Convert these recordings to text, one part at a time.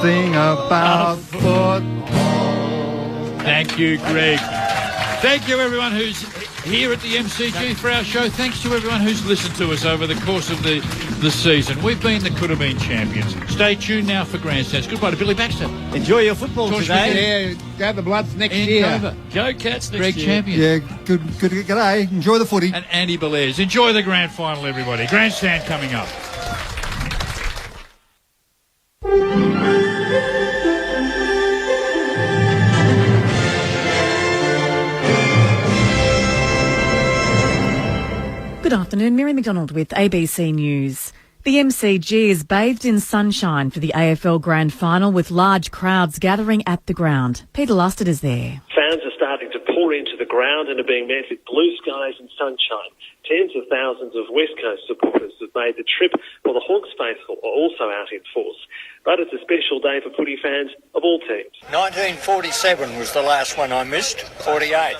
everything about football. Thank you, Greg. Thank you, everyone who's here at the MCG for our show. Thanks to everyone who's listened to us over the course of the season. We've been the Could Have Been champions. Stay tuned now for Grandstands. Goodbye to Billy Baxter. Enjoy your football today. Yeah, go the Bloods next year. Go Cats next Greg year. champion. Yeah, good day. Enjoy the footy. And Andy Belair's. Enjoy the grand final, everybody. Grandstand coming up. Good afternoon, Mary McDonald with ABC News. The MCG is bathed in sunshine for the AFL Grand Final with large crowds gathering at the ground. Peter Lusted is there. Fans are starting to pour into the ground and are being met with blue skies and sunshine. Tens of thousands of West Coast supporters have made the trip, while the Hawks faithful are also out in force. But it's a special day for footy fans of all teams. 1947 was the last one I missed, 48.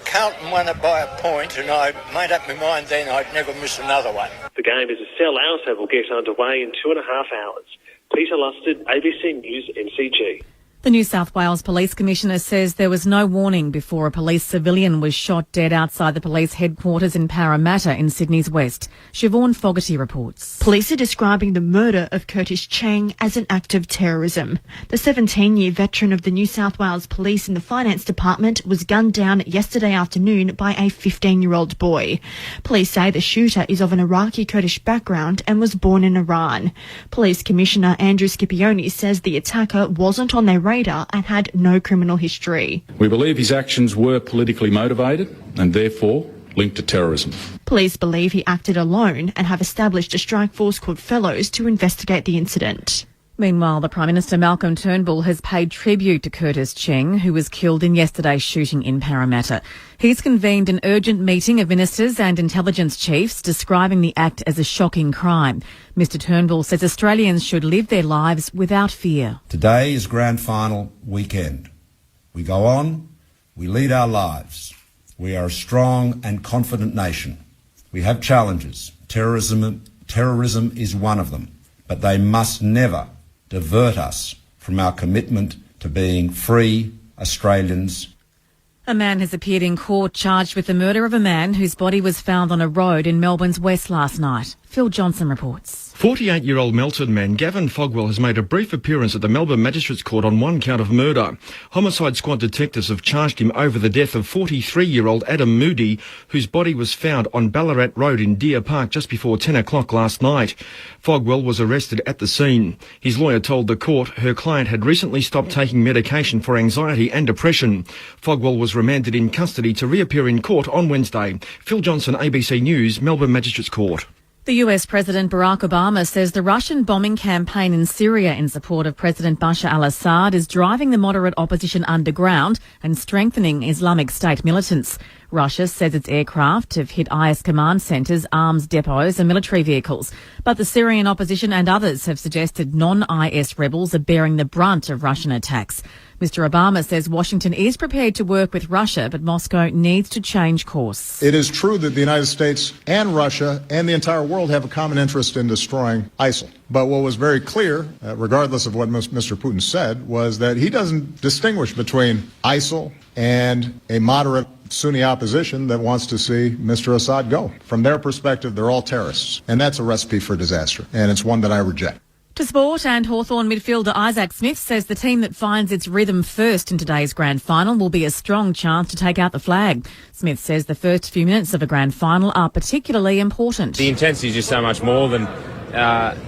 Carlton won it by a point, and I made up my mind then I'd never miss another one. The game is a sellout and will get underway in 2.5 hours. Peter Lusted, ABC News, MCG. The New South Wales Police Commissioner says there was no warning before a police civilian was shot dead outside the police headquarters in Parramatta in Sydney's west. Siobhan Fogarty reports. Police are describing the murder of Curtis Cheng as an act of terrorism. The 17-year veteran of the New South Wales Police in the Finance Department was gunned down yesterday afternoon by a 15-year-old boy. Police say the shooter is of an Iraqi Kurdish background and was born in Iran. Police Commissioner Andrew Scipione says the attacker wasn't on their radar and had no criminal history. We believe his actions were politically motivated and therefore linked to terrorism. Police believe he acted alone and have established a strike force called Fellows to investigate the incident. Meanwhile, the Prime Minister Malcolm Turnbull has paid tribute to Curtis Cheng, who was killed in yesterday's shooting in Parramatta. He's convened an urgent meeting of ministers and intelligence chiefs describing the act as a shocking crime. Mr Turnbull says Australians should live their lives without fear. Today is grand final weekend. We go on, we lead our lives. We are a strong and confident nation. We have challenges. Terrorism is one of them, but they must never divert us from our commitment to being free Australians. A man has appeared in court charged with the murder of a man whose body was found on a road in Melbourne's west last night. Phil Johnson reports. 48-year-old Melton man Gavin Fogwell has made a brief appearance at the Melbourne Magistrates Court on one count of murder. Homicide Squad detectives have charged him over the death of 43-year-old Adam Moody, whose body was found on Ballarat Road in Deer Park just before 10 o'clock last night. Fogwell was arrested at the scene. His lawyer told the court her client had recently stopped taking medication for anxiety and depression. Fogwell was remanded in custody to reappear in court on Wednesday. Phil Johnson, ABC News, Melbourne Magistrates Court. The US President Barack Obama says the Russian bombing campaign in Syria in support of President Bashar al-Assad is driving the moderate opposition underground and strengthening Islamic State militants. Russia says its aircraft have hit IS command centres, arms depots and military vehicles. But the Syrian opposition and others have suggested non-IS rebels are bearing the brunt of Russian attacks. Mr Obama says Washington is prepared to work with Russia, but Moscow needs to change course. It is true that the United States and Russia and the entire world have a common interest in destroying ISIL. But what was very clear, regardless of what Mr. Putin said, was that he doesn't distinguish between ISIL and a moderate Sunni opposition that wants to see Mr. Assad go. From their perspective, they're all terrorists, and that's a recipe for disaster, and it's one that I reject. To sport, and Hawthorn midfielder Isaac Smith says the team that finds its rhythm first in today's grand final will be a strong chance to take out the flag. Smith says the first few minutes of a grand final are particularly important. The intensity is just so much more than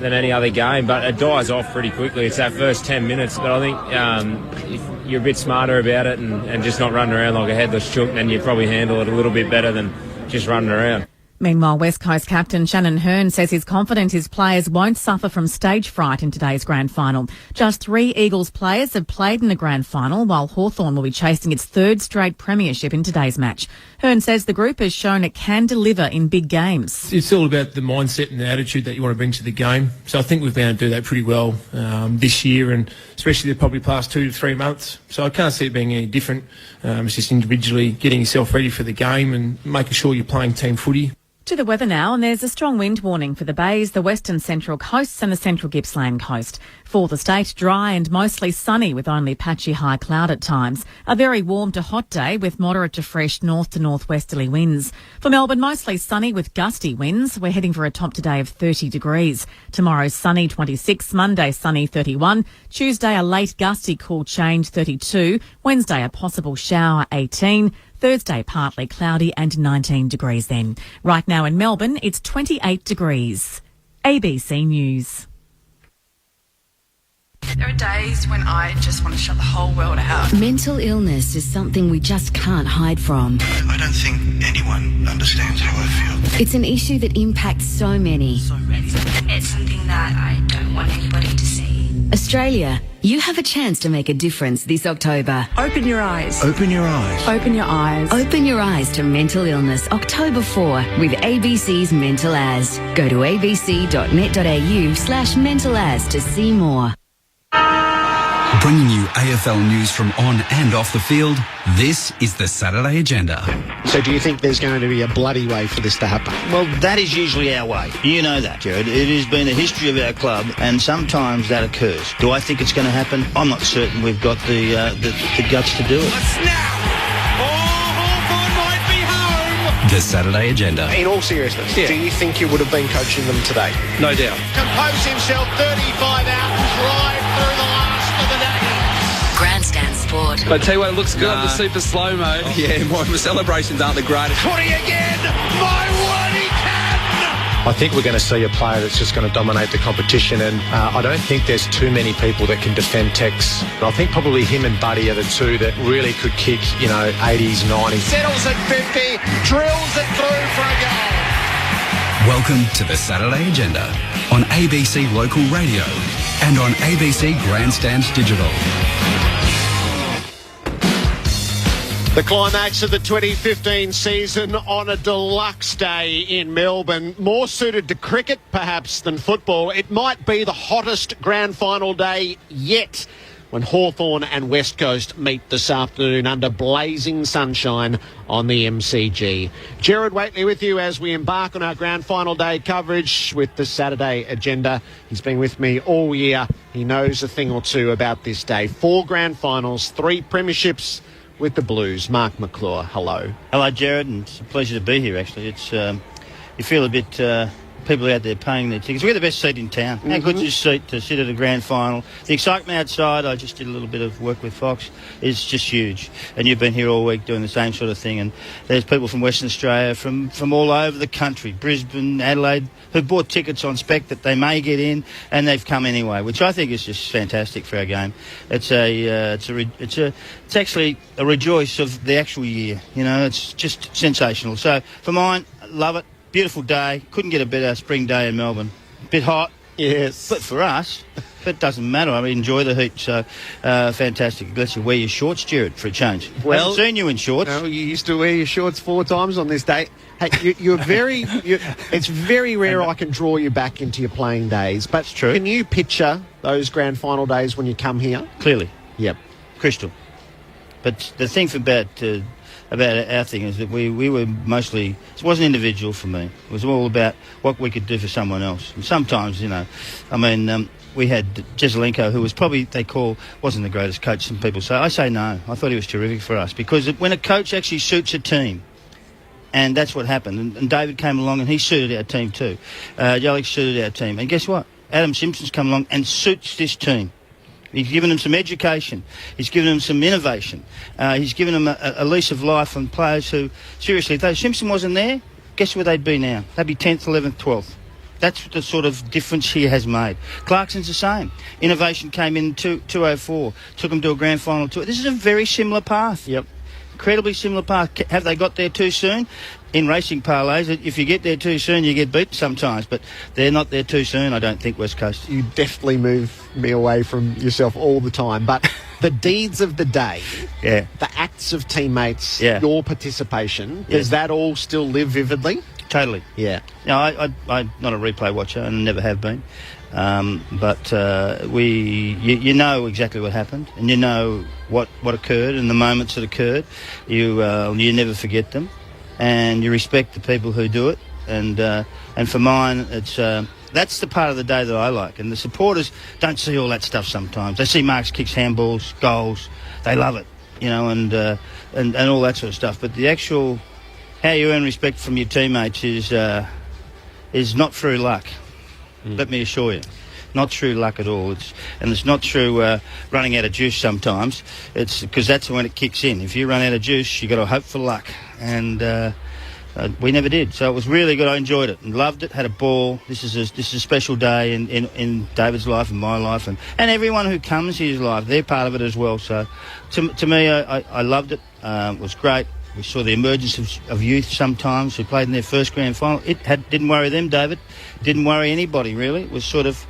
any other game, but it dies off pretty quickly. It's that first 10 minutes, but I think if you're a bit smarter about it and just not running around like a headless chook, then you probably handle it a little bit better than just running around. Meanwhile, West Coast captain Shannon Hearn says he's confident his players won't suffer from stage fright in today's grand final. Just 3 Eagles players have played in the grand final, while Hawthorn will be chasing its 3rd straight premiership in today's match. Hearn says the group has shown it can deliver in big games. It's all about the mindset and the attitude that you want to bring to the game. So I think we've been able to do that pretty well this year, and especially the probably past 2 to 3 months. So I can't see it being any different. It's just individually getting yourself ready for the game and making sure you're playing team footy. To the weather now, and there's a strong wind warning for the bays, the western central coasts and the central Gippsland coast. For the state, dry and mostly sunny with only patchy high cloud at times. A very warm to hot day with moderate to fresh north to northwesterly winds. For Melbourne, mostly sunny with gusty winds. We're heading for a top today of 30 degrees. Tomorrow, sunny 26, Monday sunny 31, Tuesday a late gusty cool change 32, Wednesday a possible shower 18, Thursday partly cloudy and 19 degrees then. Right now in Melbourne, it's 28 degrees. ABC News. There are days when I just want to shut the whole world out. Mental illness is something we just can't hide from. I don't think anyone understands how I feel. It's an issue that impacts so many. It's something that I don't want anybody to see. Australia, you have a chance to make a difference this October. Open your eyes. Open your eyes. Open your eyes. Open your eyes to mental illness October 4 with ABC's Mental As. Go to abc.net.au/mental-as to see more. Bringing you AFL news from on and off the field, this is the Saturday Agenda. So do you think there's going to be a bloody way for this to happen? Well, that is usually our way. You know that, Jared. It has been a history of our club, and sometimes that occurs. Do I think it's going to happen? I'm not certain we've got the guts to do it. The Saturday Agenda. In all seriousness, do you think you would have been coaching them today? No doubt. Compose himself 35 out and drive through the last of the day. Grandstand Sport. But I tell you what, it looks good on the super slow-mo. Yeah, my celebrations aren't the greatest. Footy again! My word, he can! I think we're going to see a player that's just going to dominate the competition, and I don't think there's too many people that can defend Tex. I think probably him and Buddy are the two that really could kick, 80s, 90s. Settles at 50, drills it through for a goal. Welcome to the Saturday Agenda on ABC Local Radio and on ABC Grandstand Digital. The climax of the 2015 season on a deluxe day in Melbourne. More suited to cricket, perhaps, than football. It might be the hottest grand final day yet when Hawthorn and West Coast meet this afternoon under blazing sunshine on the MCG. Gerard Whateley with you as we embark on our grand final day coverage with the Saturday Agenda. He's been with me all year. He knows a thing or two about this day. 4 grand finals, 3 premierships with the Blues. Mark McClure, hello. Hello, Jared, and it's a pleasure to be here, actually. It's you feel a bit... people out there paying their tickets. We're the best seat in town. How good's this seat to sit at a grand final? The excitement outside, I just did a little bit of work with Fox, is just huge. And you've been here all week doing the same sort of thing. And there's people from Western Australia, from all over the country, Brisbane, Adelaide, who bought tickets on spec that they may get in, and they've come anyway, which I think is just fantastic for our game. It's actually a rejoice of the actual year. It's just sensational. So for mine, I love it. Beautiful day. Couldn't get a better spring day in Melbourne. Bit hot. Yes. But for us, it doesn't matter. I enjoy the heat. So, fantastic. Let you wear your shorts, Jared, for a change. Well, I haven't seen you in shorts. No, you used to wear your shorts 4 times on this day. Hey, it's very rare I can draw you back into your playing days. But it's true. Can you picture those grand final days when you come here? Clearly. Yep. Crystal. But the thing about our thing is that we were mostly... It wasn't individual for me. It was all about what we could do for someone else. And sometimes, we had Jesselenko, who was probably, wasn't the greatest coach, some people say. I say no. I thought he was terrific for us. Because when a coach actually suits a team, and that's what happened. And David came along and he suited our team too. Alex suited our team. And guess what? Adam Simpson's come along and suits this team. He's given them some education. He's given them some innovation. He's given them a lease of life on players who, seriously, if Simpson wasn't there, guess where they'd be now? They'd be 10th, 11th, 12th. That's the sort of difference he has made. Clarkson's the same. Innovation came in 2004, took them to a grand final tour. This is a very similar path. Yep. Incredibly similar path. Have they got there too soon? In racing parlays, if you get there too soon, you get beat sometimes, but they're not there too soon, I don't think, West Coast. You definitely move me away from yourself all the time, but the deeds of the day, the acts of teammates, your participation, does that all still live vividly? Totally. Yeah. No, I'm not a replay watcher and never have been, but you know exactly what happened, and you know what occurred and the moments that occurred. You never forget them. And you respect the people who do it. And for mine, it's that's the part of the day that I like. And the supporters don't see all that stuff sometimes. They see marks, kicks, handballs, goals. They love it, you know, and all that sort of stuff. But the actual how you earn respect from your teammates is not through luck. Let me assure you. Not through luck at all. It's not through running out of juice sometimes. It's because that's when it kicks in. If you run out of juice, you got to hope for luck. And we never did. So it was really good. I enjoyed it and loved it. Had a ball. This is a special day in David's life and my life and everyone who comes here's life. They're part of it as well. So to me, I loved it. It was great. We saw the emergence of youth sometimes who played in their first grand final. Didn't worry them, David. Didn't worry anybody, really. It was sort of,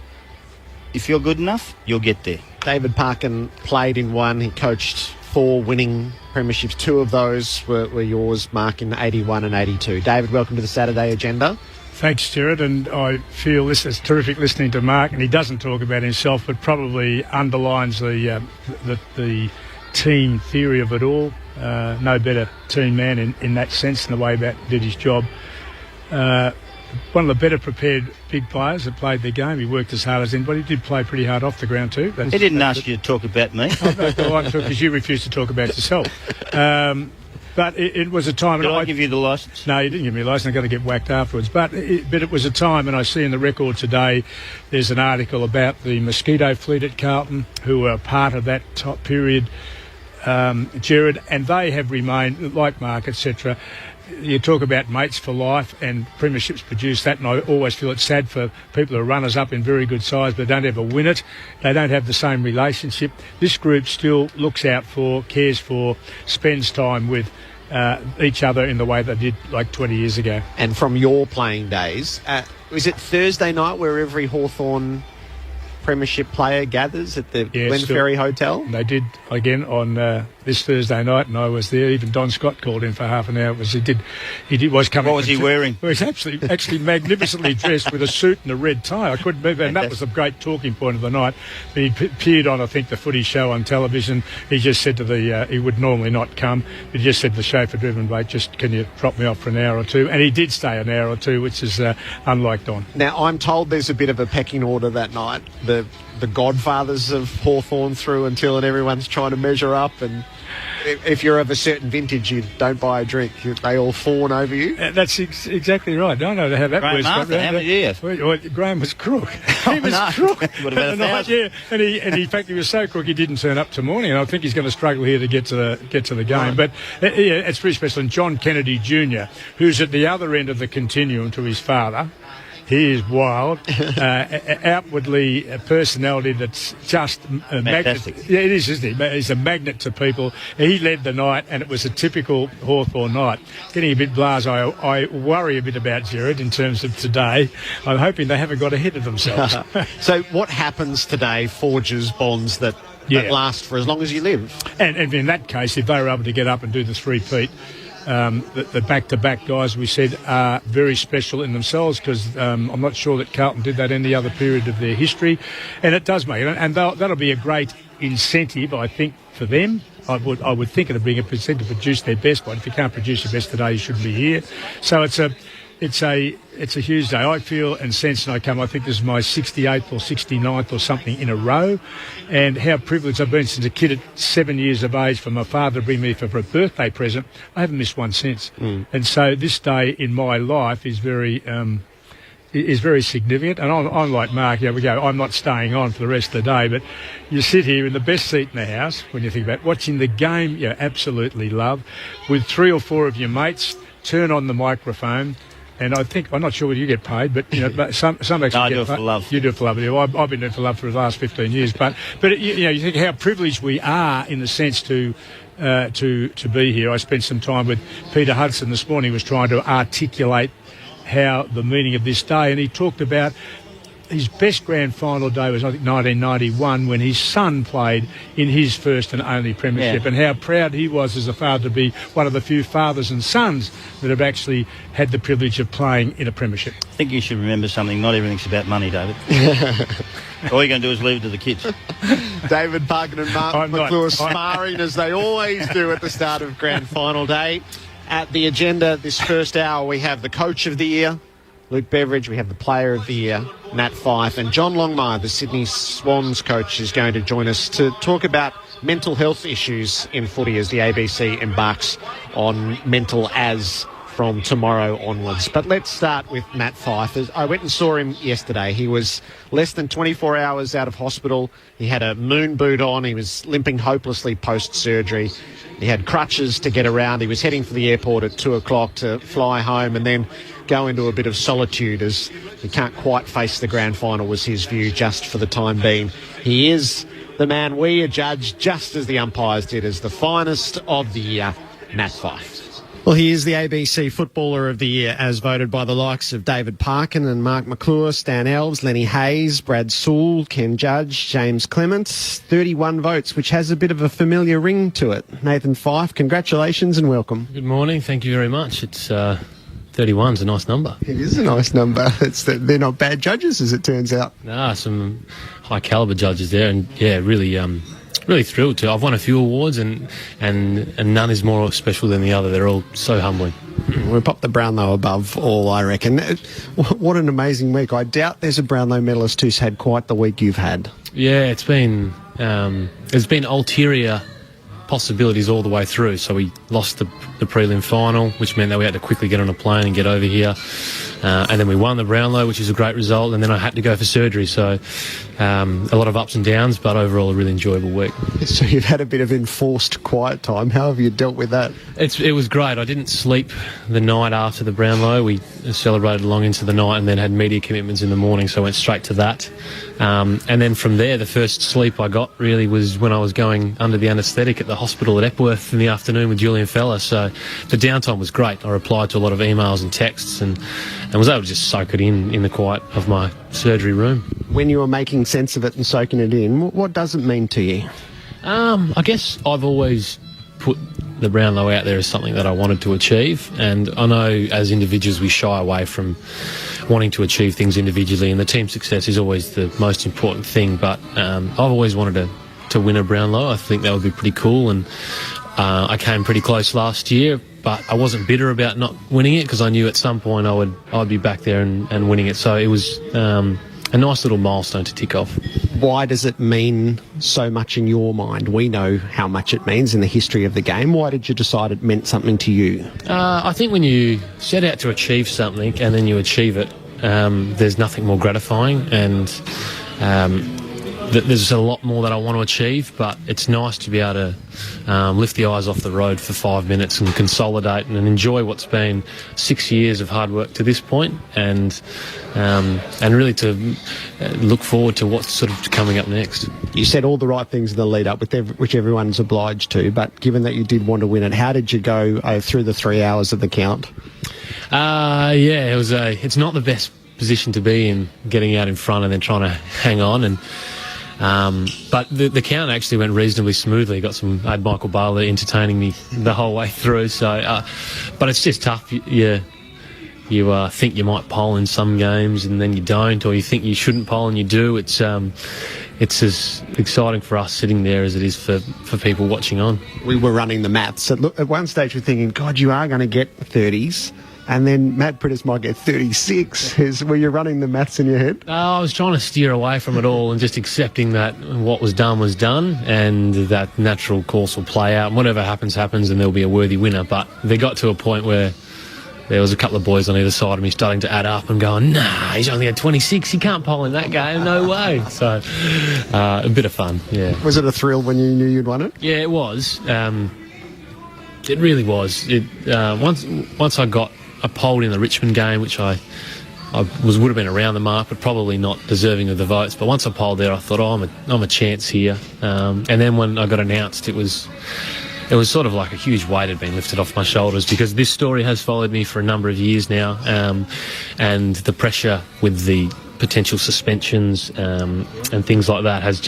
if you're good enough, you'll get there. David Parkin played in one. He coached 4 winning premierships. 2 of those were yours, Mark, in 81 and 82. David, welcome to the Saturday Agenda. Thanks, Jared, and I feel this is terrific listening to Mark, and he doesn't talk about himself, but probably underlines the team theory of it all. No better team man in that sense, in the way that did his job. One of the better prepared big players that played their game. He worked as hard as anybody. He did play pretty hard off the ground too. He didn't ask you to talk about me. Because you refused to talk about yourself. But it was a time... Did I give you the licence? No, you didn't give me a licence. I'm going to get whacked afterwards. But it was a time, and I see in the record today, there's an article about the Mosquito Fleet at Carlton, who were part of that top period, Jared, and they have remained, like Mark, etc. You talk about mates for life, and premierships produce that, and I always feel it's sad for people who are runners-up in very good sides but don't ever win it. They don't have the same relationship. This group still looks out for, cares for, spends time with each other in the way they did like 20 years ago. And from your playing days, was it Thursday night where every Hawthorn premiership player gathers at the Glenferrie Hotel? They did again on this Thursday night, and I was there. Even Don Scott called in for half an hour. He was coming. What was he wearing? Well, he's actually magnificently dressed with a suit and a red tie. I couldn't believe that. And that was a great talking point of the night. He appeared on, I think, the footy show on television. He just said to he would normally not come, but he just said to the chauffeur driven, mate, just can you drop me off for an hour or two? And he did stay an hour or two, which is unlike Don. Now, I'm told there's a bit of a pecking order that night. The godfathers of Hawthorn through until, and everyone's trying to measure up, and if you're of a certain vintage, you don't buy a drink. They all fawn over you. That's exactly right. I don't know how that Graham was. Arthur, how many years? Well, Graham was crook. He was crook. Would have been 1,000. Yeah, and in fact, he was so crook he didn't turn up to morning, and I think he's going to struggle here to get to the game. Right. But yeah, it's pretty special. And John Kennedy Jr., who's at the other end of the continuum to his father. He is wild, outwardly a personality that's just a magnet. Yeah, it is, isn't he? He's a magnet to people. He led the night, and it was a typical Hawthorn night. Getting a bit blasé, I worry a bit about Jared in terms of today. I'm hoping they haven't got ahead of themselves. So what happens today forges bonds that last for as long as you live? And in that case, if they were able to get up and do the three-peat, the back-to-back guys we said are very special in themselves, because I'm not sure that Carlton did that any other period of their history, and it does make it, and that'll be a great incentive, I think, for them. I would think it'd bring a incentive to produce their best, but if you can't produce your best today, you shouldn't be here. So it's a huge day. I feel and sense, and I think this is my 68th or 69th or something in a row, and how privileged I've been since a kid at 7 years of age for my father to bring me for a birthday present. I haven't missed one since. And so this day in my life is very significant. And I'm like Mark, I'm not staying on for the rest of the day, but you sit here in the best seat in the house when you think about watching the game you absolutely love, with 3 or 4 of your mates, turn on the microphone. And I'm not sure whether you get paid, but but some actually I get do it for love. You do it for love. Yeah, I've been doing it for love for the last 15 years. But you think how privileged we are in the sense to be here. I spent some time with Peter Hudson this morning. He was trying to articulate how the meaning of this day, and he talked about his best grand final day was, I think, 1991, when his son played in his first and only premiership, and how proud he was as a father to be one of the few fathers and sons that have actually had the privilege of playing in a premiership. I think you should remember something. Not everything's about money, David. All you're going to do is leave it to the kids. David Parkin and Mark McClure sparring as they always do at the start of grand final day. At the agenda this first hour, we have the Coach of the Year, Luke Beveridge. We have the Player of the Year, Nat Fyfe, and John Longmire, the Sydney Swans coach, is going to join us to talk about mental health issues in footy as the ABC embarks on Mental As from tomorrow onwards. But let's start with Nat Fyfe. I went and saw him yesterday. He was less than 24 hours out of hospital. He had a moon boot on. He was limping hopelessly post-surgery. He had crutches to get around. He was heading for the airport at 2 o'clock to fly home and then go into a bit of solitude as he can't quite face the grand final, was his view, just for the time being. He is the man we adjudge, just as the umpires did, as the finest of the year, Nat Fyfe. Well, he is the ABC Footballer of the Year, as voted by the likes of David Parkin and Mark McClure, Stan Elves, Lenny Hayes, Brad Sewell, Ken Judge, James Clement. 31 votes, which has a bit of a familiar ring to it. Nathan Fyfe, congratulations and welcome. Good morning. Thank you very much. It's 31's a nice number. It is a nice number. They're not bad judges, as it turns out. Nah, some high calibre judges there, and yeah, really thrilled to. I've won a few awards, and none is more special than the other. They're all so humbling. We'll pop the Brownlow above all, I reckon. What an amazing week. I doubt there's a Brownlow medalist who's had quite the week you've had. Yeah, it's been there's been ulterior possibilities all the way through. So we lost the prelim final, which meant that we had to quickly get on a plane and get over here. And then we won the Brownlow, which is a great result, and then I had to go for surgery. So a lot of ups and downs, but overall a really enjoyable week. So you've had a bit of enforced quiet time. How have you dealt with that? It was great. I didn't sleep the night after the Brownlow. We celebrated long into the night and then had media commitments in the morning, so I went straight to that. And then from there, the first sleep I got really was when I was going under the anaesthetic at the hospital at Epworth in the afternoon with Julian Fella. So the downtime was great. I replied to a lot of emails and texts and was able to just soak it in the quiet of my surgery room. When you were making sense of it and soaking it in, what does it mean to you? I guess I've always put the Brownlow out there as something that I wanted to achieve, and I know as individuals we shy away from wanting to achieve things individually, and the team success is always the most important thing, but I've always wanted to win a Brownlow. I think that would be pretty cool, and I came pretty close last year, but I wasn't bitter about not winning it because I knew at some point I'd be back there and winning it. So it was a nice little milestone to tick off. Why does it mean so much in your mind? We know how much it means in the history of the game. Why did you decide it meant something to you? I think when you set out to achieve something and then you achieve it, there's nothing more gratifying, and there's a lot more that I want to achieve, but it's nice to be able to lift the eyes off the road for 5 minutes and consolidate and enjoy what's been 6 years of hard work to this point, and really to look forward to what's sort of coming up next. You said all the right things in the lead up, which everyone's obliged to, but given that you did want to win it, how did you go through the 3 hours of the count? It's not the best position to be in, getting out in front and then trying to hang on, and but the count actually went reasonably smoothly. I had Michael Barlow entertaining me the whole way through. So, but it's just tough. You think you might poll in some games and then you don't, or you think you shouldn't poll and you do. It's as exciting for us sitting there as it is for people watching on. We were running the maths. At one stage we're thinking, God, you are going to get 30s. And then Matt Prittis might get 36. Were you running the maths in your head? I was trying to steer away from it all and just accepting that what was done, and that natural course will play out. And whatever happens, happens, and there'll be a worthy winner. But they got to a point where there was a couple of boys on either side of me starting to add up and going, nah, he's only had 26. You can't poll in that game. No way. So a bit of fun, yeah. Was it a thrill when you knew you'd won it? Yeah, it was. It really was. Once I got polled in the Richmond game, which I would have been around the mark, but probably not deserving of the votes. But once I polled there, I thought, I'm a chance here. And then when I got announced, it was sort of like a huge weight had been lifted off my shoulders, because this story has followed me for a number of years now, and the pressure with the potential suspensions and things like that it's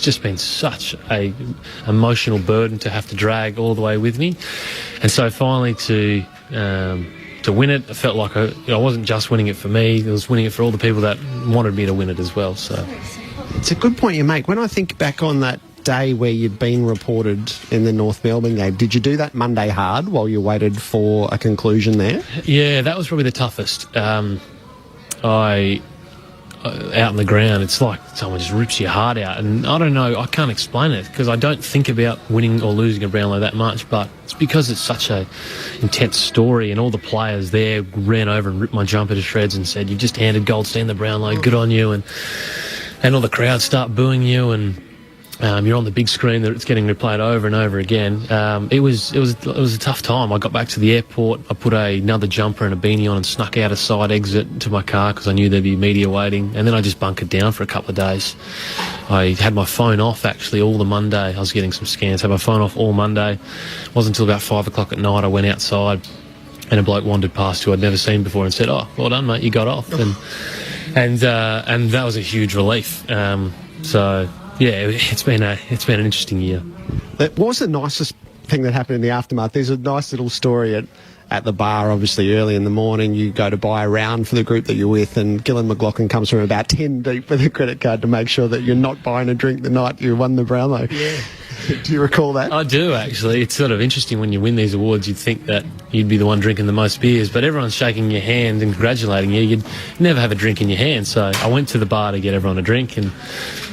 just been such a emotional burden to have to drag all the way with me. And so finally to win it, I felt like I wasn't just winning it for me, I was winning it for all the people that wanted me to win it as well. So it's a good point you make. When I think back on that day where you'd been reported in the North Melbourne game, did you do that Monday hard while you waited for a conclusion there? Yeah, that was probably the toughest. out on the ground, it's like someone just rips your heart out. And I don't know, I can't explain it because I don't think about winning or losing a Brownlow that much, but it's because it's such a intense story, and all the players there ran over and ripped my jumper to shreds and said, "You've just handed Goldstein the Brownlow, good on you," and all the crowd start booing you, and you're on the big screen that it's getting replayed over and over again. It was a tough time. I got back to the airport. I put another jumper and a beanie on and snuck out a side exit to my car because I knew there'd be media waiting. And then I just bunkered down for a couple of days. I had my phone off actually all the Monday. I was getting some scans. Had my phone off all Monday. It wasn't until about 5 o'clock at night I went outside, and a bloke wandered past who I'd never seen before and said, "Oh, well done, mate. You got off." And that was a huge relief. So. Yeah, it's been an interesting year. What was the nicest thing that happened in the aftermath? There's a nice little story at the bar, obviously, early in the morning. You go to buy a round for the group that you're with, and Gillan McLaughlin comes from about 10 deep with a credit card to make sure that you're not buying a drink the night you won the Brownlow. Yeah. Do you recall that? I do, actually. It's sort of interesting when you win these awards. You'd think that you'd be the one drinking the most beers, but everyone's shaking your hand and congratulating you. You'd never have a drink in your hand. So I went to the bar to get everyone a drink, and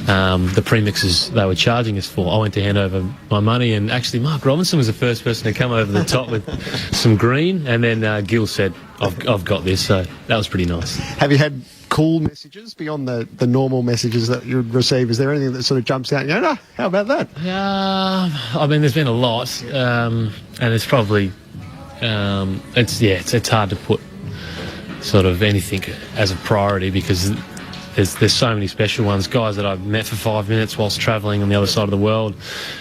the premixes they were charging us for, I went to hand over my money, and actually Mark Robinson was the first person to come over the top with some green, and then Gil said, I've got this. So that was pretty nice. Have you had cool messages beyond the normal messages that you would receive? Is there anything that sort of jumps out and you go, "No, how about that?" I mean, there's been a lot, and it's probably it's hard to put sort of anything as a priority because there's so many special ones, guys that I've met for 5 minutes whilst travelling on the other side of the world,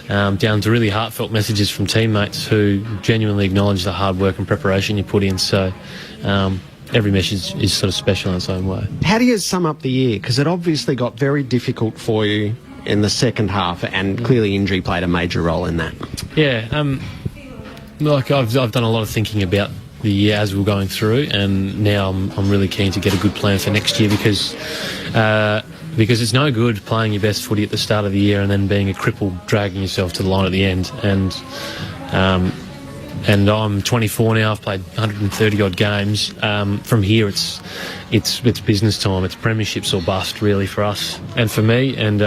down to really heartfelt messages from teammates who genuinely acknowledge the hard work and preparation you put in. So every message is sort of special in its own way. How do you sum up the year? Because it obviously got very difficult for you in the second half, and clearly injury played a major role in that. Yeah, like I've done a lot of thinking about the year as we were going through, and now I'm really keen to get a good plan for next year because it's no good playing your best footy at the start of the year and then being a cripple dragging yourself to the line at the end. And I'm 24 now. I've played 130 odd games. From here, it's business time. It's premierships or bust, really, for us and for me. And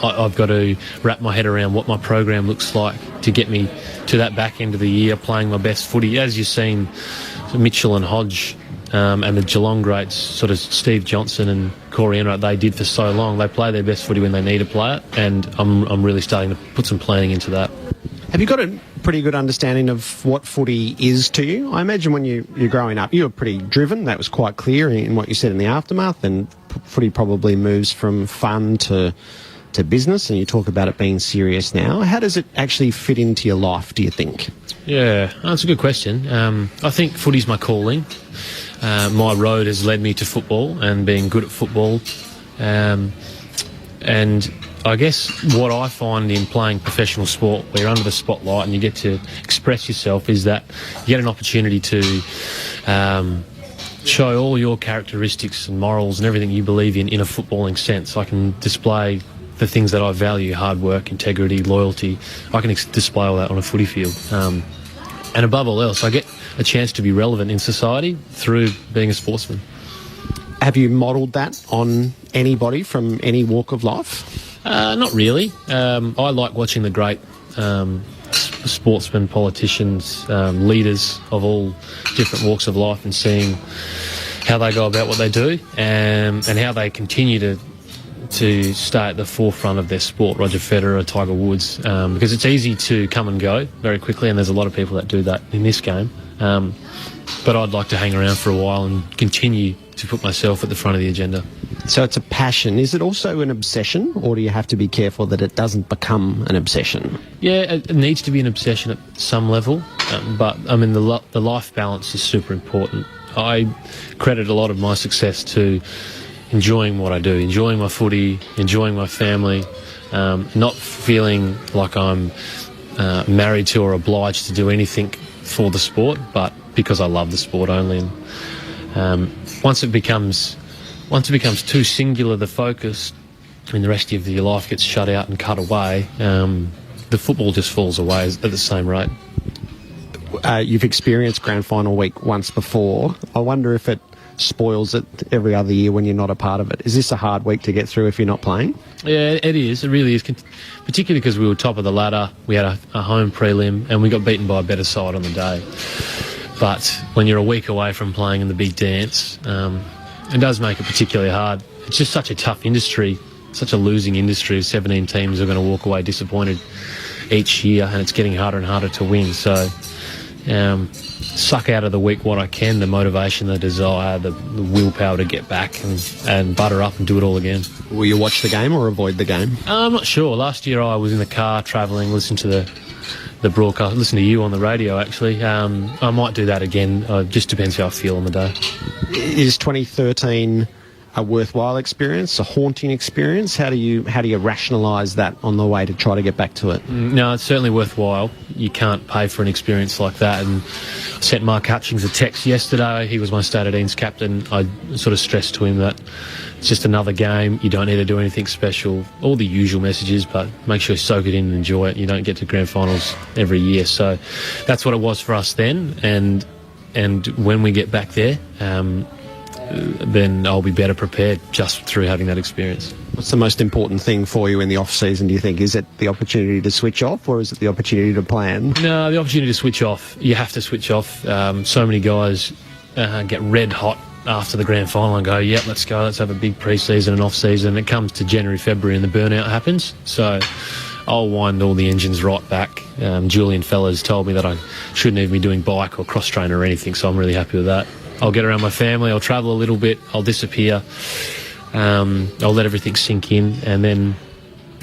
I've got to wrap my head around what my program looks like to get me to that back end of the year, playing my best footy. As you've seen, Mitchell and Hodge and the Geelong greats, sort of Steve Johnson and Corey Enright, they did for so long. They play their best footy when they need to play it, and I'm really starting to put some planning into that. Have you got a pretty good understanding of what footy is to you? I imagine when you're growing up, you were pretty driven. That was quite clear in what you said in the aftermath, and footy probably moves from fun to business, and you talk about it being serious now. How does it actually fit into your life, do you think? Yeah, that's a good question. I think footy's my calling. My road has led me to football and being good at football. And I guess what I find in playing professional sport, where you're under the spotlight and you get to express yourself, is that you get an opportunity to show all your characteristics and morals and everything you believe in a footballing sense. I can display the things that I value: hard work, integrity, loyalty. I can display all that on a footy field. And above all else, I get a chance to be relevant in society through being a sportsman. Have you modelled that on anybody from any walk of life? Not really. I like watching the great sportsmen, politicians, leaders of all different walks of life, and seeing how they go about what they do, and how they continue to stay at the forefront of their sport. Roger Federer, Tiger Woods, because it's easy to come and go very quickly, and there's a lot of people that do that in this game. But I'd like to hang around for a while and continue to put myself at the front of the agenda. So it's a passion. Is it also an obsession, or do you have to be careful that it doesn't become an obsession? Yeah, it needs to be an obsession at some level, but I mean the life balance is super important. I credit a lot of my success to enjoying what I do, enjoying my footy, enjoying my family, not feeling like I'm married to or obliged to do anything for the sport, but because I love the sport only. And once it becomes too singular, the focus, and the rest of your life gets shut out and cut away, the football just falls away at the same rate. You've experienced grand final week once before. I wonder if it spoils it every other year when you're not a part of it. Is this a hard week to get through if you're not playing? Yeah, it is. It really is, particularly because we were top of the ladder. We had a home prelim and we got beaten by a better side on the day. But when you're a week away from playing in the big dance, it does make it particularly hard. It's just such a tough industry, such a losing industry. 17 teams are going to walk away disappointed each year, and it's getting harder and harder to win. So suck out of the week what I can, the motivation, the desire, the willpower to get back and butter up and do it all again. Will you watch the game or avoid the game? I'm not sure. Last year I was in the car travelling, listening to the broadcast, listen to you on the radio actually. I might do that again. It just depends how I feel on the day. Is 2013 a worthwhile experience, a haunting experience? How do you rationalise that on the way to try to get back to it? No, it's certainly worthwhile. You can't pay for an experience like that. And I sent Mark Hutchings a text yesterday. He was my State of Dean's captain. I sort of stressed to him that it's just another game. You don't need to do anything special. All the usual messages, but make sure you soak it in and enjoy it. You don't get to grand finals every year. So that's what it was for us then. And when we get back there, then I'll be better prepared just through having that experience. What's the most important thing for you in the off-season, do you think? Is it the opportunity to switch off, or is it the opportunity to plan? No, the opportunity to switch off. You have to switch off. So many guys get red hot after the grand final and go, yep, let's go, let's have a big pre-season and off-season. It comes to January, February and the burnout happens. So I'll wind all the engines right back. Julian Fellas told me that I shouldn't even be doing bike or cross-trainer or anything, so I'm really happy with that. I'll get around my family, I'll travel a little bit, I'll disappear, I'll let everything sink in, and then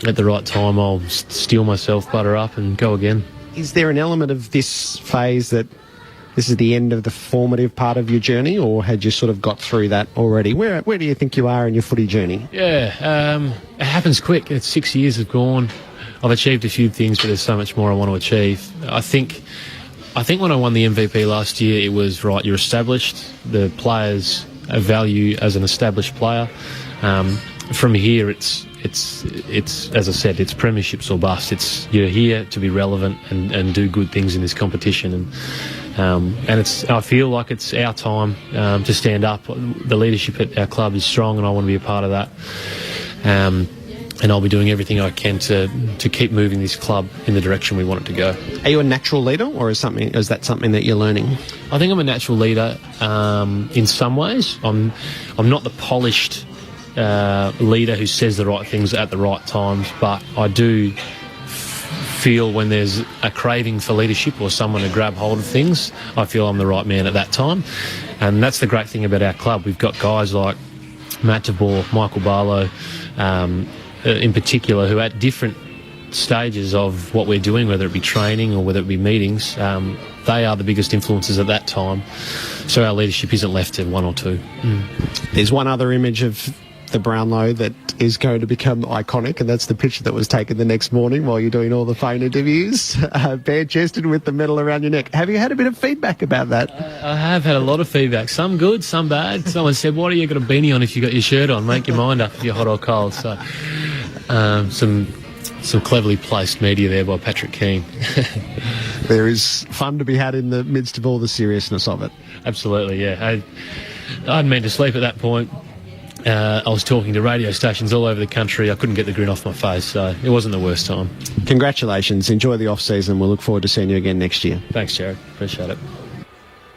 at the right time I'll steel myself, butter up and go again. Is there an element of this phase that this is the end of the formative part of your journey, or had you sort of got through that already? Where do you think you are in your footy journey? Yeah, it happens quick. It's 6 years have gone. I've achieved a few things, but there's so much more I want to achieve. I think when I won the MVP last year, it was right. You're established. The players value as an established player. From here, it's as I said, it's premierships or bust. You're here to be relevant and do good things in this competition. And I feel like it's our time to stand up. The leadership at our club is strong, and I want to be a part of that. And I'll be doing everything I can to keep moving this club in the direction we want it to go. Are you a natural leader, or is that something that you're learning? I think I'm a natural leader in some ways. I'm not the polished leader who says the right things at the right times, but I do feel when there's a craving for leadership or someone to grab hold of things, I feel I'm the right man at that time. And that's the great thing about our club. We've got guys like Matt DeBoer, Michael Barlow, in particular, who at different stages of what we're doing, whether it be training or whether it be meetings, they are the biggest influences at that time. So our leadership isn't left to one or two. There's one other image of the Brownlow that is going to become iconic, and that's the picture that was taken the next morning while you're doing all the phone interviews, bare-chested with the medal around your neck. Have you had a bit of feedback about that? I have had a lot of feedback, some good, some bad. Someone said, "What are you got a beanie on if you got your shirt on? Make your mind up if you're hot or cold." So some cleverly placed media there by Patrick Keane. There is fun to be had in the midst of all the seriousness of it. Absolutely, yeah. I hadn't meant to sleep at that point. I was talking to radio stations all over the country. I couldn't get the grin off my face, so it wasn't the worst time. Congratulations. Enjoy the off-season. We'll look forward to seeing you again next year. Thanks, Jared. Appreciate it.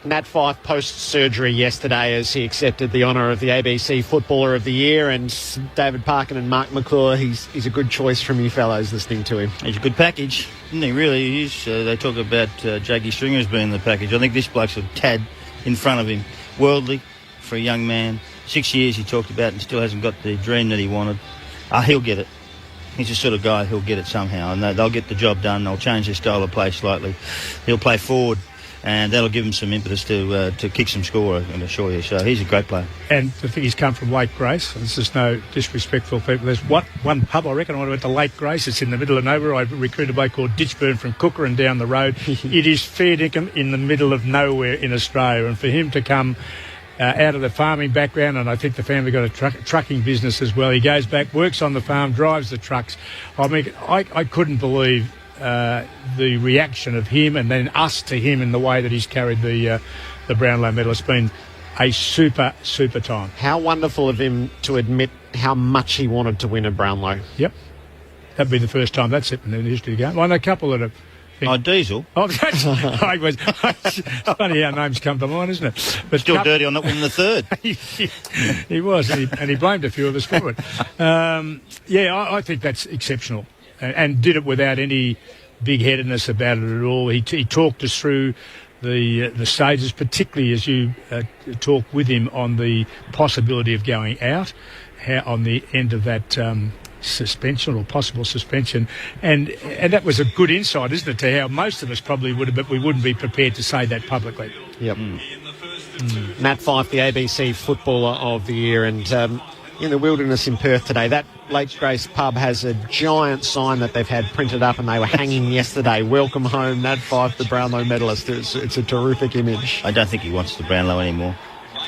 Nat Fyfe post-surgery yesterday as he accepted the honour of the ABC Footballer of the Year, and David Parkin and Mark McClure, he's a good choice from you fellows listening to him. He's a good package, isn't he? Really is. They talk about Jakey Stringer's being the package. I think this bloke's a tad in front of him. Worldly for a young man. 6 years he talked about and still hasn't got the dream that he wanted. He'll get it. He's the sort of guy who'll get it somehow, and they'll get the job done. They'll change their style of play slightly. He'll play forward, and that'll give him some impetus to kick some score, I can assure you. So he's a great player. And the thing, he's come from Lake Grace. This is no disrespectful people. There's one pub, I reckon, I went to Lake Grace. It's in the middle of nowhere. I recruited a bloke called Ditchburn from Cookerand down the road. It is fair dinkum in the middle of nowhere in Australia. And for him to come out of the farming background, and I think the family got a trucking business as well. He goes back, works on the farm, drives the trucks. I mean, I couldn't believe the reaction of him and then us to him in the way that he's carried the Brownlow medal. It's been a super time. How wonderful of him to admit how much he wanted to win at Brownlow. Yep. That'd be the first time that's happened in the history of the game. Well, I know a couple that have... Diesel. Oh, that's... it's funny how names come to mind, isn't it? But Still dirty on not winning the third. He was, and he blamed a few of us for it. I think that's exceptional. And did it without any big-headedness about it at all. He talked us through the stages, particularly as you talk with him on the possibility of going out, on the end of that suspension or possible suspension, and that was a good insight, isn't it, to how most of us probably would have, but we wouldn't be prepared to say that publicly. Yep. Matt Fyfe, the ABC Footballer of the Year, and in the wilderness in Perth today, that Lake Grace pub has a giant sign that they've had printed up and they were hanging yesterday. Welcome home, Matt Fyfe, the Brownlow medalist. It's a terrific image. I don't think he wants the Brownlow anymore.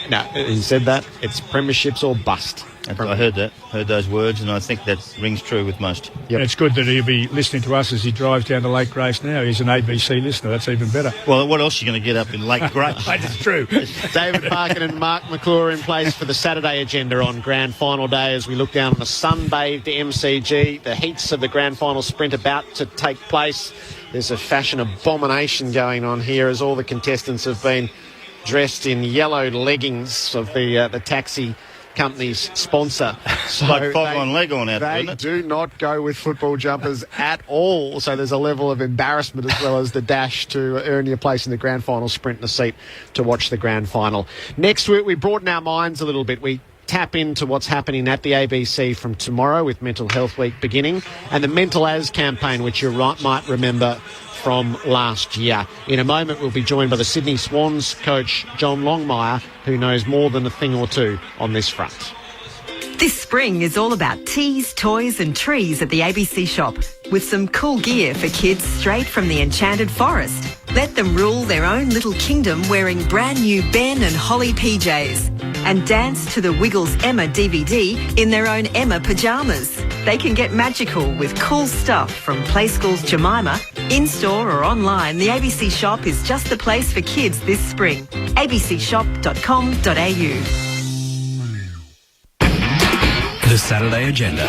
No, he said that. It's premierships or bust. I heard those words, and I think that rings true with most. Yep. It's good that he'll be listening to us as he drives down to Lake Grace now. He's an ABC listener. That's even better. Well, what else are you going to get up in Lake Grace? That's true. David Parkin and Mark McClure in place for the Saturday agenda on Grand Final Day as we look down on the sun-bathed MCG. The heats of the Grand Final sprint about to take place. There's a fashion abomination going on here as all the contestants have been dressed in yellow leggings of the taxi company's sponsor. So like fog on leg on out there. They do not go with football jumpers at all. So there's a level of embarrassment as well as the dash to earn your place in the grand final sprint and a seat to watch the grand final. Next week, we broaden our minds a little bit. We tap into what's happening at the ABC from tomorrow with Mental Health Week beginning and the Mental As campaign, which you might remember from last year. In a moment, we'll be joined by the Sydney Swans coach, John Longmire, who knows more than a thing or two on this front. This spring is all about teas, toys and trees at the ABC shop, with some cool gear for kids straight from the Enchanted Forest. Let them rule their own little kingdom wearing brand new Ben and Holly PJs and dance to the Wiggles Emma DVD in their own Emma pyjamas. They can get magical with cool stuff from Play School's Jemima. In-store or online, the ABC shop is just the place for kids this spring. abcshop.com.au. The Saturday Agenda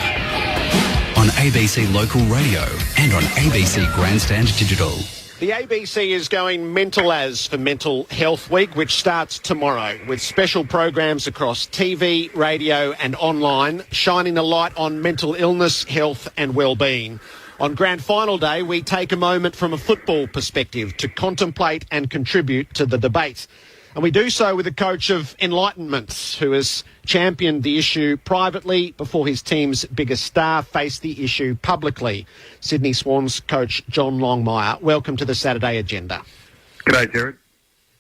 on ABC Local Radio and on ABC Grandstand Digital. The ABC is going Mental As for Mental Health Week, which starts tomorrow with special programs across TV, radio and online, shining a light on mental illness, health and well-being. On Grand Final Day, we take a moment from a football perspective to contemplate and contribute to the debate. And we do so with a coach of enlightenment who has championed the issue privately before his team's biggest star faced the issue publicly. Sydney Swans coach John Longmire, welcome to the Saturday Agenda. G'day, Jared.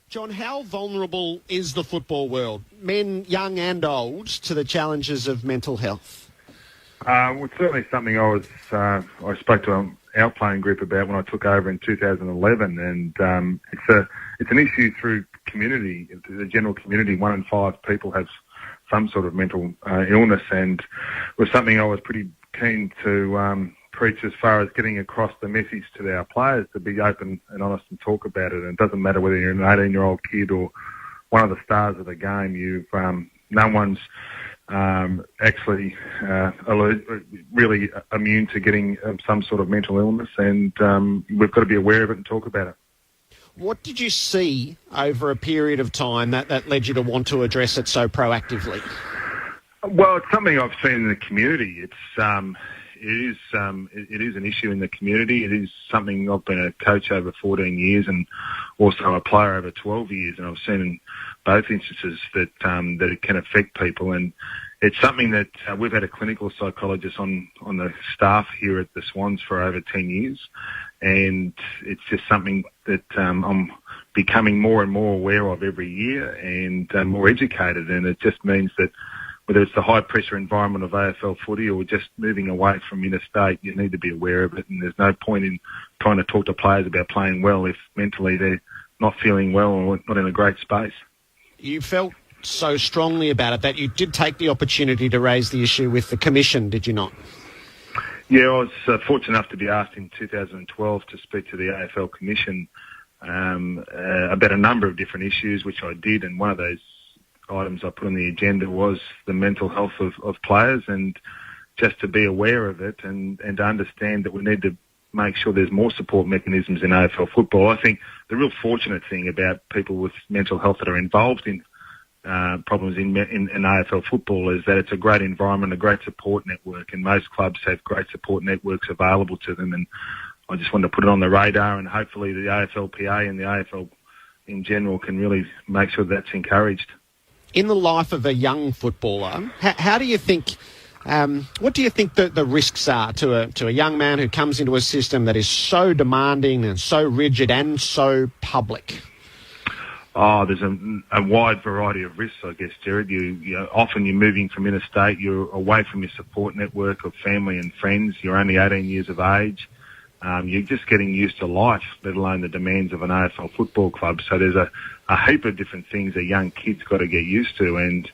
John, how vulnerable is the football world, men young and old, to the challenges of mental health? Well, it's certainly something I spoke to an outplaying group about when I took over in 2011, and it's an issue through community, the general community. 1 in 5 people have some sort of mental illness, and it was something I was pretty keen to preach as far as getting across the message to our players to be open and honest and talk about it. And it doesn't matter whether you're an 18-year-old kid or one of the stars of the game. No one's actually really immune to getting some sort of mental illness, and we've got to be aware of it and talk about it. What did you see over a period of time that led you to want to address it so proactively? Well, it's something I've seen in the community. It is an issue in the community. It is something I've been a coach over 14 years and also a player over 12 years, and I've seen in both instances that it can affect people. And it's something that we've had a clinical psychologist on the staff here at the Swans for over 10 years, and it's just something that I'm becoming more and more aware of every year and more educated. And it just means that whether it's the high-pressure environment of AFL footy or just moving away from interstate, you need to be aware of it. And there's no point in trying to talk to players about playing well if mentally they're not feeling well or not in a great space. You felt so strongly about it that you did take the opportunity to raise the issue with the Commission, did you not? Yeah, I was fortunate enough to be asked in 2012 to speak to the AFL Commission about a number of different issues, which I did, and one of those items I put on the agenda was the mental health of players, and just to be aware of it and to understand that we need to make sure there's more support mechanisms in AFL football. I think the real fortunate thing about people with mental health that are involved in problems in AFL football is that it's a great environment, a great support network, and most clubs have great support networks available to them. And I just wanted to put it on the radar, and hopefully the AFLPA and the AFL in general can really make sure that's encouraged. In the life of a young footballer, how do you think... what do you think the risks are to a young man who comes into a system that is so demanding and so rigid and so public? Oh, there's a wide variety of risks, I guess, Jared. Often you're moving from interstate, you're away from your support network of family and friends. You're only 18 years of age. You're just getting used to life, let alone the demands of an AFL football club. So there's a heap of different things a young kid's got to get used to, and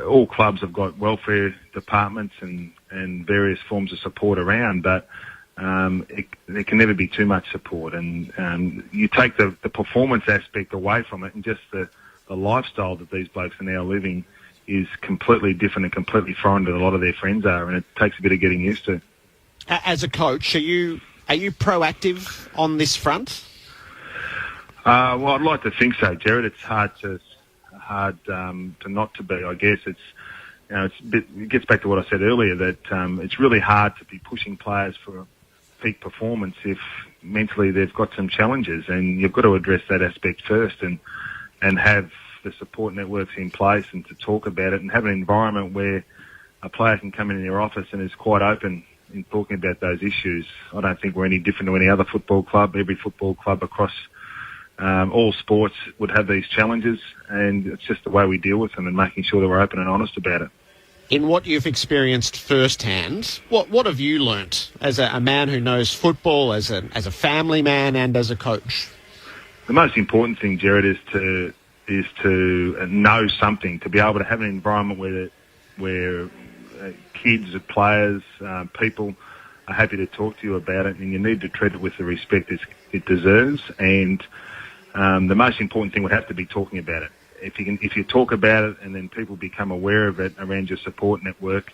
all clubs have got welfare departments and various forms of support around, but there can never be too much support. And you take the performance aspect away from it, and just the lifestyle that these blokes are now living is completely different and completely foreign to a lot of their friends are, and it takes a bit of getting used to. As a coach, are you proactive on this front? Well, I'd like to think so, Jared. It's hard to not to be. I guess it gets back to what I said earlier, that it's really hard to be pushing players for peak performance if mentally they've got some challenges, and you've got to address that aspect first and have the support networks in place and to talk about it and have an environment where a player can come in your office and is quite open in talking about those issues. I don't think we're any different to any other football club. Every football club across all sports would have these challenges, and it's just the way we deal with them and making sure that we're open and honest about it. In what you've experienced firsthand, what have you learnt as a man who knows football, as a family man and as a coach? The most important thing, Jared, is to know something, to be able to have an environment where kids, players, people are happy to talk to you about it, and you need to treat it with the respect it deserves. And the most important thing would have to be talking about it. If you talk about it and then people become aware of it around your support network,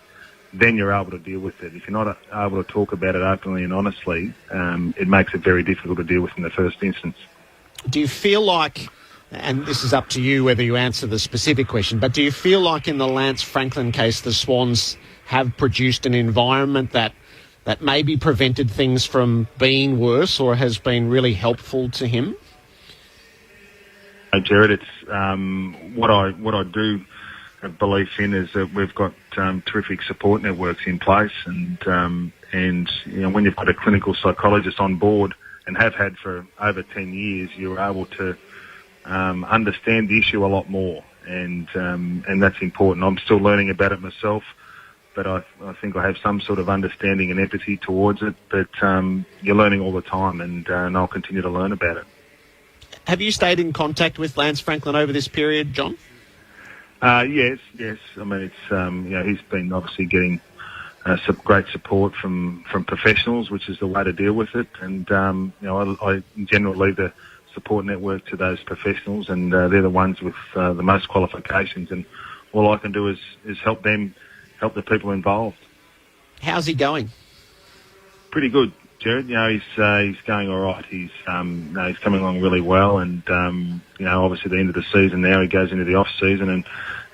then you're able to deal with it. If you're not able to talk about it openly and honestly, it makes it very difficult to deal with in the first instance. Do you feel like, and this is up to you whether you answer the specific question, but do you feel like in the Lance Franklin case the Swans have produced an environment that maybe prevented things from being worse or has been really helpful to him? Jared, it's what I do have belief in is that we've got terrific support networks in place, and when you've got a clinical psychologist on board and have had for over 10 years, you're able to understand the issue a lot more, and that's important. I'm still learning about it myself, but I think I have some sort of understanding and empathy towards it. But you're learning all the time, and I'll continue to learn about it. Have you stayed in contact with Lance Franklin over this period, John? Yes. I mean, it's he's been obviously getting some great support from professionals, which is the way to deal with it. And I in general leave the support network to those professionals, and they're the ones with the most qualifications. And all I can do is help the people involved. How's he going? Pretty good, Jared. He's going all right. He's coming along really well, and obviously the end of the season now, he goes into the off season,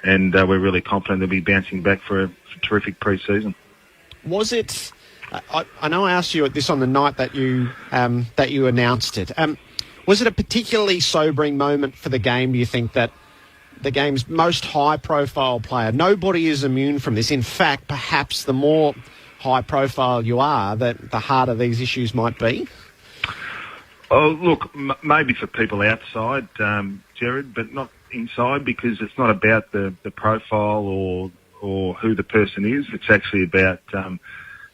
and we're really confident they'll be bouncing back for a terrific pre-season. Was it? I know I asked you this on the night that you announced it. Was it a particularly sobering moment for the game, do you think, that the game's most high-profile player, nobody is immune from this. In fact, perhaps the more high-profile you are, the harder these issues might be? Oh, look, maybe for people outside, Jared, but not inside, because it's not about the profile or who the person is. It's actually about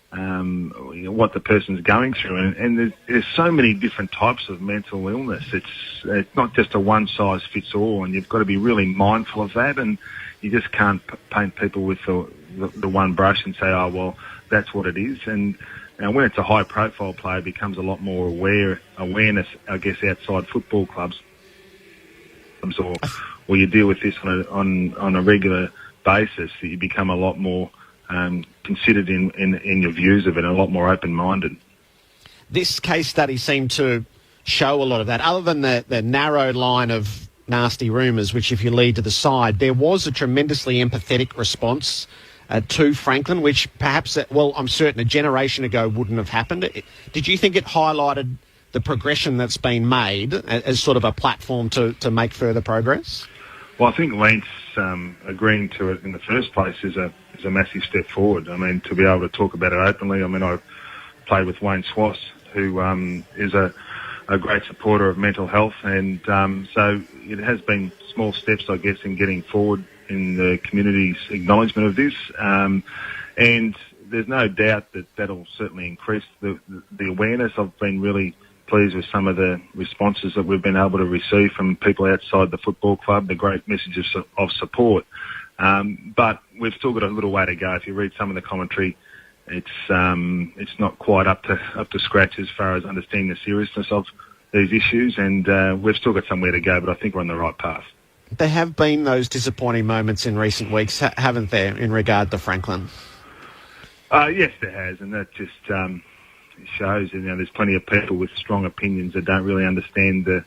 what the person's going through, and there's so many different types of mental illness. It's not just a one-size-fits-all, and you've got to be really mindful of that, and you just can't paint people with the one brush and say, oh, well, that's what it is. And when it's a high-profile player, it becomes a lot more awareness, I guess, outside football clubs or you deal with this on a regular basis, that you become a lot more considered in your views of it, and a lot more open-minded. This case study seemed to show a lot of that. Other than the narrow line of nasty rumours, which if you lead to the side, there was a tremendously empathetic response to Franklin, which perhaps, I'm certain a generation ago wouldn't have happened. Did you think it highlighted the progression that's been made as sort of a platform to make further progress? Well, I think Lance agreeing to it in the first place is a massive step forward. I mean, to be able to talk about it openly. I mean, I played with Wayne Swass, who is a great supporter of mental health, and so it has been small steps, I guess, in getting forward in the community's acknowledgement of this, and there's no doubt that that'll certainly increase the awareness. I've been really pleased with some of the responses that we've been able to receive from people outside the football club, the great messages of support, but we've still got a little way to go. If you read some of the commentary, it's not quite up to scratch as far as understanding the seriousness of these issues, and we've still got somewhere to go, but I think we're on the right path. There have been those disappointing moments in recent weeks, haven't there, in regard to Franklin? Yes, there has, and that just shows, there's plenty of people with strong opinions that don't really understand the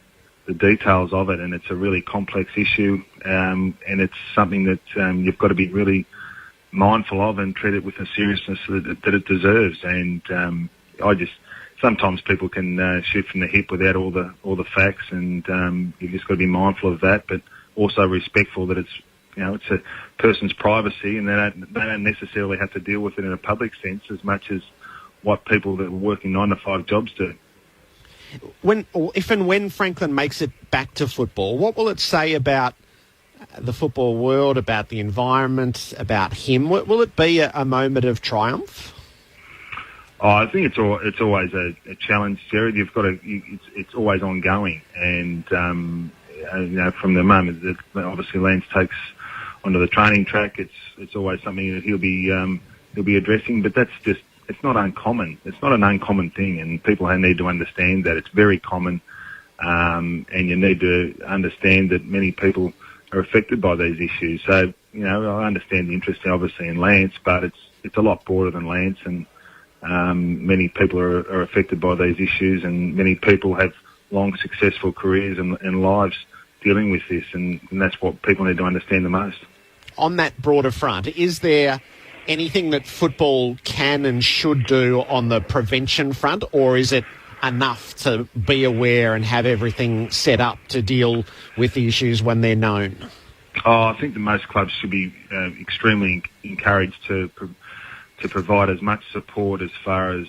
details of it, and it's a really complex issue, and it's something that you've got to be really mindful of and treat it with the seriousness that it deserves. And sometimes people can shoot from the hip without all the facts, and you've just got to be mindful of that, but also respectful that it's a person's privacy, and they don't necessarily have to deal with it in a public sense as much as what people that are working 9-to-5 jobs do. If and when Franklin makes it back to football, what will it say about the football world, about the environment, about him? Will it be a moment of triumph? Oh, I think it's always a challenge, Jared. You've got to. It's always ongoing, and from the moment that obviously Lance takes onto the training track, it's always something that he'll be addressing. But that's just. It's not uncommon. It's not an uncommon thing, and people need to understand that it's very common, and you need to understand that many people are affected by these issues. So, I understand the interest, obviously, in Lance, but it's a lot broader than Lance, and many people are affected by these issues, and many people have long, successful careers and lives dealing with this, and that's what people need to understand the most. On that broader front, is there anything that football can and should do on the prevention front, or is it enough to be aware and have everything set up to deal with the issues when they're known? I think that most clubs should be extremely encouraged to provide as much support as far as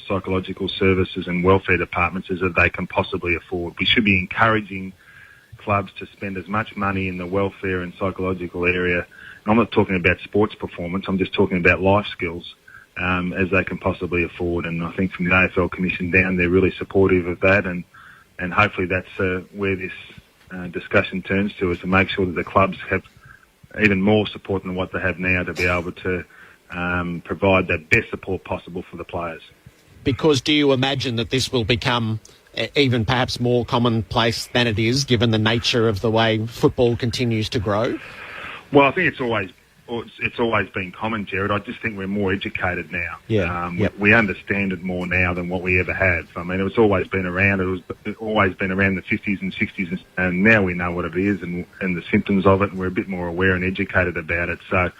psychological services and welfare departments as they can possibly afford. We should be encouraging clubs to spend as much money in the welfare and psychological area. I'm not talking about sports performance, I'm just talking about life skills, as they can possibly afford. And I think from the AFL Commission down, they're really supportive of that, and hopefully that's where this discussion turns to, is to make sure that the clubs have even more support than what they have now to be able to provide the best support possible for the players. Because do you imagine that this will become even perhaps more commonplace than it is, given the nature of the way football continues to grow? Well, I think it's always been common, Jared. I just think we're more educated now. Yeah. We understand it more now than what we ever have. I mean, it's always been around. It's always been around the 50s and 60s, and now we know what it is and the symptoms of it, and we're a bit more aware and educated about it. So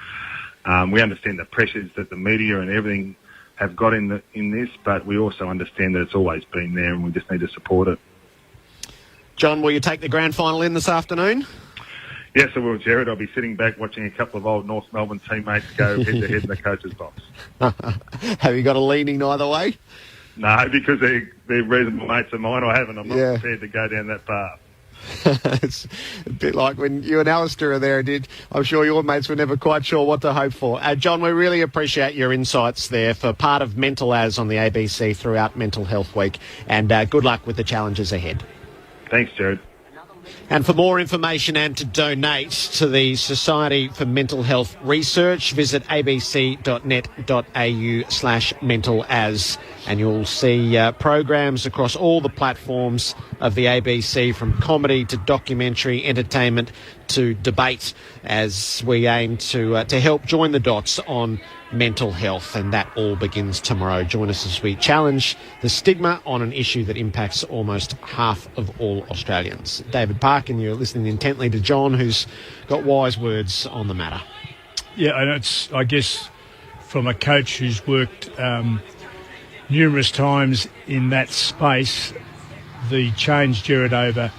we understand the pressures that the media and everything have got in this, but we also understand that it's always been there, and we just need to support it. John, will you take the grand final in this afternoon? Yes, I will, Jared. I'll be sitting back watching a couple of old North Melbourne teammates go head-to-head in the coach's box. Have you got a leaning either way? No, because they're reasonable mates of mine. I haven't. I'm not prepared to go down that path. It's a bit like when you and Alistair are there. I'm sure your mates were never quite sure what to hope for. John, we really appreciate your insights there for part of Mental As on the ABC throughout Mental Health Week, and good luck with the challenges ahead. Thanks, Jared. And for more information and to donate to the Society for Mental Health Research, visit abc.net.au/mental-as, and you'll see programs across all the platforms of the ABC, from comedy to documentary, entertainment to debate, as we aim to help join the dots on mental health, and that all begins tomorrow. Join us as we challenge the stigma on an issue that impacts almost half of all Australians. David Parkin, you're listening intently to John, who's got wise words on the matter. Yeah, and it's, I guess, from a coach who's worked numerous times in that space, the change, Gerard, over,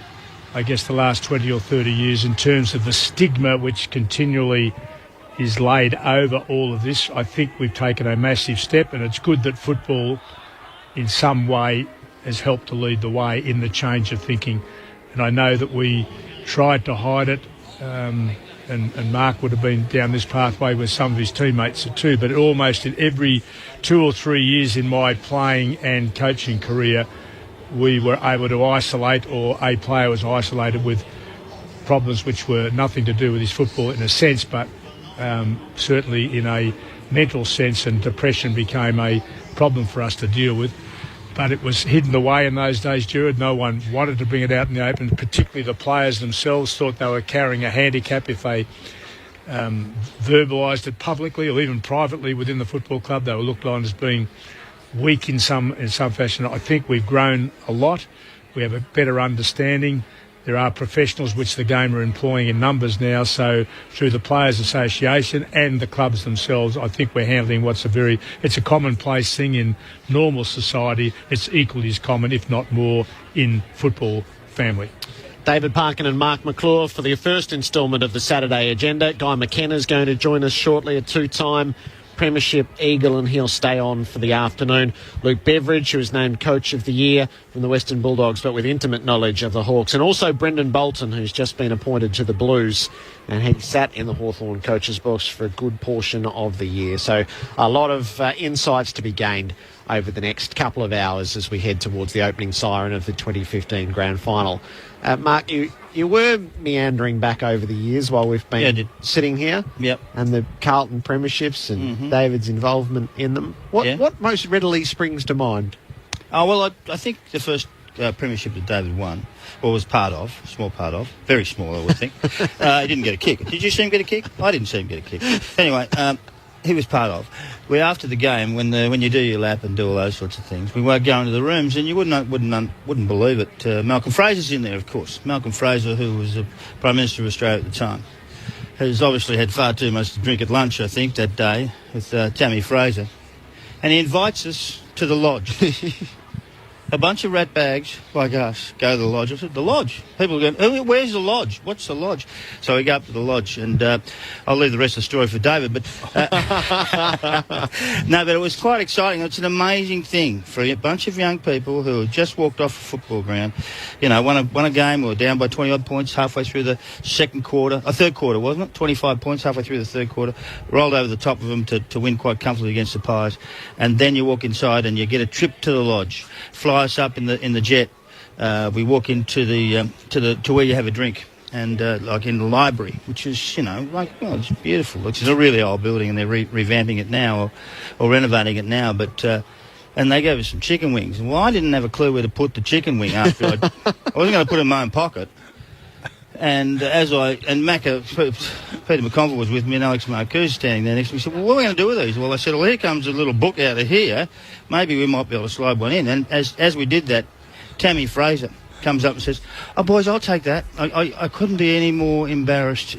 I guess, the last 20 or 30 years in terms of the stigma which continually is laid over all of this. I think we've taken a massive step, and it's good that football in some way has helped to lead the way in the change of thinking. And I know that we tried to hide it, and Mark would have been down this pathway with some of his teammates too, but almost in every 2 or 3 years in my playing and coaching career, we were able to isolate, or a player was isolated with problems which were nothing to do with his football in a sense, but certainly in a mental sense, and depression became a problem for us to deal with. But it was hidden away in those days, Gerard. No one wanted to bring it out in the open, particularly the players themselves thought they were carrying a handicap if they verbalised it publicly or even privately within the football club. They were looked on as being weak in some fashion. I think we've grown a lot. We have a better understanding. There are professionals which the game are employing in numbers now, so through the Players Association and the clubs themselves, I think we're handling it's a commonplace thing in normal society. It's equally as common, if not more, in football family. David Parkin and Mark McClure for the first instalment of the Saturday Agenda. Guy McKenna's going to join us shortly, a two-time Premiership Eagle, and he'll stay on for the afternoon. Luke Beveridge, who was named Coach of the Year from the Western Bulldogs, but with intimate knowledge of the Hawks. And also Brendan Bolton, who's just been appointed to the Blues, and he sat in the Hawthorn coach's box for a good portion of the year. So a lot of insights to be gained over the next couple of hours as we head towards the opening siren of the 2015 Grand Final. Mark, you were meandering back over the years while we've been sitting here. Yep. And the Carlton premierships and David's involvement in them. What most readily springs to mind? Oh, well, I think the first premiership that David won, or was part of, small part of, very small, I would think. He didn't get a kick. Did you see him get a kick? I didn't see him get a kick. Anyway, he was part of. We, after the game, when you do your lap and do all those sorts of things, we were going to the rooms, and you wouldn't believe it. Malcolm Fraser's in there, of course. Malcolm Fraser, who was the Prime Minister of Australia at the time, has obviously had far too much to drink at lunch, I think, that day with Tammy Fraser, and he invites us to the lodge. A bunch of rat bags like us go to the lodge. I said, the lodge? People are going, where's the lodge? What's the lodge? So we go up to the lodge, and I'll leave the rest of the story for David. But no, but it was quite exciting. It's an amazing thing for a bunch of young people who had just walked off a football ground. You know, won a game, or down by 20-odd points halfway through the third quarter, wasn't it? 25 points halfway through the third quarter. Rolled over the top of them to win quite comfortably against the Pies. And then you walk inside and you get a trip to the lodge. Fly us up in the jet. We walk into to where you have a drink, and like in the library, which is, you know, like, well, it's beautiful. It's a really old building, and they're revamping it now or renovating it now. But and they gave us some chicken wings. Well, I didn't have a clue where to put the chicken wing after I wasn't going to put it in my own pocket. And Peter McConville was with me, and Alex Marcoux standing there next to me. He said, well, what are we going to do with these? Well, I said, well, here comes a little book out of here. Maybe we might be able to slide one in. And as we did that, Tammy Fraser comes up and says, oh, boys, I'll take that. I couldn't be any more embarrassed.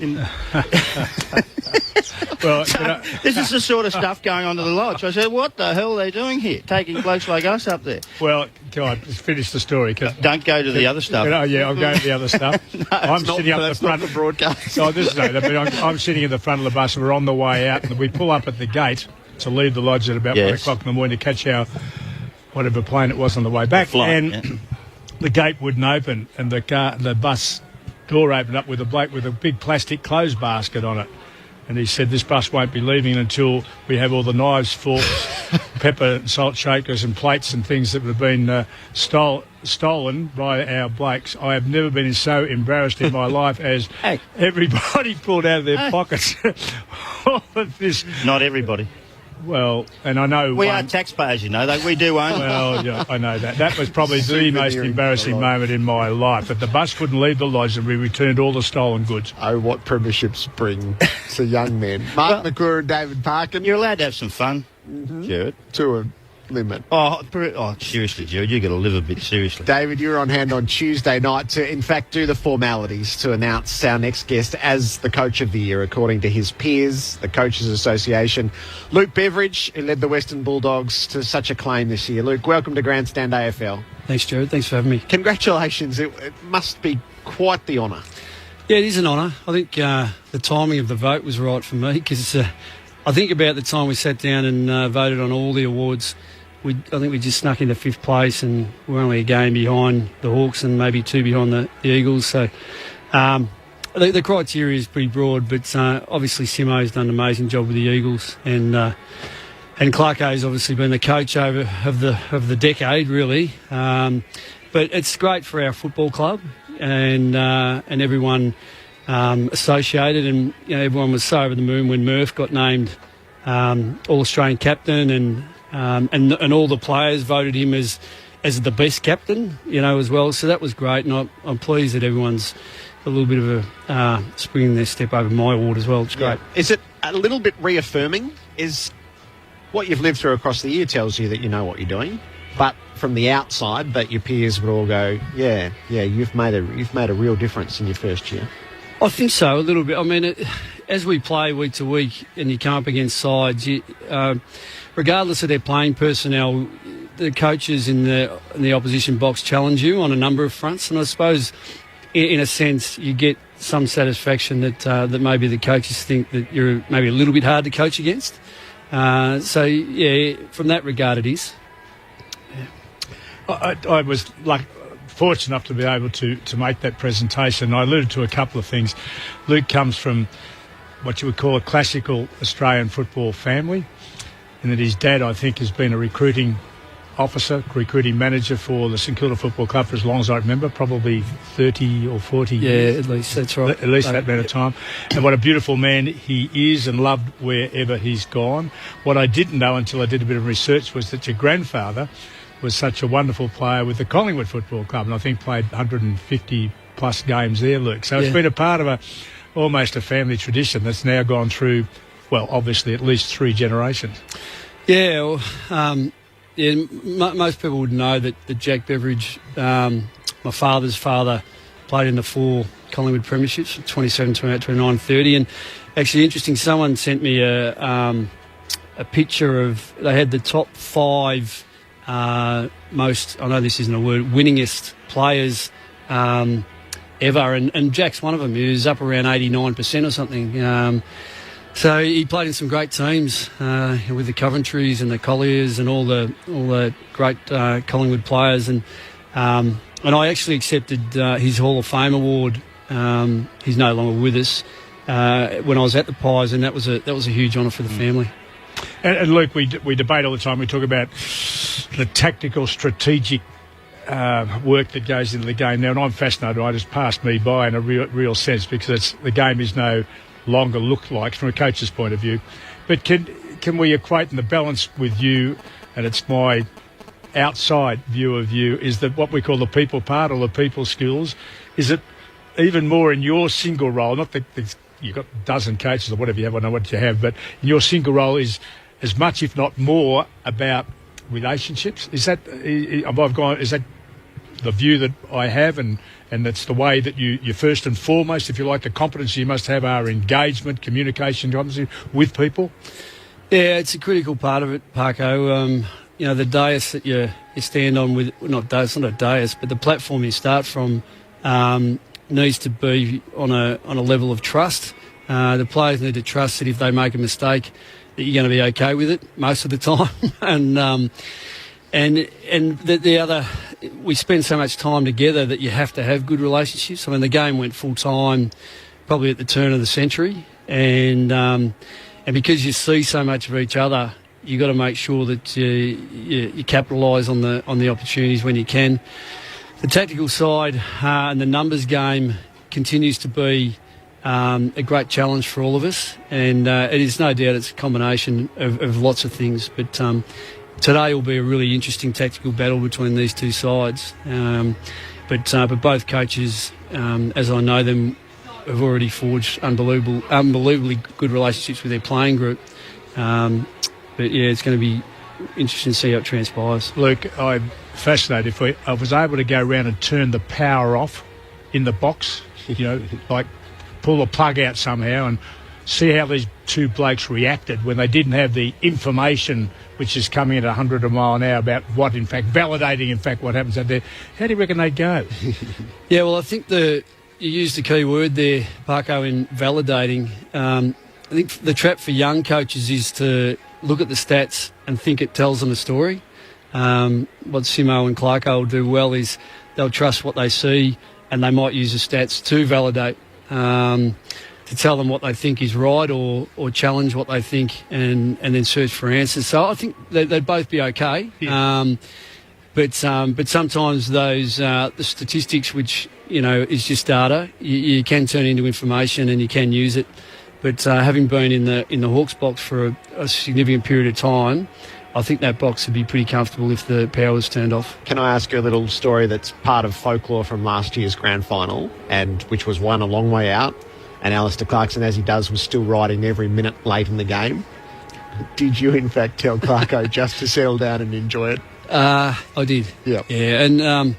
Well, so, this is the sort of stuff going on to the lodge. I said, what the hell are they doing here, taking blokes like us up there? Well, God, finish the story. Don't go to the other stuff. Yeah, I'm going to the other stuff. No, I'm sitting up the front of the broadcast. Oh, this is I'm sitting in the front of the bus, and we're on the way out, and we pull up at the gate to leave the lodge at about 1 o'clock in the morning to catch our whatever plane it was on the way back. The gate wouldn't open, and the bus door opened up with a bloke with a big plastic clothes basket on it. And he said, this bus won't be leaving until we have all the knives, forks pepper and salt shakers and plates and things that have been stolen by our blokes. I have never been so embarrassed in my life as everybody pulled out of their pockets all of this. Not everybody. Well, and I know... We are taxpayers, you know, we do own them. Well, yeah, I know that. That was probably the most embarrassing moment in my life. But the bus wouldn't leave the lodge and we returned all the stolen goods. Oh, what premierships bring to young men. Mark McClure and David Parkin. You're allowed to have some fun, Jared. To a limit. Oh, seriously, Jared, you've got to live a bit seriously. David, you're on hand on Tuesday night to, in fact, do the formalities to announce our next guest as the Coach of the Year, according to his peers, the Coaches Association. Luke Beveridge, who led the Western Bulldogs to such acclaim this year. Luke, welcome to Grandstand AFL. Thanks, Jared. Thanks for having me. Congratulations. It must be quite the honour. Yeah, it is an honour. I think the timing of the vote was right for me because I think about the time we sat down and voted on all the awards. I think we just snuck into 5th place and we're only a game behind the Hawks and maybe 2 behind the Eagles. So the criteria is pretty broad, but obviously Simo's done an amazing job with the Eagles and Clarko's obviously been the coach of the decade, really. But it's great for our football club and everyone associated, and everyone was so over the moon when Murph got named All-Australian captain and all the players voted him as the best captain, as well. So that was great, and I'm pleased that everyone's a little bit of a springing their step over my award as well. It's great. Is it a little bit reaffirming? Is what you've lived through across the year tells you that you know what you're doing, but from the outside, that your peers would all go, yeah, you've made a real difference in your first year. I think so, a little bit. I mean, as we play week to week and you come up against sides, regardless of their playing personnel, the coaches in the opposition box challenge you on a number of fronts. And I suppose, in a sense, you get some satisfaction that maybe the coaches think that you're maybe a little bit hard to coach against. So, yeah, from that regard, it is. Yeah. I was fortunate enough to be able to make that presentation. I alluded to a couple of things. Luke comes from what you would call a classical Australian football family, and that his dad, I think, has been a recruiting manager for the St Kilda Football Club for as long as I remember, probably 30 or 40 years. Yeah, at least, that's right. At least that amount of time. And what a beautiful man he is, and loved wherever he's gone. What I didn't know until I did a bit of research was that your grandfather was such a wonderful player with the Collingwood Football Club, and I think played 150 plus games there, Luke. So it's been a part of almost a family tradition that's now gone through, well, obviously at least 3 generations. Yeah, well, most people would know that Jack Beveridge, my father's father, played in the 4 Collingwood premierships, 27, 28, 29, 30. And actually, interesting, someone sent me a picture of, they had the top 5 most, I know this isn't a word, winningest players ever. And Jack's one of them. He was up around 89% or something. So he played in some great teams with the Coventrys and the Colliers and all the great Collingwood players. And I actually accepted his Hall of Fame award. He's no longer with us. When I was at the Pies, and that was a huge honour for the family. And Luke, we debate all the time. We talk about the tactical, strategic work that goes into the game now, and I'm fascinated. It just passed me by in a real sense, because the game is no longer looked like from a coach's point of view. But can we equate in the balance with you, and it's my outside view of you, is that what we call the people part or the people skills, is it even more in your single role, not that you've got a dozen coaches or whatever you have, I know what you have, but in your single role is as much, if not more, about relationships? Is that the view that I have, and that's the way that you first and foremost, if you like, the competency you must have are engagement, communication, competency with people? Yeah, it's a critical part of it, Parko. The dais that you stand on with, it's not a dais, but the platform you start from needs to be on a level of trust. The players need to trust that if they make a mistake, that you're going to be okay with it most of the time. And the other, we spend so much time together that you have to have good relationships. I mean, the game went full time probably at the turn of the century, and because you see so much of each other, you got to make sure that you capitalise on the opportunities when you can. The tactical side and the numbers game continues to be a great challenge for all of us, and it is no doubt it's a combination of lots of things. But today will be a really interesting tactical battle between these two sides. But both coaches, as I know them, have already forged unbelievably good relationships with their playing group. But yeah, it's going to be interesting to see how it transpires. Luke, I'm fascinated. If I was able to go around and turn the power off in the box, like pull the plug out somehow and see how these two blokes reacted when they didn't have the information which is coming at 100 a mile an hour about what, in fact, validating, what happens out there. How do you reckon they'd go? Yeah, well, I think you used the key word there, Parko, in validating. I think the trap for young coaches is to look at the stats and think it tells them a story. What Simo and Clarko will do well is they'll trust what they see, and they might use the stats to validate, to tell them what they think is right or challenge what they think and then search for answers. So I think they'd both be okay. Yeah. But sometimes those the statistics, which is just data, you can turn into information and you can use it. But having been in the Hawks box for a significant period of time, I think that box would be pretty comfortable if the power was turned off. Can I ask you a little story that's part of folklore from last year's grand final, and which was won a long way out, and Alistair Clarkson, as he does, was still riding every minute late in the game. Did you, in fact, tell Clarko just to settle down and enjoy it? I did. Yeah. Yeah, and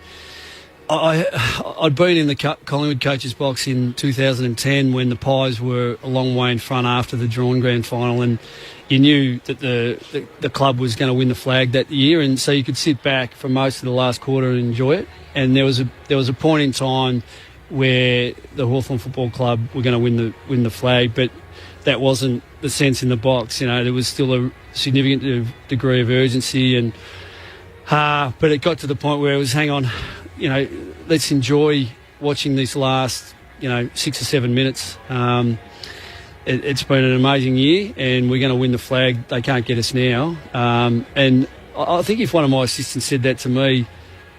I'd been in the Collingwood coaches box in 2010 when the Pies were a long way in front after the drawn grand final, and you knew that the club was going to win the flag that year, and so you could sit back for most of the last quarter and enjoy it. And there was a point in time where the Hawthorn Football Club were going to win the flag, but that wasn't the sense in the box. There was still a significant degree of urgency, and but it got to the point where it was, hang on, let's enjoy watching this last 6 or 7 minutes. It's been an amazing year, and we're going to win the flag. They can't get us now. And I think if one of my assistants said that to me,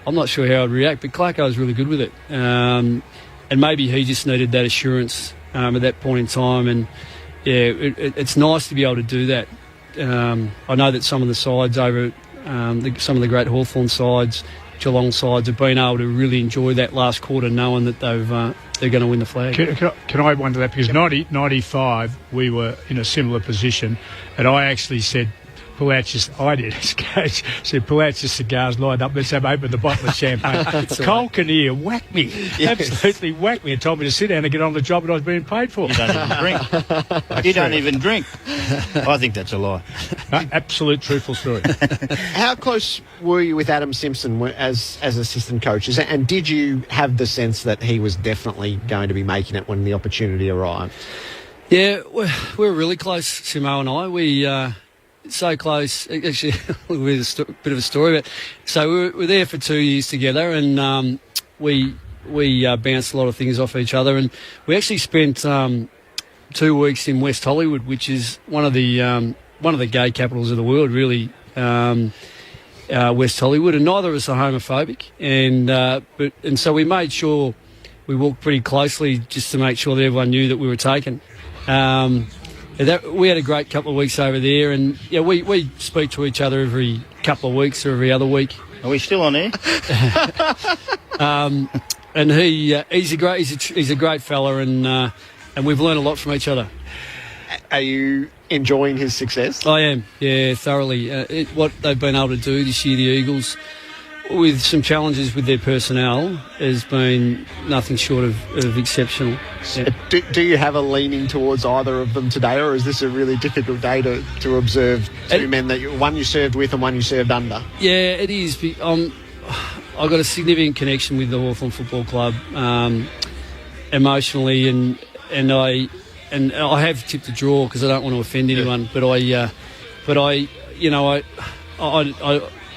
I'm not sure how I'd react, but Clarko was really good with it. And maybe he just needed that assurance at that point in time. And, yeah, it's nice to be able to do that. I know that some of the sides over some of the great Hawthorn sides, Geelong sides, have been able to really enjoy that last quarter knowing that they're going to win the flag. Can I wonder that? Because 95, we were in a similar position, and I actually said, pull out your cigars, lined up, let's have open the bottle of champagne. Cole Kinnear whacked me, absolutely whacked me, and told me to sit down and get on the job that I was being paid for. You don't even drink. You don't even drink. I think that's a lie. Absolute truthful story. How close were you with Adam Simpson as assistant coaches, and did you have the sense that he was definitely going to be making it when the opportunity arrived? Yeah, we're really close, Simo and I. We so close. Actually, with a bit of a story, but so we were there for 2 years together, and we bounced a lot of things off each other, and we actually spent 2 weeks in West Hollywood, which is one of the gay capitals of the world, really. West Hollywood, and neither of us are homophobic, and so we made sure we walked pretty closely just to make sure that everyone knew that we were taken. We had a great couple of weeks over there, and yeah, we speak to each other every couple of weeks or every other week. Are we still on air? And he's a great fella, and we've learned a lot from each other. Are you enjoying his success? I am, yeah, thoroughly. What they've been able to do this year, the Eagles, with some challenges with their personnel, has been nothing short of exceptional. Yeah. Do you have a leaning towards either of them today, or is this a really difficult day to observe two men, one you served with and one you served under? Yeah, it is. I've got a significant connection with the Hawthorn Football Club, emotionally, and I have tipped a draw because I don't want to offend anyone,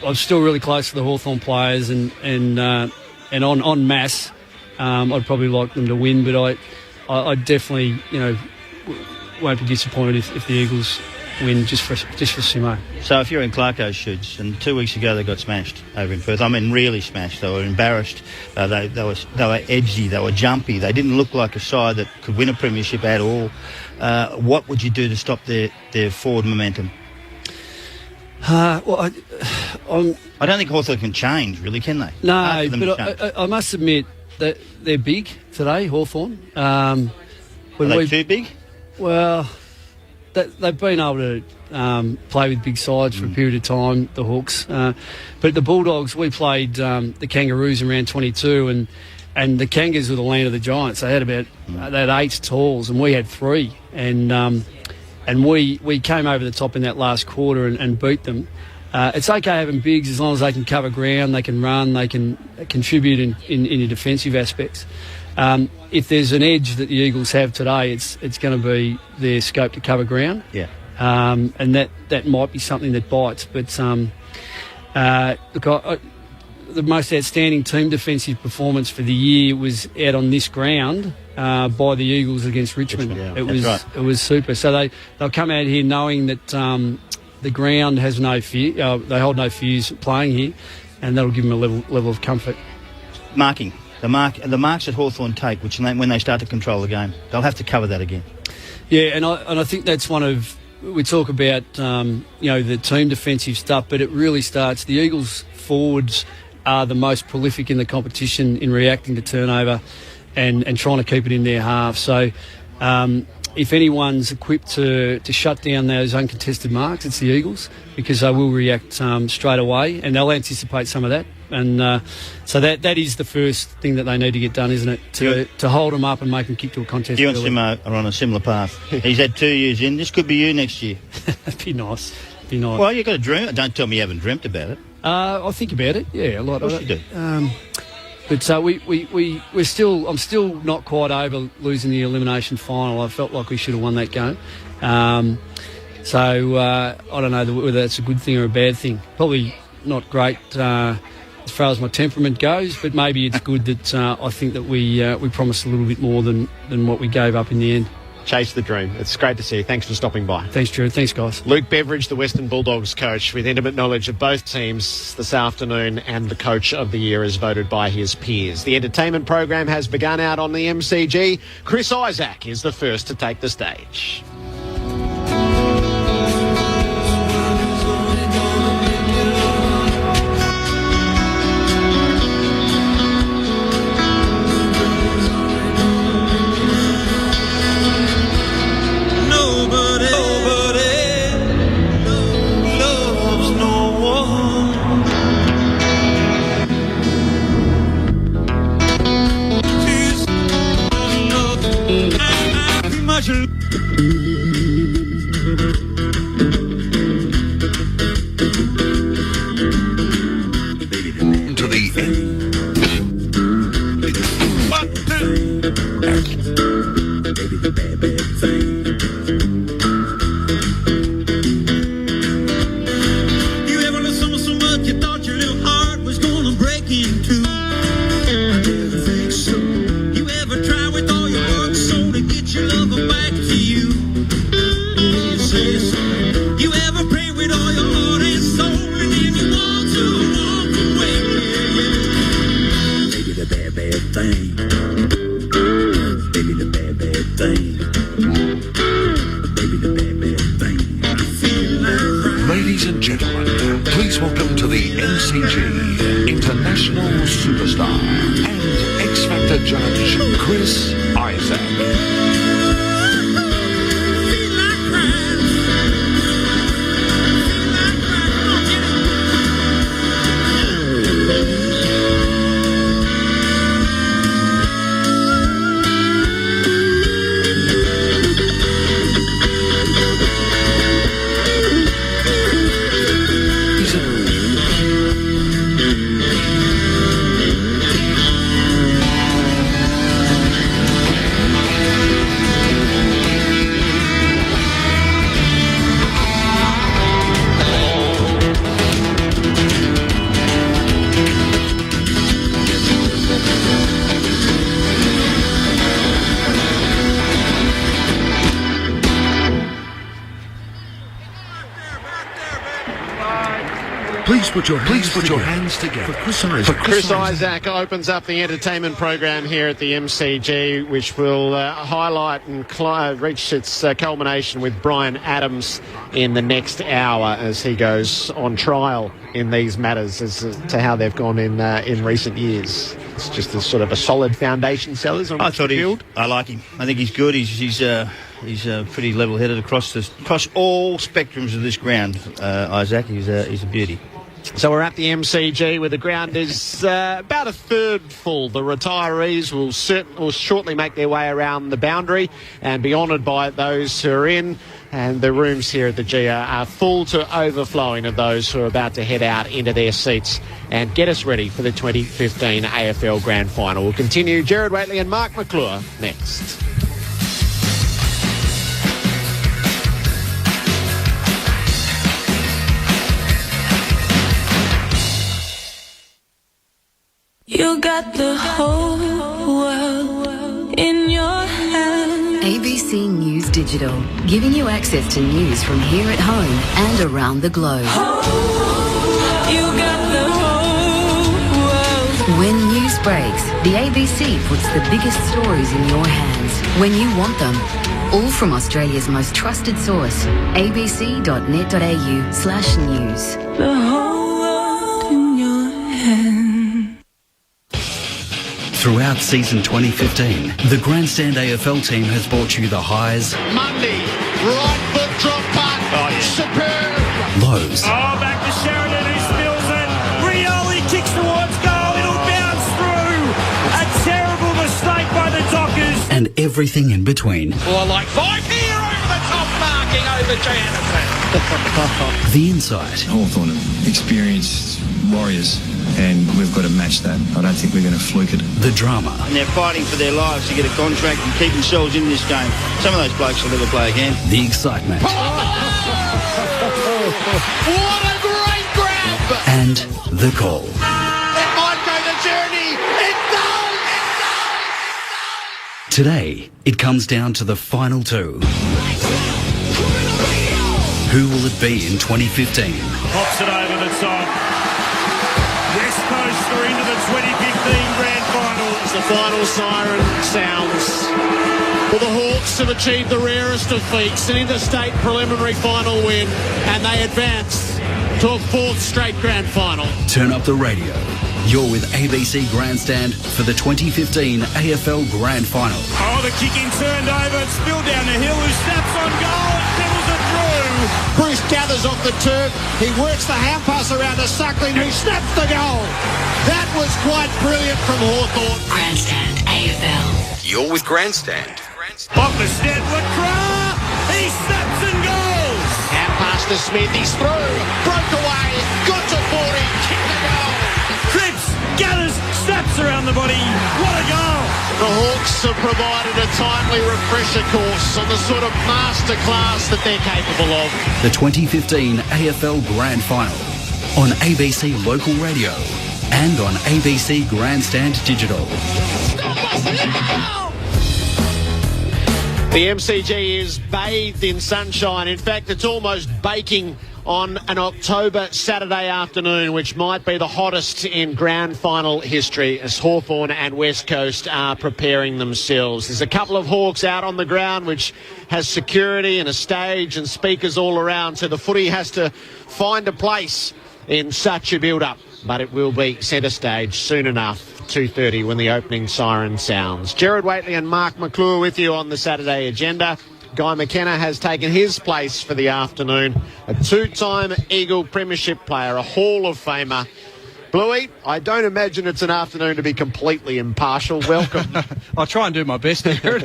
I'm still really close to the Hawthorn players, and en masse, I'd probably like them to win, but I definitely, won't be disappointed if the Eagles win just for Simo. So if you're in Clarko's shoes, and 2 weeks ago they got smashed over in Perth. I mean, really smashed. They were embarrassed. They were edgy. They were jumpy. They didn't look like a side that could win a premiership at all. What would you do to stop their forward momentum? Well, I don't think Hawthorn can change, really, can they? No, but I must admit that they're big today, Hawthorn. Are they too big? Well, they've been able to play with big sides for a period of time, the Hawks. But the Bulldogs, we played the Kangaroos in round 22, and the Kangas were the land of the Giants. They had they had 8 talls, and we had 3. And we came over the top in that last quarter and beat them. It's okay having bigs as long as they can cover ground, they can run, they can contribute in your defensive aspects. If there's an edge that the Eagles have today, it's going to be their scope to cover ground. Yeah. And that might be something that bites. But look, the most outstanding team defensive performance for the year was out on this ground by the Eagles against Richmond. It was super. So they'll come out here knowing that the ground has no fear. They hold no fears playing here, and that'll give them a level of comfort. Marking. The marks that Hawthorn take, when they start to control the game, they'll have to cover that again. Yeah, and I think that's one of, we talk about the team defensive stuff, but it really starts. The Eagles forwards are the most prolific in the competition in reacting to turnover and trying to keep it in their half. So if anyone's equipped to shut down those uncontested marks, it's the Eagles, because they will react straight away, and they'll anticipate some of that. And so that is the first thing that they need to get done, isn't it? To hold them up and make them kick to a contest. You and Simo are on a similar path. He's had 2 years in. This could be you next year. That'd be nice. Well, you've got to dream. Don't tell me you haven't dreamt about it. I think about it. Yeah, a lot. Of course you do. But I'm still not quite over losing the elimination final. I felt like we should have won that game. So I don't know whether that's a good thing or a bad thing. Probably not great as far as my temperament goes, but maybe it's good that I think that we promised a little bit more than what we gave up in the end. Chase the dream. It's great to see you. Thanks for stopping by. Thanks, Drew. Thanks, guys. Luke Beveridge, the Western Bulldogs coach, with intimate knowledge of both teams this afternoon, and the coach of the year as voted by his peers. The entertainment program has begun out on the MCG. Chris Isaac is the first to take the stage. To the baby, the bad, bad thing. You ever loved someone so much you thought your little heart was gonna break in two? I never think so. You ever try with all your heart and soul to get your lover back to you? You say so. You ever pray with all your heart and soul and then you want to walk away? Baby, the bad, bad thing. Baby, the bad, bad thing. Baby, the bad, bad thing. I feel like Ladies and gentlemen, please welcome to the MCG International Superstar and X Factor Judge Chris Isaac. put your hands together. For Chris Isaac opens up the entertainment program here at the MCG, which will highlight and reach its culmination with Brian Adams in the next hour as he goes on trial in these matters as to how they've gone in recent years. It's just a sort of a solid foundation, Sellers. I thought I like him. I think he's good. He's pretty level-headed across all spectrums of this ground. Isaac, he's a beauty. So we're at the MCG where the ground is about a third full. The retirees will shortly make their way around the boundary and be honoured by those who are in. And the rooms here at the GR are full to overflowing of those who are about to head out into their seats and get us ready for the 2015 AFL Grand Final. We'll continue. Gerard Whateley and Mark McClure next. You got the whole world in your hands. ABC News Digital, giving you access to news from here at home and around the globe. You got the whole world. When news breaks, the ABC puts the biggest stories in your hands when you want them. All from Australia's most trusted source, abc.net.au/news. The whole world in your hands. Throughout season 2015, the Grandstand AFL team has brought you the highs, Mundy, right foot drop punt. Oh, yeah. Superb. lows, Back to Sheridan who spills it. Rioli kicks towards goal. It'll bounce through. A terrible mistake by the Dockers. and everything in between. Well, like 5 here over the top, marking over Janison. The insight. Hawthorn have experienced warriors, and we've got to match that. I don't think we're going to fluke it. The drama. And they're fighting for their lives to get a contract and keep themselves in this game. Some of those blokes will never play again. The excitement. What a great grab! And the call. It might go the journey. It does! Today, it comes down to the final two. Who will it be in 2015? Pops it over the top. West Coast are into the 2015 Grand Final. As the final siren sounds. Well, the Hawks have achieved the rarest of feats, an interstate preliminary final win, and they advance to a fourth straight Grand Final. Turn up the radio. You're with ABC Grandstand for the 2015 AFL Grand Final. Oh, the kicking turned over. It's spilled down the hill. Who snaps on goal and dribbles it through. Bruce gathers off the turf. He works the hand pass around to Suckling, who snaps the goal. That was quite brilliant from Hawthorn. Grandstand AFL. You're with Grandstand. Off the step, Lacroix. He snaps and goals. Hand pass to Smith. He's through. Broke away. Got to 40. Kicked the goal. Cripps gathers, snaps around the body. What a goal. The Hawks have provided a timely refresher course on the sort of masterclass that they're capable of. The 2015 AFL Grand Final on ABC Local Radio and on ABC Grandstand Digital. The MCG is bathed in sunshine. In fact, it's almost baking on an October Saturday afternoon, which might be the hottest in Grand Final history as Hawthorn and West Coast are preparing themselves. There's a couple of Hawks out on the ground, which has security and a stage and speakers all around, so the footy has to find a place in such a build-up. But it will be centre stage soon enough. 2:30 when the opening siren sounds. Gerard Whateley and Mark McClure with you on the Saturday agenda. Guy McKenna has taken his place for the afternoon. A two-time Eagle Premiership player, a Hall of Famer. Bluey, I don't imagine it's an afternoon to be completely impartial. Welcome. I'll try and do my best here.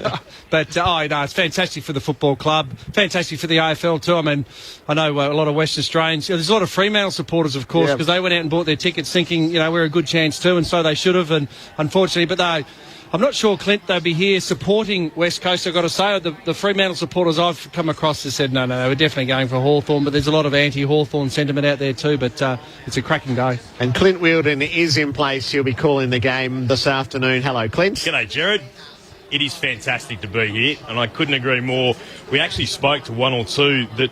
But, it's fantastic for the football club, fantastic for the AFL too. I mean, I know a lot of West Australians. There's a lot of Fremantle supporters, of course, because they went out and bought their tickets thinking, we're a good chance too, and so they should have. And unfortunately, I'm not sure, Clint, they'll be here supporting West Coast. I've got to say, the Fremantle supporters I've come across have said, no, we're definitely going for Hawthorn, but there's a lot of anti-Hawthorn sentiment out there too, but it's a cracking day. And Clint Wheeldon is in place. He'll be calling the game this afternoon. Hello, Clint. G'day, Gerard. It is fantastic to be here, and I couldn't agree more. We actually spoke to one or two that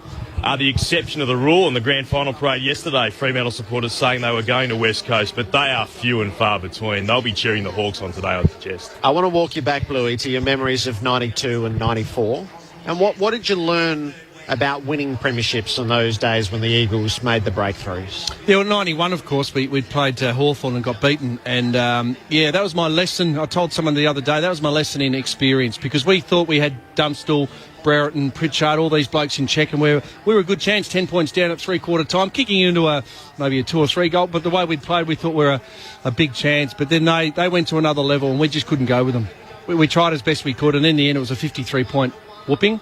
the exception of the rule in the grand final parade yesterday. Fremantle supporters saying they were going to West Coast, but they are few and far between. They'll be cheering the Hawks on today, I'd suggest. I want to walk you back, Bluey, to your memories of 92 and 94. And what did you learn about winning premierships in those days when the Eagles made the breakthroughs? Yeah, well, 91, of course, we'd played Hawthorn and got beaten. And, that was my lesson. I told someone the other day, that was my lesson in experience, because we thought we had Dunstall, Brereton, Pritchard, all these blokes in check, and we were a good chance, 10 points down at three-quarter time, kicking into maybe a 2 or 3 goal. But the way we'd played, we thought we were a big chance. But then they went to another level, and we just couldn't go with them. We tried as best we could, and in the end, it was a 53-point whooping.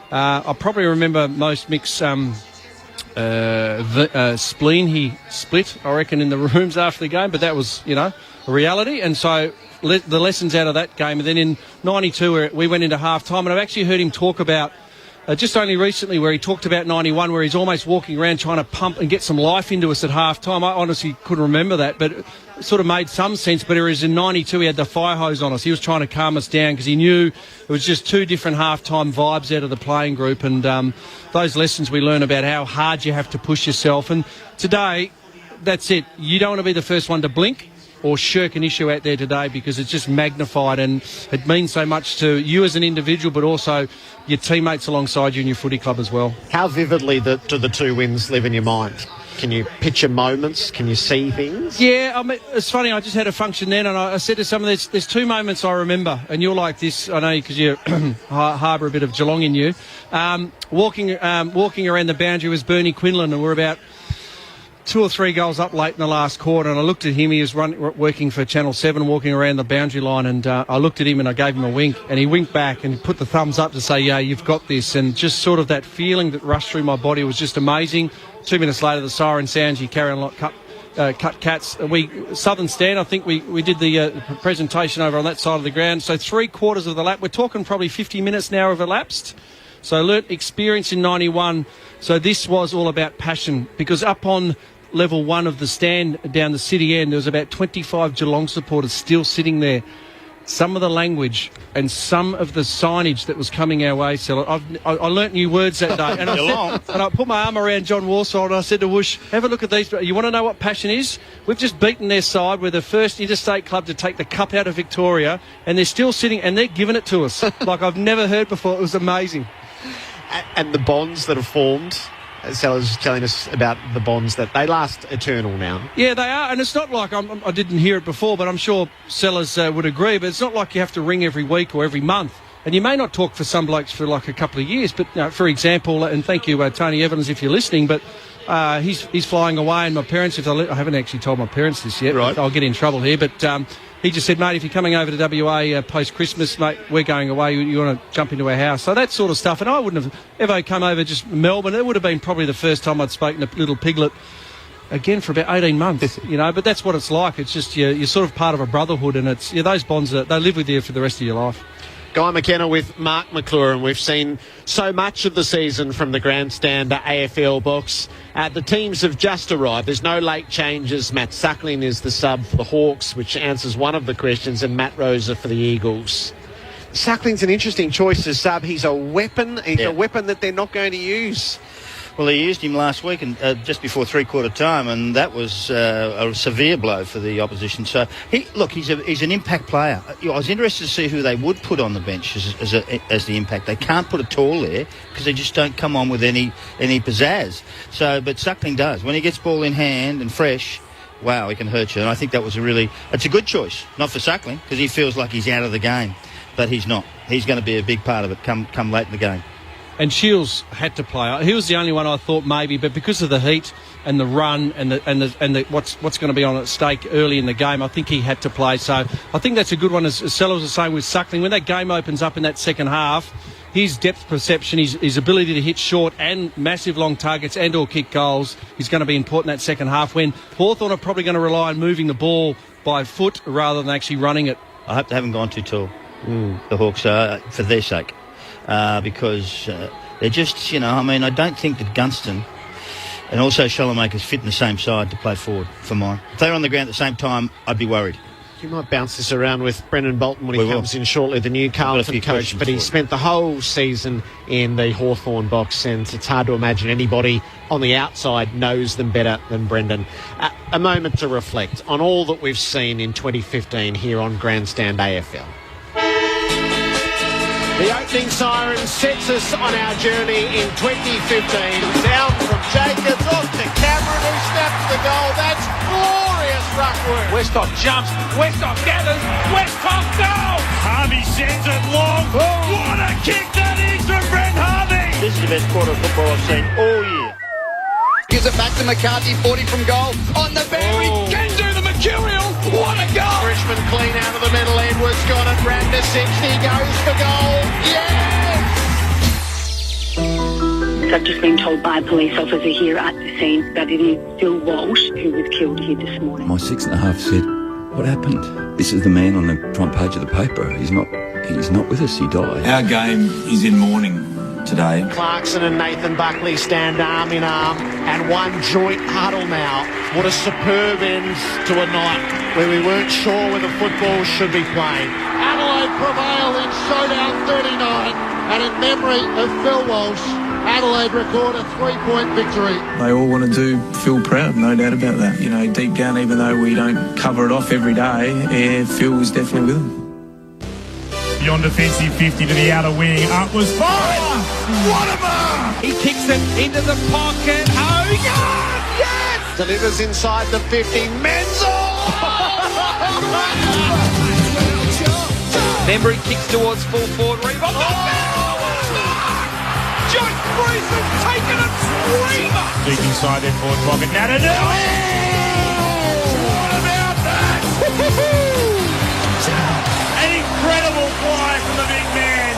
I probably remember most Mick's spleen he split, I reckon, in the rooms after the game, but that was, a reality. And so the lessons out of that game. And then in 92, we went into half-time, and I've actually heard him talk about, just only recently, where he talked about 91, where he's almost walking around trying to pump and get some life into us at half-time. I honestly couldn't remember that, but it sort of made some sense. But whereas in 92, he had the fire hose on us. He was trying to calm us down because he knew it was just 2 different half-time vibes out of the playing group. And those lessons we learn about how hard you have to push yourself. And today, that's it. You don't want to be the first one to blink or shirk an issue out there today, because it's just magnified, and it means so much to you as an individual, but also your teammates alongside you in your footy club as well. How vividly do the 2 wins live in your mind? Can you picture moments? Can you see things? Yeah, I mean, it's funny. I just had a function then, and I said to someone, there's 2 moments I remember, and you're like this, I know, because you harbour a bit of Geelong in you. Walking around the boundary was Bernie Quinlan, and we're about 2 or 3 goals up late in the last quarter, and I looked at him. He was working for Channel 7, walking around the boundary line, and I looked at him and I gave him a wink, and he winked back and put the thumbs up to say, yeah, you've got this. And just sort of that feeling that rushed through my body was just amazing. 2 minutes later, the siren sounds, you carry on cut cats. Southern Stand, I think we did the presentation over on that side of the ground. So 3/4 of the lap. We're talking probably 50 minutes now have elapsed. So I learnt experience in 91. So this was all about passion, because up on level 1 of the stand down the city end, there was about 25 Geelong supporters still sitting there. Some of the language and some of the signage that was coming our way. So I learnt new words that day. And I put my arm around John Warsall and I said to Whoosh, have a look at these. You want to know what passion is? We've just beaten their side. We're the first interstate club to take the cup out of Victoria, and they're still sitting and they're giving it to us like I've never heard before. It was amazing. And the bonds that have formed, Sellers telling us about the bonds, that they last eternal now. Yeah, they are, and it's not like I didn't hear it before, but I'm sure Sellers would agree, but it's not like you have to ring every week or every month. And you may not talk for some blokes for like a couple of years, but for example, and thank you, Tony Evans, if you're listening, but he's flying away, and my parents, I haven't actually told my parents this yet, right. I'll get in trouble here, but he just said, mate, if you're coming over to WA post-Christmas, mate, we're going away, you want to jump into our house. So that sort of stuff. And I wouldn't have ever come over just Melbourne. It would have been probably the first time I'd spoken to Little Piglet again for about 18 months, but that's what it's like. It's just you're sort of part of a brotherhood, and it's those bonds, they live with you for the rest of your life. Guy McKenna with Mark McClure, and we've seen so much of the season from the grandstand AFL box. The teams have just arrived. There's no late changes. Matt Suckling is the sub for the Hawks, which answers one of the questions, and Matt Rosa for the Eagles. Suckling's an interesting choice as sub. He's a weapon. He's a weapon that they're not going to use. Well, they used him last week and just before three-quarter time, and that was a severe blow for the opposition. So, he's an impact player. I was interested to see who they would put on the bench as the impact. They can't put a tall there because they just don't come on with any pizzazz. So, but Suckling does. When he gets ball in hand and fresh, wow, he can hurt you. And I think that was it's a good choice. Not for Suckling, because he feels like he's out of the game. But he's not. He's going to be a big part of it come late in the game. And Shields had to play. He was the only one I thought maybe, but because of the heat and the run and what's going to be on at stake early in the game, I think he had to play. So I think that's a good one, as Sellers was saying with Suckling. When that game opens up in that second half, his depth perception, his ability to hit short and massive long targets and or kick goals is going to be important in that second half, when Hawthorn are probably going to rely on moving the ball by foot rather than actually running it. I hope they haven't gone too tall, the Hawks, for their sake. Because they're just, I don't think that Gunston and also Shalamaker's fit in the same side to play forward for mine. If they were on the ground at the same time, I'd be worried. You might bounce this around with Brendan Bolton when he comes in shortly, the new Carlton coach, but he spent the whole season in the Hawthorn box, and it's hard to imagine anybody on the outside knows them better than Brendan. A moment to reflect on all that we've seen in 2015 here on Grandstand AFL. The opening siren sets us on our journey in 2015. Down from Jacobs, off to Cameron, who snaps the goal. That's glorious ruck work. Westhoff jumps, Westhoff gathers, Westhoff goes! Harvey sends it long. What a kick that is from Brent Harvey! This is the best quarter of football I've seen all year. Gives it back to McCarthy, 40 from goal. On the berry, can do the mercurial. What a goal! Richmond clean out of the middle. Edwards got it. Ran to 60. Goes for goal. Yes! I've just been told by a police officer here at the scene that it is Phil Walsh who was killed here this morning. My 6.5 said, "What happened? This is the man on the front page of the paper. He's not with us. He died." Our game is in mourning today. Clarkson and Nathan Buckley stand arm in arm, and one joint huddle now. What a superb end to a night where we weren't sure where the football should be played. Adelaide prevail in showdown 39, and in memory of Phil Walsh, Adelaide record a 3-point victory. They all want to do Phil proud, no doubt about that. You know, deep down, even though we don't cover it off every day, Phil was definitely with them. Beyond defensive 50 to the outer wing. Up was fine! What a mark! He kicks it into the pocket. Oh, God! Yes! Delivers inside the 50. Menzel! Membry kicks towards full forward. Rebound. Josh Bruce has taken a screamer! Deep inside their forward pocket. Now to do it! What about that? An incredible fly from the big man.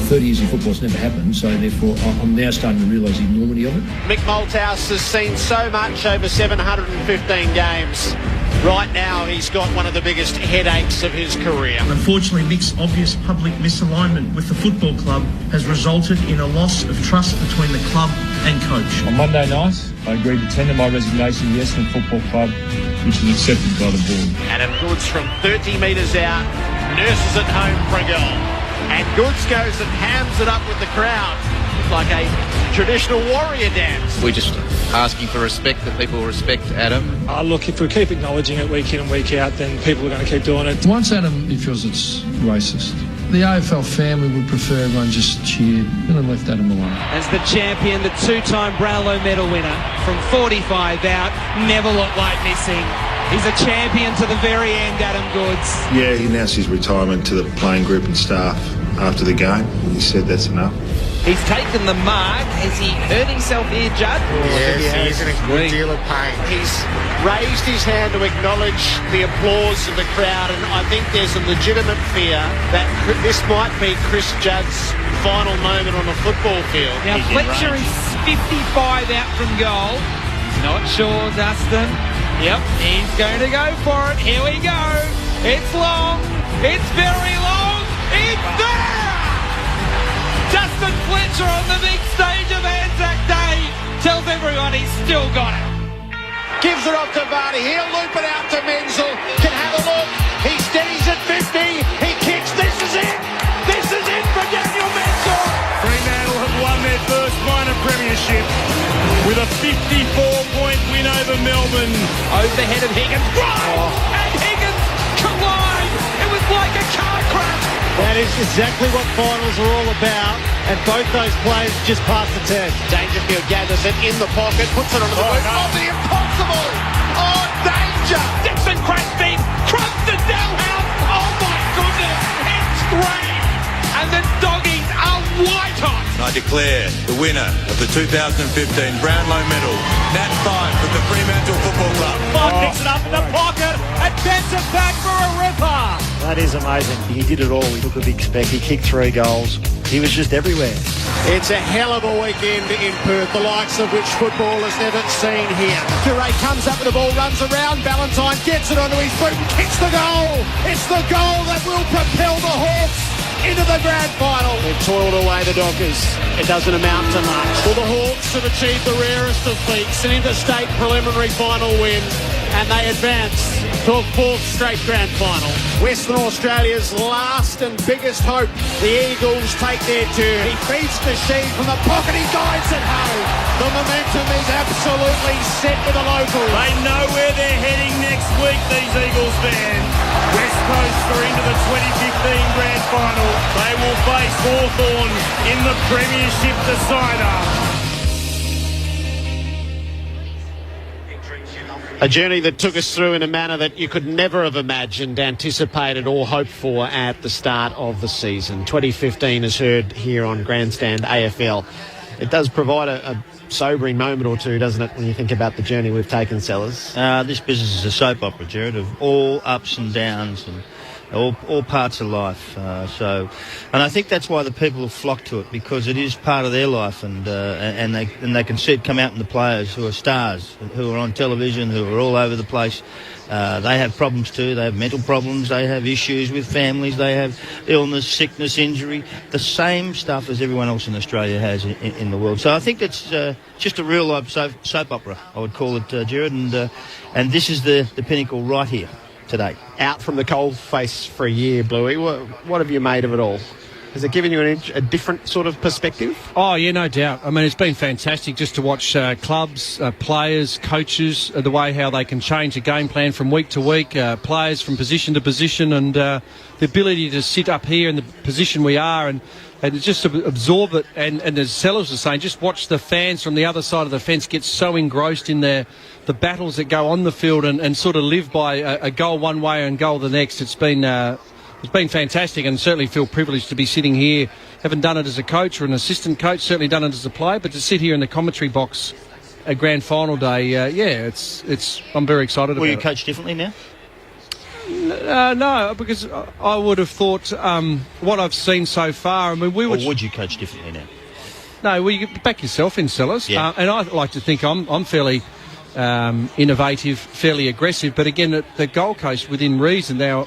30 years in football, it's never happened, so therefore I'm now starting to realise the enormity of it. Mick Malthouse has seen so much over 715 games. Right now, he's got one of the biggest headaches of his career. Unfortunately, Mick's obvious public misalignment with the football club has resulted in a loss of trust between the club and coach. On Monday night, I agreed to tender my resignation to the Essendon Football Club, which was accepted by the board. Adam Goods from 30 metres out, nurses it home for a goal. And Goods goes and hams it up with the crowd. It's like a traditional warrior dance. We're just asking for respect, that people respect Adam. Look, if we keep acknowledging it week in and week out, then people are going to keep doing it. Once Adam feels it's racist, the AFL family would prefer everyone just cheered and left Adam alone. As the champion, the two-time Brownlow medal winner, from 45 out, never looked like missing. He's a champion to the very end, Adam Goods. Yeah, he announced his retirement to the playing group and staff after the game. He said that's enough. He's taken the mark. Has he hurt himself here, Judd? Yes, he's in a good deal of pain. He's raised his hand to acknowledge the applause of the crowd, and I think there's a legitimate fear that this might be Chris Judd's final moment on the football field. Now, Fletcher is 55 out from goal. He's not sure, Dustin. Yep, he's going to go for it. Here we go. It's long. It's very long. It's there! Dustin Fletcher on the big stage of Anzac Day tells everyone he's still got it. Gives it off to Vardy. He'll loop it out to Menzel. Can have a look. He steadies at 50. He kicks. This is it. This is it for Daniel Menzel. Fremantle have won their first minor premiership with a 54-point win over Melbourne. Over the head of Higgins. And Higgins collide. It was like a car crash. That is exactly what finals are all about, and both those players just passed the test. Dangerfield gathers it in the pocket, puts it onto the boot. Oh, the impossible! Oh, danger! Dixon crashed deep, crushed the Dalhouse. Oh my goodness, it's great! And the doggies are white hot. I declare the winner of the 2015 Brownlow medal, Nat 5 from the Fremantle Football Club. Picks it up in the pocket and bends it back for a ripper. That is amazing. He did it all. He took a big spec. He kicked 3 goals. He was just everywhere. It's a hell of a weekend in Perth, the likes of which football has never seen here. Duray comes up with the ball, runs around. Valentine gets it onto his boot and kicks the goal. It's the goal that will propel the Hawks into the grand final. They've toiled away the Dockers. It doesn't amount to much. Well, the Hawks have achieved the rarest of feats, an interstate preliminary final win, and they advance to a fourth straight grand final. Western Australia's last and biggest hope. The Eagles take their turn. He feeds the sheep from the pocket. He guides it home. The momentum is absolutely set with the locals. They know where they're heading next week, these Eagles fans. West Coast are into the 2015 grand final. They will face Hawthorn in the premiership decider. A journey that took us through in a manner that you could never have imagined, anticipated or hoped for at the start of the season. 2015 is heard here on Grandstand AFL. It does provide a sobering moment or two, doesn't it, when you think about the journey we've taken, Sellers? This business is a soap opera, Jared, of all ups and downs and all parts of life. And I think that's why the people have flocked to it, because it is part of their life, and they can see it come out in the players who are stars, who are on television, who are all over the place. They have problems too. They have mental problems. They have issues with families. They have illness, sickness, injury. The same stuff as everyone else in Australia has in the world. So I think that's just a real life soap opera, I would call it, Jared. And this is the pinnacle right here today. Out from the coalface for a year, Bluey. What have you made of it all? Has it given you a different sort of perspective? Oh, yeah, no doubt. I mean, it's been fantastic just to watch clubs, players, coaches, the way how they can change a game plan from week to week, players from position to position, and the ability to sit up here in the position we are and just absorb it. And as Sellers was saying, just watch the fans from the other side of the fence get so engrossed in the battles that go on the field and sort of live by a goal one way and goal the next. It's been fantastic, and certainly feel privileged to be sitting here. Haven't done it as a coach or an assistant coach, certainly done it as a player, but to sit here in the commentary box at grand final day, I'm very excited about it. Will you coach differently now? No, because I would have thought what I've seen so far. I mean, would you coach differently now? No, well, you back yourself in, Sellers. Yeah. And I like to think I'm fairly innovative, fairly aggressive. But again, at the Gold Coast, within reason, our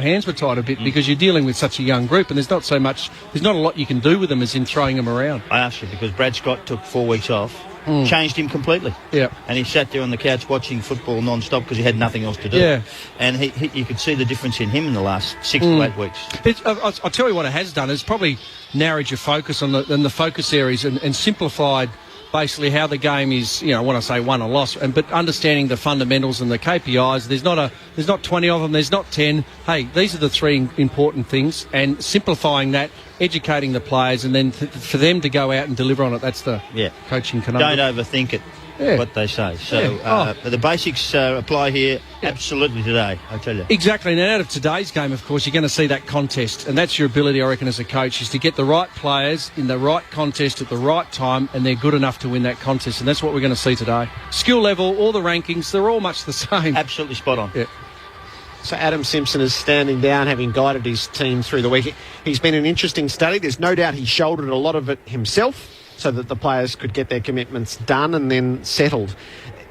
hands were tied a bit because you're dealing with such a young group, and there's not a lot you can do with them as in throwing them around. I asked you because Brad Scott took 4 weeks off. Changed him completely. Yeah. And he sat there on the couch watching football non-stop because he had nothing else to do. Yeah. And you could see the difference in him in the last 6 to 8 weeks. I'll tell you what it has done. It's probably narrowed your focus on the focus areas and simplified basically how the game is, when I say won or lost, but understanding the fundamentals and the KPIs. There's not 20 of them, there's not 10. Hey, these are the 3 important things, and simplifying that, educating the players, and then for them to go out and deliver on it. That's the coaching conundrum. Don't overthink it. What they say. So the basics apply here absolutely today, I tell you. Exactly. And out of today's game, of course, you're going to see that contest. And that's your ability, I reckon, as a coach, is to get the right players in the right contest at the right time, and they're good enough to win that contest. And that's what we're going to see today. Skill level, all the rankings, they're all much the same. Absolutely spot on. Yeah. So Adam Simpson is standing down, having guided his team through the week. He's been an interesting study. There's no doubt he shouldered a lot of it himself, so that the players could get their commitments done and then settled.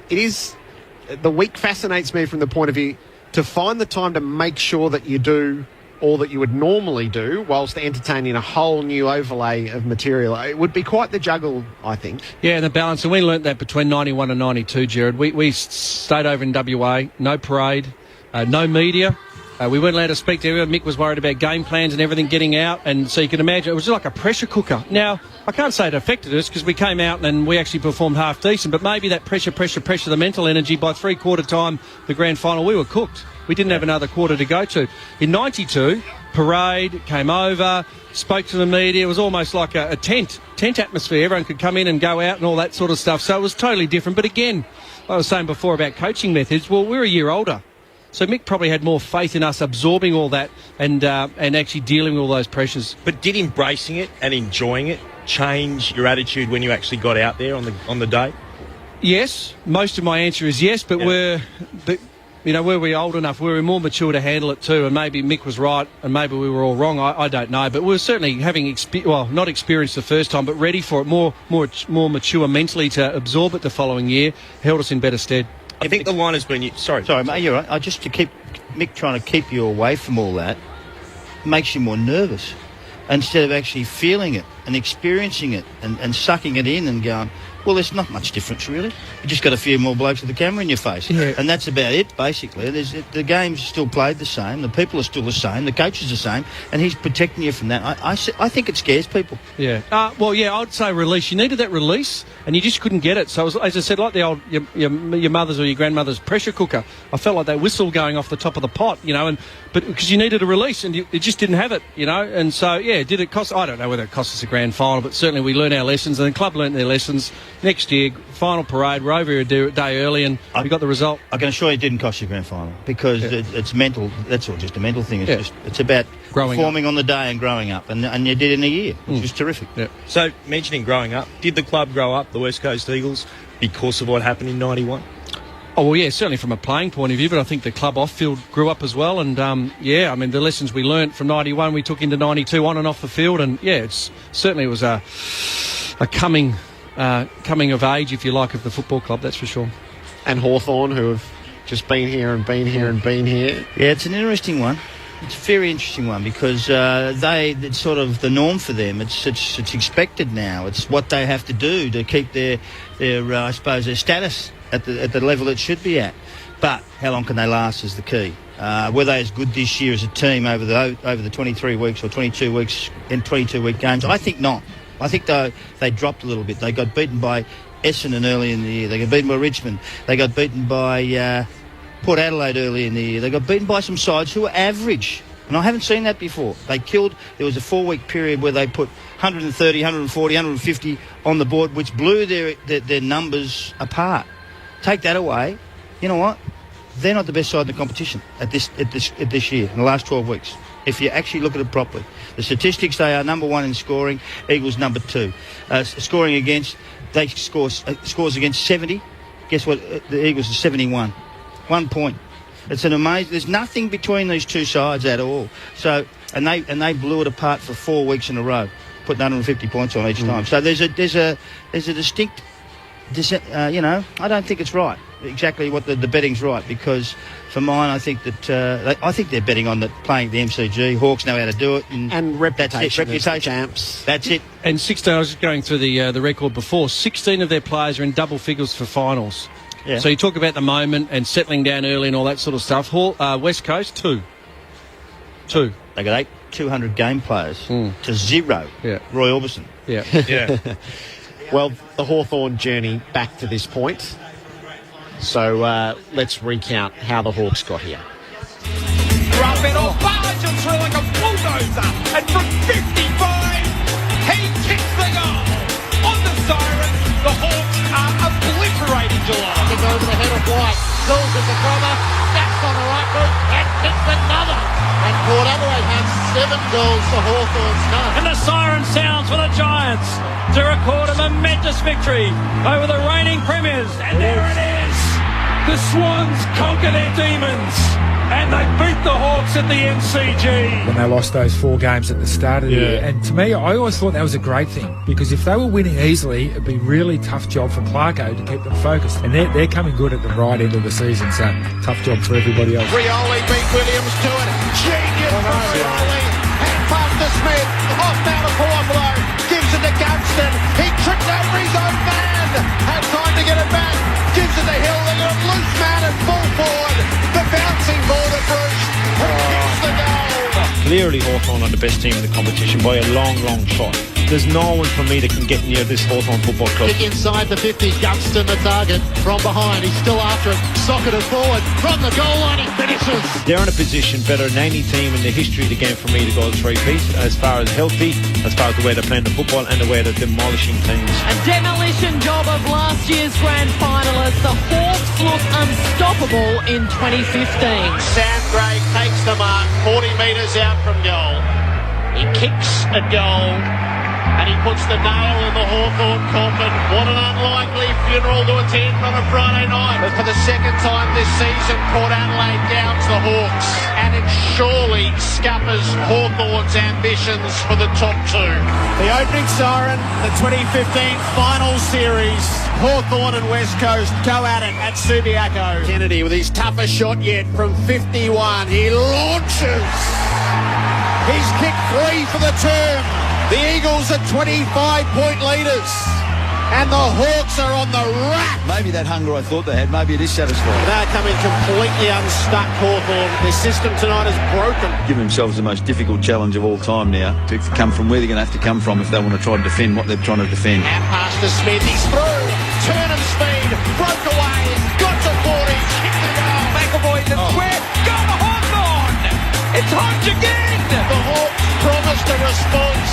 The week fascinates me from the point of view to find the time to make sure that you do all that you would normally do whilst entertaining a whole new overlay of material. It would be quite the juggle, I think. Yeah, and the balance. And we learnt that between 91 and 92, Jared. We stayed over in WA, no parade, no media. We weren't allowed to speak to everyone. Mick was worried about game plans and everything getting out. And so you can imagine it was like a pressure cooker. Now, I can't say it affected us because we came out and we actually performed half decent. But maybe that pressure, the mental energy, by 3/4 time, the grand final, we were cooked. We didn't have another quarter to go to. In 92, parade, came over, spoke to the media. It was almost like a tent atmosphere. Everyone could come in and go out and all that sort of stuff. So it was totally different. But again, I was saying before about coaching methods. Well, we're a year older. So Mick probably had more faith in us absorbing all that and actually dealing with all those pressures. But did embracing it and enjoying it change your attitude when you actually got out there on the day? Yes, most of my answer is yes. But were we old enough? Were we more mature to handle it too? And maybe Mick was right, and maybe we were all wrong. I don't know. But we were certainly having not experienced the first time, but ready for it. More mature mentally to absorb it the following year. Held us in better stead. I think the line has been... Sorry, mate, you're right. Just to keep Mick trying to keep you away from all that makes you more nervous instead of actually feeling it and experiencing it and sucking it in and going, Well, there's not much difference, really. You just got a few more blokes with the camera in your face. Yeah. And that's about it, basically. The game's still played the same. The people are still the same. The coach is the same. And he's protecting you from that. I think it scares people. Yeah. I'd say release. You needed that release, and you just couldn't get it. So, as I said, like the old your mother's or your grandmother's pressure cooker, I felt like that whistle going off the top of the pot, but because you needed a release, and you just didn't have it, And so, did it cost? I don't know whether it cost us a grand final, but certainly we learned our lessons, and the club learnt their lessons. Next year, final parade, we're over a day early, and we got the result. I can assure you it didn't cost you a grand final because it's mental. That's all, just a mental thing. It's about performing on the day and growing up, and you did in a year, which was terrific. Yeah. So, mentioning growing up, did the club grow up, the West Coast Eagles, because of what happened in 91? Oh, well, yeah, certainly from a playing point of view, but I think the club off-field grew up as well. And, the lessons we learnt from 91, we took into 92 on and off the field. And, it was a coming of age, if you like, of the football club, that's for sure. And Hawthorn, who have just been here and been here and been here. Yeah, it's an interesting one. It's a very interesting one because it's sort of the norm for them. It's expected now. It's what they have to do to keep their their status at the level it should be at. But how long can they last is the key. Were they as good this year as a team over the 23 weeks or 22 weeks in 22-week games? I think not. I think they dropped a little bit. They got beaten by Essendon early in the year. They got beaten by Richmond. They got beaten by Port Adelaide early in the year. They got beaten by some sides who were average. And I haven't seen that before. There was a 4-week period where they put 130, 140, 150 on the board, which blew their numbers apart. Take that away, you know what? They're not the best side in the competition at this year, in the last 12 weeks. If you actually look at it properly. The statistics, they are number 1 in scoring, Eagles number 2. Scoring against, they scores against 70. Guess what? The Eagles are 71. 1 point. It's an amazing. There's nothing between these two sides at all. So, and they blew it apart for 4 weeks in a row, putting 150 points on each time. So there's a distinct. I don't think it's right. Exactly what the betting's right, because for mine, I think that I think they're betting on playing the MCG. Hawks know how to do it, and reputation. Reputation, champs. That's it. And 16. I was just going through the record before. 16 of their players are in double figures for finals. Yeah. So you talk about the moment and settling down early and all that sort of stuff. West Coast, 2. They got 8 200 game players to 0. Yeah. Roy Orbison. Yeah. Yeah. Well, the Hawthorn journey back to this point. So let's recount how the Hawks got here. Rough it off, barges through like a bulldozer, and from 55, he kicks the goal. On the siren, the Hawks are obliterating Geelong. Over the head of White, Sills is the cover, snaps on the right foot, and kicks another. And Port Adelaide has 7 goals to Hawthorn's none. And the siren sounds for the Giants to record a momentous victory over the reigning premiers. And there it is. The Swans conquer their demons, and they beat the Hawks at the MCG. When they lost those 4 games at the start of the year. And to me, I always thought that was a great thing, because if they were winning easily, it'd be a really tough job for Clarko to keep them focused. And they're coming good at the right end of the season, so tough job for everybody else. Rioli beat Williams to it. Genius from Rioli. Hand pass to Smith. Off now to Puamblo. Gives it to Gunston. He tripped over his own man. Had time to get it back. Gives it to Hill. They got a loose man and full forward. The bouncing ball to Bruce. Who kicks the goal. Clearly Hawthorn are the best team in the competition by a long, long shot. There's no one for me that can get near this Hawthorn football club. Kick inside the 50. Gunston the target. From behind. He's still after it. Socketed forward. From the goal line. He finishes. They're in a position better than any team in the history of the game for me to go 3-piece, as far as healthy, as far as the way they're playing the football and the way they're demolishing teams. A demolition job of last year's grand finalists. The Hawks look unstoppable in 2015. Sam Gray takes the mark 40 metres out from goal. He kicks a goal and he puts the nail in the Hawthorn coffin. What an unlikely funeral to attend on a Friday night. But for the second time this season, Port Adelaide downs the Hawks, and it surely scuppers Hawthorn's ambitions for the top 2. The opening siren, the 2015 final series. Hawthorn and West Coast go at it at Subiaco. Kennedy with his toughest shot yet from 51. He launches. He's kicked 3 for the term. The Eagles are 25-point leaders. And the Hawks are on the rack. Maybe that hunger I thought they had, maybe it is satisfying. They're coming completely unstuck, Hawthorn. Their system tonight is broken. Give themselves the most difficult challenge of all time now to come from where they're going to have to come from if they want to try and defend what they're trying to defend. And pass to Smith. He's through. Turn and speed. Broke away. Got to 40. Kick the goal. McAvoy in the square. Go to Hawthorn. It's Hodge again. The Hawks promised a response,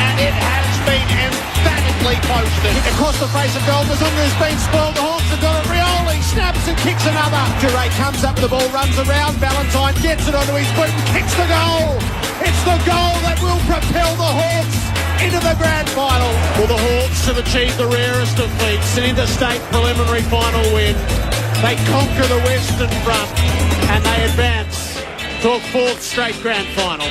and it has been emphatically posted. Across the face of goal, Mazunga's been spoiled. The Hawks have got it. Rioli snaps and kicks another. Duray comes up with the ball, runs around. Valentine gets it onto his boot and kicks the goal. It's the goal that will propel the Hawks into the grand final. Well, the Hawks have achieved the rarest of feats, an interstate preliminary final win. They conquer the Western Front and they advance to a fourth straight grand final.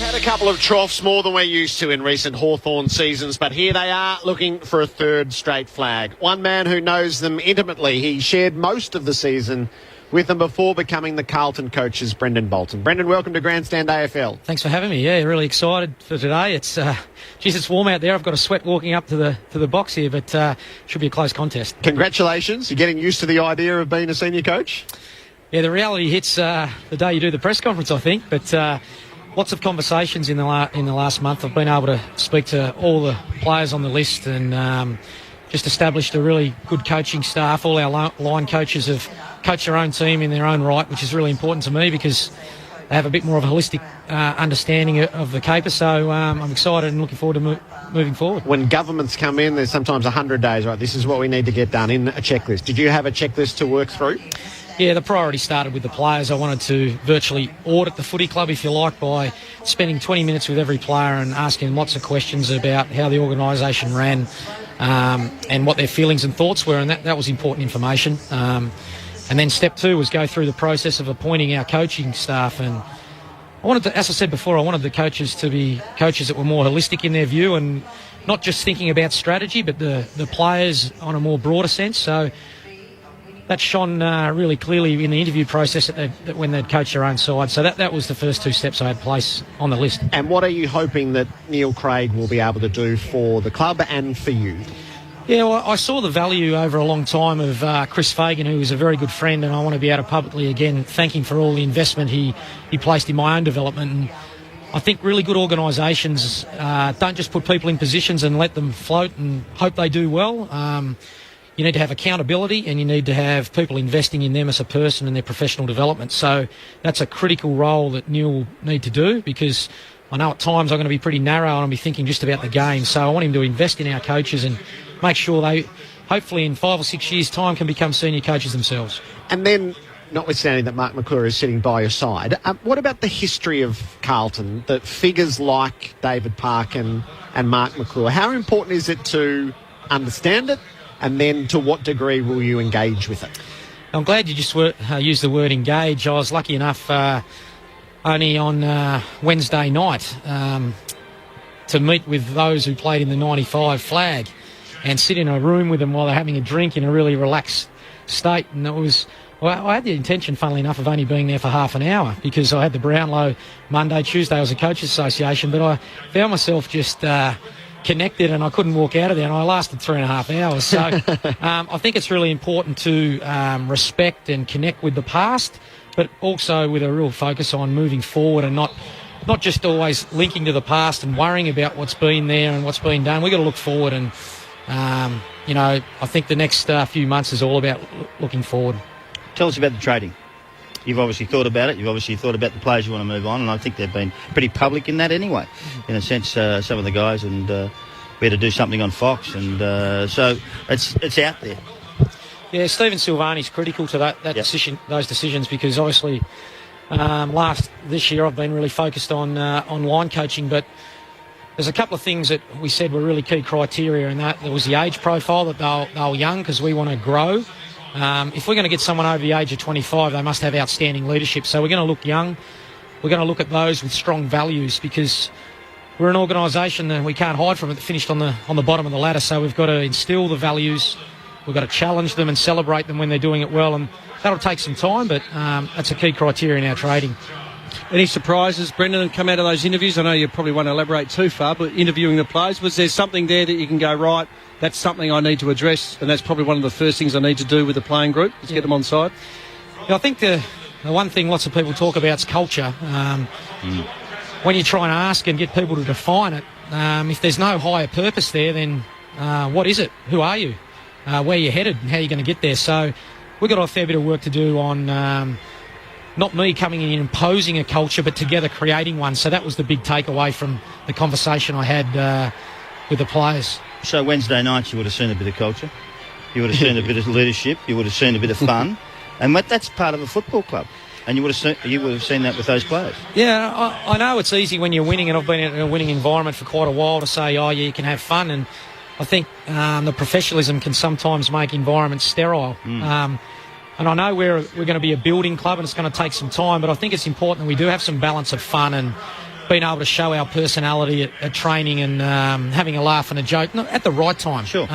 Had a couple of troughs, more than we're used to in recent Hawthorn seasons, but here they are looking for a third straight flag. One man who knows them intimately, he shared most of the season with them before becoming the Carlton coach, is Brendan Bolton. Brendan, welcome to Grandstand AFL. Thanks for having me. Yeah, really excited for today. It's it's warm out there. I've got a sweat walking up to the box here, but should be a close contest. Congratulations. You're getting used to the idea of being a senior coach? Yeah, the reality hits the day you do the press conference, I think, but lots of conversations in the last month. I've been able to speak to all the players on the list and just established a really good coaching staff. All our line coaches have coached their own team in their own right, which is really important to me because they have a bit more of a holistic understanding of the caper. So I'm excited and looking forward to moving forward. When governments come in, there's sometimes 100 days, right? This is what we need to get done in a checklist. Did you have a checklist to work through? Yeah, the priority started with the players. I wanted to virtually audit the footy club, if you like, by spending 20 minutes with every player and asking lots of questions about how the organisation ran and what their feelings and thoughts were, and that was important information. And then step two was go through the process of appointing our coaching staff. And I wanted to, as I said before, I wanted the coaches to be coaches that were more holistic in their view and not just thinking about strategy, but the players on a more broader sense. So that shone really clearly in the interview process that when they'd coached their own side. So that was the first two steps I had placed on the list. And what are you hoping that Neil Craig will be able to do for the club and for you? Yeah, well, I saw the value over a long time of Chris Fagan, who was a very good friend, and I want to be able to publicly again thank him for all the investment he placed in my own development. And I think really good organisations don't just put people in positions and let them float and hope they do well. You need to have accountability and you need to have people investing in them as a person and their professional development. So that's a critical role that Neil will need to do, because I know at times I'm going to be pretty narrow and I'll be thinking just about the game. So I want him to invest in our coaches and make sure they, hopefully in 5 or 6 years' time, can become senior coaches themselves. And then, notwithstanding that Mark McClure is sitting by your side, what about the history of Carlton, the figures like David Park and Mark McClure? How important is it to understand it, and then to what degree will you engage with it? I'm glad you just used the word engage. I was lucky enough only on Wednesday night to meet with those who played in the 95 flag and sit in a room with them while they're having a drink in a really relaxed state. And it was, well, I had the intention, funnily enough, of only being there for half an hour because I had the Brownlow Monday, Tuesday. I was a coaches association, but I found myself just connected and I couldn't walk out of there, and I lasted 3.5 hours. So I think it's really important to respect and connect with the past, but also with a real focus on moving forward and not just always linking to the past and worrying about what's been there and what's been done. We've got to look forward, and I think the next few months is all about looking forward. Tell us about the trading. You've obviously thought about it. You've obviously thought about the players you want to move on, and I think they've been pretty public in that anyway. In a sense, some of the guys, and we had to do something on Fox, and so it's out there. Yeah, Stephen Silvani's critical to that decision, those decisions, because obviously this year I've been really focused on line coaching, but there's a couple of things that we said were really key criteria, and that there was the age profile, that they were young because we want to grow. If we're going to get someone over the age of 25, they must have outstanding leadership. So we're going to look young. We're going to look at those with strong values, because we're an organisation that we can't hide from it, that finished on the bottom of the ladder. So we've got to instill the values. We've got to challenge them and celebrate them when they're doing it well, and that'll take some time, but that's a key criteria in our trading. Any surprises, Brendan, come out of those interviews? I know you probably won't elaborate too far, but interviewing the players, was there something there that you can go, right, that's something I need to address, and that's probably one of the first things I need to do with the playing group, is get them on side? Yeah, I think the one thing lots of people talk about is culture. When you try and ask and get people to define it, if there's no higher purpose there, then what is it? Who are you? Where you're headed and how you're going to get there? So we've got a fair bit of work to do on not me coming in and imposing a culture, but together creating one. So that was the big takeaway from the conversation I had with the players. So Wednesday night you would have seen a bit of culture. You would have seen a bit of leadership. You would have seen a bit of fun. And that's part of a football club. And you would have seen that with those players. Yeah, I know it's easy when you're winning, and I've been in a winning environment for quite a while, to say, oh, yeah, you can have fun. And I think the professionalism can sometimes make environments sterile. And I know we're going to be a building club and it's going to take some time, but I think it's important that we do have some balance of fun and being able to show our personality at training and having a laugh and a joke at the right time. Sure.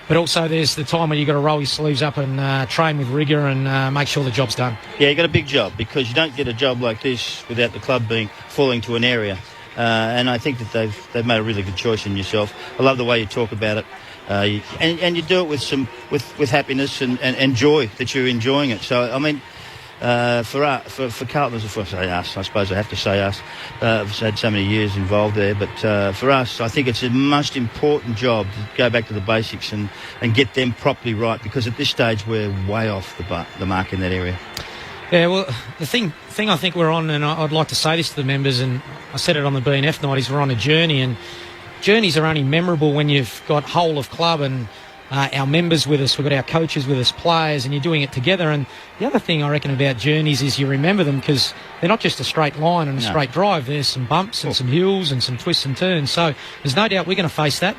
But also there's the time where you've got to roll your sleeves up and train with rigour and make sure the job's done. Yeah, you've got a big job, because you don't get a job like this without the club falling to an area. And I think that they've made a really good choice in yourself. I love the way you talk about it. And you do it with happiness and joy, that you're enjoying it. So, I mean, for Carlton, us, I suppose I have to say us. I've had so many years involved there, but for us, I think it's the most important job to go back to the basics and get them properly right, because at this stage we're way off the mark in that area. Yeah, well, the thing I think we're on, and I'd like to say this to the members, and I said it on the BNF night, is we're on a journey, and journeys are only memorable when you've got whole of club and our members with us, we've got our coaches with us, players, and you're doing it together. And the other thing I reckon about journeys is you remember them because they're not just a straight line and a straight drive. There's some bumps and some hills and some twists and turns. So there's no doubt we're going to face that.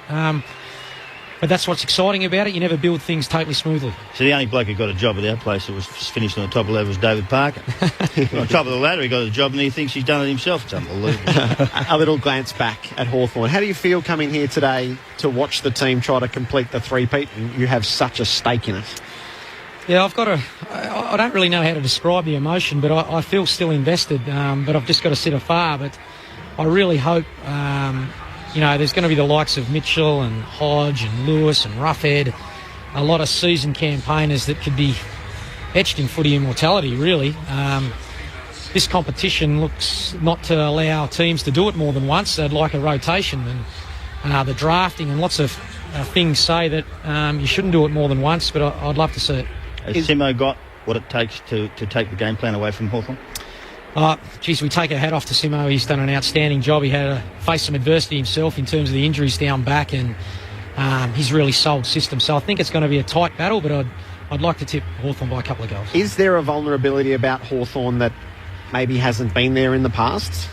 But that's what's exciting about it. You never build things totally smoothly. So the only bloke who got a job at our place that was finished on the top of the ladder was David Parker. On top of the ladder, he got a job and he thinks he's done it himself. It's unbelievable. A little glance back at Hawthorn. How do you feel coming here today to watch the team try to complete the three-peat, and you have such a stake in it? Yeah, I don't really know how to describe the emotion, but I feel still invested. But I've just got to sit afar. But I really hope... there's going to be the likes of Mitchell and Hodge and Lewis and Roughhead, a lot of seasoned campaigners that could be etched in footy immortality, really. This competition looks not to allow teams to do it more than once. They'd like a rotation, and the drafting and lots of things say that you shouldn't do it more than once, but I'd love to see it. Has Simo got what it takes to take the game plan away from Hawthorn? We take our hat off to Simo. He's done an outstanding job. He had to face some adversity himself in terms of the injuries down back, and he's really sold system. So I think it's going to be a tight battle, but I'd like to tip Hawthorn by a couple of goals. Is there a vulnerability about Hawthorn that maybe hasn't been there in the past?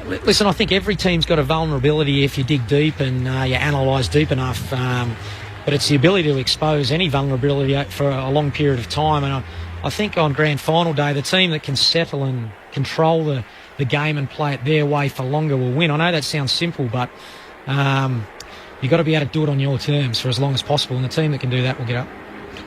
Listen, I think every team's got a vulnerability if you dig deep and you analyse deep enough. But it's the ability to expose any vulnerability for a long period of time. And I think on grand final day, the team that can settle and control the game and play it their way for longer will win. I know that sounds simple, but you've got to be able to do it on your terms for as long as possible, and the team that can do that will get up.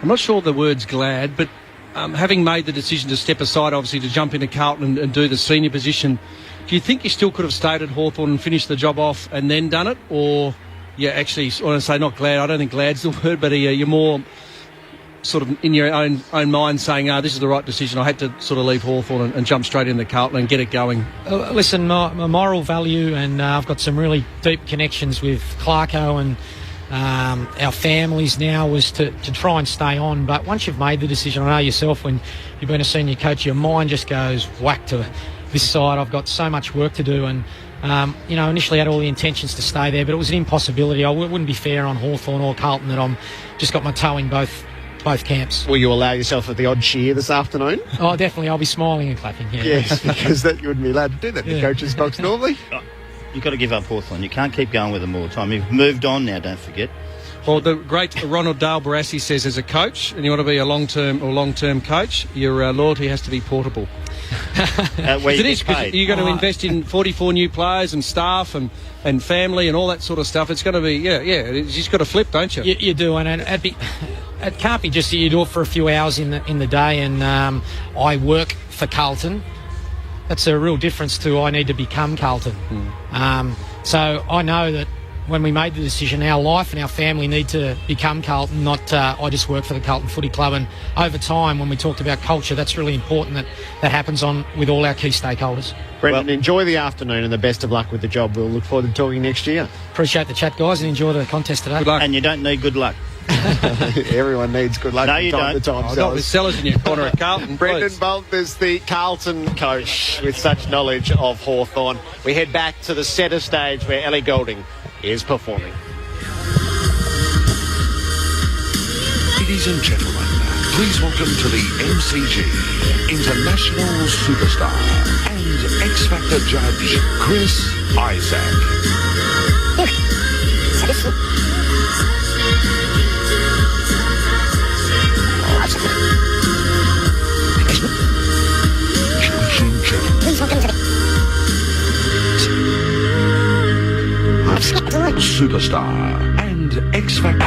I'm not sure the word's glad, but having made the decision to step aside, obviously, to jump into Carlton and do the senior position, do you think you still could have stayed at Hawthorn and finished the job off and then done it? Or you actually, I want to say not glad, I don't think glad's the word, but you're more... sort of in your own mind saying, this is the right decision. I had to sort of leave Hawthorn and jump straight into Carlton and get it going. Listen, my moral value, and I've got some really deep connections with Clarko and our families now, was to try and stay on. But once you've made the decision, I know yourself, when you've been a senior coach, your mind just goes whack to this side. I've got so much work to do, and initially had all the intentions to stay there, but it was an impossibility. I wouldn't be fair on Hawthorn or Carlton that I'm just got my toe in both camps. Will you allow yourself at the odd cheer this afternoon? Oh, definitely. I'll be smiling and clapping. Yeah. Yes, because you wouldn't be allowed to do that in the coach's box normally. You've got to give up Hawthorn. You can't keep going with them all the time. You've moved on now, don't forget. Well, the great Ronald Dale Barassi says, as a coach, and you want to be a long-term coach, your loyalty has to be portable. Where you get paid. You're going to invest in 44 new players and staff and family and all that sort of stuff. It's going to be, you just got to flip, don't you? You do, and at it can't be just that you do it for a few hours in the day and I work for Carlton. That's a real difference to I need to become Carlton. So I know that when we made the decision, our life and our family need to become Carlton, not I just work for the Carlton Footy Club. And over time, when we talked about culture, that's really important that happens with all our key stakeholders. Brendan, enjoy the afternoon and the best of luck with the job. We'll look forward to talking next year. Appreciate the chat, guys, and enjoy the contest today. Good luck. And you don't need good luck. Everyone needs good luck. No, you from time don't. to time. Not with Sellers in your corner at Carlton. Brendan Bolt is the Carlton coach with such knowledge of Hawthorn. We head back to the centre stage where Ellie Goulding is performing. Ladies and gentlemen, please welcome to the MCG International Superstar and X Factor Judge Chris Isaac. Superstar and X Factor.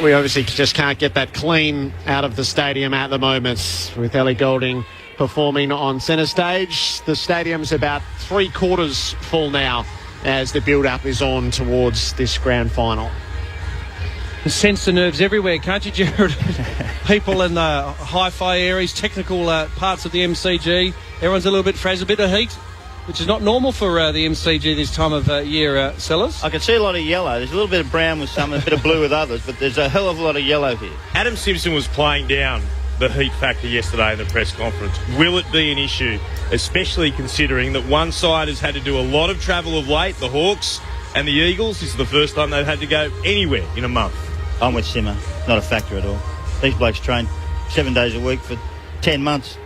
We obviously just can't get that clean out of the stadium at the moment with Ellie Goulding performing on centre stage. The stadium's about 3/4 full now as the build-up is on towards this grand final. Sense the nerves everywhere, can't you, Jared? People in the hi-fi areas, technical parts of the MCG, everyone's a little bit frazzled, a bit of heat, which is not normal for the MCG this time of year, Sellers. I can see a lot of yellow. There's a little bit of brown with some and a bit of blue with others, but there's a hell of a lot of yellow here. Adam Simpson was playing down the heat factor yesterday in the press conference. Will it be an issue, especially considering that one side has had to do a lot of travel of late, the Hawks and the Eagles? This is the first time they've had to go anywhere in a month. I'm with Simmer. Not a factor at all. These blokes train 7 days a week for 10 months.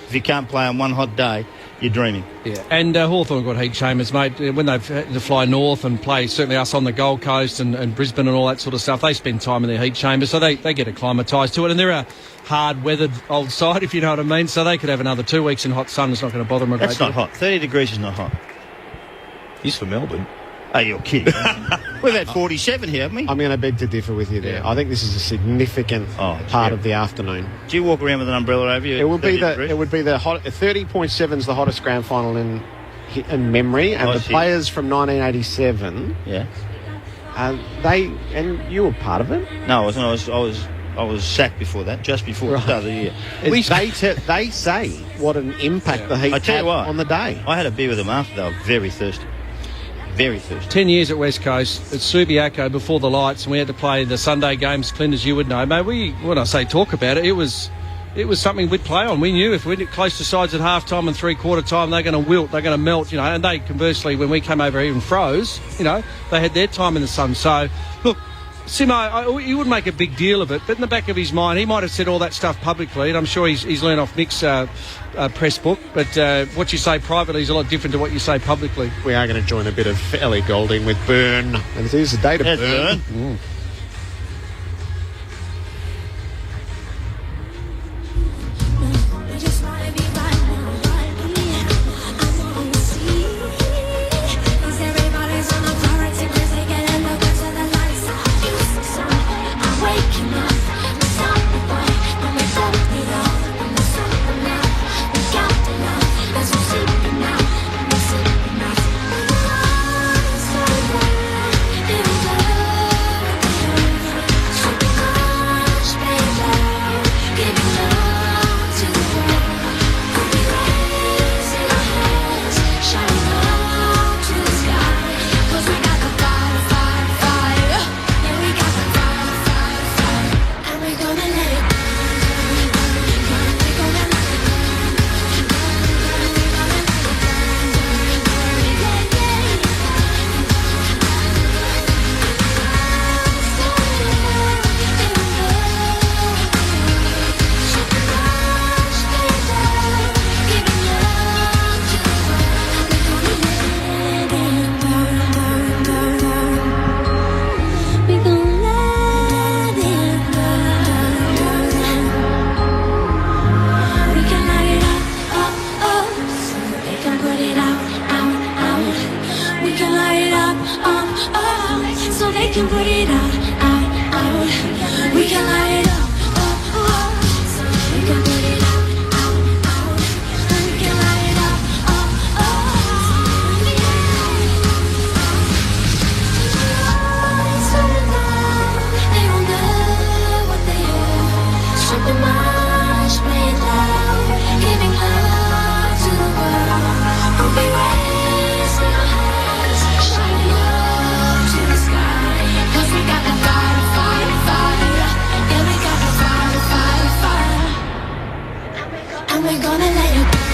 If you can't play on one hot day, you're dreaming. Yeah, and Hawthorn got heat chambers, mate. When they've had to fly north and play, certainly us on the Gold Coast and Brisbane and all that sort of stuff, they spend time in their heat chambers, so they get acclimatised to it. And they're a hard-weathered old side, if you know what I mean, so they could have another 2 weeks in hot sun. It's not going to bother them a great deal. That's not hot. 30 degrees is not hot. He's for Melbourne. Oh, you're kidding. We've had 47 here, haven't we? I'm going to beg to differ with you there. Yeah. I think this is a significant part of the afternoon. Do you walk around with an umbrella over you? It would be the hot 30.7 is the hottest grand final in memory, and the players from 1987. Yeah. And you were part of it. No, I wasn't. I was sacked before that, just before the start of the year. They say what an impact the heat had on the day. I had a beer with them after. They were very thirsty. Very thirsty. 10 years at West Coast, at Subiaco before the lights, and we had to play the Sunday games, Clint, as you would know. Mate, when I say talk about it, it was something we'd play on. We knew if we get close to sides at half-time and three-quarter time, they're going to wilt, they're going to melt, and they, conversely, when we came over even froze, they had their time in the sun. So, look, Simo, he would make a big deal of it, but in the back of his mind, he might have said all that stuff publicly, and I'm sure he's learned off Mick's press book, but what you say privately is a lot different to what you say publicly. We are going to join a bit of Ellie Goulding with Burn, and it is the day to burn. can put it out, out, out. We can light it up, up, up. We can put it out, out, out. We can light it up, up, up. Lights turn down, they won't know what they heard. Strip the march, play it loud, giving love to the world. We'll be raising our hands, shining up to the sky. 'Cause we got the fire, fire, fire. Yeah, we got the fire, fire, fire. And we're gonna let it burn.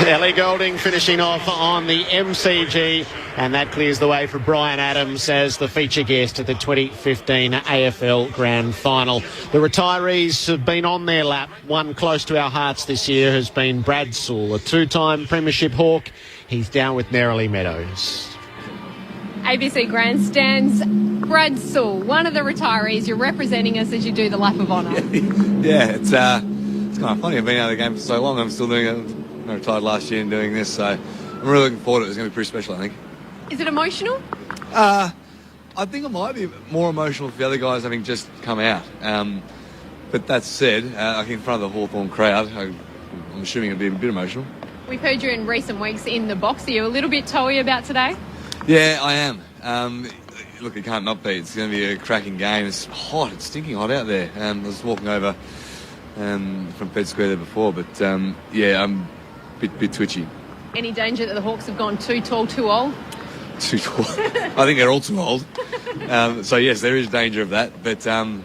Ellie Goulding finishing off on the MCG, and that clears the way for Brian Adams as the feature guest at the 2015 AFL Grand Final. The retirees have been on their lap. One close to our hearts this year has been Brad Sewell, a two-time Premiership Hawk. He's down with Nerily Meadows. ABC Grandstands, Brad Sewell, one of the retirees. You're representing us as you do the lap of honour. Yeah, it's kind of funny. I've been out of the game for so long. I'm still doing it. I retired last year and doing this, so I'm really looking forward to it. It's going to be pretty special, I think. Is it emotional? I think it might be more emotional for the other guys having just come out. But that said, I think in front of the Hawthorn crowd, I'm assuming it'll be a bit emotional. We've heard you in recent weeks in the box. Are you a little bit toey about today? Yeah, I am. Look, it can't not be. It's going to be a cracking game. It's hot. It's stinking hot out there. I was walking over from Ped Square there before, but yeah, I'm a bit twitchy. Any danger that the Hawks have gone too tall, too old? Too tall. I think they're all too old. So yes, there is danger of that. But have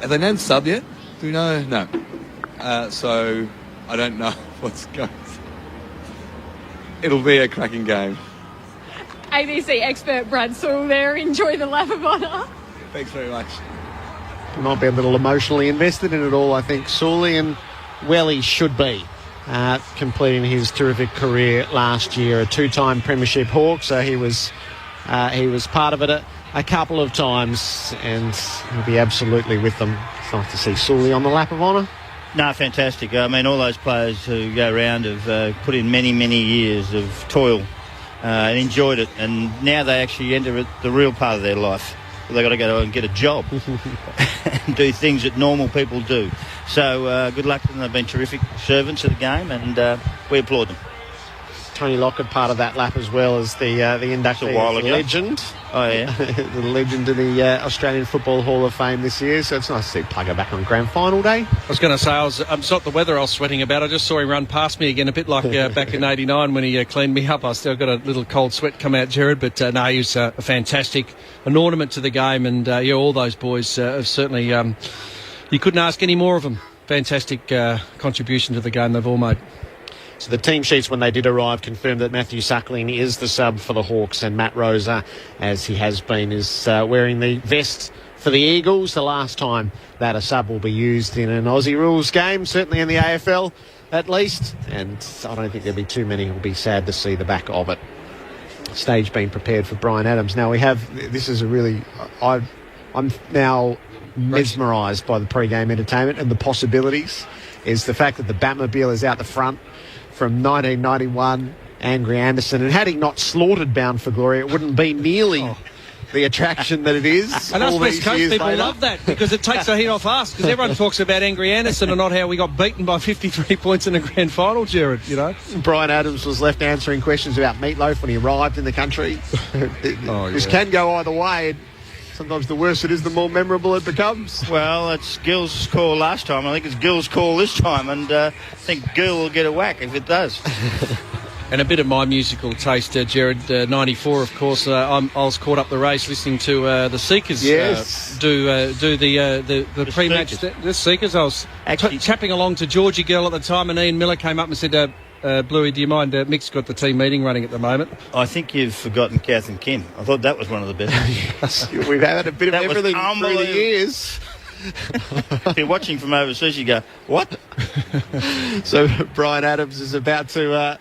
they named sub yet? Do we know? No. So I don't know what's going on. It'll be a cracking game. ABC expert Brad Sewell there. Enjoy the lap of honour. Thanks very much. He might be a little emotionally invested in it all, I think, Sewell, and well, he should be. Completing his terrific career last year, a two-time Premiership Hawk, so he was part of it a couple of times, and he'll be absolutely with them. It's nice to see Sewell on the lap of honour. No, fantastic. I mean, all those players who go around have put in many, many years of toil and enjoyed it, and now they actually enter the real part of their life. They've got to go and get a job and do things that normal people do. So good luck to them. They've been terrific servants of the game, and we applaud them. Tony Lockett part of that lap as well as the inductee, a while ago. Legend. Oh yeah, the legend of the Australian Football Hall of Fame this year. So it's nice to see Plugger back on Grand Final day. I was going to say, it's not the weather I was sweating about. I just saw him run past me again, a bit like back in '89 when he cleaned me up. I still got a little cold sweat come out, Jared. But no, he was a fantastic, an ornament to the game, and yeah, all those boys have certainly. You couldn't ask any more of them. Fantastic contribution to the game they've all made. So the team sheets, when they did arrive, confirmed that Matthew Suckling is the sub for the Hawks, and Matt Rosa, as he has been, is wearing the vest for the Eagles. The last time that a sub will be used in an Aussie rules game, certainly in the AFL at least, and I don't think there'll be too many who'll be sad to see the back of it. Stage being prepared for Brian Adams. Now this is a really, I'm now mesmerised by the pre-game entertainment and the possibilities. Is the fact that the Batmobile is out the front from 1991, Angry Anderson, and had he not slaughtered Bound for Glory, it wouldn't be nearly the attraction that it is. And us West Coast people love that because it takes the heat off us, because everyone talks about Angry Anderson and not how we got beaten by 53 points in the grand final, Jared, you know. Brian Adams was left answering questions about Meatloaf when he arrived in the country. This can go either way. Sometimes the worse it is, the more memorable it becomes. Well, it's Gill's call last time. I think it's Gill's call this time, and I think Gill will get a whack if it does. And a bit of my musical taste, Jared, 94, of course. I was caught up the race listening to the Seekers do the pre-match. The Seekers. I was tapping along to Georgie Girl at the time, and Ian Miller came up and said, Bluey, do you mind? Mick's got the team meeting running at the moment. I think you've forgotten Kath and Kim. I thought that was one of the best. We've had a bit of everything through the years. If you're watching from overseas, you go, what? So Brian Adams is about to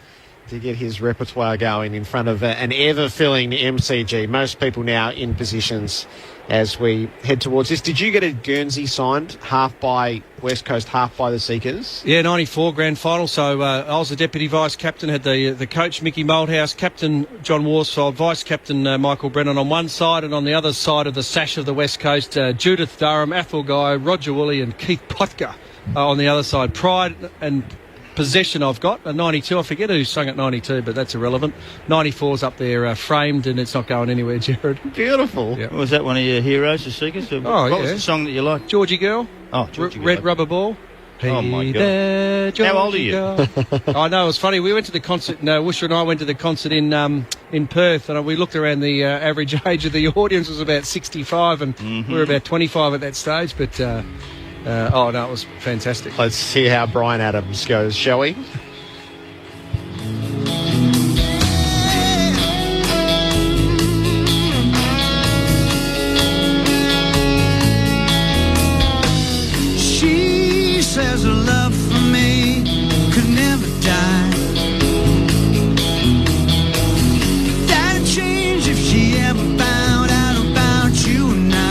get his repertoire going in front of an ever-filling MCG. Most people now in positions as we head towards this. Did you get a Guernsey signed, half by West Coast, half by the Seekers? Yeah, 94 grand final. So I was the deputy vice captain, had the coach Mickey Moldhouse, captain John Warsfold, vice captain Michael Brennan on one side, and on the other side of the sash of the West Coast, Judith Durham, Athel Guy, Roger Woolley and Keith Plotka on the other side. Pride and possession I've got, a 92. I forget who sung at 92, but that's irrelevant. 94's up there framed, and it's not going anywhere, Jared. Beautiful. Yep. Was that one of your heroes, the Seekers? What was the song that you liked? Georgie Girl. Oh, Georgie Girl. Red Rubber Ball. Oh, my God. There, how old are you? I know, it was funny. We went to the concert, Woosha and I went to the concert in Perth, and we looked around. The average age of the audience was about 65, and we were about 25 at that stage, but... it was fantastic. Let's see how Brian Adams goes, shall we? She says her love for me could never die. That'd change if she ever found out about you and I.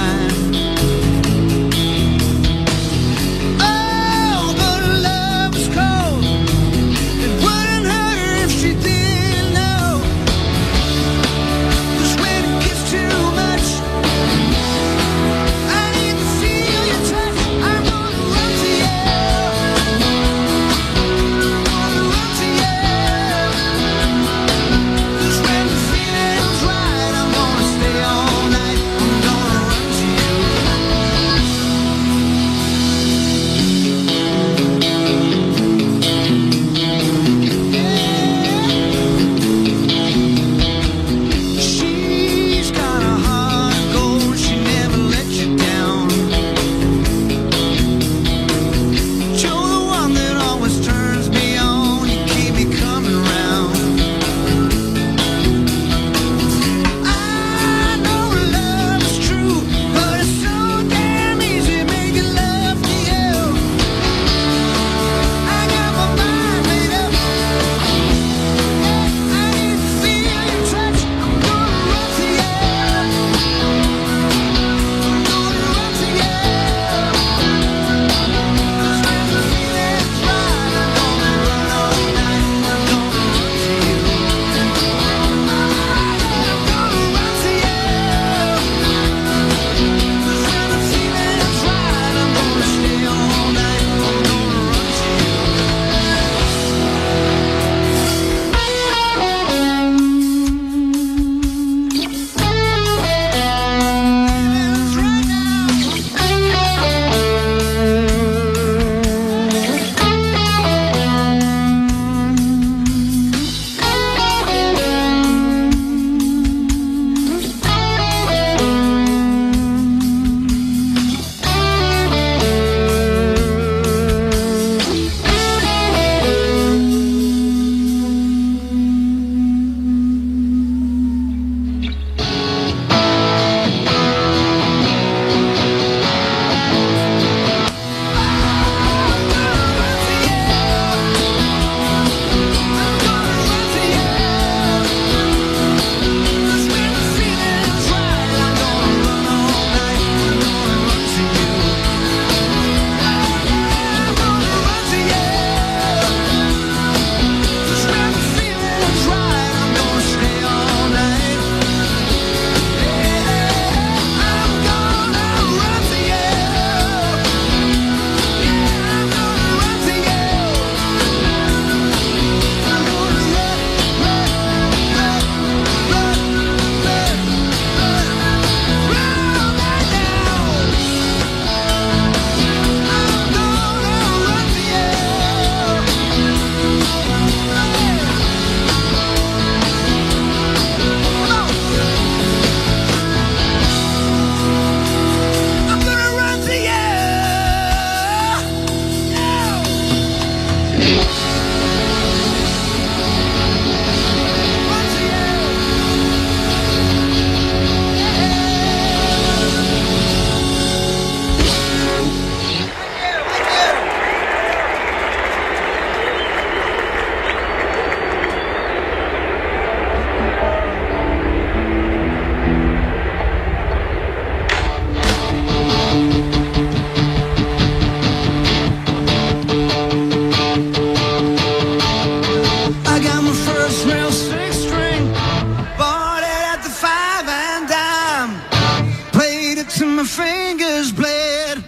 fingers bled.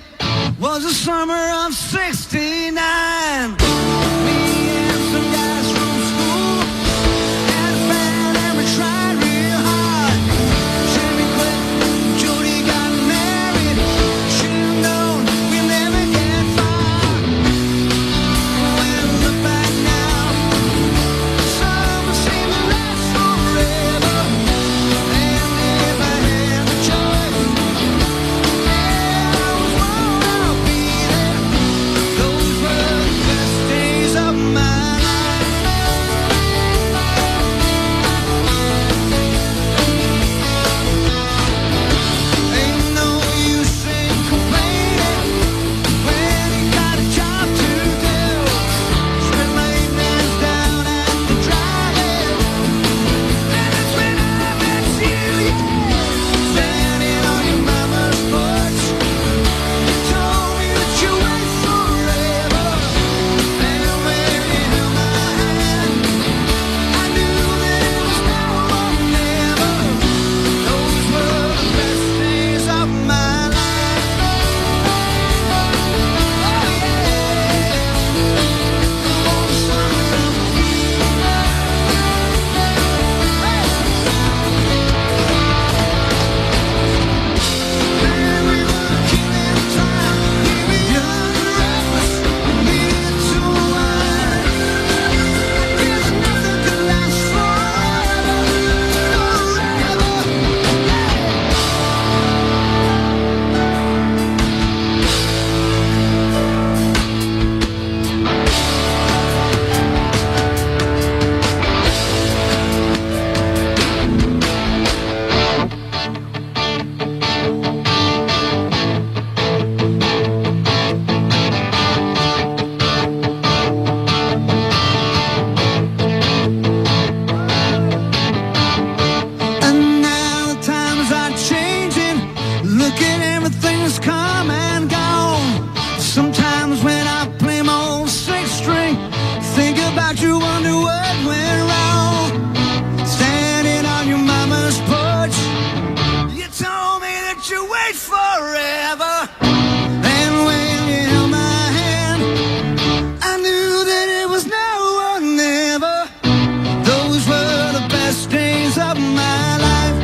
Was the summer of '69. Me and some guys from school had a band and we tried real hard. Jimmy quit, Jody got married. Should've known we'll never get far. When we look back now, summer seemed to last forever. And if I had the choice, yeah, I was wrong, I'll be there. Those were the best days of my life. Ain't no use in complaining when you got a job to do. Spend my evenings down at the drive-in, and it's when I met you, yeah. Standing on your mama's porch, you told me that you wait forever. And when you held my hand, I knew that it was now or never. Those were the best days of my life. Oh yeah. Oh, summer. Man, we were killing time. We were young and reckless, needed to unwind. There's nothing could last forever. And now the times are changing. Look at everything that's come and gone. Sometimes when I play my old six string, think about you, wonder what went wrong. Standing on your mama's porch, you told me that you wait forever. And when you held my hand, I knew that it was now or never. Those were the best days of my life.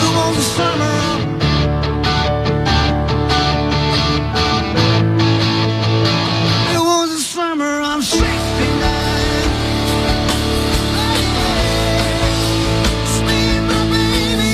It was the summer. It was the summer of '69. Sweet my baby.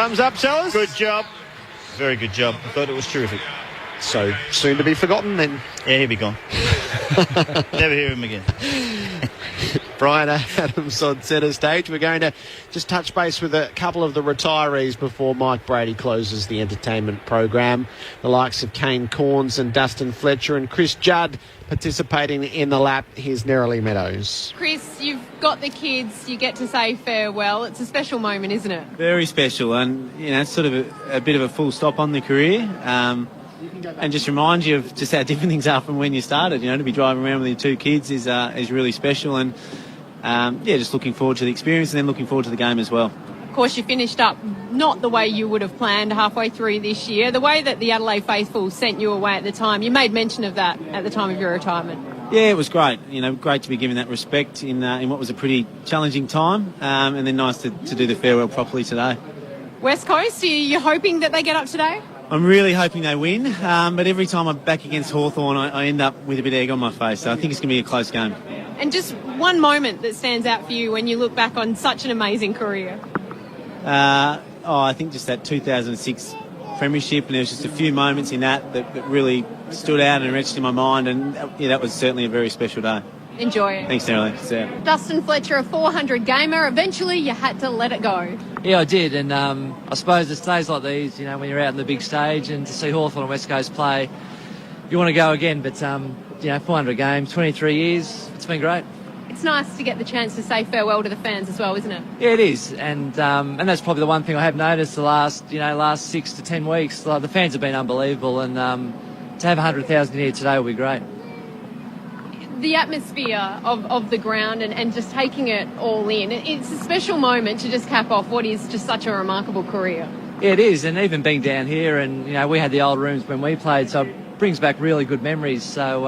Thumbs up, Sellers? Good job. Very good job. I thought it was terrific. So soon to be forgotten then. Yeah, he'll be gone. Never hear him again. Brian Adams on centre stage. We're going to just touch base with a couple of the retirees before Mike Brady closes the entertainment program. The likes of Kane Corns and Dustin Fletcher and Chris Judd participating in the lap. Here's Nerily Meadows. Chris, you've got the kids. You get to say farewell. It's a special moment, isn't it? Very special, and it's sort of a bit of a full stop on the career. And just reminds you of just how different things are from when you started. To be driving around with your two kids is really special, and just looking forward to the experience and then looking forward to the game as well. Of course, you finished up not the way you would have planned halfway through this year. The way that the Adelaide faithful sent you away at the time, you made mention of that at the time of your retirement. Yeah, it was great. Great to be given that respect in what was a pretty challenging time, and then nice to do the farewell properly today. West Coast, are you hoping that they get up today? I'm really hoping they win, but every time I'm back against Hawthorn, I end up with a bit of egg on my face. So I think it's going to be a close game. And just one moment that stands out for you when you look back on such an amazing career? I think just that 2006 premiership, and there was just a few moments in that really stood out and etched in my mind, and that was certainly a very special day. Enjoy it. Thanks, Nerily. Dustin Fletcher, a 400 gamer. Eventually, you had to let it go. Yeah, I did, and I suppose it's days like these, when you're out on the big stage and to see Hawthorn and West Coast play, you want to go again. But 400 games, 23 years, it's been great. It's nice to get the chance to say farewell to the fans as well, isn't it? Yeah, it is, and that's probably the one thing I have noticed the last 6 to 10 weeks. Like, the fans have been unbelievable, and to have 100,000 here today will be great. The atmosphere of the ground and just taking it all in, it's a special moment to just cap off what is just such a remarkable career. Yeah, it is, and even being down here, and we had the old rooms when we played, so it brings back really good memories. So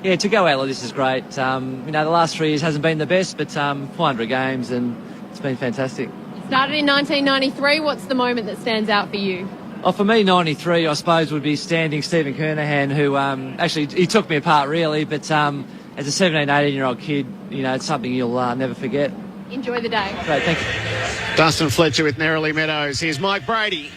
to go out like this is great. The last 3 years hasn't been the best, but 400 games, and it's been fantastic. Started in 1993. What's the moment that stands out for you? Oh, for me, 93, I suppose, would be standing Stephen Kernahan, who actually, he took me apart, really, but as a 17, 18-year-old kid, it's something you'll never forget. Enjoy the day. Great, thank you. Dustin Fletcher with Nerily Meadows. Here's Mike Brady.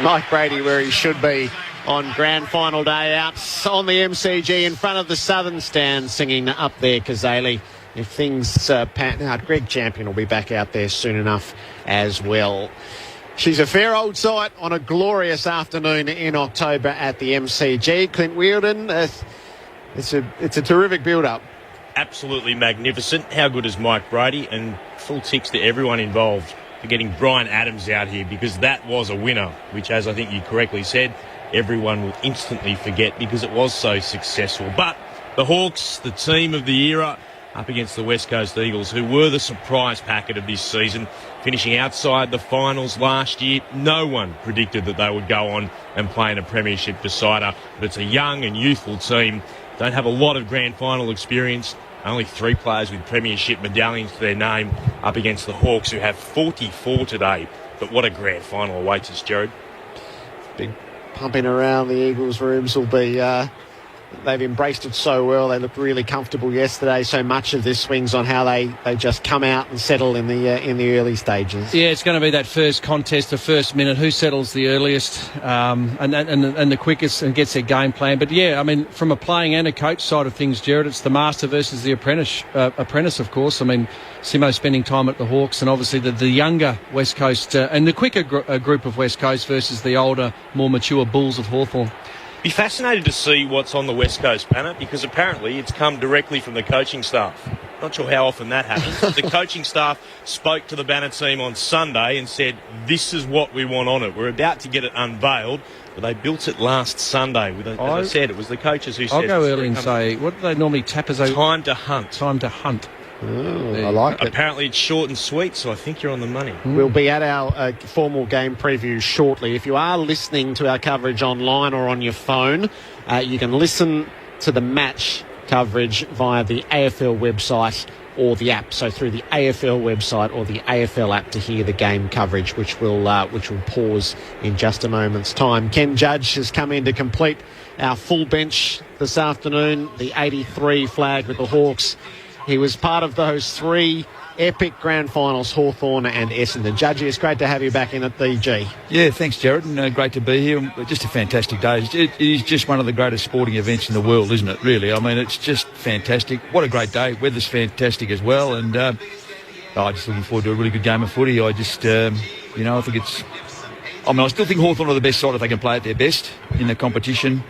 Mike Brady where he should be on grand final day out on the MCG in front of the Southern Stand singing Up There Kazali. If things pan out, Greg Champion will be back out there soon enough as well. She's a fair old sight on a glorious afternoon in October at the MCG. Clint Wheeldon, it's a terrific build-up. Absolutely magnificent. How good is Mike Brady? And full ticks to everyone involved for getting Brian Adams out here, because that was a winner, which, as I think you correctly said, everyone will instantly forget because it was so successful. But the Hawks, the team of the era, up against the West Coast Eagles, who were the surprise packet of this season, finishing outside the finals last year. No one predicted that they would go on and play in a premiership decider, but it's a young and youthful team. Don't have a lot of grand final experience. Only 3 players with premiership medallions to their name up against the Hawks, who have 44 today. But what a grand final awaits us, Jared. Big pumping around the Eagles rooms will be They've embraced it so well. They looked really comfortable yesterday. So much of this swings on how they just come out and settle in the early stages. Yeah, it's going to be that first contest, the first minute, who settles the earliest and the quickest and gets their game plan. But yeah, I mean, from a playing and a coach side of things, Jared, it's the master versus the apprentice, of course. I mean, Simo spending time at the Hawks, and obviously the younger West Coast and the quicker group of West Coast versus the older, more mature Bulls of Hawthorn. Be fascinated to see what's on the West Coast banner, because apparently it's come directly from the coaching staff. Not sure how often that happens. The coaching staff spoke to the banner team on Sunday and said, this is what we want on it. We're about to get it unveiled. But they built it last Sunday. As I said, it was the coaches who said... I'll go early and say, what do they normally tap as a... Time to hunt. Time to hunt. Oh, I like it. Apparently it's short and sweet, so I think you're on the money. We'll be at our formal game preview shortly. If you are listening to our coverage online or on your phone, you can listen to the match coverage via the AFL website or the app. So through the AFL website or the AFL app to hear the game coverage, which will pause in just a moment's time. Ken Judge has come in to complete our full bench this afternoon, the 83 flag with the Hawks. He was part of those three epic grand finals, Hawthorn and Essendon. Judgy, it's great to have you back in at the G. Yeah, thanks, Jared, and great to be here. Just a fantastic day. It is just one of the greatest sporting events in the world, isn't it, really? I mean, it's just fantastic. What a great day. Weather's fantastic as well, and just looking forward to a really good game of footy. I just, I think it's... I still think Hawthorn are the best side if they can play at their best in the competition.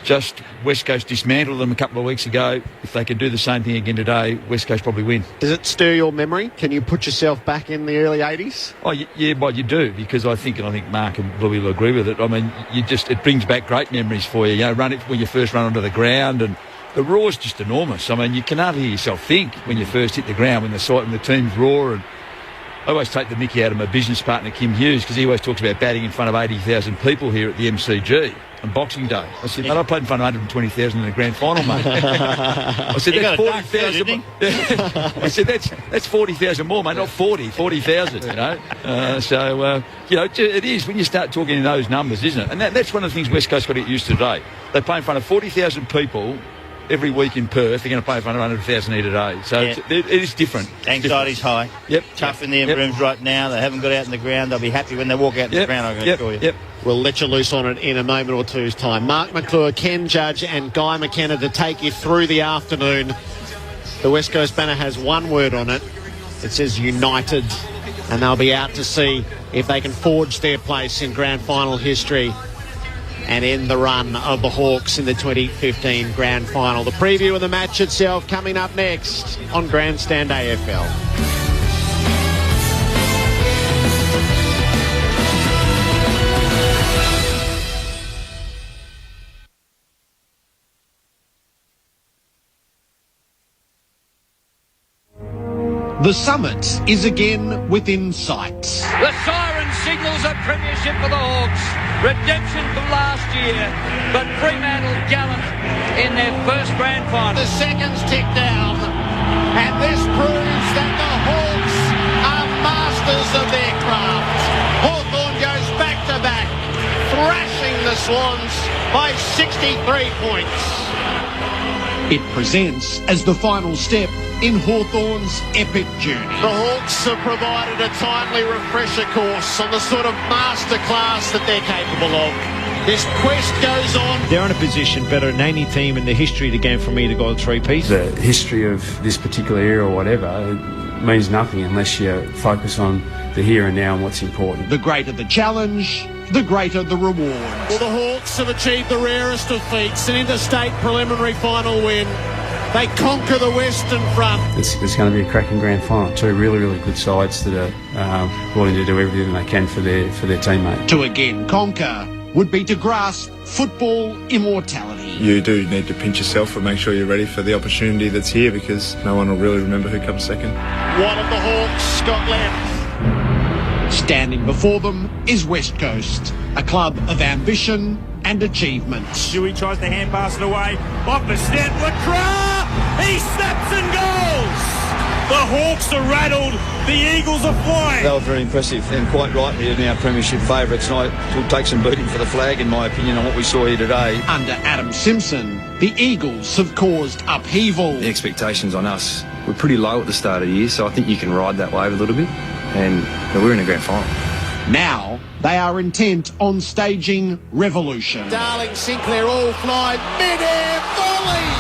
Just West Coast dismantled them a couple of weeks ago. If they can do the same thing again today, West Coast probably win. Does it stir your memory? Can you put yourself back in the early 80s? Oh, yeah, you do, because I think Mark and Bluey will agree with it. I mean, it brings back great memories for you. You know, when you first run onto the ground, and the roar's just enormous. I mean, you can hardly hear yourself think when you first hit the ground, when the teams roar. And I always take the mickey out of my business partner, Kim Hughes, because he always talks about batting in front of 80,000 people here at the MCG. On Boxing Day. I said, mate, I played in front of 120,000 in the grand final, mate. I said, that's 40,000. I said, that's 40,000 more, mate, not 40,000, you know. It is when you start talking in those numbers, isn't it? And that's one of the things West Coast got to get used to today. They play in front of 40,000 people every week in Perth. They're going to play in front of 100,000 here today. So it is different. Anxiety's high. Yep. Tough in their rooms right now. They haven't got out in the ground. They'll be happy when they walk out in the ground, I'm going to assure you. Yep. We'll let you loose on it in a moment or two's time. Mark McClure, Ken Judge and Guy McKenna to take you through the afternoon. The West Coast banner has one word on it. It says United, and they'll be out to see if they can forge their place in grand final history and end the run of the Hawks in the 2015 grand final. The preview of the match itself coming up next on Grandstand AFL. The summit is again within sight. The siren signals a premiership for the Hawks. Redemption from last year, but Fremantle gallant in their first grand final. The seconds tick down, and this proves that the Hawks are masters of their craft. Hawthorn goes back-to-back, thrashing the Swans by 63 points. It presents as the final step in Hawthorn's epic journey. The Hawks have provided a timely refresher course on the sort of masterclass that they're capable of. This quest goes on. They're in a position better than any team in the history of the game for me to go to three-piece. The history of this particular era or whatever, it means nothing unless you focus on the here and now and what's important. The greater the challenge, the greater the reward. Well, the Hawks have achieved the rarest of feats, an interstate preliminary final win. They conquer the Western Front. It's going to be a cracking grand final. Two really, really good sides that are willing to do everything they can for their teammate. To again conquer would be to grasp football immortality. You do need to pinch yourself and make sure you're ready for the opportunity that's here, because no one will really remember who comes second. One of the Hawks got left. Standing before them is West Coast, a club of ambition and achievement. Dewey tries to hand pass it away. Off the snap, Lacroix! He snaps and goals! The Hawks are rattled. The Eagles are flying. They were very impressive and quite rightly are now premiership favourites. And I will take some beating for the flag, in my opinion, on what we saw here today. Under Adam Simpson, the Eagles have caused upheaval. The expectations on us were pretty low at the start of the year, so I think you can ride that wave a little bit. And we're in a grand final. Now they are intent on staging revolution. Darling Sinclair all fly. Mid-air volley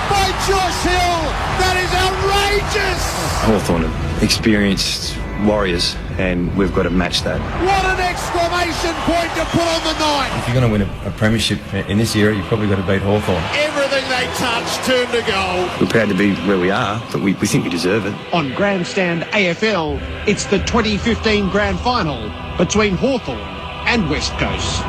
by Josh Hill. That is outrageous. Hawthorn are experienced warriors, and we've got to match that. What an exclamation point to put on the night. If you're going to win a premiership in this era, you've probably got to beat Hawthorn. Everything they touch turned to gold. We're proud to be where we are, but we think we deserve it. On Grandstand AFL, it's the 2015 Grand Final between Hawthorn and West Coast.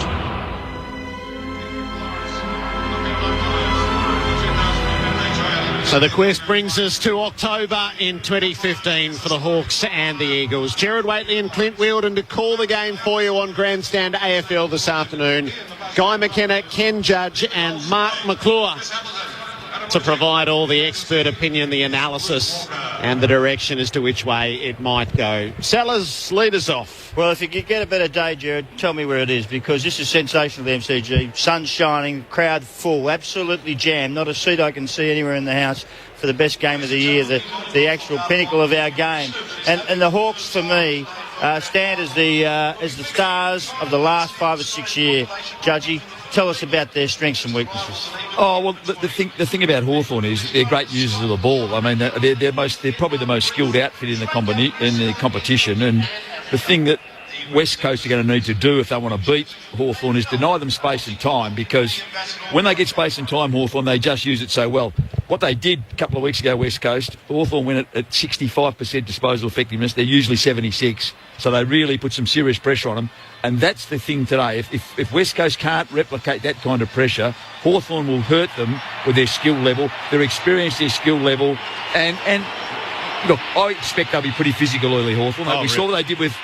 So the quest brings us to October in 2015 for the Hawks and the Eagles. Gerard Whateley and Clint Wheeldon to call the game for you on Grandstand AFL this afternoon. Guy McKenna, Ken Judge and Mark McClure to provide all the expert opinion, the analysis and the direction as to which way it might go. Sellers, lead us off. Well, if you could get a better day, Gerard, tell me where it is, because this is sensational, the MCG. Sun shining, crowd full, absolutely jammed. Not a seat I can see anywhere in the house for the best game of the year, the actual pinnacle of our game. And the Hawks, for me, stand as the stars of the last 5 or 6 years. Judgy, tell us about their strengths and weaknesses. Oh, well, the thing about Hawthorn is they're great users of the ball. I mean, they're probably the most skilled outfit in the competition. And the thing that West Coast are going to need to do if they want to beat Hawthorn is deny them space and time, because when they get space and time, Hawthorn, they just use it so well. What they did a couple of weeks ago, West Coast, Hawthorn went at 65% disposal effectiveness. They're usually 76%, so they really put some serious pressure on them. And that's the thing today. If West Coast can't replicate that kind of pressure, Hawthorn will hurt them with their skill level, their experience, their skill level. And look, I expect they'll be pretty physical early, Hawthorn. We saw what they did with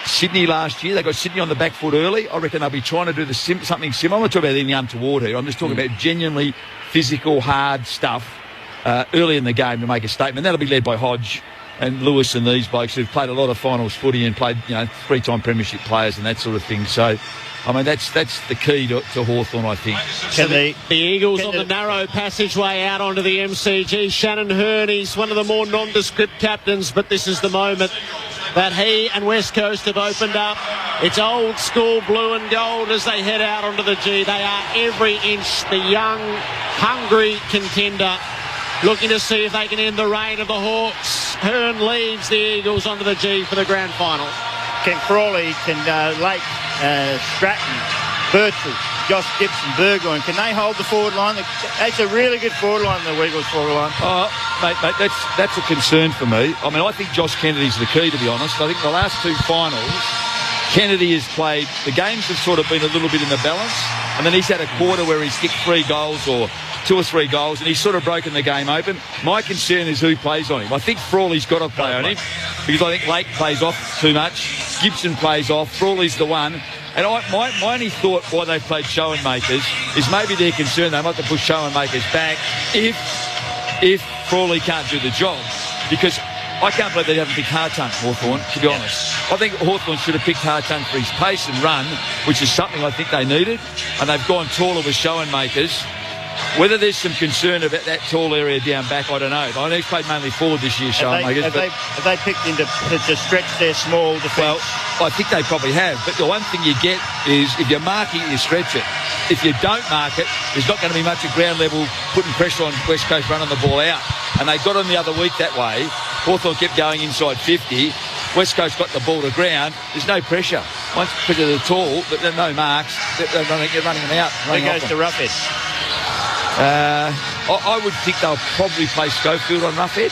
Sydney last year. They got Sydney on the back foot early. I reckon they'll be trying to do something similar. I'm not talking about anything untoward here. I'm just talking about genuinely physical, hard stuff early in the game to make a statement. That'll be led by Hodge and Lewis and these blokes who've played a lot of finals footy and played, 3-time premiership players and that sort of thing. So, I mean, that's the key to Hawthorn, I think. So the Eagles on the narrow passageway out onto the MCG. Shannon Hearn, he's one of the more nondescript captains, but this is the moment that he and West Coast have opened up. It's old school blue and gold as they head out onto the G. They are every inch the young, hungry contender, looking to see if they can end the reign of the Hawks. Hearn leads the Eagles onto the G for the grand final. Can Crawley, Lake, Stratton, Birchall, Josh Gibson, Burgoyne, can they hold the forward line? That's a really good forward line, the Eagles forward line. Oh, mate, that's a concern for me. I mean, I think Josh Kennedy's the key, to be honest. I think the last 2 finals, Kennedy has played, the games have sort of been a little bit in the balance, and then he's had a quarter where he's kicked 3 goals or 2 or 3 goals, and he's sort of broken the game open. My concern is who plays on him. I think Frawley's got to play on him, because I think Lake plays off too much. Gibson plays off. Frawley's the one. And my only thought why they've played Schoenmakers is maybe they're concerned they might have to push Schoenmakers back if Frawley can't do the job. Because I can't believe they haven't picked Hartung, Hawthorn, to be honest. I think Hawthorn should have picked Hartung for his pace and run, which is something I think they needed. And they've gone taller with Schoenmakers. Whether there's some concern about that tall area down back, I don't know. I know he's played mainly forward this year, Schoenmakers. Have they picked him to stretch their small defence? Well, I think they probably have. But the one thing you get is if you mark it, you stretch it. If you don't mark it, there's not going to be much at ground level putting pressure on West Coast running the ball out. And they got on the other week that way. Hawthorn kept going inside 50. West Coast got the ball to ground. There's no pressure. Once because they're tall, but there are no marks. They're running them out. Who goes to Roughhead? I would think they'll probably play Schofield on Roughhead.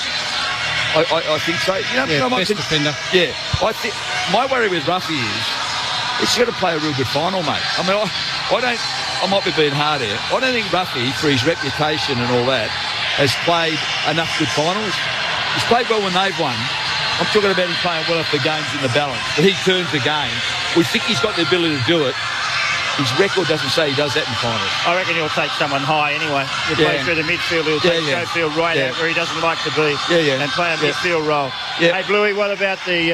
I think so. Best defender. Yeah. I think my worry with Roughhead is it's got to play a real good final, mate. I mean, I might be being hard here. I don't think Roughhead, for his reputation and all that, has played enough good finals. He's played well when they've won. I'm talking about him playing well if the game's in the balance. But he turns the game. We think he's got the ability to do it. his record doesn't say he does that in finals. I reckon he'll take someone high anyway. He'll play through the midfield. He'll take Schofield right out where he doesn't like to be and play a midfield role. Hey, Bluey, what about the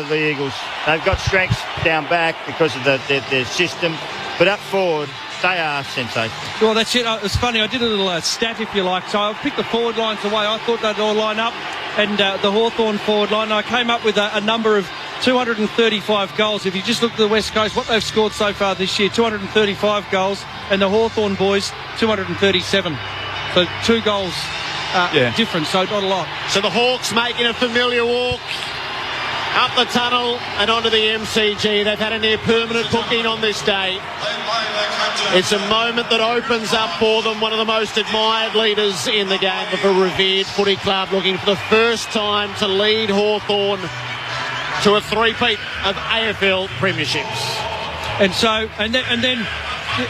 Eagles? They've got strengths down back because of their system, but up forward, they are sensational. Well, that's it. It's funny. I did a little stat, if you like. So I picked the forward lines the way I thought they'd all line up, and the Hawthorn forward line. I came up with a number of 235 goals. If you just look at the West Coast, what they've scored so far this year, 235 goals, and the Hawthorn boys, 237. So 2 goals difference, so not a lot. So the Hawks making a familiar walk up the tunnel and onto the MCG. They've had a near permanent booking on this day. It's a moment that opens up for them, one of the most admired leaders in the game of a revered footy club, looking for the first time to lead Hawthorn to a three-peat of AFL premierships. And then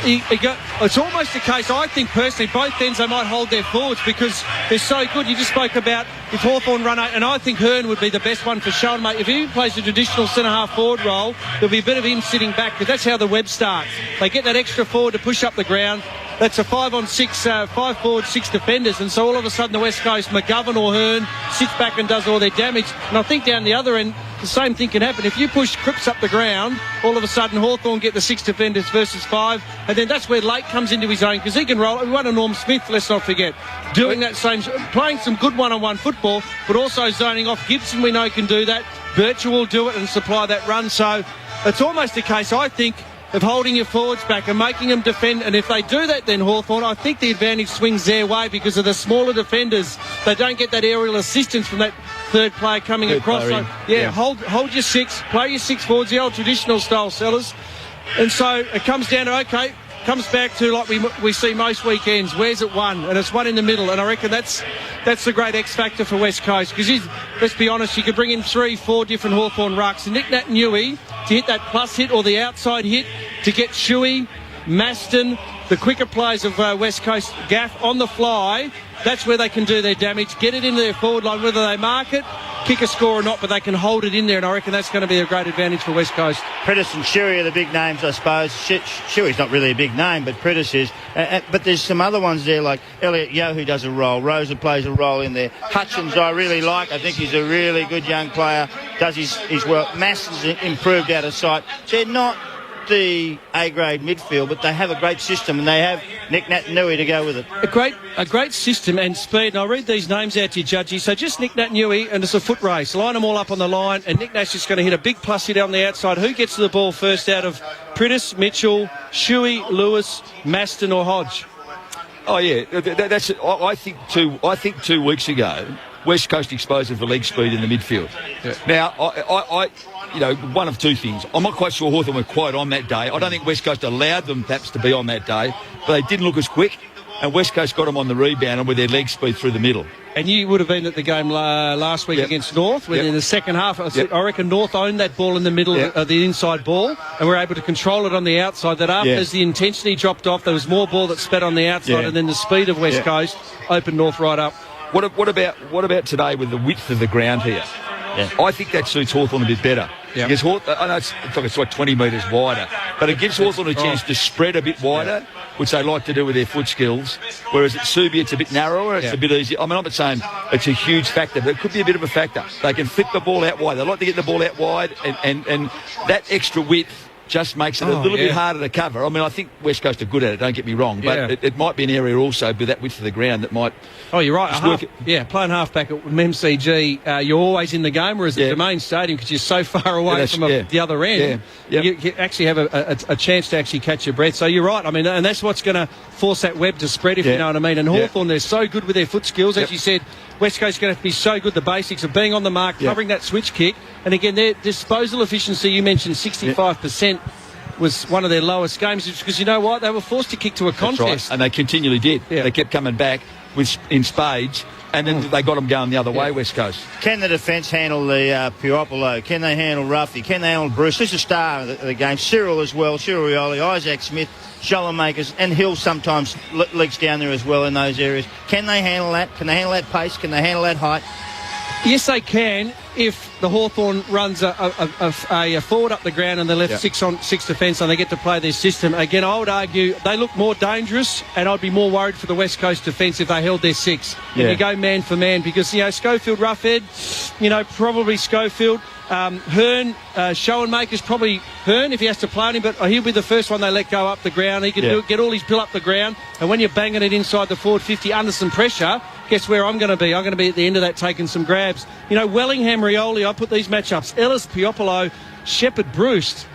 it's almost a case, I think personally, both ends they might hold their forwards because they're so good. You just spoke about if Hawthorn run 8, and I think Hearn would be the best one for Sean, mate. If he plays a traditional centre-half forward role, there'll be a bit of him sitting back because that's how the web starts. They get that extra forward to push up the ground. That's a 5-on-6, 5 forward, 6 defenders, and so all of a sudden the West Coast, McGovern or Hearn, sits back and does all their damage. And I think down the other end, the same thing can happen. If you push Cripps up the ground, all of a sudden Hawthorn get the 6 defenders versus 5, and then that's where Lake comes into his own because he can roll. We won a Norm Smith, let's not forget, doing that same, playing some good one-on-one football, but also zoning off. Gibson, we know, can do that. Birchall will do it and supply that run. So it's almost a case, I think, of holding your forwards back and making them defend. And if they do that, then Hawthorn, I think the advantage swings their way because of the smaller defenders. They don't get that aerial assistance from that third player coming across. So, hold your 6, play your 6 forwards, the old traditional style, Sellers. And so it comes down to, comes back to like we see most weekends. Where's it 1? And it's 1 in the middle. And I reckon that's the great X factor for West Coast because let's be honest, you could bring in 3, 4 different Hawthorn rucks. And Nick Naitanui to hit that plus hit or the outside hit to get Shuey, Maston, the quicker plays of West Coast, Gaff on the fly. That's where they can do their damage. Get it into their forward line, whether they mark it, kick a score or not, but they can hold it in there, and I reckon that's going to be a great advantage for West Coast. Pritis and Shuey are the big names, I suppose. Shuey's not really a big name, but Pritis is. But there's some other ones there, like Elliot Yeo, who does a role. Rosa plays a role in there. Hutchins, I really like. I think he's a really good young player. Does his work. Masson's improved out of sight. They're not the A-grade midfield, but they have a great system, and they have Nick Naitanui to go with it. A great system and speed. And I'll read these names out to you, Judgy. So just Nick Naitanui, and it's a foot race. Line them all up on the line, and Nick Nash is going to hit a big plus hit on the outside. Who gets to the ball first out of Pritis, Mitchell, Shuey, Lewis, Maston or Hodge? Oh yeah, that's. I think 2 weeks ago, West Coast exposed them for leg speed in the midfield. Yeah. Now, I one of 2 things. I'm not quite sure Hawthorn were quite on that day. I don't think West Coast allowed them perhaps to be on that day, but they didn't look as quick, and West Coast got them on the rebound and with their leg speed through the middle. And you would have been at the game last week against North, when in the second half, I reckon North owned that ball in the middle of the inside ball, and were able to control it on the outside. That after as the intensity dropped off, there was more ball that sped on the outside, and then the speed of West Coast opened North right up. What about today with the width of the ground here? Yeah. I think that suits Hawthorn a bit better. Yep. Because I know it's like 20 metres wider, but it gives Hawthorn a chance to spread a bit wider, which they like to do with their foot skills. Whereas at Subi, it's a bit narrower, it's a bit easier. I mean, I'm not saying it's a huge factor, but it could be a bit of a factor. They can flip the ball out wide. They like to get the ball out wide, and that extra width just makes it a little bit harder to cover. I mean, I think West Coast are good at it, don't get me wrong, but it might be an area also with that width of the ground that might... Oh, you're right. Playing halfback at MCG, you're always in the game, whereas at the main stadium, because you're so far away from the other end, you actually have a chance to actually catch your breath. So you're right. I mean, and that's what's going to force that web to spread, if you know what I mean. And Hawthorn, they're so good with their foot skills. As you said, West Coast is going to have to be so good, the basics of being on the mark, covering that switch kick. And again, their disposal efficiency, you mentioned 65%. Was one of their lowest games because you know what? They were forced to kick to a contest. That's right. And they continually did. Yeah. They kept coming back in spades, and then they got them going the other way, West Coast. Can the defence handle the Puopolo? Can they handle Ruffy? Can they handle Bruce? This is a star of the game. Cyril as well, Cyril Rioli, Isaac Smith, Makers, and Hill sometimes leaks down there as well in those areas. Can they handle that? Can they handle that pace? Can they handle that height? Yes, they can if the Hawthorn runs a forward up the ground and they left 6 on 6 defence and they get to play their system. Again, I would argue they look more dangerous, and I'd be more worried for the West Coast defence if they held their 6. If you go man for man, because, Schofield, Roughhead, probably Schofield. Hearn, Schoenmaker's probably Hearn if he has to play on him, but he'll be the first one they let go up the ground. He can do it, get all his pill up the ground, and when you're banging it inside the forward 50 under some pressure, guess where I'm going to be? I'm going to be at the end of that taking some grabs. Wellingham, Rioli, I put these matchups. Ellis, Piopolo, Shepherd, Bruce.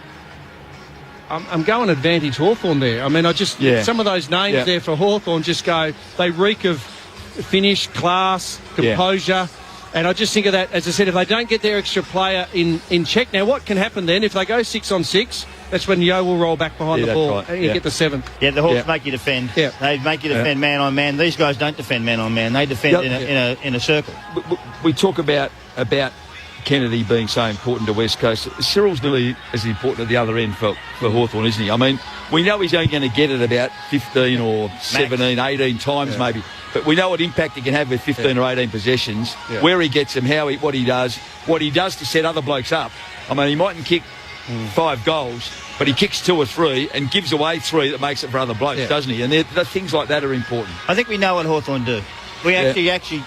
I'm going advantage Hawthorn there. I mean, some of those names there for Hawthorn just go, they reek of finish, class, composure. And I just think of that, as I said, if they don't get their extra player in check. Now, what can happen then? If they go 6 on 6, that's when Yo will roll back behind the ball and you get the 7. Yeah, the Hawks make you defend. Yeah. They make you defend man on man. These guys don't defend man on man. They defend in a circle. We talk about Kennedy being so important to West Coast. Cyril's nearly as important at the other end for Hawthorn, isn't he? I mean, we know he's only going to get it about 15 or 17, 18 times maybe. But we know what impact he can have with 15 or 18 possessions, where he gets them, what he does to set other blokes up. I mean, he mightn't kick 5 goals, but he kicks 2 or 3 and gives away 3 that makes it for other blokes, doesn't he? And things like that are important. I think we know what Hawthorn do. We actually,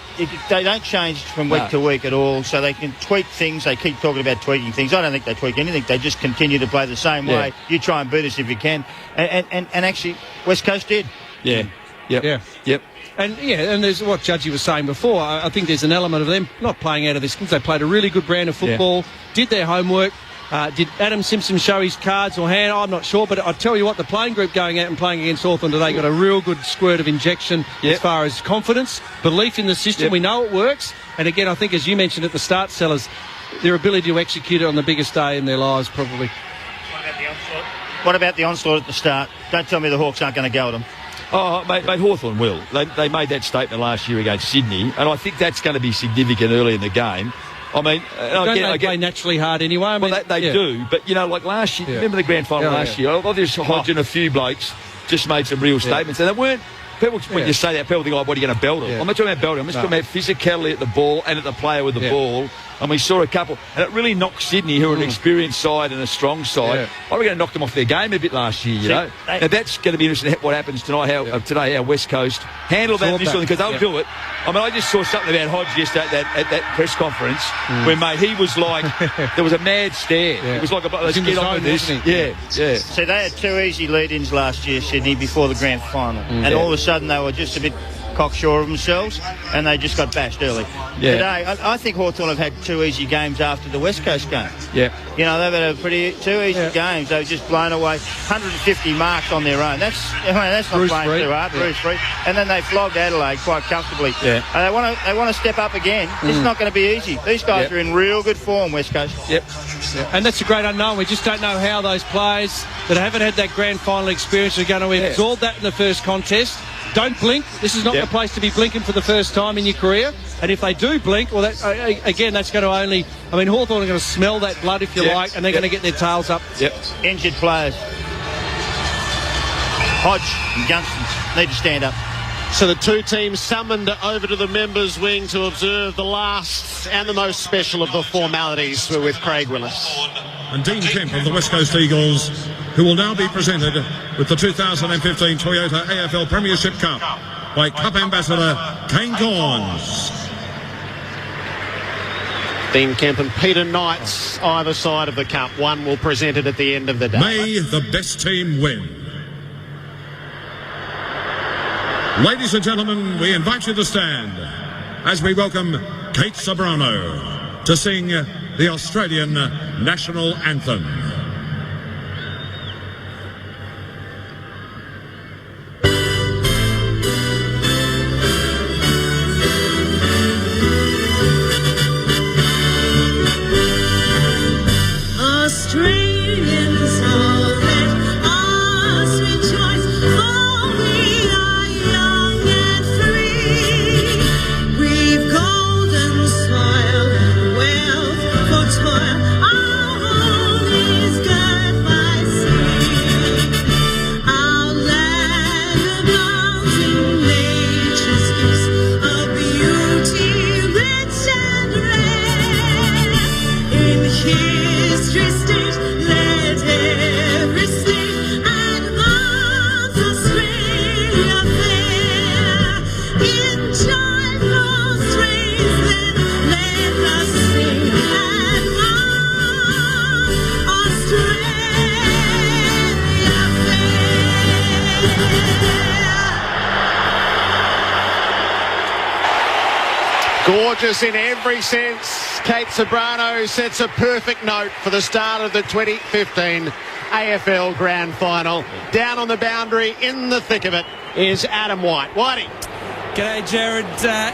they don't change from week to week at all, so they can tweak things. They keep talking about tweaking things. I don't think they tweak anything. They just continue to play the same way. You try and beat us if you can. And actually, West Coast did. Yep. And there's what Judgy was saying before. I think there's an element of them not playing out of their skins. They played a really good brand of football, did their homework. Did Adam Simpson show his cards or hand? I'm not sure, but I tell you what, the playing group going out and playing against Hawthorn today got a real good squirt of injection as far as confidence, belief in the system. We know it works. And again, I think, as you mentioned at the start, Sellers, their ability to execute it on the biggest day in their lives, probably. What about the onslaught at the start? Don't tell me the Hawks aren't going to go at them. Oh, mate, Hawthorn will. They made that statement last year against Sydney, and I think that's going to be significant early in the game. I mean, they play naturally hard anyway? I mean, they do, but, like last year, remember the grand final last year? There's Hodge and a few blokes just made some real statements, and they weren't. People, when you say that, people think, what are you going to belt them? I'm not talking about belting. I'm just talking about physicality at the ball and at the player with the ball. And we saw a couple, and it really knocked Sydney, who are an experienced side and a strong side. I reckon it knocked them off their game a bit last year, know. Now that's going to be interesting what happens tonight, how West Coast handle that initially, because they'll do it. I mean, I just saw something about Hodge yesterday at that press conference where, mate, he was like, there was a mad stare. It was like, let's get on with this. Yeah. So they had 2 easy lead-ins last year, Sydney, before the grand final. And all of a sudden they were just a bit cocksure of themselves, and they just got bashed early. Today, I think Hawthorn have had 2 easy games after the West Coast game. They've had a 2 easy games. They've just blown away 150 marks on their own. That's not playing too hard. Bruce Free. And then they flogged Adelaide quite comfortably. And they want to step up again. It's not going to be easy. These guys are in real good form, West Coast. And that's a great unknown. We just don't know how those players that haven't had that grand final experience are going to absorb that in the first contest. Don't blink. This is not the place to be blinking for the first time in your career. And if they do blink, well, that's going to only... I mean, Hawthorn are going to smell that blood, if you like, and they're going to get their tails up. Injured players. Hodge and Gunston need to stand up. So the 2 teams summoned over to the members' wing to observe the last and the most special of the formalities with Craig Willis. And Dean Kemp of the West Coast Eagles, who will now be presented with the 2015 Toyota AFL Premiership Cup by Cup Ambassador Kane Corns. Dean Kemp and Peter Knights either side of the cup. One will present it at the end of the day. May the best team win. Ladies and gentlemen, we invite you to stand as we welcome Kate Sobrano to sing the Australian National Anthem. Australians all let us rejoice, for we are young and free. We've golden soil and wealth for toil. Our home is Gorgeous in every sense. Kate Sobrano sets a perfect note for the start of the 2015 AFL Grand Final. Down on the boundary, in the thick of it, is Adam White. Whitey. G'day, Jared.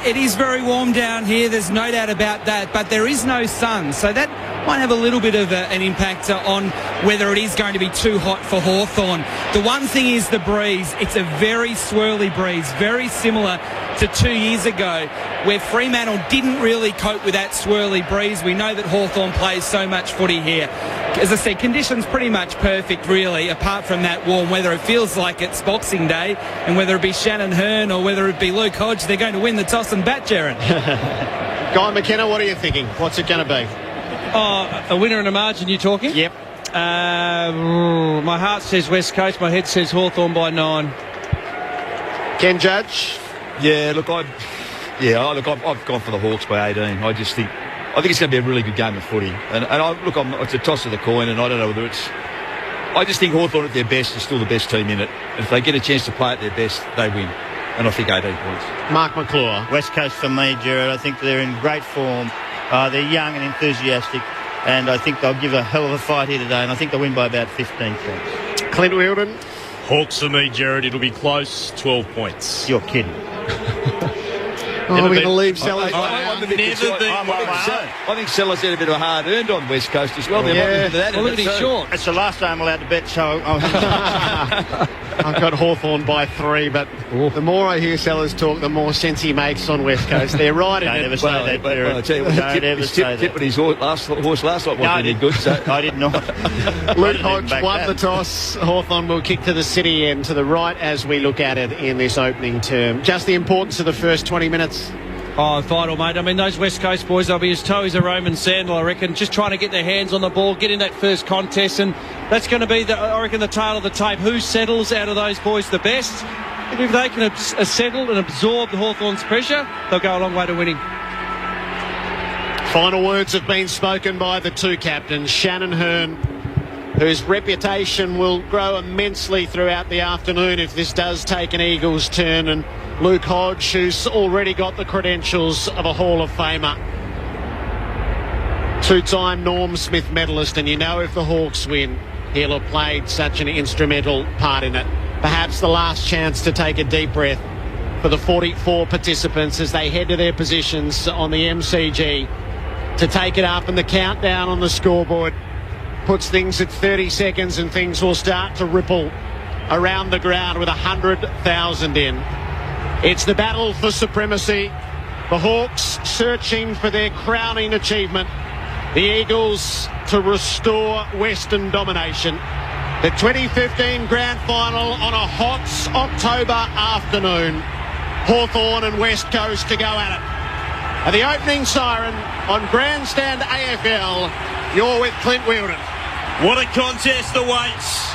It is very warm down here, there's no doubt about that, but there is no sun, so that might have a little bit of an impact on whether it is going to be too hot for Hawthorn. The one thing is the breeze. It's a very swirly breeze, very similar to 2 years ago, where Fremantle didn't really cope with that swirly breeze. We know that Hawthorn plays so much footy here. As I said, conditions pretty much perfect, really, apart from that warm weather. It feels like it's Boxing Day, and whether it be Shannon Hearn or whether it be Luke Hodge, they're going to win the toss and bat, Jared. Guy McKenna, what are you thinking? What's it going to be? Oh, a winner and a margin, you talking? Yep. My heart says West Coast, my head says Hawthorn by 9. Ken Judge? Yeah, look, I've gone for the Hawks by 18. I think it's going to be a really good game of footy. It's a toss of the coin, and I don't know whether it's... I just think Hawthorn at their best is still the best team in it. If they get a chance to play at their best, they win. And I think 18 points. Mark McClure. West Coast for me, Jared. I think they're in great form. They're young and enthusiastic, and I think they'll give a hell of a fight here today, and I think they'll win by about 15 points. Clint Wheeldon. Hawks for me, Jared. It'll be close, 12 points. You're kidding. We're going to leave Sellers. I think Sellers had a bit of a hard earned on West Coast as well. Look at his short. It's the last time I'm allowed to bet, so I've got Hawthorn by 3, but the more I hear Sellers talk, the more sense he makes on West Coast. They're right in it. Never say that, well, I tell you what, his tip with his horse last night wasn't any good. So. I did not. Luke Hodge won the toss. Hawthorn will kick to the city end to the right as we look at it in this opening term. Just the importance of the first 20 minutes. Oh, vital, mate. I mean, those West Coast boys, they'll be as toe as a Roman sandal, I reckon, just trying to get their hands on the ball, get in that first contest, and that's going to be, I reckon, the tail of the tape. Who settles out of those boys the best? And if they can settle and absorb the Hawthorn's pressure, they'll go a long way to winning. Final words have been spoken by the two captains. Shannon Hearn, whose reputation will grow immensely throughout the afternoon if this does take an Eagles turn, and Luke Hodge, who's already got the credentials of a Hall of Famer. Two-time Norm Smith medalist, and you know if the Hawks win, he'll have played such an instrumental part in it. Perhaps the last chance to take a deep breath for the 44 participants as they head to their positions on the MCG to take it up, and the countdown on the scoreboard puts things at 30 seconds and things will start to ripple around the ground with 100,000 in. It's the battle for supremacy. The Hawks searching for their crowning achievement. The Eagles to restore Western domination. The 2015 Grand Final on a hot October afternoon. Hawthorn and West Coast to go at it. And the opening siren on Grandstand AFL. You're with Clint Wheeldon. What a contest awaits.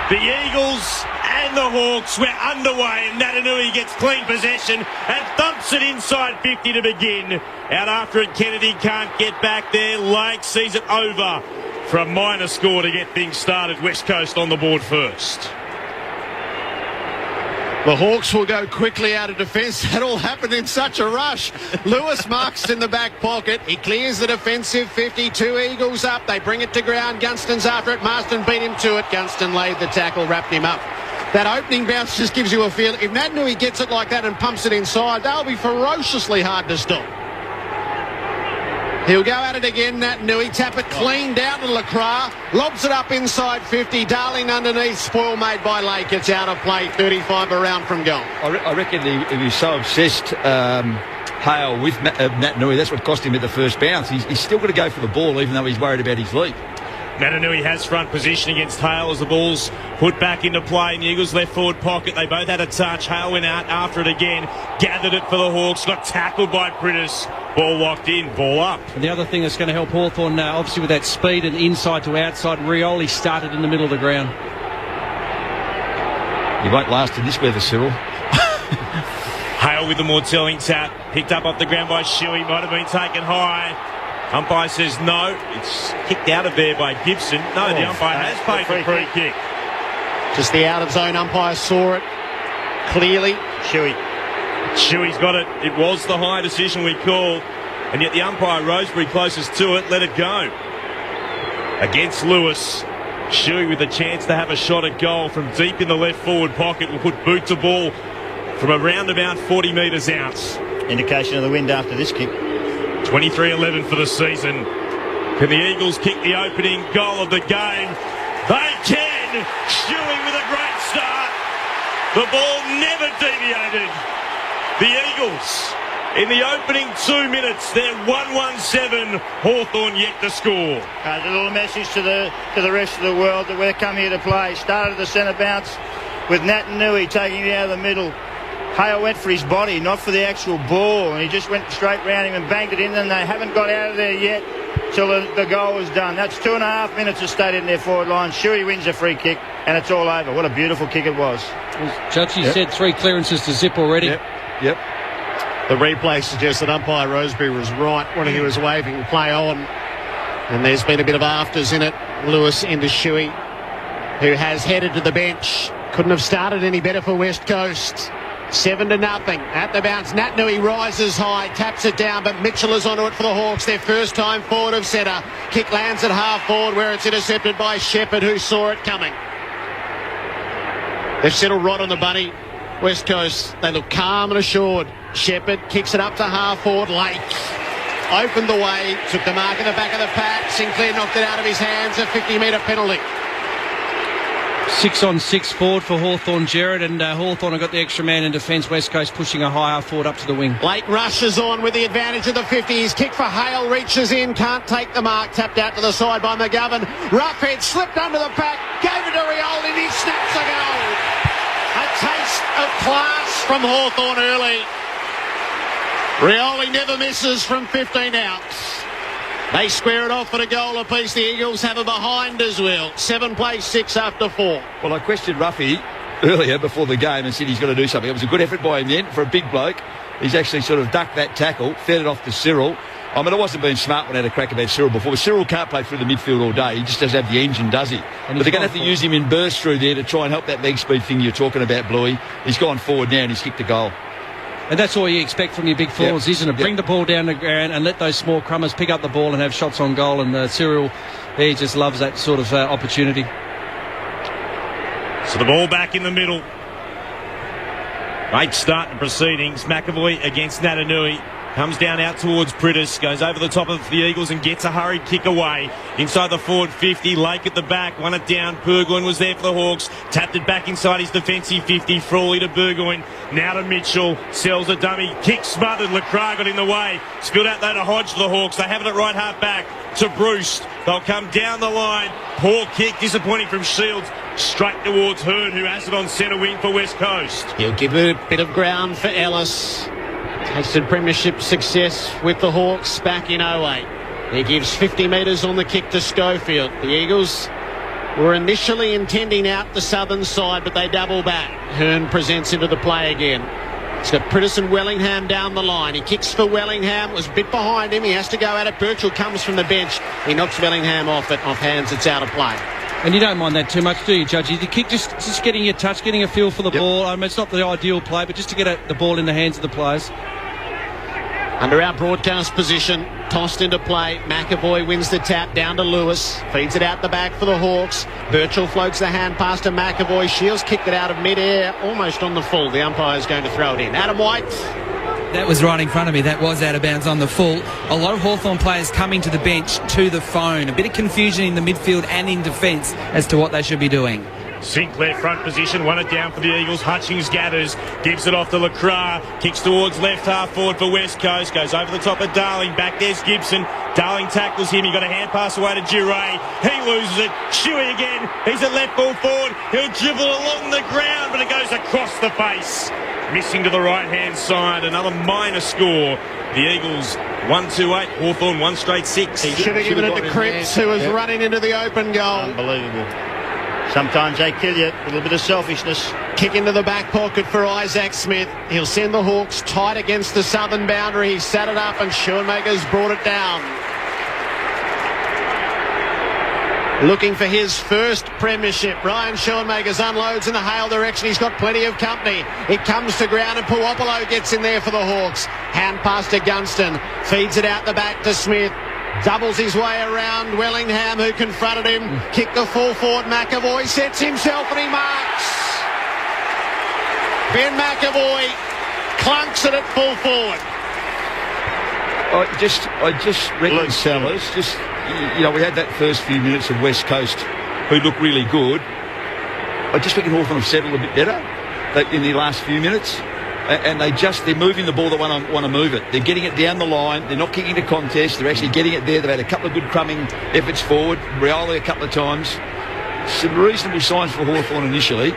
The Eagles and the Hawks, we're underway, and Natanui gets clean possession and thumps it inside 50 to begin. Out after it, Kennedy can't get back there. Lake sees it over for a minor score to get things started. West Coast on the board first. The Hawks will go quickly out of defence. That all happened in such a rush. Lewis marks in the back pocket. He clears the defensive 52 Eagles up. They bring it to ground. Gunston's after it. Marston beat him to it. Gunston laid the tackle, wrapped him up. That opening bounce just gives you a feel. If Natanui gets it like that and pumps it inside, they'll be ferociously hard to stop. He'll go at it again, Natanui. Tap it clean down to Lacroix. Lobs it up inside 50. Darling underneath. Spoil made by Lake. It's out of play. 35 around from goal. I reckon he was so obsessed, Hale, with Natanui. That's what cost him at the first bounce. He's still got to go for the ball, even though he's worried about his leap. Natanui has front position against Hale as the ball's put back into play in the Eagles' left forward pocket. They both had a touch. Hale went out after it again. Gathered it for the Hawks. Got tackled by Prittis. Ball locked in. Ball up. And the other thing that's going to help Hawthorn, obviously with that speed and inside to outside, Rioli started in the middle of the ground. He won't last in this weather, Cyril. Hale with the more telling tap. Picked up off the ground by Shuey. Might have been taken high. Umpire says no. It's kicked out of there by Gibson. No, the umpire has paid the free kick. Just the out-of-zone umpire saw it clearly. Shuey's got it. It was the high decision we called, and yet the umpire, Rosebery, closest to it, let it go. Against Lewis, Shuey with a chance to have a shot at goal from deep in the left forward pocket will put boot to ball from around about 40 metres out. Indication of the wind after this kick. 23-11 for the season. Can the Eagles kick the opening goal of the game? They can! Shuey with a great start. The ball never deviated. The Eagles, in the opening 2 minutes, they're 1-1-7. Hawthorn yet to score. A little message to the rest of the world that we're come here to play. Started the centre bounce with Nat Nui taking it out of the middle. Hale went for his body, not for the actual ball, and he just went straight round him and banged it in, and they haven't got out of there yet till the goal was done. That's 2.5 minutes of stayed in their forward line. Shuey wins a free kick, and it's all over. What a beautiful kick it was. Judge, you said 3 clearances to zip already. Yep. The replay suggests that umpire Rosebery was right when he was waving play on. And there's been a bit of afters in it. Lewis into Shuey, who has headed to the bench. Couldn't have started any better for West Coast. 7-0 at the bounce. Nat Nui rises high, taps it down, but Mitchell is onto it for the Hawks. Their first time forward of centre. Kick lands at half forward where it's intercepted by Shepherd, who saw it coming. They've settled right on the bunny. West Coast, they look calm and assured. Shepherd kicks it up to half forward. Lake opened the way, took the mark in the back of the pack. Sinclair knocked it out of his hands. A 50-metre penalty. 6-on-6 forward for Hawthorn, Jared, and Hawthorn have got the extra man in defence. West Coast pushing a higher forward up to the wing. Lake rushes on with the advantage of the 50. His kick for Hale reaches in, can't take the mark. Tapped out to the side by McGovern. Roughhead slipped under the pack, gave it to Rioli, and he snaps a goal. A taste of class from Hawthorn early. Rioli never misses from 15 out. They square it off at a goal apiece. The Eagles have a behind as well. 7 plays 6 after 4. Well, I questioned Ruffy earlier before the game and said he's got to do something. It was a good effort by him then for a big bloke. He's actually sort of ducked that tackle, fed it off to Cyril. I mean, it wasn't being smart when I had a crack about Cyril before. But Cyril can't play through the midfield all day. He just doesn't have the engine, does he? But they're going to have to use him in bursts through there to try and help that leg speed thing you're talking about, Bluey. He's gone forward now and he's kicked a goal. And that's all you expect from your big forwards, isn't it? Bring the ball down the ground and let those small crummers pick up the ball and have shots on goal. And Cyril, he just loves that sort of opportunity. So the ball back in the middle. Great start to proceedings. McAvoy against Natanui. Comes down out towards Prittis, goes over the top of the Eagles and gets a hurried kick away. Inside the forward 50, Lake at the back, won it down. Burgoyne was there for the Hawks, tapped it back inside his defensive 50. Frawley to Burgoyne, now to Mitchell, sells a dummy, kick smothered, Lacroix got in the way. Spilled out there to Hodge for the Hawks, they have it at right half back to Bruce. They'll come down the line, poor kick, disappointing from Shields. Straight towards Hearn, who has it on centre wing for West Coast. He'll give it a bit of ground for Ellis. Tasted premiership success with the Hawks back in 08. He gives 50 metres on the kick to Schofield. The Eagles were initially intending out the southern side, but they double back. Hearn presents into the play again. It's got Prittis and Wellingham down the line. He kicks for Wellingham. It was a bit behind him. He has to go at it. Birchall comes from the bench. He knocks Wellingham off it. Off hands, it's out of play. And you don't mind that too much, do you, Judgy? The kick just getting your touch, getting a feel for the ball. I mean, it's not the ideal play, but just to get the ball in the hands of the players. Under our broadcast position, tossed into play. McAvoy wins the tap down to Lewis. Feeds it out the back for the Hawks. Birchall floats the hand pass to McAvoy. Shields kicked it out of mid-air, almost on the full. The umpire's going to throw it in. Adam White. That was right in front of me. That was out of bounds on the full. A lot of Hawthorn players coming to the bench to the phone. A bit of confusion in the midfield and in defence as to what they should be doing. Sinclair front position, won it down for the Eagles. Hutchings gathers, gives it off to Lacroix, kicks towards left half forward for West Coast, goes over the top of Darling, back there's Gibson. Darling tackles him, he got a hand pass away to Duray, he loses it. Shuey again, he's a left ball forward, he'll dribble along the ground, but it goes across the face. Missing to the right hand side, another minor score. The Eagles 1-2-8, Hawthorn 1 straight 6. He should have given it to Cripps, who was running into the open goal. Unbelievable. Sometimes they kill you. A little bit of selfishness. Kick into the back pocket for Isaac Smith. He'll send the Hawks tight against the southern boundary. He sat it up and Schoenmaker's brought it down. looking for his first premiership. Ryan Schoenmakers unloads in the Hale direction. He's got plenty of company. It comes to ground and Puopolo gets in there for the Hawks. Hand pass to Gunston. Feeds it out the back to Smith. Doubles his way around Wellingham, who confronted him. Kick the full forward. McAvoy sets himself and he marks. Ben McAvoy clunks it at full forward. I just reckon, Sellers, we had that first few minutes of West Coast who looked really good. I just reckon Hawthorn have settled a bit better in the last few minutes. And they're moving the ball that want to move it. They're getting it down the line. They're not kicking the contest. They're actually getting it there. They've had a couple of good crumbing efforts forward. Rioli a couple of times. Some reasonable signs for Hawthorn initially.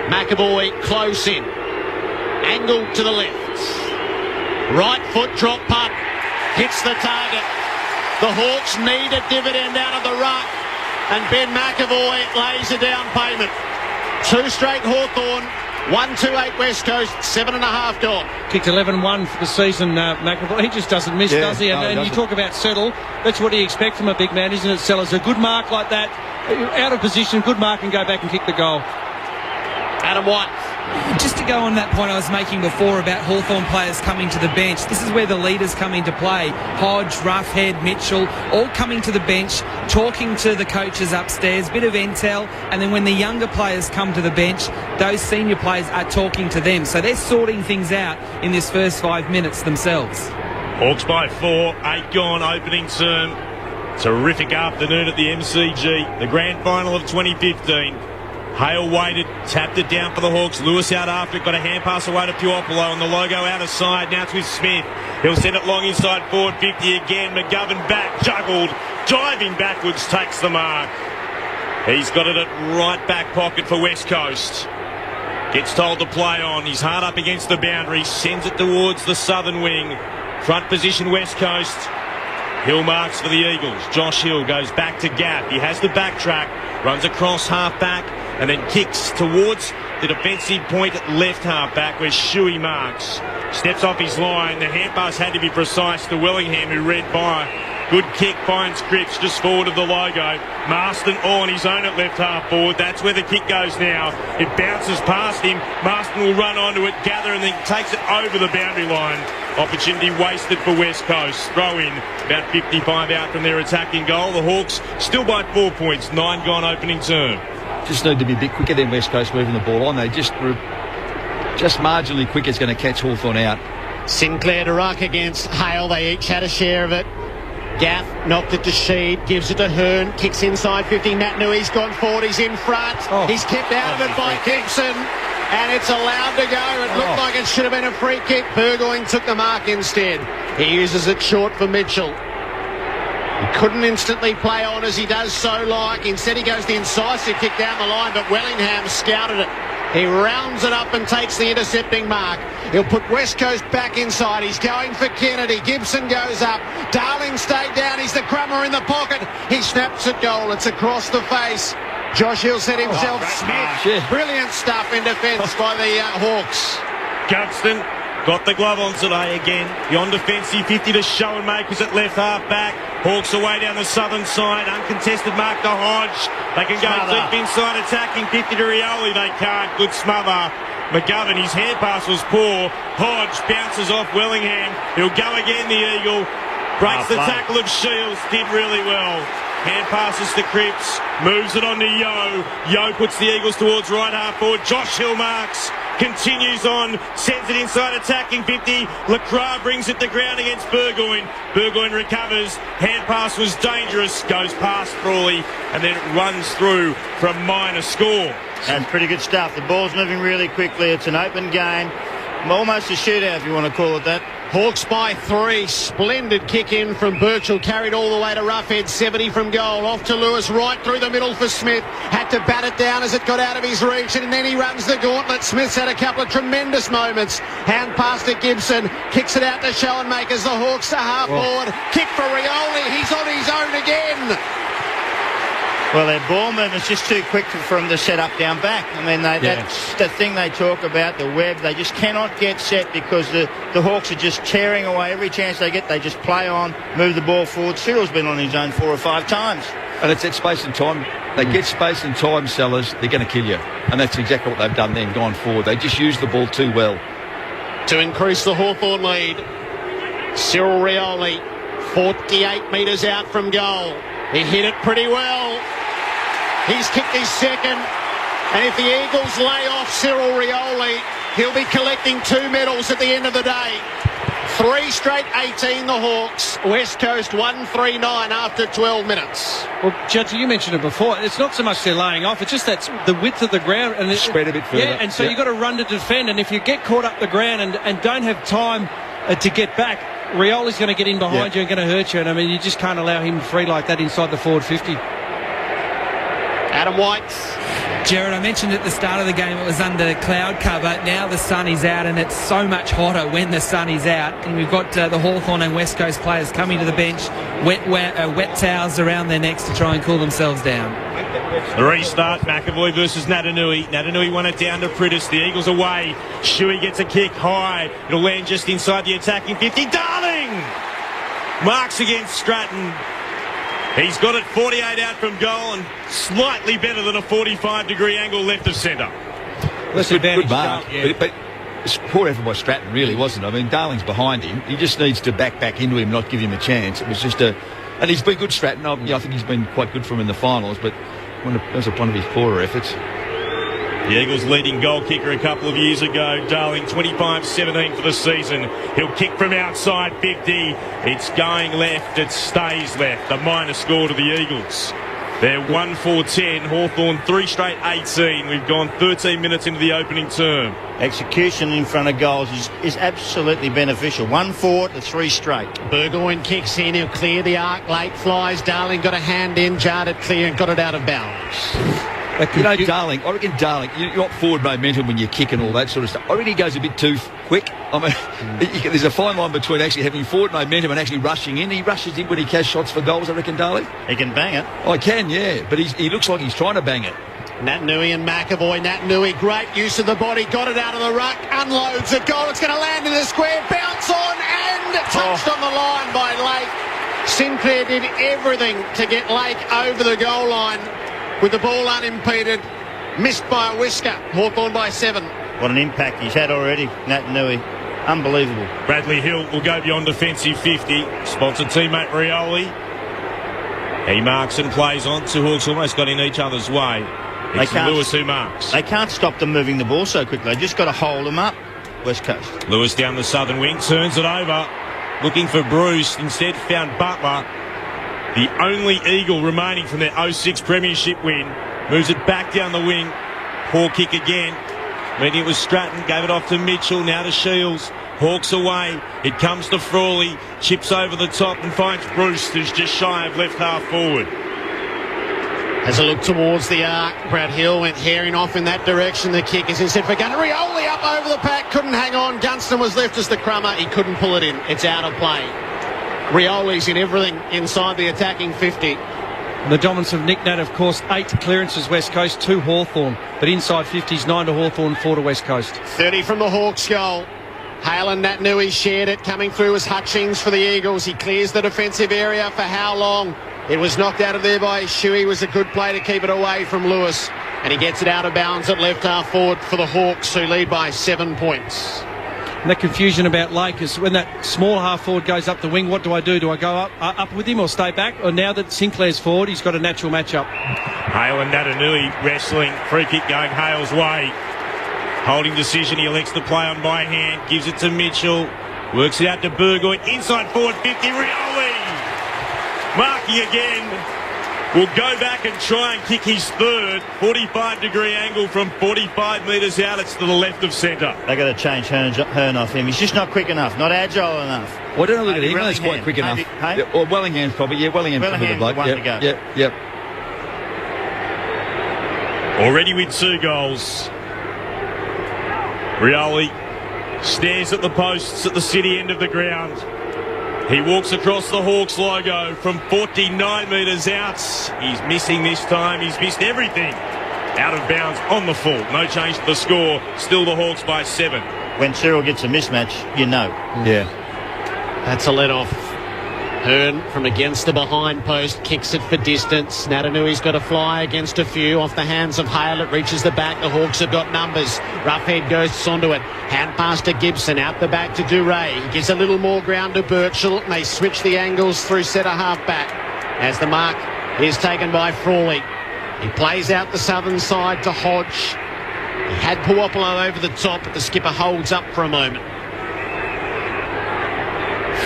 McAvoy close in. Angle to the left. Right foot drop punt. Hits the target. The Hawks need a dividend out of the ruck. And Ben McAvoy lays a down payment. 2 straight Hawthorn. 1-2-8 West Coast, 7.5 gone. Kicked 11-1 for the season, McAvoy. He just doesn't miss, does he? And you talk about settle. That's what you expect from a big man, isn't it, Sellers? A good mark like that, out of position, good mark, and go back and kick the goal. Adam White. Just to go on that point I was making before about Hawthorn players coming to the bench, this is where the leaders come into play. Hodge, Roughhead, Mitchell, all coming to the bench, talking to the coaches upstairs, bit of intel, and then when the younger players come to the bench, those senior players are talking to them. So they're sorting things out in this first 5 minutes themselves. Hawks by 4, 8 gone, opening term. Terrific afternoon at the MCG, the grand final of 2015. Hale waited, tapped it down for the Hawks. Lewis out after it, got a hand pass away to Puopolo, and the logo out of side. Now it's with Smith. He'll send it long inside forward 50 again. McGovern back, juggled, diving backwards, takes the mark. He's got it at right back pocket for West Coast. Gets told to play on. He's hard up against the boundary, sends it towards the southern wing. Front position West Coast. Hill marks for the Eagles. Josh Hill goes back to Gaff. He has the backtrack, runs across half back, and then kicks towards the defensive point at left half back where Shuey marks. Steps off his line. The hand pass had to be precise to Wellingham, who read by. Good kick, finds Cripps just forward of the logo. Marston on his own at left half forward. That's where the kick goes now. It bounces past him. Marston will run onto it, gather, and then takes it over the boundary line. Opportunity wasted for West Coast. Throw in about 55 out from their attacking goal. The Hawks still by 4 points. 9 gone opening term. Just need to be a bit quicker than West Coast moving the ball on. They just marginally quicker is going to catch Hawthorn out. Sinclair to ruck against Hale. They each had a share of it. Gaff knocked it to Sheed, gives it to Hearn, kicks inside 50. Nainui's gone forward, he's in front. He's kept out of it by Gibson, and it's allowed to go. It looked like it should have been a free kick. Burgoyne took the mark instead. He uses it short for Mitchell. He couldn't instantly play on as he does so like. Instead he goes the incisive kick down the line, but Wellingham scouted it. He rounds it up and takes the intercepting mark. He'll put West Coast back inside. He's going for Kennedy. Gibson goes up. Darling stayed down. He's the crummer in the pocket. He snaps at goal. It's across the face. Josh Hill set himself. Smith. Brilliant stuff in defence by the Hawks. Gunston got the glove on today again. Beyond defensive 50 to Schoenmakers at left half back. Hawks away down the southern side. Uncontested mark to Hodge. They can go deep inside attacking 50 to Rioli. They can't. Good smother. McGovern, his hand pass was poor. Hodge bounces off Wellingham. He'll go again, the Eagle. Breaks the tackle of Shields. Did really well. Hand passes to Cripps. Moves it on to Yo. Yo puts the Eagles towards right half forward. Josh Hill marks. Continues on, sends it inside attacking 50. Lacroix brings it to ground against Burgoyne. Burgoyne recovers. Hand pass was dangerous. Goes past Frawley and then it runs through for a minor score. That's pretty good stuff. The ball's moving really quickly. It's an open game. Almost a shootout, if you want to call it that. Hawks by 3. Splendid kick in from Birchall. Carried all the way to Roughhead. 70 from goal. Off to Lewis. Right through the middle for Smith. Had to bat it down as it got out of his reach. And then he runs the gauntlet. Smith's had a couple of tremendous moments. Hand pass to Gibson. Kicks it out to Schoenmakers. The Hawks to half forward. Kick for Rioli. He's on his own again. Well, their ball movement's just too quick for them to set up down back. I mean, that's the thing they talk about, the web. They just cannot get set because the Hawks are just tearing away every chance they get. They just play on, move the ball forward. Cyril's been on his own 4 or 5 times. And it's that space and time. They get space and time, sellers, they're going to kill you. And that's exactly what they've done then, gone forward. They just use the ball too well. To increase the Hawthorn lead, Cyril Rioli, 48 metres out from goal. He hit it pretty well. He's kicked his second. And if the Eagles lay off Cyril Rioli, he'll be collecting 2 medals at the end of the day. 3 straight 18, the Hawks. West Coast 139 after 12 minutes. Well, Judge, you mentioned it before. It's not so much they're laying off. It's just that's the width of the ground. And spread a bit further. Yeah, and so you've got to run to defend. And if you get caught up the ground and don't have time to get back, Rioli's going to get in behind you and going to hurt you. And, I mean, you just can't allow him free like that inside the forward 50. Adam White. Jared, I mentioned at the start of the game it was under cloud cover. Now the sun is out and it's so much hotter when the sun is out. And we've got the Hawthorn and West Coast players coming to the bench, wet towels around their necks to try and cool themselves down. The restart, McAvoy versus Natanui. Natanui won it down to Pritis. The Eagles away. Shuey gets a kick high. It'll land just inside the attacking 50. Darling! Marks against Stratton. He's got it 48 out from goal and slightly better than a 45-degree angle left of centre. That's a good mark. But it's poor effort by Stratton, really, wasn't it? I mean, Darling's behind him. He just needs to back into him, not give him a chance. It was just a... And he's been good, Stratton. I think he's been quite good for him in the finals, but that was one of his poorer efforts. The Eagles' leading goal kicker a couple of years ago, Darling, 25-17 for the season. He'll kick from outside 50. It's going left. It stays left. A minor score to the Eagles. They're 1-4-10. Hawthorn 3 straight 18. We've gone 13 minutes into the opening term. Execution in front of goals is absolutely beneficial. 1-4 to 3 straight. Burgoyne kicks in. He'll clear the arc. Late flies. Darling got a hand in, jarred it clear and got it out of bounds. Darling, I reckon Darling, you want forward momentum when you kick and all that sort of stuff. I reckon he goes a bit too quick. I mean, there's a fine line between actually having forward momentum and actually rushing in. He rushes in when he casts shots for goals, I reckon, Darling. He can bang it. I can, yeah, but he looks like he's trying to bang it. Natanui and McAvoy. Natanui, great use of the body, got it out of the ruck, unloads a goal. It's going to land in the square, bounce on and touched on the line by Lake. Sinclair did everything to get Lake over the goal line. With the ball unimpeded, missed by a whisker. Hawthorn by 7. What an impact he's had already, Natanui. Unbelievable. Bradley Hill will go beyond defensive 50. Sponsored teammate Rioli. He marks and plays on. 2 Hawks almost got in each other's way. It's Lewis who marks. They can't stop them moving the ball so quickly. They just got to hold them up, West Coast. Lewis down the southern wing, turns it over. Looking for Bruce. Instead found Butler. The only Eagle remaining from their 06 premiership win. Moves it back down the wing. Poor kick again. Meeting it was Stratton. Gave it off to Mitchell. Now to Shields. Hawks away. It comes to Frawley. Chips over the top and finds Bruce, who's just shy of left half forward. Has a look towards the arc. Brad Hill went herring off in that direction. The kick is instead for Gunner. Rioli up over the pack. Couldn't hang on. Gunston was left as the crummer. He couldn't pull it in. It's out of play. Rioli's in everything inside the attacking 50. The dominance of Nick Nat, of course, 8 clearances West Coast, 2 Hawthorn. But inside 50s, 9 to Hawthorn, 4 to West Coast. 30 from the Hawks goal. Hale and Natanui shared it. Coming through was Hutchings for the Eagles. He clears the defensive area for how long? It was knocked out of there by Shuey. It was a good play to keep it away from Lewis. And he gets it out of bounds at left half forward for the Hawks, who lead by 7 points. And that confusion about Lake is when that small half forward goes up the wing, what do I do? Do I go up with him or stay back? Or now that Sinclair's forward, he's got a natural matchup. Hale and Natanui wrestling. Free kick going Hale's way. Holding decision. He elects to play on by hand. Gives it to Mitchell. Works it out to Burgoyne. Inside forward 50. Rioli. Marking again. Will go back and try and kick his third. 45-degree angle from 45 metres out. It's to the left of centre. They got to change Hearn off him. He's just not quick enough, not agile enough. Well, I don't know, look at him. He's quite quick enough. Yeah, or Wellingham's probably. Yeah, Wellingham's probably the bloke. Yep. Already with 2 goals. Rioli stares at the posts at the city end of the ground. He walks across the Hawks logo from 49 metres out. He's missing this time. He's missed everything. Out of bounds on the full. No change to the score. Still the Hawks by 7. When Cyril gets a mismatch, you know. Yeah. That's a let-off. Hearn from against the behind post kicks it for distance. Natanui's got a fly against a few off the hands of Hale. It reaches the back. The Hawks have got numbers. Roughhead goes onto it. Hand pass to Gibson. Out the back to Duray. He gives a little more ground to Birchall. And they switch the angles through centre half back as the mark is taken by Frawley. He plays out the southern side to Hodge. He had Puopolo over the top, but the skipper holds up for a moment.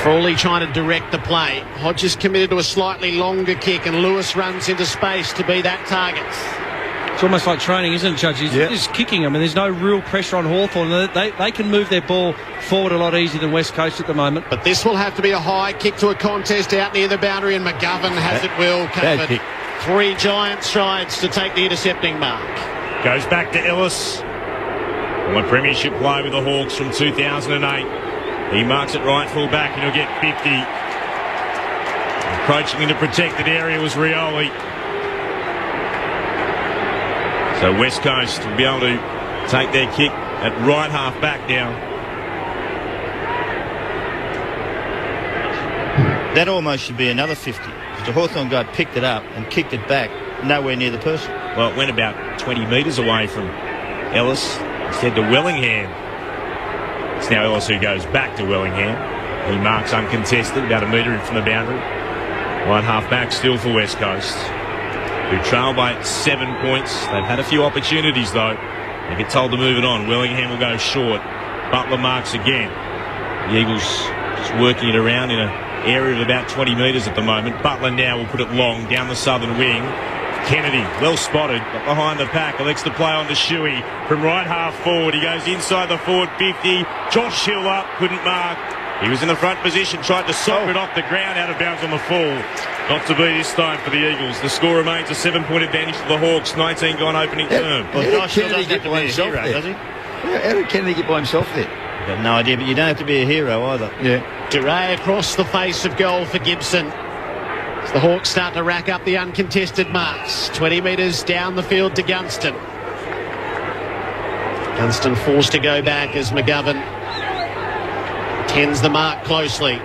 Frawley trying to direct the play. Hodge is committed to a slightly longer kick, and Lewis runs into space to be that target. It's almost like training, isn't it, Judge? He's just kicking them, and there's no real pressure on Hawthorn. They can move their ball forward a lot easier than West Coast at the moment. But this will have to be a high kick to a contest out near the boundary, and McGovern has it well covered. 3 giant strides to take the intercepting mark. Goes back to Ellis on the premiership play with the Hawks from 2008. He marks it right full back and he'll get 50. Approaching into protected area was Rioli. So West Coast will be able to take their kick at right half back now. That almost should be another 50. Because the Hawthorn guy picked it up and kicked it back nowhere near the person. Well, it went about 20 metres away from Ellis. Instead to Wellingham. It's now Ellis who goes back to Wellingham. He marks uncontested, about a metre in from the boundary. Right half back still for West Coast, who trail by 7 points. They've had a few opportunities though. They get told to move it on. Wellingham will go short. Butler marks again. The Eagles just working it around in an area of about 20 metres at the moment. Butler now will put it long down the southern wing. Kennedy, well spotted, but behind the pack, elects to play on to Shuey from right half forward. He goes inside the forward 50. Josh Hill up, couldn't mark. He was in the front position, tried to soccer it off the ground, out of bounds on the full. Not to be this time for the Eagles. The score remains a 7-point advantage for the Hawks. 19 gone opening term. Well, Josh Hill doesn't have to be a hero, does he? How did Kennedy get by himself there? I've got no idea, but you don't have to be a hero either. Yeah. Duray across the face of goal for Gibson. As the Hawks start to rack up the uncontested marks. 20 metres down the field to Gunston. Gunston forced to go back as McGovern tends the mark closely.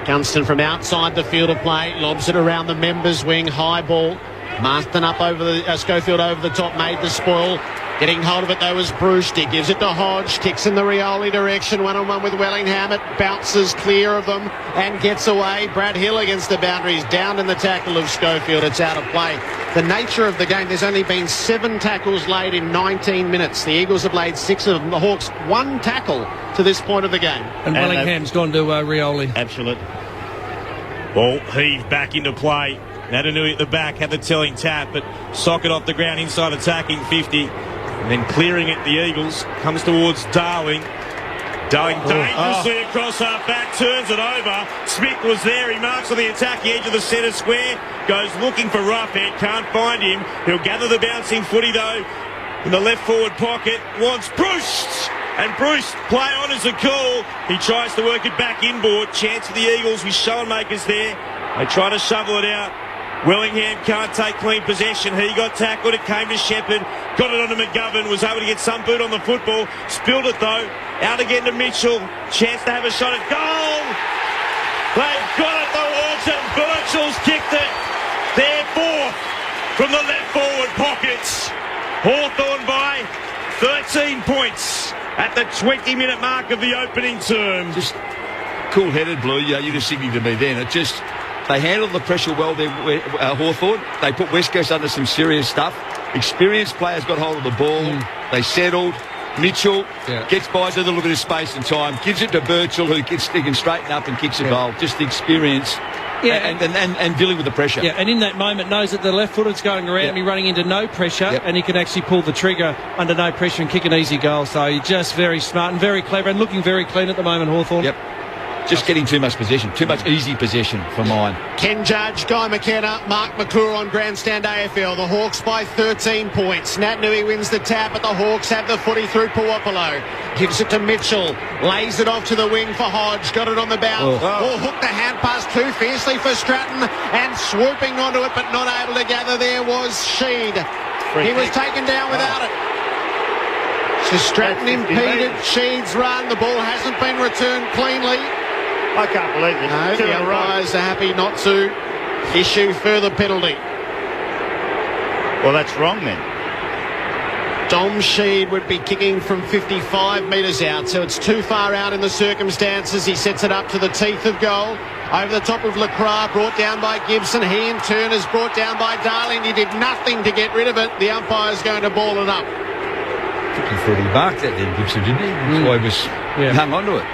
Gunston from outside the field of play, lobs it around the members' wing, high ball. Marston up over the Schofield over the top, made the spoil. Getting hold of it though was Brewster. He gives it to Hodge, kicks in the Rioli direction, one-on-one with Wellingham. It bounces clear of them and gets away. Brad Hill against the boundaries, down in the tackle of Schofield. It's out of play. The nature of the game, there's only been 7 tackles laid in 19 minutes. The Eagles have laid 6 of them. The Hawks 1 tackle to this point of the game. And Wellingham's gone to Rioli. Absolutely. Ball heaved back into play. Natanui at the back had the telling tap, but socket off the ground inside attacking 50. And then clearing it, the Eagles comes towards Darling. Darling dangerously across half back, turns it over. Smith was there, he marks on the attacking edge of the centre square, goes looking for Roughhead, can't find him. He'll gather the bouncing footy though in the left forward pocket, wants Bruce, and Bruce play on as a call. He tries to work it back inboard, chance for the Eagles with Schoenmakers there. They try to shovel it out. Wellingham can't take clean possession. He got tackled. It came to Shepherd. Got it onto McGovern. Was able to get some boot on the football. Spilled it though. Out again to Mitchell. Chance to have a shot at goal. They've got it, the Hawks, and Birchall's kicked it. They're 4th from the left forward pockets. Hawthorn by 13 points at the 20-minute mark of the opening term. Just cool-headed, Blue. You're just singing to me then. It just... They handled the pressure well there, Hawthorn. They put West Coast under some serious stuff. Experienced players got hold of the ball. They settled. Mitchell gets by to a little bit of space and time, gives it to Birchall, who gets sticking straighten up and kicks a goal. Just the experience and dealing with the pressure. Yeah, and in that moment knows that the left footer's going around and he's running into no pressure and he can actually pull the trigger under no pressure and kick an easy goal. So he's just very smart and very clever and looking very clean at the moment, Hawthorn. Yep. Just getting too much possession, too much easy possession for mine. Ken Judge, Guy McKenna, Mark McClure on Grandstand AFL. The Hawks by 13 points. Nat Nui wins the tap, but the Hawks have the footy through Puopolo. Gives it to Mitchell. Lays it off to the wing for Hodge. Got it on the bounce. Hooked the hand pass too fiercely for Stratton. And swooping onto it, but not able to gather there was Sheed. He was taken down without it. So Stratton impeded Sheed's run. The ball hasn't been returned cleanly. I can't believe this. No, Two the in a row. umpires are happy not to issue further penalty. Well, that's wrong then. Dom Sheed would be kicking from 55 metres out, so it's too far out in the circumstances. He sets it up to the teeth of goal. Over the top of Lacroix, brought down by Gibson. He in turn is brought down by Darling. He did nothing to get rid of it. The umpire's going to ball it up. I think he thought he marked that then, Gibson, didn't he? That's why he was hung on to it.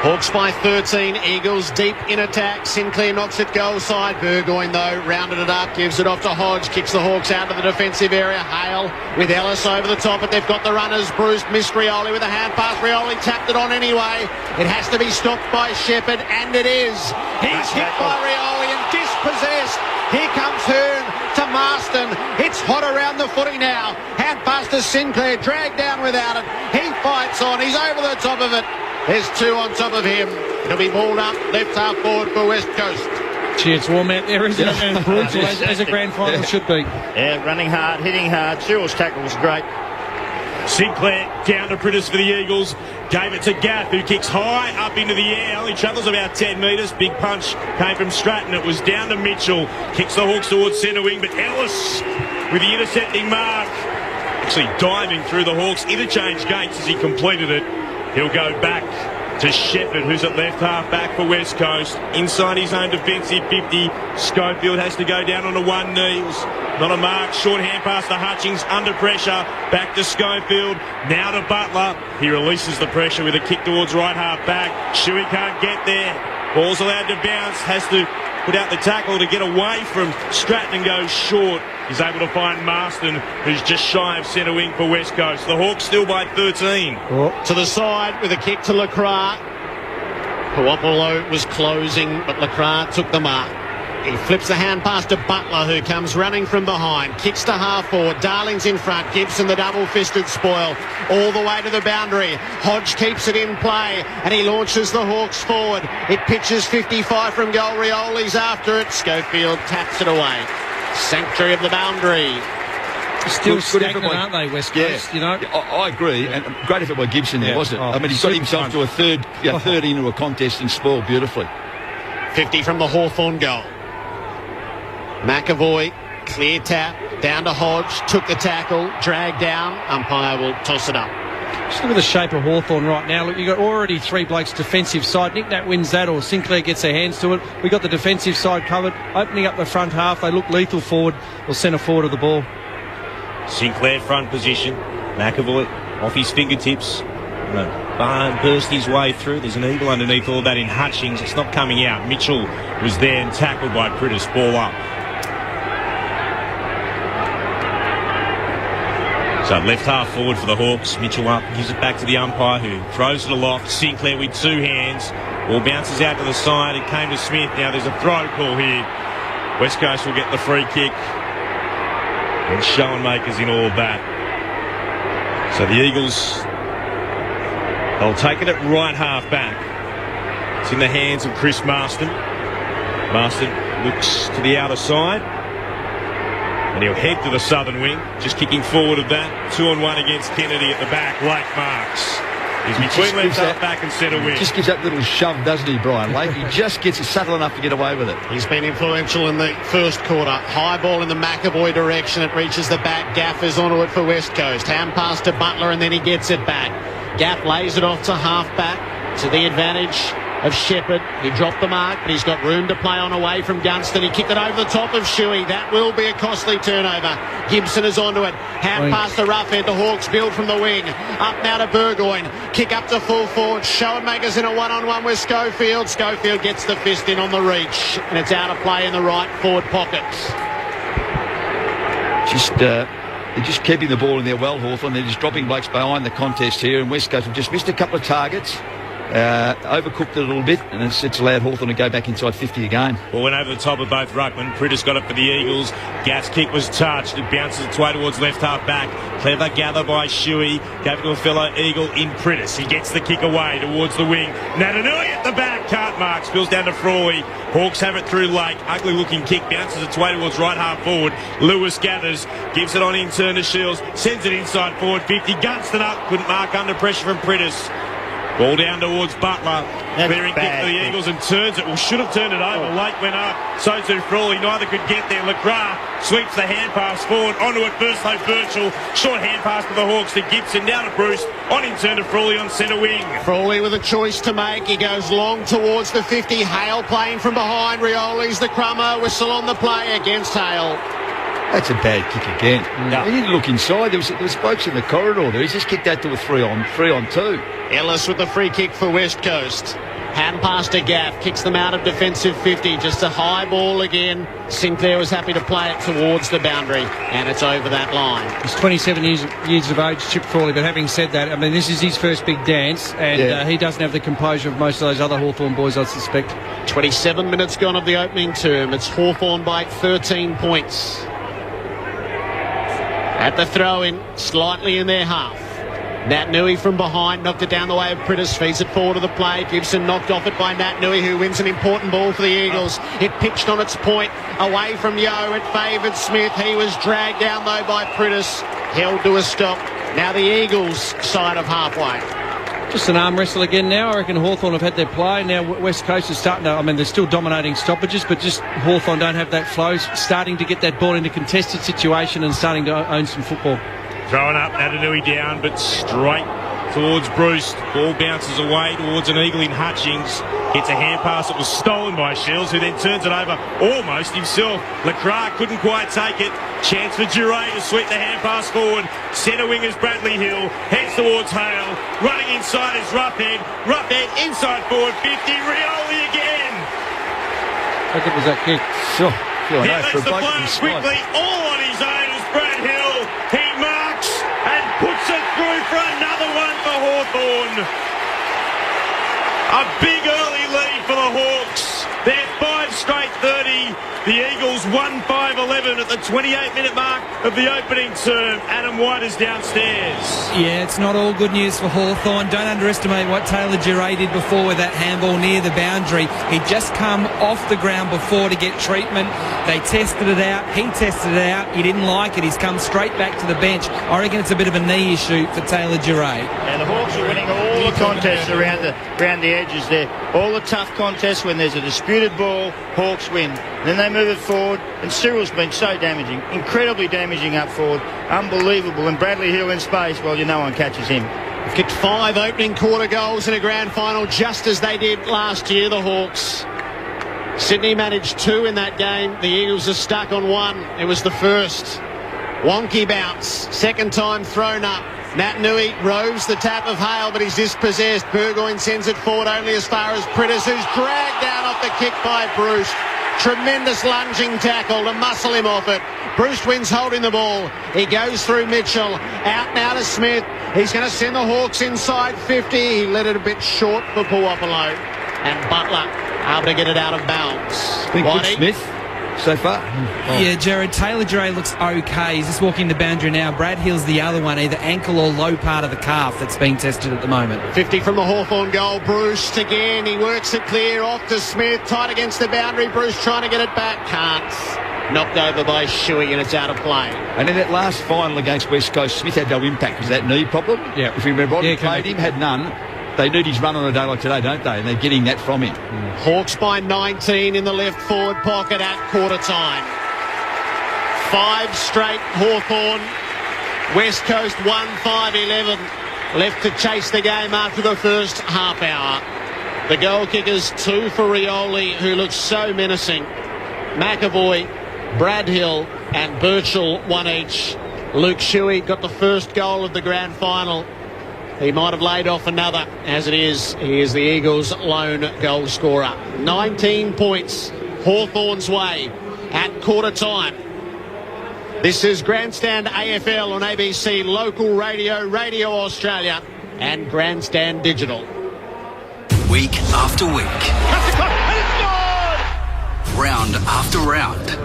Hawks by 13, Eagles deep in attack. Sinclair knocks it goal side. Burgoyne, though, rounded it up, gives it off to Hodge, kicks the Hawks out of the defensive area. Hale with Ellis over the top, but they've got the runners. Bruce missed Rioli with a hand pass. Rioli tapped it on anyway. It has to be stopped by Shepherd, and it is. He's hit by Rioli and dispossessed. Here comes Hearn to Marston. It's hot around the footy now. Hand pass to Sinclair, dragged down without it. He fights on. He's over the top of it. There's two on top of him. It'll be balled up left half forward for West Coast. Gee, it's warm out there, isn't it? Brutal, as a grand final should be. Yeah, running hard, hitting hard. Cyril's tackle was great. Sinclair down to Priddis for the Eagles. Gave it to Gaff, who kicks high up into the air. Only travels about 10 metres. Big punch came from Stratton. It was down to Mitchell. Kicks the Hawks towards centre wing, but Ellis with the intercepting mark. Actually diving through the Hawks interchange gates as he completed it. He'll go back to Shepherd, who's at left half back for West Coast. Inside his own defensive 50. Schofield has to go down on a one knees. Not a mark. Short hand pass to Hutchings. Under pressure. Back to Schofield. Now to Butler. He releases the pressure with a kick towards right half back. Shuey can't get there. Ball's allowed to bounce. Has to put out the tackle to get away from Stratton and go short. He's able to find Marston, who's just shy of centre wing for West Coast. The Hawks still by 13. To the side with a kick to Lacroix. Puopolo was closing, but Lacroix took the mark. He flips the hand pass to Butler, who comes running from behind. Kicks to half forward. Darling's in front. Gibson, the double-fisted spoil, all the way to the boundary. Hodge keeps it in play, and he launches the Hawks forward. It pitches 55 from goal. Rioli's after it. Schofield taps it away. Sanctuary of the boundary. Still stagnant, aren't they, West Coast? You know, I agree, and great effort by Gibson there, wasn't it? I mean, he's got himself to a third into a contest and spoiled beautifully. 50 from the Hawthorn goal. McAvoy, clear tap, down to Hodge, took the tackle, dragged down, umpire will toss it up. Just look at the shape of Hawthorn right now. Look, you've got already three blokes defensive side. Nick Nat wins that, or Sinclair gets their hands to it. We've got the defensive side covered, opening up the front half. They look lethal forward or centre forward of the ball. Sinclair front position. McAvoy off his fingertips. Burst his way through. There's an eagle underneath all that in Hutchings. It's not coming out. Mitchell was there and tackled by Priddis. Ball up. So left half forward for the Hawks. Mitchell up, gives it back to the umpire, who throws it aloft. Sinclair with two hands. Ball bounces out to the side. It came to Smith. Now there's a throw call here. West Coast will get the free kick. And Schoenmakers in all that. So the Eagles, they'll take it at right half back. It's in the hands of Chris Marston. Marston looks to the outer side. And he'll head to the southern wing, just kicking forward of that. 2-on-1 against Kennedy at the back. Lake marks. He's between left half back and centre wing. Just gives that little shove, doesn't he, Brian Lake? He just gets it subtle enough to get away with it. He's been influential in the first quarter. High ball in the McAvoy direction. It reaches the back. Gaff is onto it for West Coast. Hand pass to Butler and then he gets it back. Gaff lays it off to half back to the advantage of Shepherd. He dropped the mark, but he's got room to play on away from Gunston. He kicked it over the top of Shuey. That will be a costly turnover. Gibson is onto it. Hand pass to Roughhead. The Hawks build from the wing. Up now to Burgoyne. Kick up to full forward. Schoenmakers in a one-on-one with Schofield. Schofield gets the fist in on the reach, and it's out of play in the right forward pocket. They're just keeping the ball in there well, Hawthorn. They're just dropping blokes behind the contest here, and West Coast have just missed a couple of targets. Overcooked it a little bit, and it's allowed Hawthorn to go back inside 50 again. Well, went over the top of both ruckmen. Priddis got it for the Eagles. Gaff's kick was touched. It bounces its way towards left half back. Clever gather by Shuey. Gave it to a fellow Eagle in Priddis. He gets the kick away towards the wing. Natanui at the back. Can't mark. Spills down to Frawley. Hawks have it through Lake. Ugly looking kick. Bounces its way towards right half forward. Lewis gathers. Gives it on in turn to Shields. Sends it inside forward 50. Gunston up. Couldn't mark under pressure from Priddis. Ball down towards Butler. Clearing kick bad. for the Eagles and turns it. Well, should have turned it over. Lake went up. So too Frawley. Neither could get there. LeGras sweeps the hand pass forward. Onto it first, though, Birchall. Short hand pass to the Hawks to Gibson. Down to Bruce. On in turn to Frawley on centre wing. Frawley with a choice to make. He goes long towards the 50. Hale playing from behind. Rioli's the crummer. Whistle on the play against Hale. That's a bad kick again. No. He didn't look inside. There was blokes in the corridor there. He just kicked that to a 3-on-2. Ellis with the free kick for West Coast. Hand pass to Gaff. Kicks them out of defensive 50. Just a high ball again. Sinclair was happy to play it towards the boundary. And it's over that line. He's 27 years of age, Chip Frawley. But having said that, I mean, this is his first big dance. And he doesn't have the composure of most of those other Hawthorn boys, I suspect. 27 minutes gone of the opening term. It's Hawthorn by 13 points. At the throw-in, slightly in their half. Nat Nui from behind, knocked it down the way of Prittis, feeds it forward to the play. Gibson knocked off it by Nat Nui, who wins an important ball for the Eagles. It pitched on its point, away from Yeo. It favoured Smith. He was dragged down, though, by Prittis. Held to a stop. Now the Eagles side of halfway. Just an arm wrestle again now. I reckon Hawthorn have had their play. Now West Coast is starting to, I mean, they're still dominating stoppages, but just Hawthorn don't have that flow, starting to get that ball into contested situation and starting to own some football. Throwing up, Nadanui down, but straight towards Bruce. Ball bounces away towards an eagle in Hutchings. Gets a hand pass that was stolen by Shields, who then turns it over almost himself. LeGras couldn't quite take it. Chance for Duray to sweep the hand pass forward. Centre wingers Bradley Hill heads towards Hale. Running inside is Roughhead. Roughhead inside forward 50. Rioli again. How good was that kick? Sure. He lets the play quickly. All on his own is Brad Hill. He marks and puts it through for another one for Hawthorn. A big early lead for the Hawks. They're 5 straight 30. The Eagles 1-5-11 at the 28-minute mark of the opening term. Adam White is downstairs. Yeah, it's not all good news for Hawthorn. Don't underestimate what Taylor Duray did before with that handball near the boundary. He'd just come off the ground before to get treatment. They tested it out. He tested it out. He didn't like it. He's come straight back to the bench. I reckon it's a bit of a knee issue for Taylor Duray. Yeah, the Hawks are winning all the contests around the edges there. All the tough contests when there's a disputed ball, Hawks win. Then they move it forward, and Cyril's been so damaging, incredibly damaging up forward, unbelievable. And Bradley Hill in space, well, no one catches him. They've kicked 5 opening quarter goals in a grand final, just as they did last year, the Hawks. Sydney managed 2 in that game. The Eagles are stuck on 1. It was the first. Wonky bounce, second time thrown up. Nat Nui roves the tap of Hale, but he's dispossessed. Burgoyne sends it forward only as far as Prittis, who's dragged down off the kick by Bruce. Tremendous lunging tackle to muscle him off it. Bruce wins holding the ball. He goes through Mitchell. Out now to Smith. He's going to send the Hawks inside 50. He let it a bit short for Puopolo. And Butler able to get it out of bounds. Been good, Smith, so far. Yeah, Jared, Taylor Duray looks okay. He's just walking the boundary now. Brad Hill's the other one, either ankle or low part of the calf that's being tested at the moment. 50 from the Hawthorn goal. Bruce again. He works it clear off to Smith. Tight against the boundary. Bruce trying to get it back. Can't. Knocked over by Shuey and it's out of play. And in that last final against West Coast, Smith had no impact because of that knee problem. Yeah. If you remember, Rodney played him, had none. They need his run on a day like today, don't they? And they're getting that from him. Hawks by 19 in the left forward pocket at quarter time. 5 straight Hawthorn. West Coast 1-5-11. Left to chase the game after the first half hour. The goal kickers 2 for Rioli, who looks so menacing. McAvoy, Brad Hill and Birchall 1 each. Luke Shuey got the first goal of the grand final. He might have laid off another. As it is, he is the Eagles' lone goal scorer. 19 points, Hawthorn's way at quarter time. This is Grandstand AFL on ABC Local Radio, Radio Australia and Grandstand Digital. Week after week. Round after round.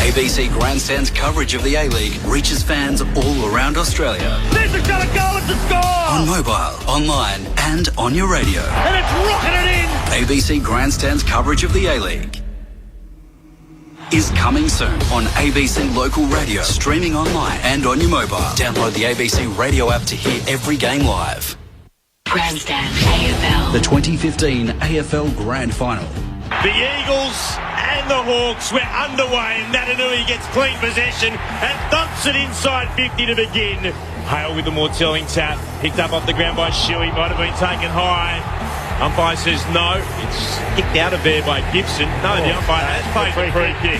ABC Grandstand's coverage of the A-League reaches fans all around Australia. This has got to go, it's a score! On mobile, online and on your radio. And it's rocketed in! ABC Grandstand's coverage of the A-League. is coming soon on ABC Local Radio, streaming online and on your mobile. Download the ABC Radio app to hear every game live. Grandstand AFL. The 2015 AFL Grand Final. The Eagles and the Hawks were underway, and Natanui gets clean possession and thumps it inside 50 to begin. Hale with the more telling tap, picked up off the ground by Shuey, might have been taken high. Umpire says no, it's kicked out of there by Gibson. No, the umpire has paid the free kick.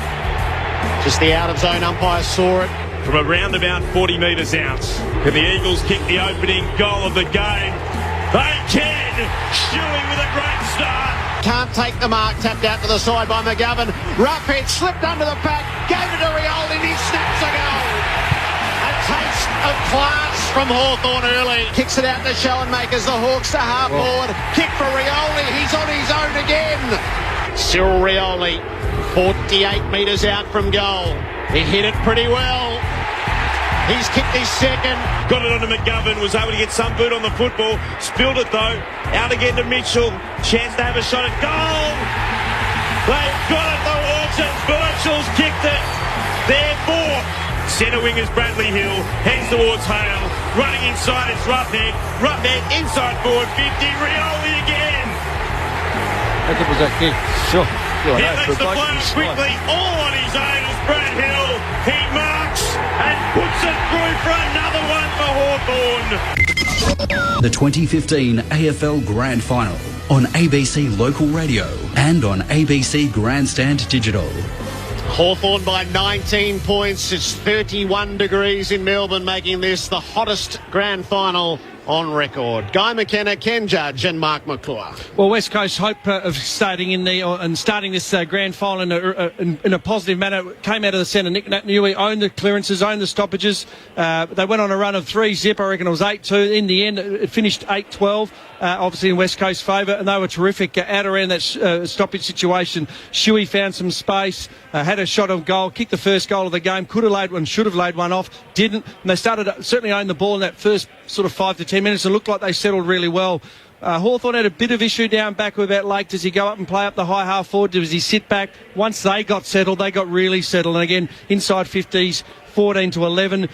Just the out-of-zone umpire saw it. From around about 40 metres out. Can the Eagles kick the opening goal of the game? They can! Shuey with a great start. Can't take the mark, tapped out to the side by McGovern. Roughhead slipped under the pack, gave it to Rioli, and he snaps a goal. A taste of class from Hawthorn early. Kicks it out to Schoenmakers, the Hawks to half-board. Kick for Rioli, he's on his own again. Cyril Rioli, 48 metres out from goal. He hit it pretty well. He's kicked his second. Got it onto McGovern, was able to get some boot on the football. Spilled it though. Out again to Mitchell. Chance to have a shot at goal. They've got it, the Hawks, and Birchall's kicked it. Therefore, centre wingers Bradley Hill heads towards Hale. Running inside, it's Roughhead. Roughhead inside forward 50. Rioli again. I think it was that kick. Sure. He makes the blow quickly. All on his own is Brad Hill. He marks and puts it through for another one for Hawthorn. The 2015 AFL Grand Final on ABC Local Radio and on ABC Grandstand Digital. Hawthorn by 19 points. It's 31 degrees in Melbourne, making this the hottest grand final on record. Guy McKenna, Ken Judge and Mark McClure. Well, West Coast hope of starting this grand final in a positive manner came out of the centre. Nick Natanui owned the clearances, owned the stoppages. They went on a run of 3-zip. I reckon it was 8-2. In the end, it finished 8-12. Obviously in West Coast favour, and they were terrific out around that stoppage situation. Shuey found some space, had a shot on goal, kicked the first goal of the game, could have laid one, should have laid one off, didn't, and they certainly owned the ball in that first sort of 5 to 10 minutes. It looked like they settled really well. Hawthorn had a bit of issue down back with about Lake. Does he go up and play up the high half forward? Does he sit back? Once they got settled, they got really settled, and again, inside 50s, 14 to 11.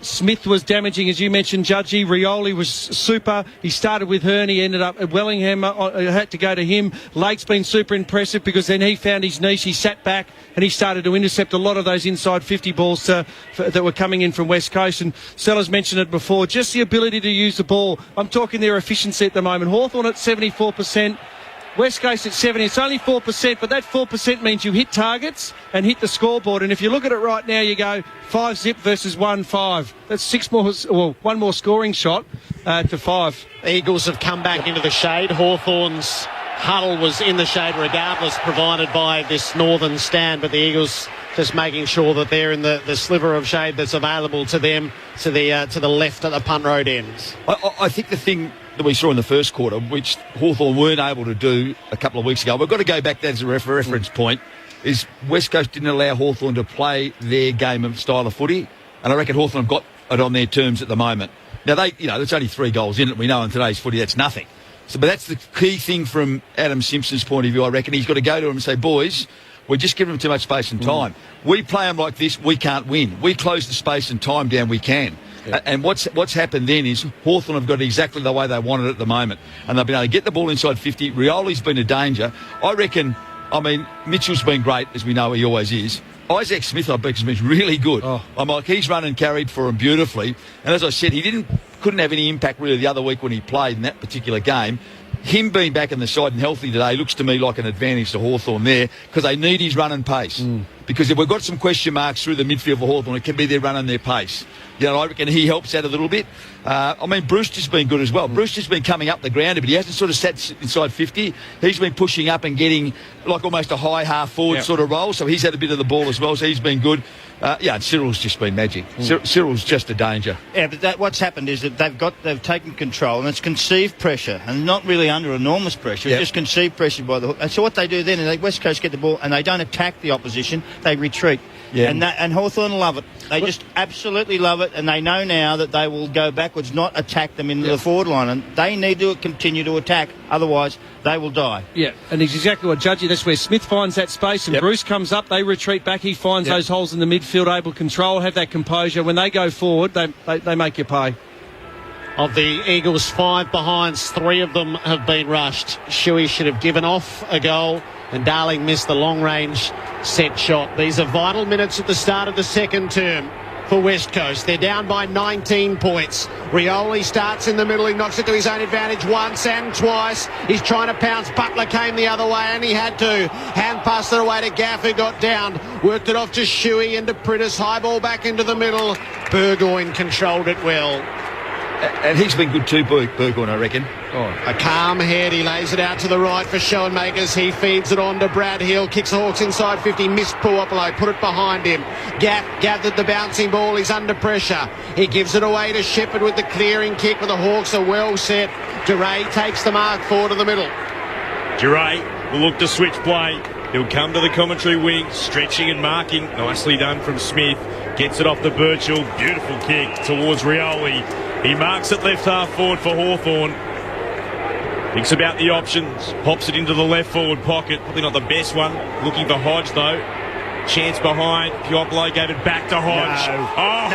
Smith was damaging, as you mentioned, Judgy. Rioli was super. He started with Hearn. He ended up at Wellingham. Had to go to him. Lake's been super impressive because then he found his niche. He sat back and he started to intercept a lot of those inside 50 balls that were coming in from West Coast. And Sellers mentioned it before. Just the ability to use the ball. I'm talking their efficiency at the moment. Hawthorn at 74%. West Coast at 70. It's only 4%, but that 4% means you hit targets and hit the scoreboard. And if you look at it right now, you go 5-zip versus 1-5. That's one more scoring shot to 5. The Eagles have come back into the shade. Hawthorn's huddle was in the shade regardless, provided by this northern stand, but the Eagles just making sure that they're in the sliver of shade that's available to them to the left at the punt road ends. I think the thing that we saw in the first quarter, which Hawthorn weren't able to do a couple of weeks ago, we've got to go back to that as a reference point, is West Coast didn't allow Hawthorn to play their game of style of footy, and I reckon Hawthorn have got it on their terms at the moment. Now, there's only 3 goals in it. We know in today's footy that's nothing. But that's the key thing from Adam Simpson's point of view, I reckon. He's got to go to them and say, boys, we're just giving them too much space and time. We play them like this, we can't win. We close the space and time down, we can. Yeah. And what's happened then is Hawthorn have got it exactly the way they want it at the moment. And they've been able to get the ball inside 50. Rioli's been a danger. I reckon, Mitchell's been great, as we know he always is. Isaac Smith, I bet, has been really good. I'm like, he's run and carried for him beautifully. And as I said, he couldn't have any impact really the other week when he played in that particular game. Him being back in the side and healthy today looks to me like an advantage to Hawthorn there, because they need his run and pace. Because if we've got some question marks through the midfield for Hawthorn, it can be their run and their pace. I reckon he helps out a little bit. Brewster's been good as well. Brewster's been coming up the ground, but he hasn't sort of sat inside 50. He's been pushing up and getting like almost a high half forward sort of role, so he's had a bit of the ball as well, so he's been good. And Cyril's just been magic. Cyril's just a danger. Yeah, but what's happened is that they've taken control, and it's conceived pressure, and not really under enormous pressure. It's just conceived pressure by the hook. And so what they do then is West Coast get the ball, and they don't attack the opposition. They retreat. Yeah. And Hawthorn love it. They just absolutely love it, and they know now that they will go backwards, not attack them into the forward line, and they need to continue to attack, otherwise they will die. Yeah, and it's exactly what Judgy, that's where Smith finds that space, and Bruce comes up, they retreat back, he finds those holes in the midfield, able to control, have that composure. When they go forward, they make you pay. Of the Eagles' 5 behinds, 3 of them have been rushed. Shuey should have given off a goal, and Darling missed the long-range set shot. These are vital minutes at the start of the second term for West Coast. They're down by 19 points. Rioli starts in the middle. He knocks it to his own advantage once and twice. He's trying to pounce. Butler came the other way, and he had to. Hand passed it away to Gaff, who got down. Worked it off to Shuey, into Prittis. High ball back into the middle. Burgoyne controlled it well. And he's been good too, Burgoyne, I reckon. A calm head. He lays it out to the right for Schoenmakers. He feeds it on to Brad Hill. Kicks the Hawks inside 50. Missed Puopolo. Put it behind him. Gaff gathered the bouncing ball. He's under pressure. He gives it away to Shepherd with the clearing kick. But the Hawks are well set. Duray takes the mark forward to the middle. Duray will look to switch play. He'll come to the commentary wing, stretching and marking. Nicely done from Smith. Gets it off the Birchall. Beautiful kick towards Rioli. He marks it left half forward for Hawthorn. Thinks about the options. Pops it into the left forward pocket. Probably not the best one. Looking for Hodge though. Chance behind. Puopolo gave it back to Hodge. No. Hodge!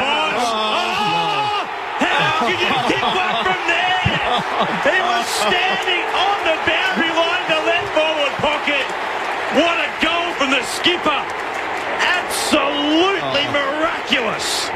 How could you kick one from there? He was standing on the boundary line, the left forward pocket. What a goal from the skipper. Absolutely miraculous.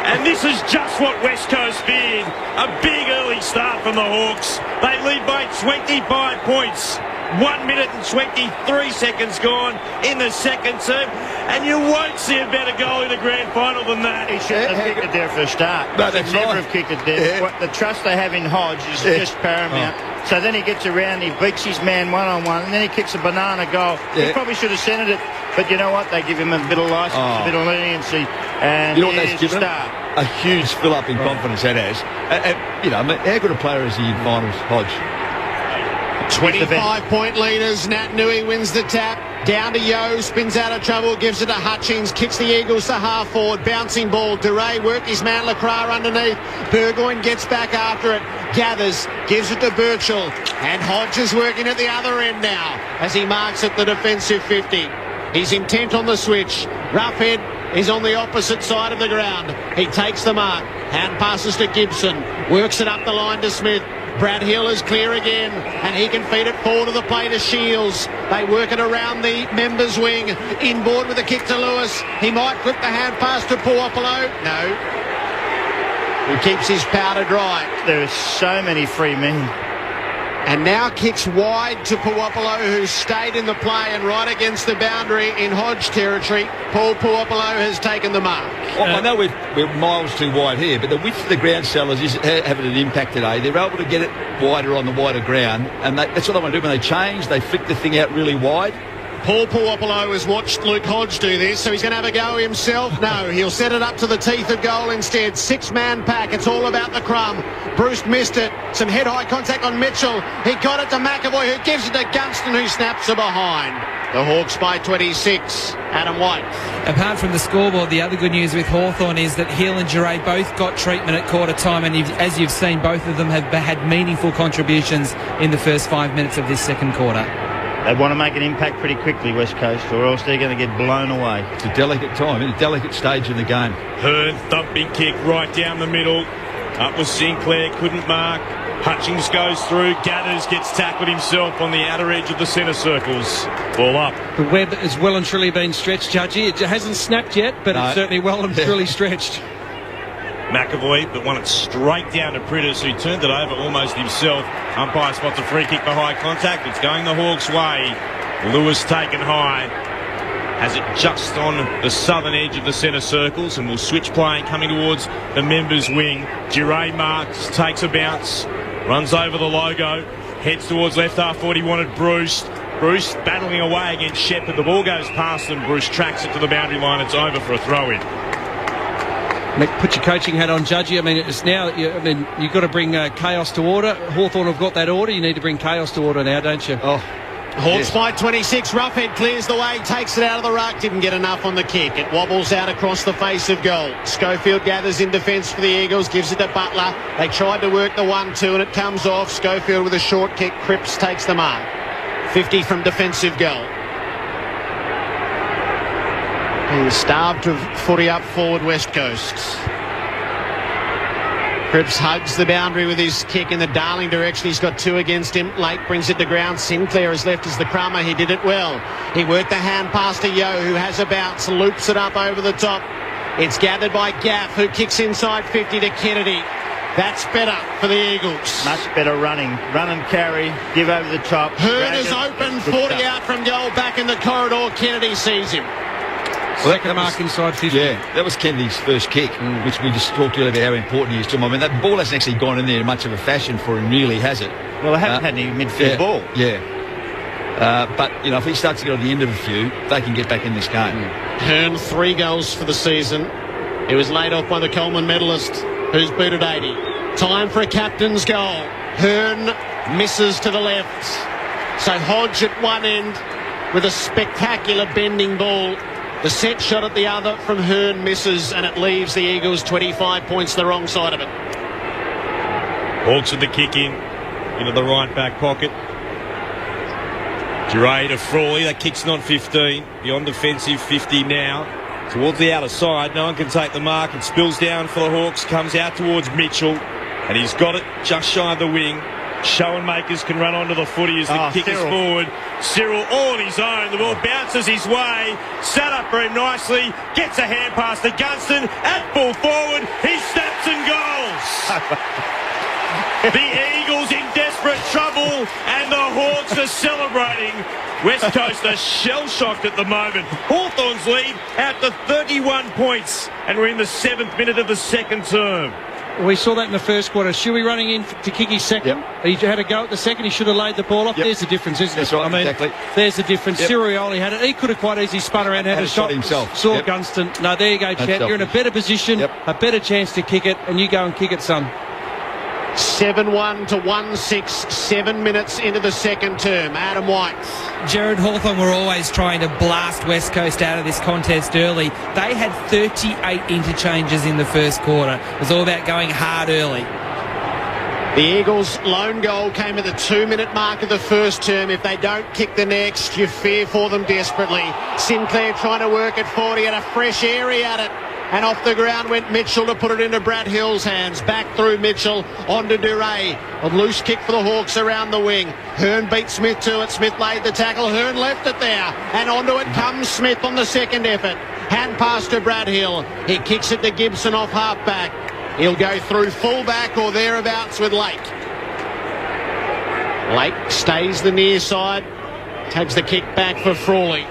And this is just what West Coast feared. A big early start from the Hawks. They lead by 25 points. 1 minute and 23 seconds gone in the second term. And you won't see a better goal in the grand final than that. He should have kicked it there for a start. No, He that's never right. have kicked it there. The trust they have in Hodge is just paramount. So then he gets around, he beats his man one-on-one, and then he kicks a banana goal. He probably should have centred it, but you know what? They give him a bit of licence, a bit of leniency, and You know what that's he's a given star. him? A huge fill-up in confidence, that has. You know, how good a player is he in finals, Hodge? 25-point leaders. Nat Nui wins the tap. Down to Yo, spins out of trouble, gives it to Hutchings, kicks the Eagles to half forward, bouncing ball. Duray worked his man Lacroix underneath. Burgoyne gets back after it, gathers, gives it to Birchall, and Hodge is working at the other end now as he marks at the defensive 50. He's intent on the switch. Roughhead is on the opposite side of the ground. He takes the mark. Hand passes to Gibson, works it up the line to Smith. Brad Hill is clear again, and he can feed it forward to the play to Shields. They work it around the members' wing. Inboard with a kick to Lewis. He might clip the hand pass to Puopolo. No. He keeps his powder dry. There are so many free men. And now kicks wide to Puopolo, who stayed in the play and right against the boundary in Hodge territory. Paul Puopolo has taken the mark. Well, I know we're miles too wide here, but the width of the ground sellers is having an impact today. They're able to get it wider on the wider ground, and that's what they want to do. When they change, they flick the thing out really wide. Paul Puopolo has watched Luke Hodge do this, so he's going to have a go himself. No, he'll set it up to the teeth of goal instead. 6-man pack. It's all about the crumb. Bruce missed it. Some head-high contact on Mitchell. He got it to McAvoy, who gives it to Gunston, who snaps it behind. The Hawks by 26. Adam White. Apart from the scoreboard, the other good news with Hawthorn is that Hill and Duray both got treatment at quarter time, and as you've seen, both of them have had meaningful contributions in the first 5 minutes of this second quarter. They want to make an impact pretty quickly, West Coast, or else they're going to get blown away. It's a delicate time, a delicate stage in the game. Hearn, thumping kick right down the middle. Up was Sinclair, couldn't mark. Hutchings goes through, gathers, gets tackled himself on the outer edge of the centre circles. Ball up. The web has well and truly been stretched, Judgy. It hasn't snapped yet, but it's certainly well and truly stretched. McAvoy, but won it straight down to Prittis, who turned it over almost himself. Umpire spots a free kick for high contact. It's going the Hawks' way. Lewis taken high. Has it just on the southern edge of the centre circles, and will switch playing coming towards the members' wing. Duray marks, takes a bounce, runs over the logo, heads towards left half forward. He wanted Bruce. Bruce battling away against Shepherd. The ball goes past them. Bruce tracks it to the boundary line. It's over for a throw-in. Put your coaching hat on, Judgy. I mean, it's now. You've got to bring chaos to order. Hawthorn have got that order. You need to bring chaos to order now, don't you? Oh, Hawks by 26. Roughhead clears the way, takes it out of the ruck. Didn't get enough on the kick. It wobbles out across the face of goal. Schofield gathers in defence for the Eagles, gives it to Butler. They tried to work the 1-2 and it comes off. Schofield with a short kick. Cripps takes the mark. 50 from defensive goal. Being starved of footy up forward West Coast. Cripps hugs the boundary with his kick in the Darling direction. He's got 2 against him. Lake brings it to ground. Sinclair is left as the crummer. He did it well. He worked the hand pass to Yo, who has a bounce, loops it up over the top. It's gathered by Gaff, who kicks inside 50 to Kennedy. That's better for the Eagles. Much better running. Run and carry, give over the top. Hearn is open, 40 out from goal, back in the corridor. Kennedy sees him. Well, second mark inside 50. Yeah, that was Kennedy's first kick, which we just talked earlier about how important he is to him. I mean, that ball hasn't actually gone in there in much of a fashion for him, really, has it? Well, they haven't had any midfield ball. Yeah. But, you know, if he starts to get on the end of a few, they can get back in this game. Hearn, 3 goals for the season. He was laid off by the Coleman medalist, who's booted 80. Time for a captain's goal. Hearn misses to the left. So Hodge at one end with a spectacular bending ball. The set shot at the other from Hearn misses, and it leaves the Eagles 25 points the wrong side of it. Hawks with the kick into the right back pocket. Duray to Frawley. That kick's not 15. Beyond defensive 50 now. Towards the outer side. No one can take the mark. It spills down for the Hawks. Comes out towards Mitchell. And he's got it just shy of the wing. Schoenmakers can run onto the footy as the kick is forward. Cyril all on his own. The ball bounces his way. Sat up for him nicely. Gets a hand pass to Gunston. At full forward. He snaps and goals. The Eagles in desperate trouble and the Hawks are celebrating. West Coast are shell-shocked at the moment. Hawthorn's lead out to 31 points and we're in the 7th minute of the second term. We saw that in the first quarter. Shuey running in to kick his second. Yep. He had a go at the second. He should have laid the ball off. Yep. There's the difference, isn't That's it? right, I mean, exactly. There's the difference. Yep. Sirioli had it. He could have quite easily spun around and had a shot himself. Saw Yep. Gunston. No, there you go, Chad. You're in a better position, a better chance to kick it, and you go and kick it, son. 7-1 to 1-6, 7 minutes into the second term. Adam White. Jared, Hawthorn were always trying to blast West Coast out of this contest early. They had 38 interchanges in the first quarter. It was all about going hard early. The Eagles' lone goal came at the 2-minute mark of the first term. If they don't kick the next, you fear for them desperately. Sinclair trying to work at 40 and a fresh area at it. And off the ground went Mitchell to put it into Brad Hill's hands. Back through Mitchell onto Duray. A loose kick for the Hawks around the wing. Hearn beat Smith to it. Smith laid the tackle. Hearn left it there. And onto it comes Smith on the second effort. Hand pass to Brad Hill. He kicks it to Gibson off half-back. He'll go through full-back or thereabouts with Lake. Lake stays the near side. Takes the kick back for Frawley.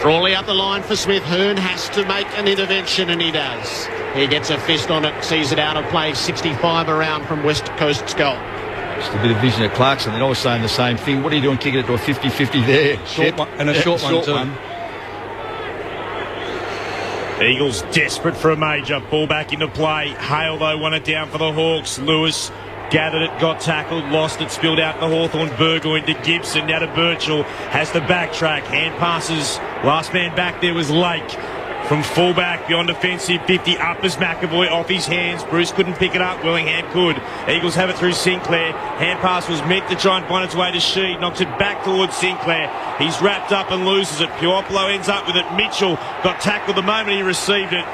Frawley up the line for Smith. Hearn has to make an intervention, and he does. He gets a fist on it, sees it out of play. 65 around from West Coast's goal. Just a bit of vision at Clarkson. Then I was saying the same thing. What are you doing kicking it to a 50-50 there? Short one, and a short one too. Eagles desperate for a major. Ball back into play. Hale, though, won it down for the Hawks. Lewis gathered it, got tackled, lost it, spilled out to Hawthorn. Burgo into Gibson, now to Birchall. Has the backtrack. Hand passes. Last man back there was Lake. From fullback, beyond defensive 50, up as McAvoy off his hands. Bruce couldn't pick it up. Willingham could. Eagles have it through Sinclair. Hand pass was meant to try and find its way to Sheed. Knocks it back towards Sinclair. He's wrapped up and loses it. Puopolo ends up with it. Mitchell got tackled the moment he received it.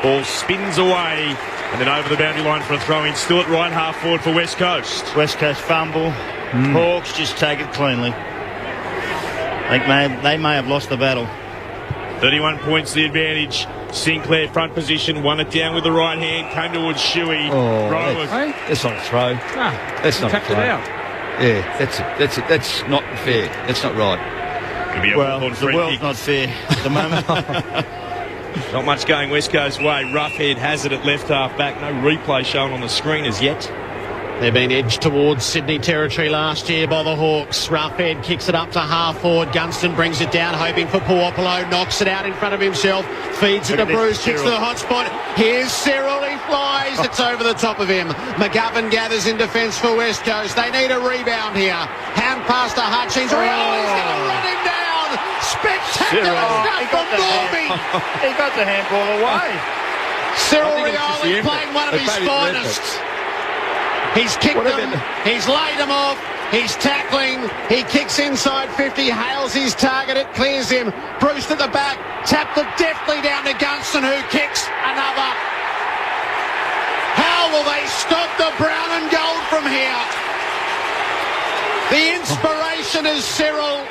Ball spins away. And then over the boundary line for a throw-in. Still at right half forward for West Coast. West Coast fumble. Hawks just take it cleanly. They may have lost the battle. 31 points the advantage. Sinclair front position, won it down with the right hand, came towards Shuey. That's not a throw. That's not a throw. It out. Yeah, that's it. That's not fair. That's not right. The world's not fair at the moment. Not much going West Coast way. Roughhead has it at left half back. No replay shown on the screen as yet. They've been edged towards Sydney territory last year by the Hawks. Roughhead kicks it up to half forward. Gunston brings it down, hoping for Puopolo. Knocks it out in front of himself. Feeds it to Bruce. Kicks to the hot spot. Here's Cyril. He flies. It's over the top of him. McGovern gathers in defence for West Coast. They need a rebound here. Hand pass to Hutchings. Oh, he's going to run him down. Spectacular stuff from Norby. He got the handball away. Cyril Rioli playing one of his finest. He's kicked them, he's laid them off, he's tackling, he kicks inside 50, hails his target, it clears him. Bruce at the back, tapped it deftly down to Gunston, who kicks another. How will they stop the brown and gold from here? The inspiration is Cyril.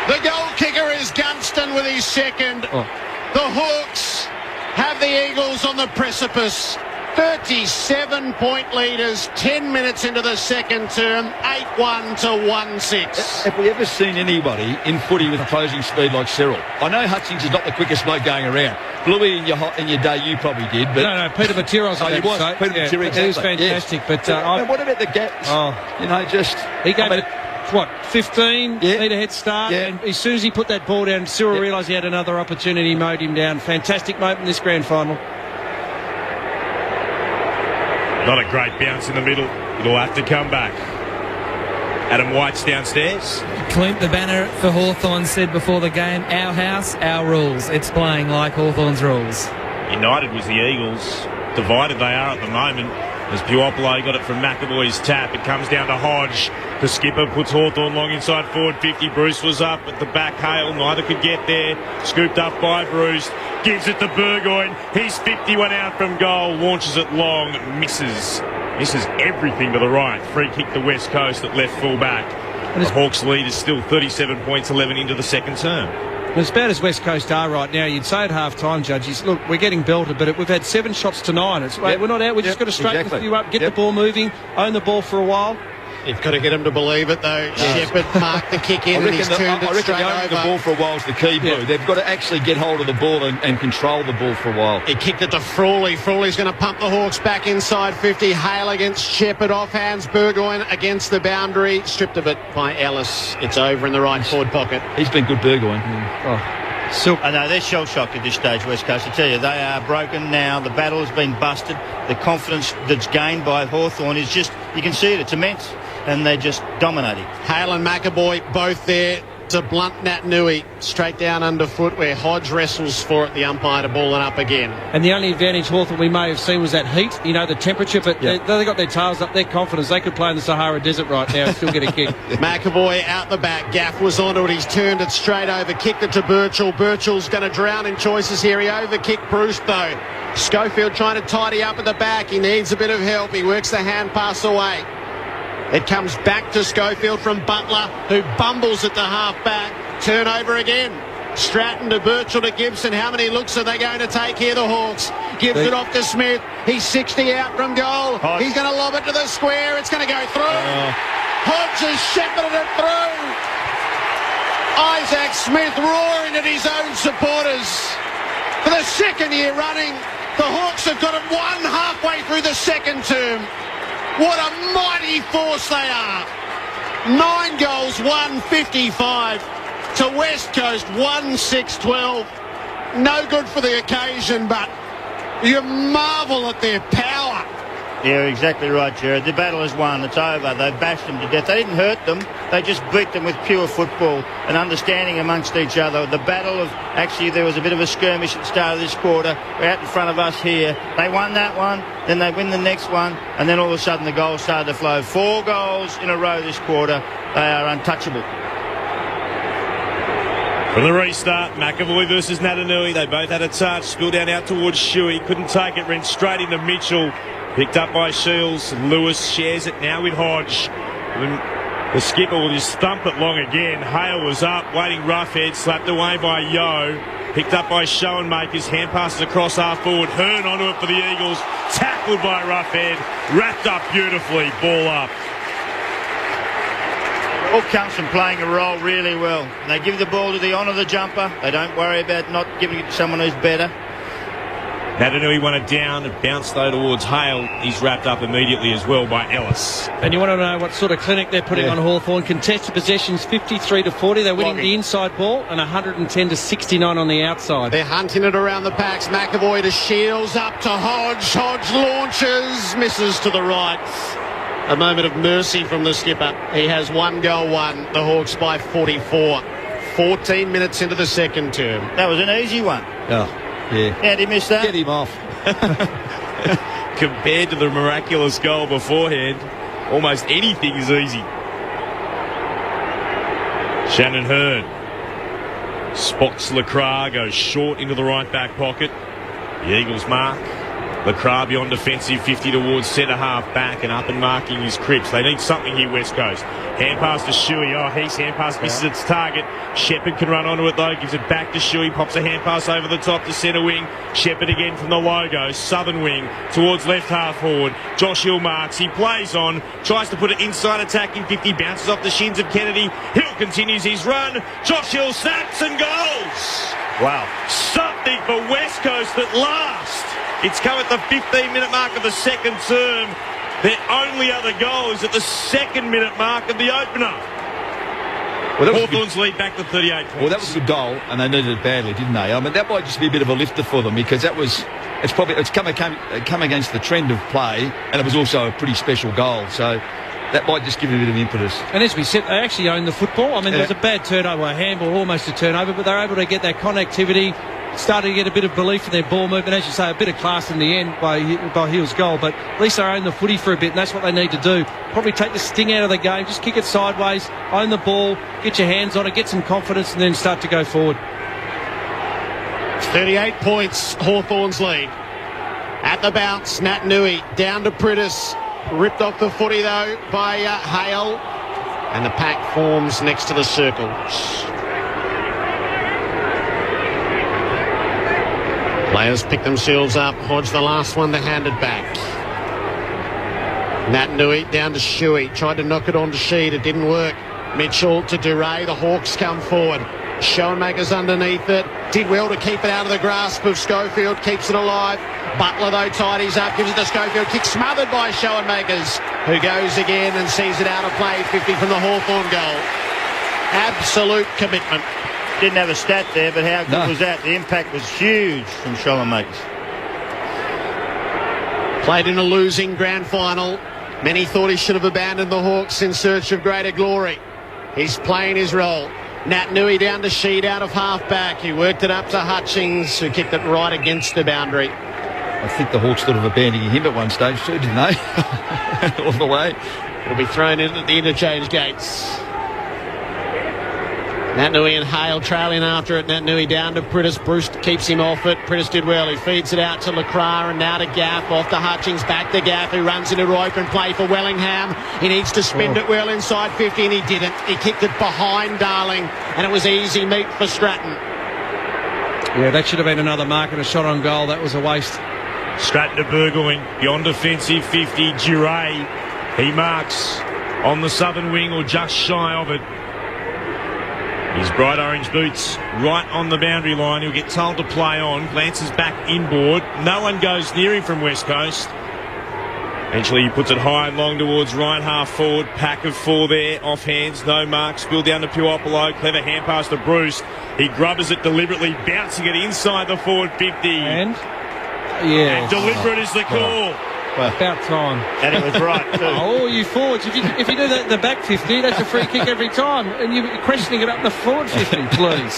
The goal kicker is Gunston with his second. The Hawks have the Eagles on the precipice. 37-point leaders, 10 minutes into the second term, 8-1 to 1-6. Have we ever seen anybody in footy with closing speed like Cyril? I know Hutchings is not the quickest bloke going around. Bluey, in your day, you probably did. But no, Peter Materos. He was. Peter Materos, exactly. He was fantastic. Yes. But what about the gaps? He gave it, 15 metre head start, and as soon as he put that ball down, Cyril realised he had another opportunity, mowed him down. Fantastic moment in this grand final. Not a great bounce in the middle. It'll have to come back. Adam White's downstairs. Clint, the banner for Hawthorn, said before the game, our house, our rules. It's playing like Hawthorn's rules. United was the Eagles. Divided they are at the moment. As Puopolo got it from McAvoy's tap, it comes down to Hodge. The skipper puts Hawthorn long inside forward 50. Bruce was up at the back. Hale, neither could get there. Scooped up by Bruce. Gives it to Burgoyne. He's 51 out from goal. Launches it long. Misses everything to the right. Free kick to West Coast at left full back. The Hawks lead is still 37 points, 11 into the second term. As bad as West Coast are right now, you'd say at half-time, judges, look, we're getting belted, but we've had 7 shots to 9. We're not out. We've just got to straighten a few up, get the ball moving, own the ball for a while. You've got to get him to believe it, though. Shepherd marked the kick in and he's turned it straight over. The ball for a while is the key, Blue. They've got to actually get hold of the ball and control the ball for a while. He kicked it to Frawley. Frawley's going to pump the Hawks back inside 50. Hale against Shepherd. Off hands. Burgoyne against the boundary. Stripped of it by Ellis. It's over in the right forward pocket. He's been good, Burgoyne. I know they're shell-shocked at this stage, West Coast. I tell you, they are broken now. The battle has been busted. The confidence that's gained by Hawthorn is just, you can see it, it's immense. And they're just dominating. Hale and McAvoy both there to blunt Nat Nui straight down underfoot where Hodge wrestles for it, the umpire to ball it up again. And the only advantage Hawthorn we may have seen was that heat, the temperature, but they got their tails up, their confidence. They could play in the Sahara Desert right now and still get a kick. McAvoy out the back. Gaff was onto it. He's turned it straight over, kicked it to Birchall. Birchall's going to drown in choices here. He overkicked Bruce though. Schofield trying to tidy up at the back. He needs a bit of help. He works the hand pass away. It comes back to Schofield from Butler, who bumbles at the half-back. Turnover again. Stratton to Birchall to Gibson. How many looks are they going to take here, the Hawks? Gives it off to Smith. He's 60 out from goal. He's going to lob it to the square. It's going to go through. Hodge has shepherded it through. Isaac Smith roaring at his own supporters. For the second year running, the Hawks have got it won halfway through the second term. What a mighty force they are. 9 goals, 155 to West Coast, 1-6-12. No good for the occasion, but you marvel at their power. Yeah, exactly right, Jared. The battle is won. It's over. They bashed them to death. They didn't hurt them. They just beat them with pure football and understanding amongst each other. The battle of, actually, there was a bit of a skirmish at the start of this quarter. We're out in front of us here. They won that one, then they win the next one, and then all of a sudden the goals started to flow. 4 goals in a row this quarter. They are untouchable. From the restart, McAvoy versus Natanui. They both had a touch. Spilled down out towards Shuey. Couldn't take it. Ran straight into Mitchell. Picked up by Shields. Lewis shares it now with Hodge. The skipper will just thump it long again. Hale was up, waiting roughhead. Slapped away by Yo. Picked up by Schoenmakers. Hand passes across half forward. Hearn onto it for the Eagles. Tackled by Roughhead. Wrapped up beautifully. Ball up. All comes from playing a role really well. They give the ball to the on of the jumper. They don't worry about not giving it to someone who's better. Nadanui won it down. It bounced though towards Hale. He's wrapped up immediately as well by Ellis. And you want to know what sort of clinic they're putting on Hawthorn. Contested possessions 53-40. They're winning the inside ball and 110-69 on the outside. They're hunting it around the packs. McAvoy to Shields, up to Hodge. Hodge launches, misses to the right. A moment of mercy from the skipper. He has 1 goal, 1. The Hawks by 44. 14 minutes into the second term. That was an easy one. Oh, yeah. How'd he miss that? Get him off. Compared to the miraculous goal beforehand, almost anything is easy. Shannon Hurd spots Lacroix, goes short into the right back pocket. The Eagles mark. Lacroix beyond defensive 50 towards centre half back and up and marking his Cripps. They need something here, West Coast. Hand pass to Shuey. Oh, Heath's hand pass misses its target. Shepherd can run onto it though, gives it back to Shuey, pops a hand pass over the top to centre wing. Shepherd again from the logo, southern wing towards left half forward. Josh Hill marks, he plays on, tries to put it inside attacking 50, bounces off the shins of Kennedy. Hill continues his run. Josh Hill snaps and goals. Wow. Something for West Coast at last. It's come at the 15-minute mark of the second term. Their only other goal is at the 2nd-minute mark of the opener. Well, Hawthorn's lead back to 38 points. Well, that was a good goal, and they needed it badly, didn't they? I mean, that might just be a bit of a lifter for them because it's come against the trend of play, and it was also a pretty special goal. So that might just give it a bit of impetus. And as we said, they actually own the football. I mean, there was a bad turnover, a handball, almost a turnover, but they're able to get that connectivity. Started to get a bit of belief in their ball movement, as you say, a bit of class in the end by Hill's goal, but at least they own the footy for a bit, and that's what they need to do. Probably take the sting out of the game, just kick it sideways, own the ball, get your hands on it, get some confidence, and then start to go forward. 38 points, Hawthorn's lead. At the bounce, Nat Nui down to Prittis, ripped off the footy though by Hale, and the pack forms next to the circles. Players pick themselves up. Hodge the last one to hand it back. Nat Nui down to Shuey. Tried to knock it onto Sheed. It didn't work. Mitchell to Duray. The Hawks come forward. Schoenmakers underneath it. Did well to keep it out of the grasp of Schofield. Keeps it alive. Butler though tidies up. Gives it to Schofield. Kick smothered by Schoenmakers, who goes again and sees it out of play. 50 from the Hawthorn goal. Absolute commitment. Didn't have a stat there, but how good was that? The impact was huge from Schoenmakers. Played in a losing grand final. Many thought he should have abandoned the Hawks in search of greater glory. He's playing his role. Nat Nui down to Sheed out of half-back. He worked it up to Hutchings, who kicked it right against the boundary. I think the Hawks thought of abandoning him at one stage too, didn't they? All the way. It'll be thrown in at the interchange gates. Nat Nui and Hale trailing after it. Nat Nui down to Prittis. Bruce keeps him off it. Prittis did well. He feeds it out to Lacroix and now to Gaff. Off to Hutchings. Back to Gaff, who runs into open play for Wellingham. He needs to spin it well inside 50 and he didn't. He kicked it behind Darling and it was easy meat for Stratton. Yeah, that should have been another mark and a shot on goal. That was a waste. Stratton to Burgoyne. Beyond defensive 50. Duray. He marks on the southern wing or just shy of it. His bright orange boots right on the boundary line. He'll get told to play on. Glances back inboard. No one goes near him from West Coast. Eventually he puts it high and long towards right half forward. Pack of 4 there. Off hands. No mark. Spill down to Puopolo. Clever hand pass to Bruce. He grubbers it deliberately. Bouncing it inside the forward 50. And deliberate is the call. About time. And it was right too. Oh, you forwards. If you do that in the back 50, that's a free kick every time. And you're questioning it up the forward 50, please.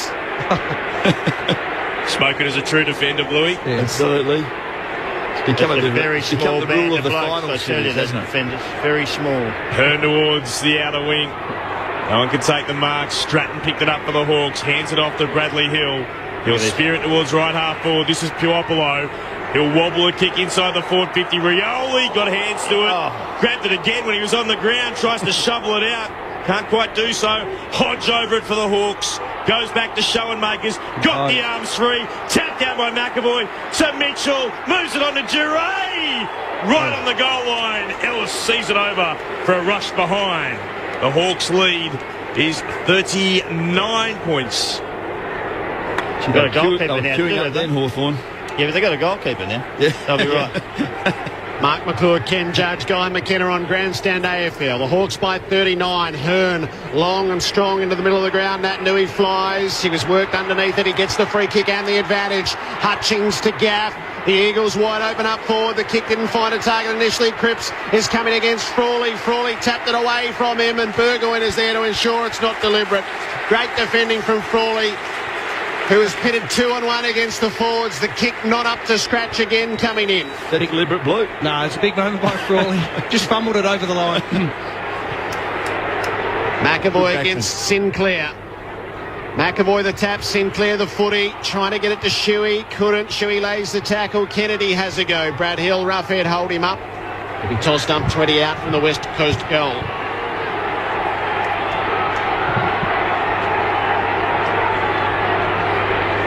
Spoken as a true defender, Bluey. Yeah, absolutely. It's become a very small the band rule of of the blokes, final I tell you, series, those defenders. Very small. Turn towards the outer wing. No one can take the mark. Stratton picked it up for the Hawks. Hands it off to Bradley Hill. He'll spear it towards right half forward. This is Puopolo. He'll wobble a kick inside the forward 50. Rioli got hands to it. Grabbed it again when he was on the ground. Tries to shovel it out. Can't quite do so. Hodge over it for the Hawks. Goes back to Schoenmakers. Got the arms free. Tapped out by McAvoy. To Mitchell. Moves it on to Duray. Right on the goal line. Ellis sees it over for a rush behind. The Hawks lead is 39 points. Got a goalkeeper now queuing up then, Hawthorn. Yeah, but they got a goalkeeper now. Yeah. They'll be right. Mark McClure, Ken Judge, Guy McKenna on Grandstand AFL. The Hawks by 39. Hearn long and strong into the middle of the ground. Nat Nui flies. He was worked underneath it. He gets the free kick and the advantage. Hutchings to Gaff. The Eagles wide open up forward. The kick didn't find a target initially. Cripps is coming against Frawley. Frawley tapped it away from him, and Burgoyne is there to ensure it's not deliberate. Great defending from Frawley, who was pitted 2-on-1 against the forwards. The kick not up to scratch again coming in. That deliberate blow? No, it's a big moment by Frawley. Just fumbled it over the line. McAvoy against Sinclair. McAvoy the tap, Sinclair the footy, trying to get it to Shuey, couldn't. Shuey lays the tackle, Kennedy has a go. Brad Hill, roughhead, hold him up. He'll be tossed up 20 out from the West Coast goal.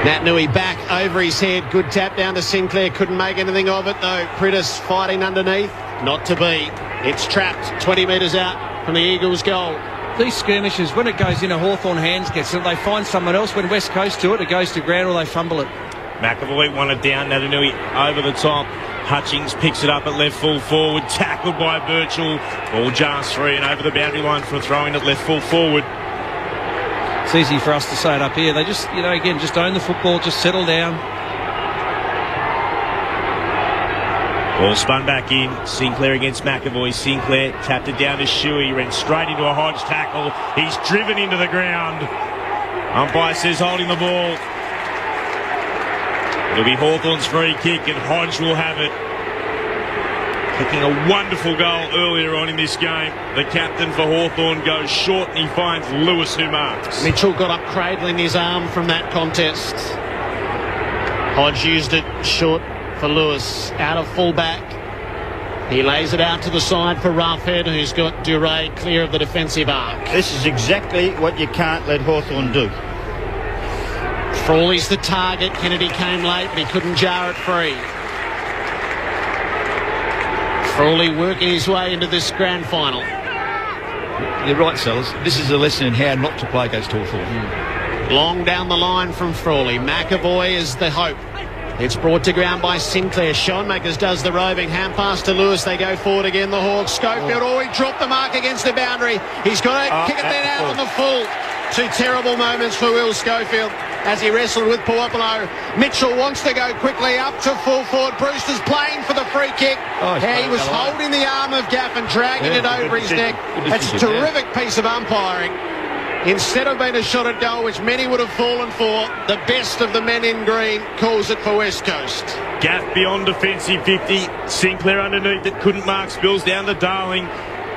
Nat Nui back over his head, good tap down to Sinclair, couldn't make anything of it though. Prittis fighting underneath, not to be. It's trapped 20 metres out from the Eagles goal. These skirmishes, when it goes in a Hawthorn hands gets it, they find someone else. When West Coast do it, it goes to ground or they fumble it. McAvoy won it down. Natanui over the top. Hutchings picks it up at left full forward. Tackled by Birchall. Ball jars free and over the boundary line for throwing at left full forward. It's easy for us to say it up here. They just, again, just own the football, just settle down. Ball spun back in. Sinclair against McAvoy. Sinclair tapped it down to Shuey. Ran straight into a Hodge tackle. He's driven into the ground. Umpire says holding the ball. It'll be Hawthorn's free kick and Hodge will have it. Kicking a wonderful goal earlier on in this game. The captain for Hawthorn goes short and he finds Lewis who marks. Mitchell got up cradling his arm from that contest. Hodge used it short for Lewis, out of full-back. He lays it out to the side for Roughhead, who's got Duray clear of the defensive arc. This is exactly what you can't let Hawthorn do. Frawley's the target. Kennedy came late, but he couldn't jar it free. Frawley working his way into this grand final. You're right, Sellers. This is a lesson in how not to play against Hawthorn. Long down the line from Frawley. McAvoy is the hope. It's brought to ground by Sinclair. Schoenmakers does the roving. Hand pass to Lewis. They go forward again, the Hawks. Schofield, he dropped the mark against the boundary. He's got to kick it then out on the full. Two terrible moments for Will Schofield as he wrestled with Puopolo. Mitchell wants to go quickly up to full forward. Brewster's playing for the free kick. He was holding the arm of Gaff and dragging it over his neck. That's a terrific piece of umpiring. Instead of being a shot at goal, which many would have fallen for, the best of the men in green calls it for West Coast. Gaff beyond defensive 50. Sinclair underneath it. Couldn't mark. Spills down to Darling.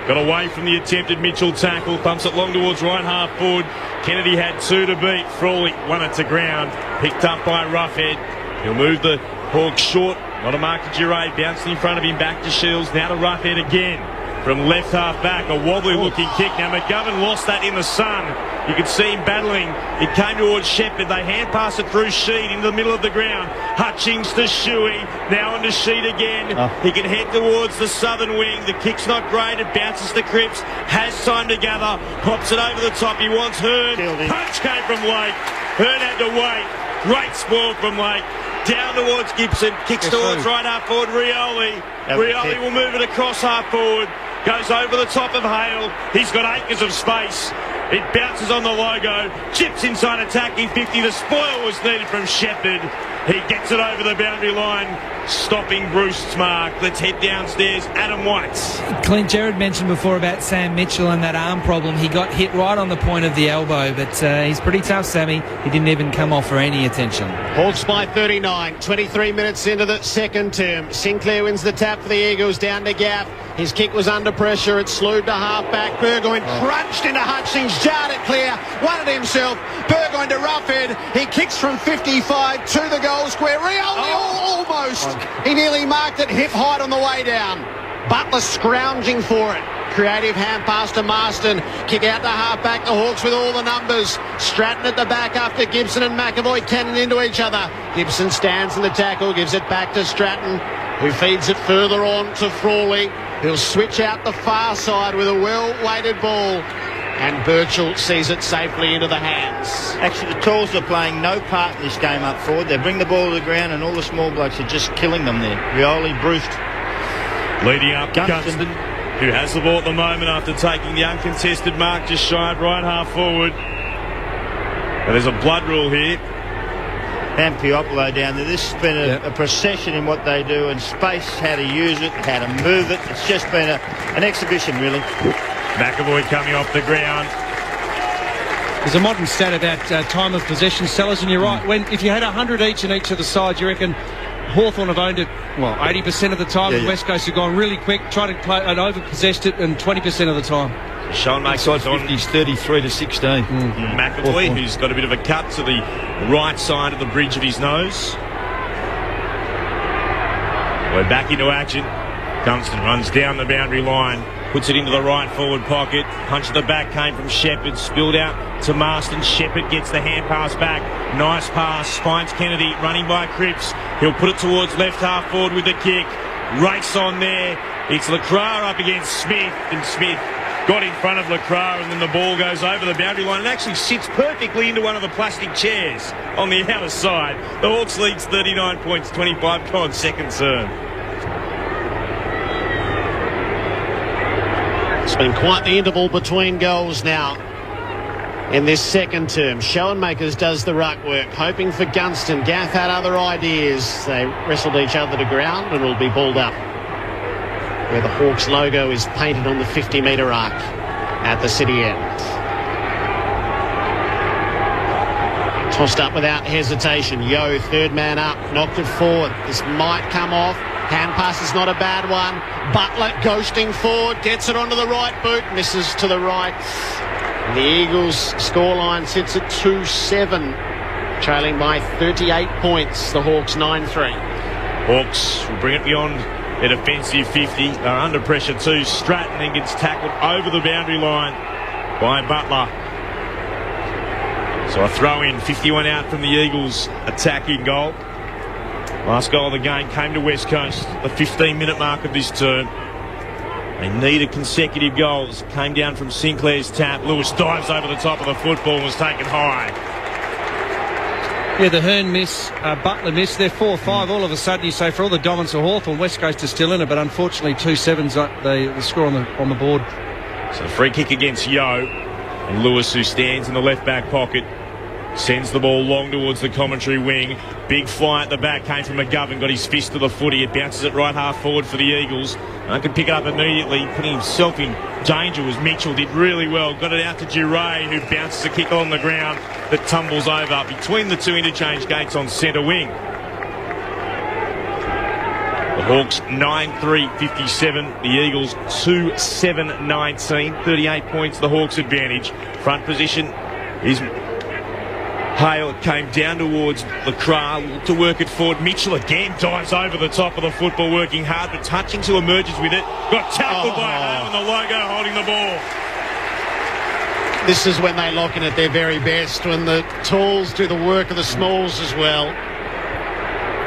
Got away from the attempted Mitchell tackle. Pumps it long towards right half forward. Kennedy had two to beat. Frawley won it to ground. Picked up by Roughhead. He'll move the Hawks short. Not a mark to Duray. Bouncing in front of him. Back to Shields. Now to Roughhead again. From left half back, a wobbly looking kick. Now McGovern lost that in the sun. You could see him battling. It came towards Shepherd. They hand pass it through Sheed into the middle of the ground. Hutchings to Shuey. Now onto Sheed again. He can head towards the southern wing. The kick's not great. It bounces to Cripps. Has time to gather. Pops it over the top. He wants Hearn. Punch came from Lake. Hearn had to wait. Great spoil from Lake. Down towards Gibson. Kicks towards right half forward. Rioli. Rioli will move it across half forward. Goes over the top of Hale. He's got acres of space. It bounces on the logo. Chips inside attacking 50. The spoil was needed from Shepherd. He gets it over the boundary line, stopping Bruce's mark. Let's head downstairs. Adam Whites. Clint, Jared mentioned before about Sam Mitchell and that arm problem. He got hit right on the point of the elbow, but he's pretty tough, Sammy. He didn't even come off for any attention. Hawks by 39. 23 minutes into the second term. Sinclair wins the tap for the Eagles down to Gaff. His kick was under pressure. It slewed to half-back. Burgoyne crunched into Hutchings, jarred it clear, won it himself. Burgoyne to Roughhead. He kicks from 55 to the goal square. Rioli almost. He nearly marked it hip height on the way down. Butler scrounging for it. Creative hand pass to Marston. Kick out to half-back. The Hawks with all the numbers. Stratton at the back after Gibson and McAvoy cannon into each other. Gibson stands in the tackle, gives it back to Stratton, who feeds it further on to Frawley. He'll switch out the far side with a well-weighted ball. And Birchall sees it safely into the hands. Actually, the Talls are playing no part in this game up forward. They bring the ball to the ground and all the small blokes are just killing them there. Rioli, Bruce. Leading up, Gunston, who has the ball at the moment after taking the uncontested mark just shy of right half forward. And there's a blood rule here. Pampiopoulo down there. This has been a procession in what they do, and space, how to use it, how to move it. It's just been an exhibition, really. McAvoy coming off the ground. There's a modern stat about time of possession, Sellers, and you're right. If you had 100 each in each of the sides, you reckon Hawthorn have owned it, 80% of the time. The West Coast have gone really quick, tried to play and over-possessed it, and 20% of the time. Sean makes it on 33-16. McAvoy, who's got a bit of a cut to the right side of the bridge of his nose. We're back into action. Gunston runs down the boundary line, puts it into the right forward pocket. Punch at the back came from Shepherd, spilled out to Marston. Shepherd gets the hand pass back. Nice pass, finds Kennedy, running by Cripps. He'll put it towards left half forward with the kick. Race on there. It's Lacroix up against Smith, and Smith got in front of Lacroix, and then the ball goes over the boundary line and actually sits perfectly into one of the plastic chairs on the outer side. The Hawks leads 39 points, 25 gone, second term. It's been quite the interval between goals now in this second term. Schoenmakers does the ruck work, hoping for Gunston. Gaff had other ideas. They wrestled each other to ground and will be balled up, where the Hawks logo is painted on the 50-metre arc at the city end. Tossed up without hesitation. Yo, third man up, knocked it forward. This might come off. Hand pass is not a bad one. Butler ghosting forward, gets it onto the right boot, misses to the right. The Eagles scoreline sits at 2-7, trailing by 38 points. The Hawks 9-3. Hawks will bring it beyond their defensive 50. They're under pressure too. Stratton then gets tackled over the boundary line by Butler. So a throw in, 51 out from the Eagles attacking goal. Last goal of the game came to West Coast, the 15-minute mark of this term. They needed consecutive goals. Came down from Sinclair's tap. Lewis dives over the top of the football and was taken high. Yeah, the Hearn miss, Butler miss. They're 4-5. All of a sudden, you say, for all the dominance of Hawthorn, West Coast is still in it, but unfortunately 2-7's the score on the board. So the free kick against Yo. And Lewis, who stands in the left-back pocket, sends the ball long towards the commentary wing. Big fly at the back came from McGovern, got his fist to the footy. It bounces it right half forward for the Eagles. And can pick it up immediately, putting himself in danger was Mitchell. Did really well. Got it out to Duray, who bounces a kick on the ground that tumbles over between the two interchange gates on centre wing. The Hawks 9-3-57. The Eagles 2-7-19. 38 points, the Hawks advantage. Front position is Hale. Came down towards Lacroix to work it forward. Mitchell again dives over the top of the football, working hard, but Hutchings, who emerges with it, got tackled by Hale and the logo holding the ball. This is when they lock in at their very best, when the talls do the work of the smalls as well.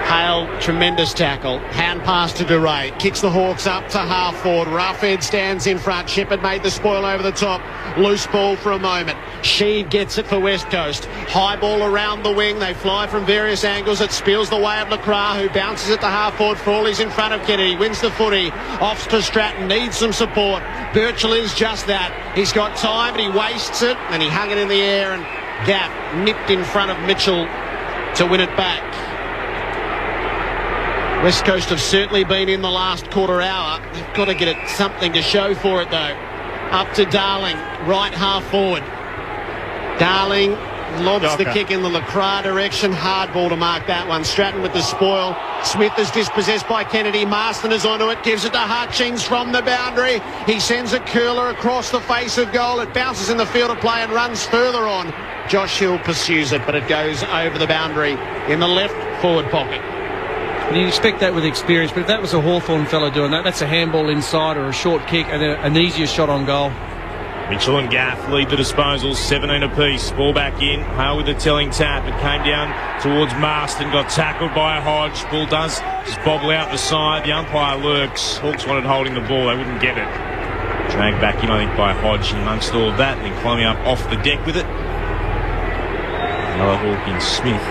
Hale, tremendous tackle. Hand pass to Duray. Kicks the Hawks up to half forward. Roughhead stands in front. Shepherd made the spoil over the top. Loose ball for a moment. Sheed gets it for West Coast. High ball around the wing. They fly from various angles. It spills the way of Lacroix, who bounces it to half forward. Frawley's in front of Kennedy. Wins the footy. Off to Stratton. Needs some support. Birchall is just that. He's got time, but he wastes it. And he hung it in the air, and Gaff nipped in front of Mitchell to win it back. West Coast have certainly been in the last quarter hour. They've got to get it something to show for it, though. Up to Darling, right half forward. Darling lobs the kick in the Lacroix direction. Hard ball to mark that one. Stratton with the spoil. Smith is dispossessed by Kennedy. Marston is onto it. Gives it to Hutchings from the boundary. He sends a curler across the face of goal. It bounces in the field of play and runs further on. Josh Hill pursues it, but it goes over the boundary in the left forward pocket. And you'd expect that with experience, but if that was a Hawthorn fella doing that, that's a handball inside or a short kick and an easier shot on goal. Mitchell and Gaff lead the disposals, 17 apiece. Ball back in. Hale with the telling tap. It came down towards Marston. Got tackled by Hodge. Ball does just bobble out the side. The umpire lurks. Hawks wanted holding the ball. They wouldn't get it. Dragged back in, I think, by Hodge amongst all of that, and then climbing up off the deck with it. Another Hawk in Smith.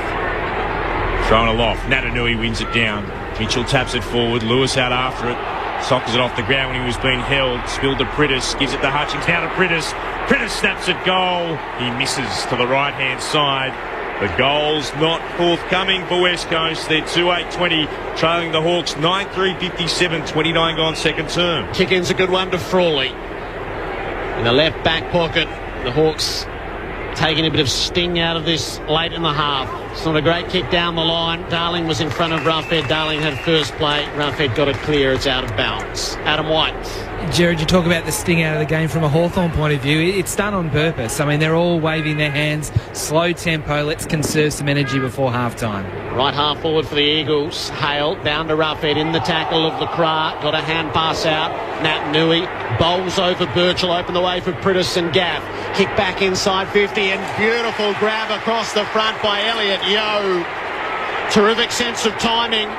Throwing aloft. Natanui wins it down. Mitchell taps it forward. Lewis out after it. Sockers it off the ground when he was being held. Spilled to Prittis. Gives it to Hutchings. Now to Prittis. Prittis snaps it goal. He misses to the right-hand side. The goal's not forthcoming for West Coast. They're 2-8-20, trailing the Hawks 9-3-57, 29 gone second term. Kick-in's a good one to Frawley. In the left back pocket, the Hawks taking a bit of sting out of this late in the half. It's not a great kick down the line. Darling was in front of Roughead. Darling had first play. Roughead got it clear. It's out of bounds. Adam White. Jared, you talk about the sting out of the game from a Hawthorn point of view. It's done on purpose. I mean, they're all waving their hands, slow tempo, let's conserve some energy before half-time. Right half forward for the Eagles. Hale down to Roughead in the tackle of LeCras. Got a hand pass out. Natanui bowls over Birchall. Open the way for Prittis and Gaff. Kick back inside 50 and beautiful grab across the front by Elliot Yeo. Terrific sense of timing.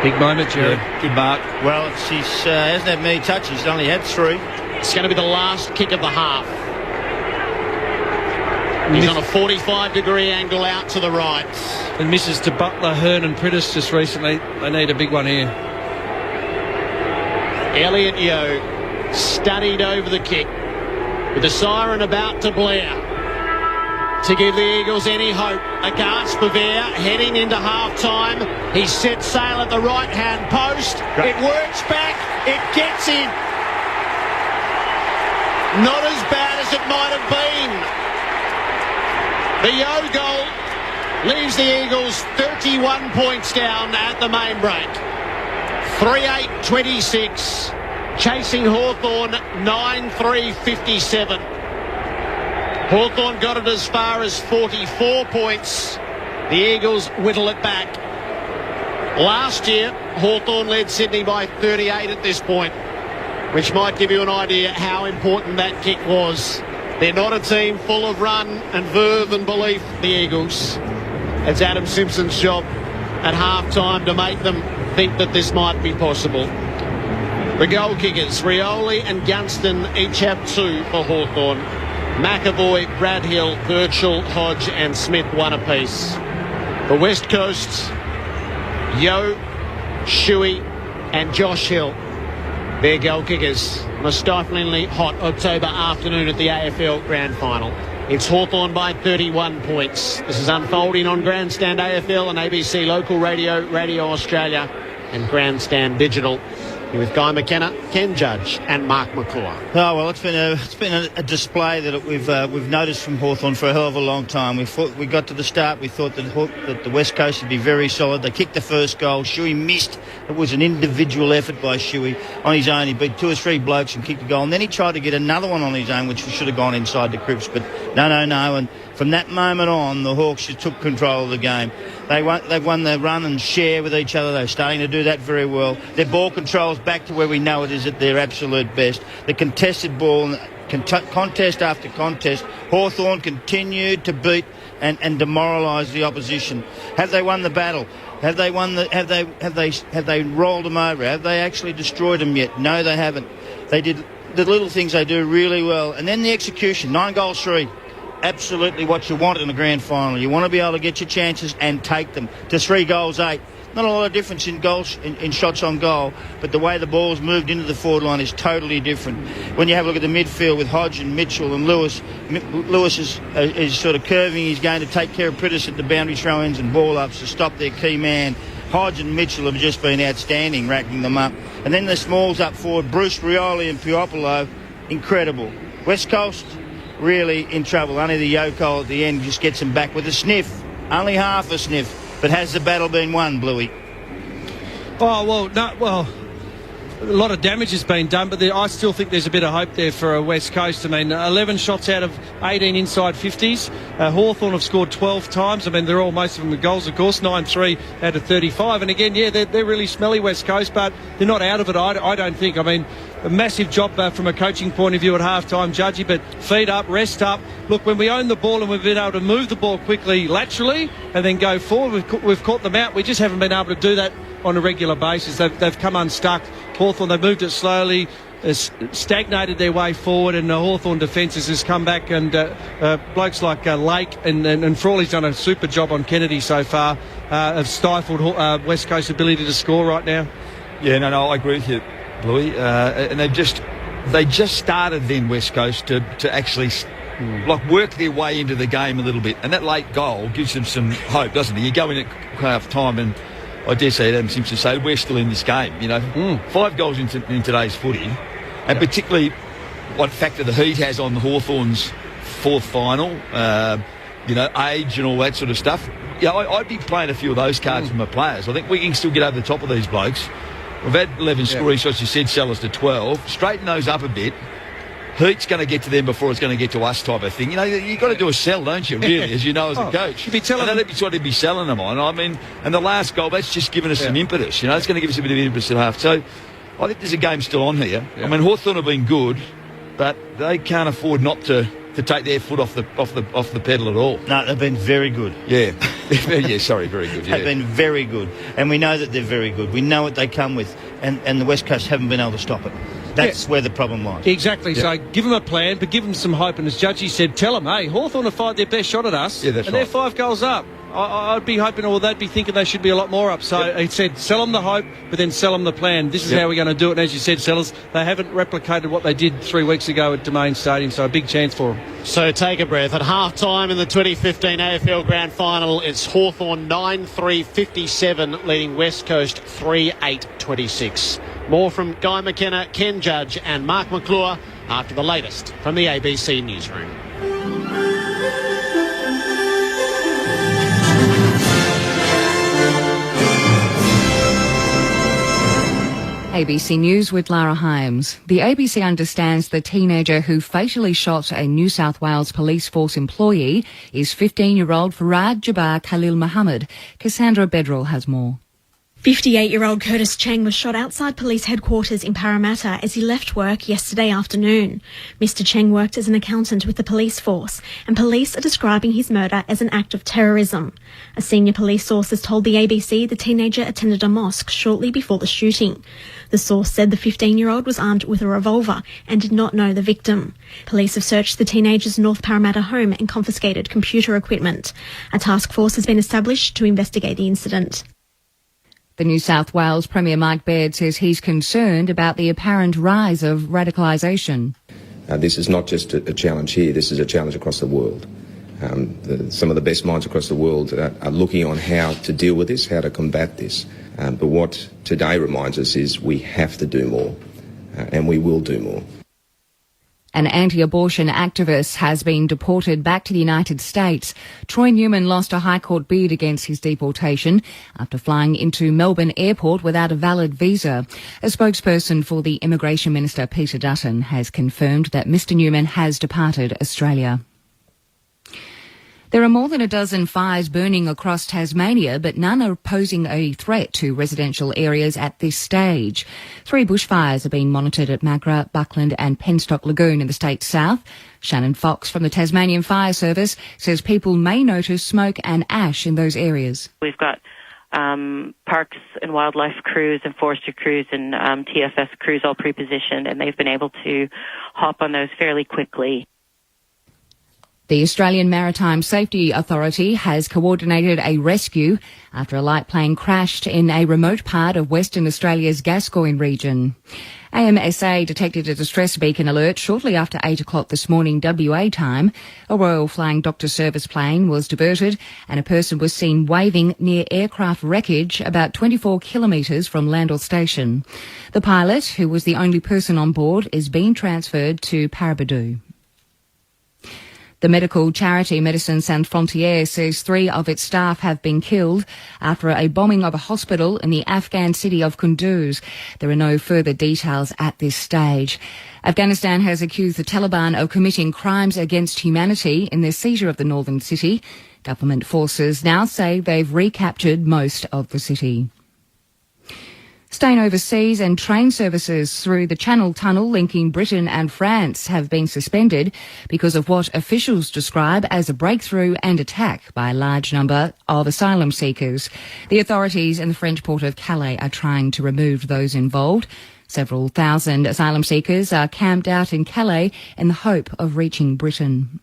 Big moment, Jared. Yeah. Good mark. Well, he hasn't had many touches. He's only had 3. It's going to be the last kick of the half. He's on a 45-degree angle out to the right. And misses to Butler, Hearn and Prittis just recently. They need a big one here. Elliot Yeo studied over the kick with the siren about to blare to give the Eagles any hope. A gasp of air heading into half-time. He set sail at the right-hand post. It works back. It gets in. Not as bad as it might have been. The Yeo goal leaves the Eagles 31 points down at the main break. 3-8-26. Chasing Hawthorn 9-3-57. Hawthorn got it as far as 44 points. The Eagles whittle it back. Last year, Hawthorn led Sydney by 38 at this point, which might give you an idea how important that kick was. They're not a team full of run and verve and belief, the Eagles. It's Adam Simpson's job at half-time to make them think that this might be possible. The goal kickers, Rioli and Gunston, each have 2 for Hawthorn. McAvoy, Bradhill, Birchall, Hodge and Smith 1 apiece. For West Coast, Yeo, Shuey and Josh Hill. Their goal kickers on a stiflingly hot October afternoon at the AFL Grand Final. It's Hawthorn by 31 points. This is unfolding on Grandstand AFL and ABC Local Radio, Radio Australia and Grandstand Digital. Here with Guy McKenna, Ken Judge and Mark McClure. Oh, well, it's been a display that we've noticed from Hawthorn for a hell of a long time. We got to the start, we thought that the West Coast would be very solid. They kicked the first goal. Shuey missed. It was an individual effort by Shuey. On his own, he beat 2 or 3 blokes and kicked a goal. And then he tried to get another one on his own, which should have gone inside the crypts. But no. And from that moment on, the Hawks just took control of the game. They've won their run and share with each other. They're starting to do that very well. Their ball control's back to where we know it is at their absolute best. The contested ball, contest after contest, Hawthorn continued to beat and demoralise the opposition. Have they won the battle? Have they rolled them over? Have they actually destroyed them yet? No, they haven't. They did the little things they do really well, and then the execution. 9 goals 3. Absolutely what you want in the grand final. You want to be able to get your chances and take them to 3 goals 8. Not a lot of difference in goals, in shots on goal, but the way the ball's moved into the forward line is totally different. When you have a look at the midfield with Hodge and Mitchell and Lewis is sort of curving. He's going to take care of Prittis at the boundary throw-ins and ball-ups to stop their key man. Hodge and Mitchell have just been outstanding, racking them up. And then the smalls up forward, Bruce, Rioli and Puopolo, incredible. West Coast, really in trouble. Only the Yoko at the end just gets them back with a sniff. Only half a sniff. But has the battle been won, Bluey? Oh, well, a lot of damage has been done, but I still think there's a bit of hope there for West Coast. I mean, 11 shots out of 18 inside 50s. Hawthorn have scored 12 times. I mean, they're all, most of them with goals, of course, 9-3 out of 35. And again, yeah, they're really smelly, West Coast, but they're not out of it, I don't think. I mean, a massive job from a coaching point of view at half-time, Judgy, but feet up, rest up. Look, when we own the ball and we've been able to move the ball quickly laterally and then go forward, we've caught them out. We just haven't been able to do that on a regular basis. They've come unstuck. Hawthorn, they've moved it slowly, stagnated their way forward, and the Hawthorn defences has come back, and blokes like Lake and Frawley's done a super job on Kennedy so far, have stifled West Coast's ability to score right now. Yeah, no, I agree with you, Bluey. And they just started then, West Coast, to actually work their way into the game a little bit, and that late goal gives them some hope, doesn't it? You go in at half time, and I dare say Adam Simpson said we're still in this game. 5 goals in today's footy, and particularly what factor the heat has on the Hawthorn's fourth final, age and all that sort of stuff. Yeah, I'd be playing a few of those cards for my players. I think we can still get over the top of these blokes. We've had 11 scoring shots, you said, Sellers to 12. Straighten those up a bit. Heat's going to get to them before it's going to get to us type of thing. You've got to do a sell, don't you, really, as you know as a coach. You'd be telling them. That's what he'd be selling them on. I mean, and the last goal, that's just given us some impetus. It's going to give us a bit of impetus at half. So I think there's a game still on here. Yeah. I mean, Hawthorn have been good, but they can't afford not to take their foot off the pedal at all. No, they've been very good. Yeah. Very good. Yeah. They've been very good. And we know that they're very good. We know what they come with. And the West Coast haven't been able to stop it. That's where the problem lies. Exactly. Yeah. So give them a plan, but give them some hope. And as Judgy said, tell them, hey, Hawthorn have fired their best shot at us. Yeah, that's and right. they're 5 goals up. I'd be hoping, or they'd be thinking they should be a lot more up. So he said, sell them the hope, but then sell them the plan. This is how we're going to do it. And as you said, Sellers, they haven't replicated what they did 3 weeks ago at Domain Stadium, so a big chance for them. So take a breath. At half-time in the 2015 AFL Grand Final, it's Hawthorn 9-3-57, leading West Coast 3-8-26. More from Guy McKenna, Ken Judge and Mark McClure after the latest from the ABC Newsroom. ABC News with Lara Himes. The ABC understands the teenager who fatally shot a New South Wales Police Force employee is 15-year-old Farad Jabbar Khalil Muhammad. Cassandra Bedrell has more. 58-year-old Curtis Cheng was shot outside police headquarters in Parramatta as he left work yesterday afternoon. Mr Cheng worked as an accountant with the police force, and police are describing his murder as an act of terrorism. A senior police source has told the ABC the teenager attended a mosque shortly before the shooting. The source said the 15-year-old was armed with a revolver and did not know the victim. Police have searched the teenager's North Parramatta home and confiscated computer equipment. A task force has been established to investigate the incident. The New South Wales Premier Mike Baird says he's concerned about the apparent rise of radicalisation. This is not just a challenge here, this is a challenge across the world. Some of the best minds across the world are looking on how to deal with this, how to combat this. But what today reminds us is we have to do more, and we will do more. An anti-abortion activist has been deported back to the United States. Troy Newman lost a High Court bid against his deportation after flying into Melbourne Airport without a valid visa. A spokesperson for the Immigration Minister, Peter Dutton, has confirmed that Mr Newman has departed Australia. There are more than a dozen fires burning across Tasmania, but none are posing a threat to residential areas at this stage. 3 bushfires are being monitored at Magra, Buckland and Penstock Lagoon in the state's south. Shannon Fox from the Tasmanian Fire Service says people may notice smoke and ash in those areas. We've got parks and wildlife crews and forestry crews and TFS crews all pre-positioned, and they've been able to hop on those fairly quickly. The Australian Maritime Safety Authority has coordinated a rescue after a light plane crashed in a remote part of Western Australia's Gascoyne region. AMSA detected a distress beacon alert shortly after 8 o'clock this morning WA time. A Royal Flying Doctor Service plane was diverted and a person was seen waving near aircraft wreckage about 24 kilometres from Landor Station. The pilot, who was the only person on board, is being transferred to Paraburdoo. The medical charity Médecins Sans Frontières says 3 of its staff have been killed after a bombing of a hospital in the Afghan city of Kunduz. There are no further details at this stage. Afghanistan has accused the Taliban of committing crimes against humanity in their seizure of the northern city. Government forces now say they've recaptured most of the city. Staying overseas, and train services through the Channel Tunnel linking Britain and France have been suspended because of what officials describe as a breakthrough and attack by a large number of asylum seekers. The authorities in the French port of Calais are trying to remove those involved. Several thousand asylum seekers are camped out in Calais in the hope of reaching Britain.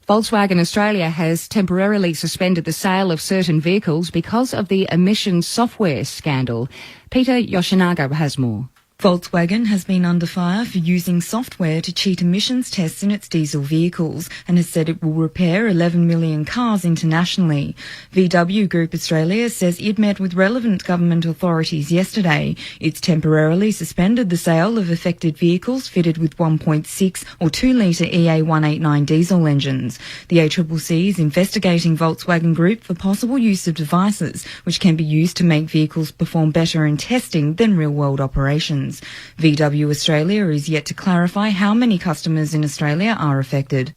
Volkswagen Australia has temporarily suspended the sale of certain vehicles because of the emissions software scandal. Peter Yoshinaga has more. Volkswagen has been under fire for using software to cheat emissions tests in its diesel vehicles and has said it will repair 11 million cars internationally. VW Group Australia says it met with relevant government authorities yesterday. It's temporarily suspended the sale of affected vehicles fitted with 1.6 or 2-litre EA189 diesel engines. The ACCC is investigating Volkswagen Group for possible use of devices which can be used to make vehicles perform better in testing than real-world operations. VW Australia is yet to clarify how many customers in Australia are affected.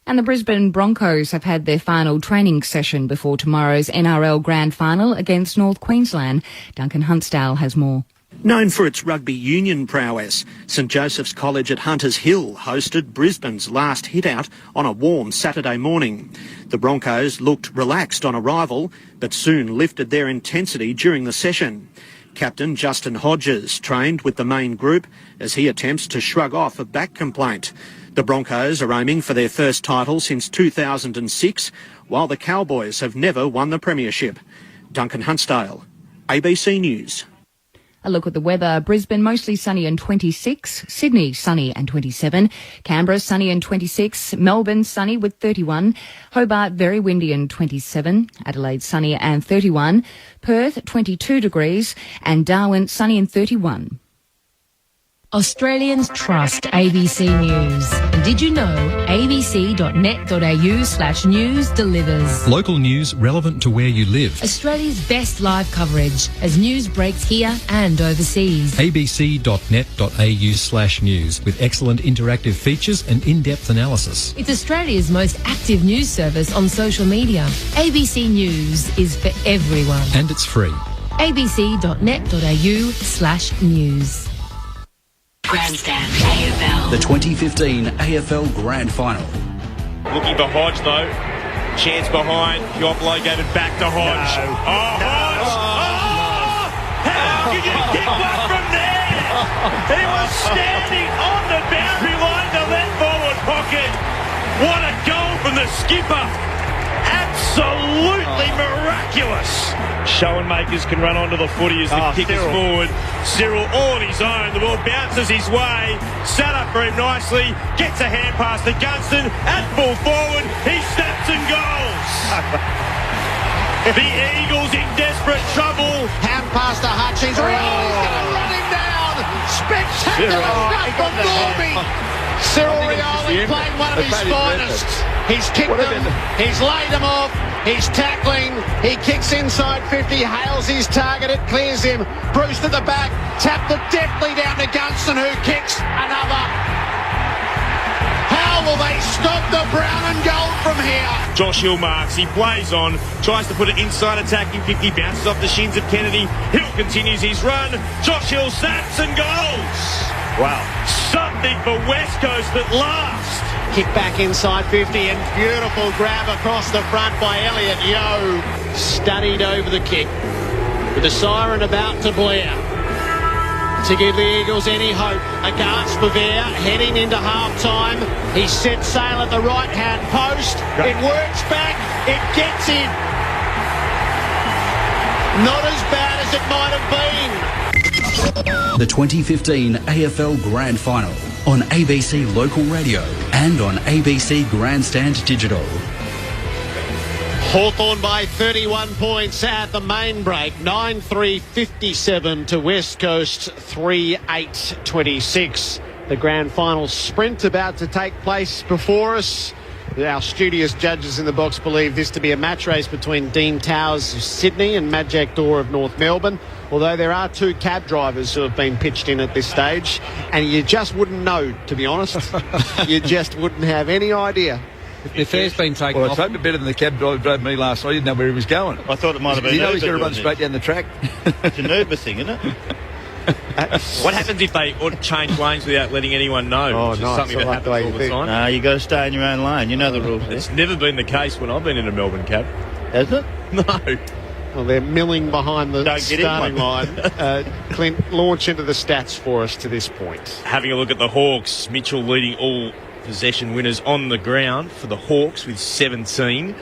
And the Brisbane Broncos have had their final training session before tomorrow's NRL Grand Final against North Queensland. Duncan Huntsdale has more. Known for its rugby union prowess, St Joseph's College at Hunters Hill hosted Brisbane's last hit-out on a warm Saturday morning. The Broncos looked relaxed on arrival, but soon lifted their intensity during the session. Captain Justin Hodges trained with the main group as he attempts to shrug off a back complaint. The Broncos are aiming for their first title since 2006, while the Cowboys have never won the premiership. Duncan Huntsdale, ABC News. A look at the weather. Brisbane mostly sunny and 26. Sydney sunny and 27. Canberra sunny and 26. Melbourne sunny with 31. Hobart very windy and 27. Adelaide sunny and 31. Perth 22 degrees. And Darwin sunny and 31. Australians trust ABC News. And did you know abc.net.au/news delivers local news relevant to where you live. Australia's best live coverage as news breaks here and overseas. abc.net.au/news with excellent interactive features and in-depth analysis. It's Australia's most active news service on social media. ABC News is for everyone. And it's free. abc.net.au/news. Grandstand AFL. The 2015 AFL Grand Final. Looking for Hodge though. Chance behind. Yoplo gave it back to Hodge. No. Hodge! Oh! How could you kick one from there? He was standing on the boundary line to left forward pocket. What a goal from the skipper. Absolutely miraculous. Showenmakers can run onto the footy as the kick is forward. Cyril all on his own. The ball bounces his way. Sat up for him nicely. Gets a hand pass to Gunston. At full forward. He snaps and goals. The Eagles in desperate trouble. Hand pass to Hutch. He's going to run him down. Spectacular stuff from Gorby. Cyril Rioli playing one of his finest. He's kicked them, he's laid them off, he's tackling, he kicks inside 50, hails his target, it clears him. Bruce at the back, tapped it deftly down to Gunston, who kicks another. How will they stop the brown and gold from here? Josh Hill marks, he plays on, tries to put it inside attacking 50, bounces off the shins of Kennedy. Hill continues his run, Josh Hill snaps and goals. Wow. Something for West Coast at last. Kick back inside 50 and beautiful grab across the front by Elliot Yeo. Studied over the kick with the siren about to blare to give the Eagles any hope. Against Bavair heading into half-time. He sets sail at the right-hand post. It works back. It gets in. Not as bad as it might have been. The 2015 AFL Grand Final on ABC Local Radio and on ABC Grandstand Digital. Hawthorn by 31 points at the main break. 9-3-57 to West Coast 3-8-26. The grand final sprint about to take place before us. Our studious judges in the box believe this to be a match race between Dean Towers of Sydney and Majak Dor of North Melbourne, although there are two cab drivers who have been pitched in at this stage, and you just wouldn't know, to be honest. You just wouldn't have any idea If their fare's been taken Well, off. it's better than the cab driver drove me last night. I didn't know where he was going. I thought it might have been He knows Uber he's got to run doing straight it. down the track. It's an Uber thing, isn't it? What happens if they change lanes without letting anyone know? Oh, Which is nice. something that I like the way happens all you the think. time. No, you got to stay in your own lane. You know the rules there. It's never been the case when I've been in a Melbourne cab. Has it? No. Well, they're milling behind the Don't get in starting one. line. Clint, launch into the stats for us to this point. Having a look at the Hawks, Mitchell leading all possession winners on the ground for the Hawks with 17.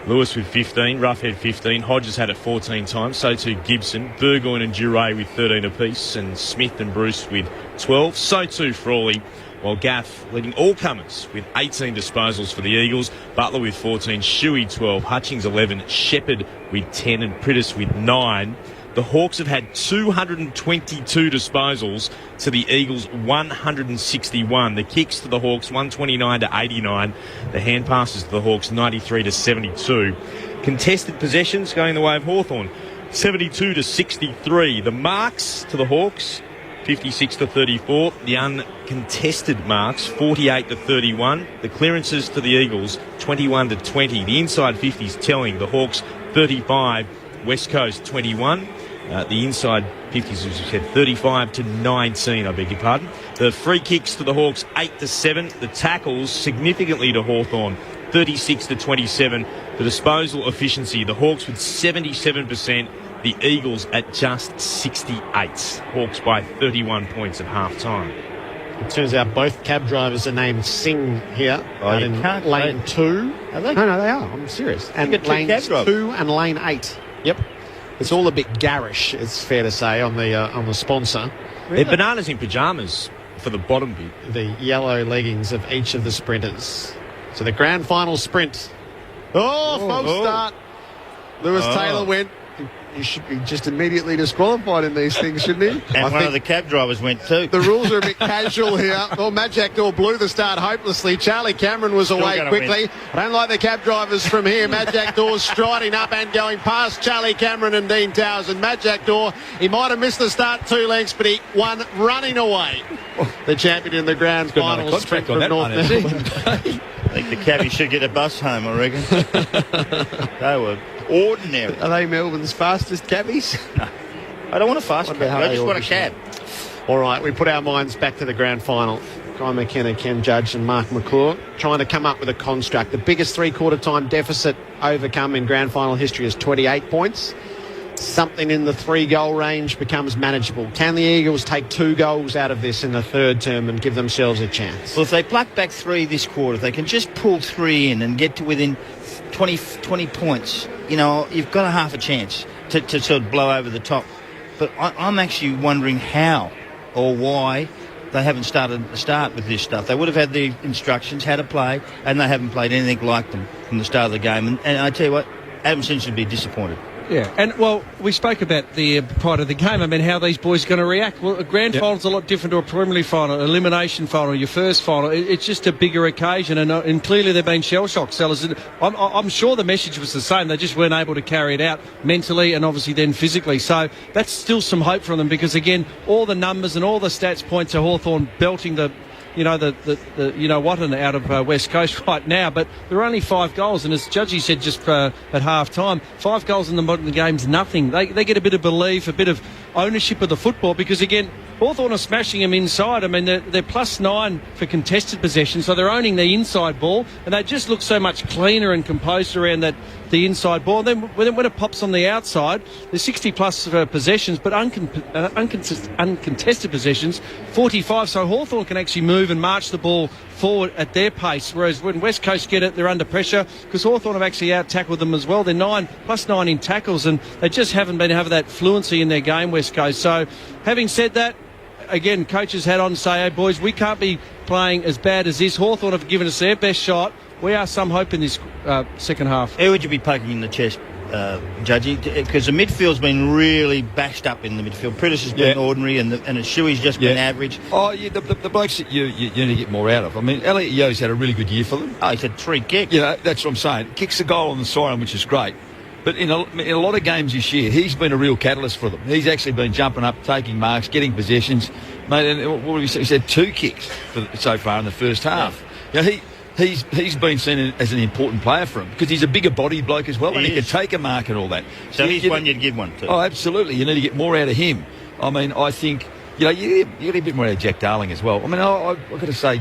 Lewis with 15, Roughhead 15, Hodges had it 14 times, so too Gibson, Burgoyne and Duray with 13 apiece, and Smith and Bruce with 12, so too Frawley, while Gaff leading all comers with 18 disposals for the Eagles, Butler with 14, Shuey 12, Hutchings 11, Shepherd with 10 and Prittis with 9. The Hawks have had 222 disposals to the Eagles 161. The kicks to the Hawks 129 to 89. The hand passes to the Hawks 93 to 72. Contested possessions going the way of Hawthorn 72 to 63. The marks to the Hawks 56 to 34. The uncontested marks 48 to 31. The clearances to the Eagles 21 to 20. The inside 50s telling the Hawks 35. West Coast 21. The inside 50s, as you said, 35 to 19, I beg your pardon. The free kicks to the Hawks, 8 to 7. The tackles significantly to Hawthorn, 36 to 27. The disposal efficiency, the Hawks with 77%, the Eagles at just 68. Hawks by 31 points at half-time. It turns out both cab drivers are named Singh here. Oh, you in can't lane 2. Are they? No, they are. I'm serious. And got two lane cab drivers. 2 and lane 8. Yep. It's all a bit garish, it's fair to say, on the sponsor. They're bananas in pyjamas for the bottom bit. The yellow leggings of each of the sprinters. So the grand final sprint. Oh, false start. Lewis Taylor went. He should be just immediately disqualified in these things, shouldn't he? And one of the cab drivers went too. The rules are a bit casual here. Well, Matt Jackdaw blew the start hopelessly. Charlie Cameron was away quickly. I don't like the cab drivers from here. Matt Jackdaw's striding up and going past Charlie Cameron and Dean Towers. And Matt Jackdaw, he might have missed the start 2 lengths, but he won running away. The champion in the grand final sprint from North Melbourne. I think the cabbie should get a bus home, I reckon. They were ordinary. Are they Melbourne's fastest cabbies? No. I don't want a fast cab. I just want a cab. All right, we put our minds back to the grand final. Guy McKenna, Ken Judge and Mark McClure trying to come up with a construct. The biggest three-quarter time deficit overcome in grand final history is 28 points. Something in the 3-goal range becomes manageable. Can the Eagles take 2 goals out of this in the third term and give themselves a chance? Well, if they pluck back 3 this quarter, if they can just pull 3 in and get to within 20 points, you know, you've got a half a chance to sort of blow over the top. But I'm actually wondering how or why they haven't started with this stuff. They would have had the instructions how to play, and they haven't played anything like them from the start of the game. And I tell you what, Adam seems to be disappointed. Yeah, and well, we spoke about the prior to the game. I mean, how these boys are going to react. Well, a grand final's a lot different to a preliminary final, elimination final, your first final. It's just a bigger occasion, and clearly they've been shell-shocked, sellers. I'm sure the message was the same. They just weren't able to carry it out mentally and obviously then physically. So that's still some hope from them because, again, all the numbers and all the stats point to Hawthorn belting the out of West Coast right now, but there are only 5 goals, and as Judgy said just at half time, 5 goals in the modern game's nothing. They get a bit of belief, a bit of ownership of the football, because again, Hawthorn are smashing them inside. I mean, they're +9 for contested possession, so they're owning the inside ball, and they just look so much cleaner and composed around the inside ball. And then when it pops on the outside, there's 60+ possessions, but uncontested possessions, 45. So Hawthorn can actually move and march the ball forward at their pace, whereas when West Coast get it, they're under pressure because Hawthorn have actually out-tackled them as well. They're +9 in tackles, and they just haven't been having that fluency in their game, West Coast. So having said that, again, coaches had on to say, hey, boys, we can't be playing as bad as this. Hawthorn have given us their best shot. We are some hope in this second half. Who would you be poking in the chest, Judgy? Because the midfield's been really bashed up in the midfield. Prittis has been ordinary, and Shuey's just been average. Oh, yeah, the blokes that you need to get more out of. I mean, Elliot Yeo's had a really good year for them. Oh, he's had 3 kicks. You know, that's what I'm saying. Kicks the goal on the siren, which is great. But in a lot of games this year, he's been a real catalyst for them. He's actually been jumping up, taking marks, getting possessions. Mate, and what have you said? He's had 2 kicks so far in the first half. Yeah. You know, he's been seen as an important player for him because he's a bigger bodied bloke as well, and he can take a mark and all that. So he's one you'd give one to. Oh, absolutely. You need to get more out of him. I mean, I think you get a bit more out of Jack Darling as well. I mean, I've got to say,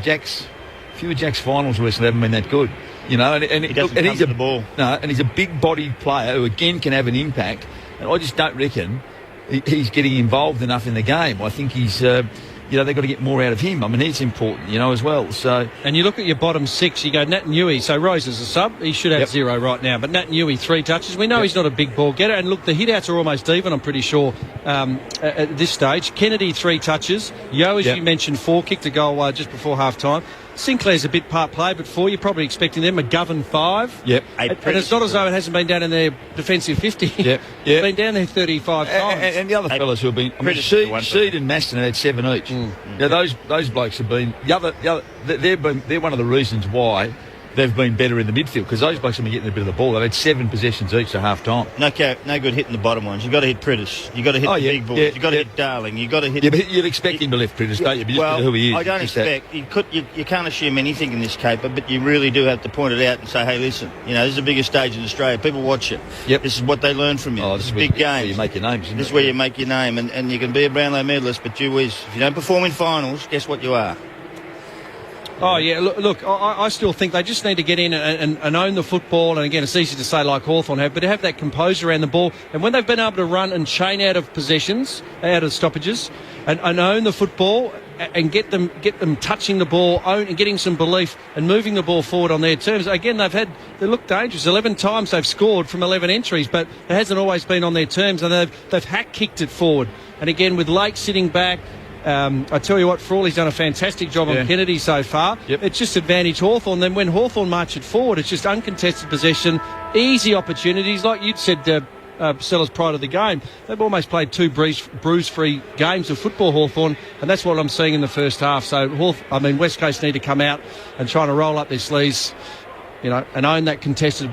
few of Jack's finals recently haven't been that good. You know, and he's a ball. No, and he's a big-bodied player who again can have an impact. And I just don't reckon he's getting involved enough in the game. I think he's, they've got to get more out of him. I mean, he's important, as well. So, and you look at your bottom six. You go Nat Newey. So Rose is a sub. He should have 0 right now. But Nat Newey 3 touches. We know he's not a big ball getter. And look, the hit-outs are almost even. I'm pretty sure at this stage. Kennedy 3 touches. Yo, as you mentioned, 4, kicked a goal just before half time. Sinclair's a bit part play, but 4, you're probably expecting them. McGovern 5. Yep. And it's not as though it hasn't been down in their defensive 50. Yep. It's been down there 35 times. And the other fellas who have been, Seed and Maston had 7 each. Now those blokes have been they're one of the reasons why they've been better in the midfield, because those blokes have been getting a bit of the ball. They've had 7 possessions each at half time. No good hitting the bottom ones. You've got to hit Pritis. You've got to hit the big balls. You've got to hit Darling. You've got to hit... Yeah, but you'd expect him to lift Pritis, don't you? But just who he is. I don't expect... You can't assume anything in this caper, but you really do have to point it out and say, hey, listen, this is the biggest stage in Australia. People watch it. Yep. This is what they learn from you. This is big games. You make your name. This is where you make your name. And you can be a Brownlow medalist, but if you don't perform in finals, guess what you are? Oh, yeah, look, I still think they just need to get in and own the football. And, again, it's easy to say like Hawthorn have, but to have that composure around the ball. And when they've been able to run and chain out of possessions, out of stoppages, and own the football and get them touching the ball, and getting some belief and moving the ball forward on their terms. Again, they look dangerous. 11 times they've scored from 11 entries, but it hasn't always been on their terms, and they've hack-kicked it forward. And, again, with Lake sitting back... I tell you what, Frawley's done a fantastic job on Kennedy so far. Yep. It's just advantage Hawthorn. Then when Hawthorn march it forward, it's just uncontested possession, easy opportunities. Like you'd said, Sellers, prior to the game, they've almost played 2 bruise-free games of football, Hawthorn, and that's what I'm seeing in the first half. So, West Coast need to come out and try to roll up their sleeves, and own that contested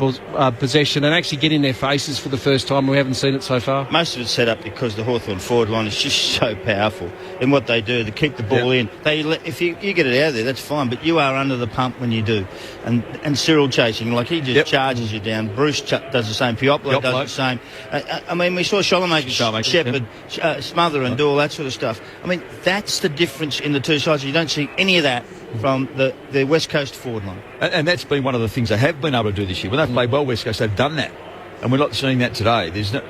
possession and actually get in their faces for the first time. We haven't seen it so far. Most of it's set up because the Hawthorn forward line is just so powerful in what they do. They keep the ball in. If you get it out of there, that's fine, but you are under the pump when you do. And Cyril chasing, like he just charges you down. Bruce does the same. Pioplo does the same. We saw Schollemaker, Shepherd, smother and do all that sort of stuff. That's the difference in the two sides. You don't see any of that from the West Coast forward line. And that's been one of the things they have been able to do this year. When they've played well, West Coast, they've done that. And we're not seeing that today. I don't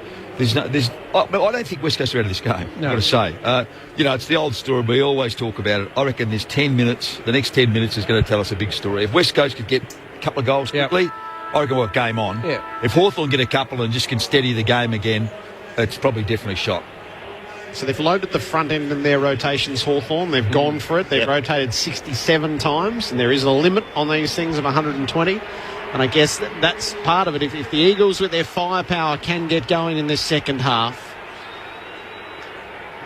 think West Coast are out of this game, I've got to say. It's the old story. We always talk about it. I reckon there's 10 minutes. The next 10 minutes is going to tell us a big story. If West Coast could get a couple of goals quickly, I reckon we're game on. If Hawthorn get a couple and just can steady the game again, it's probably definitely shot. So they've loaded the front end in their rotations, Hawthorn. They've gone for it. They've rotated 67 times, and there is a limit on these things of 120. And I guess that's part of it. If the Eagles, with their firepower, can get going in this second half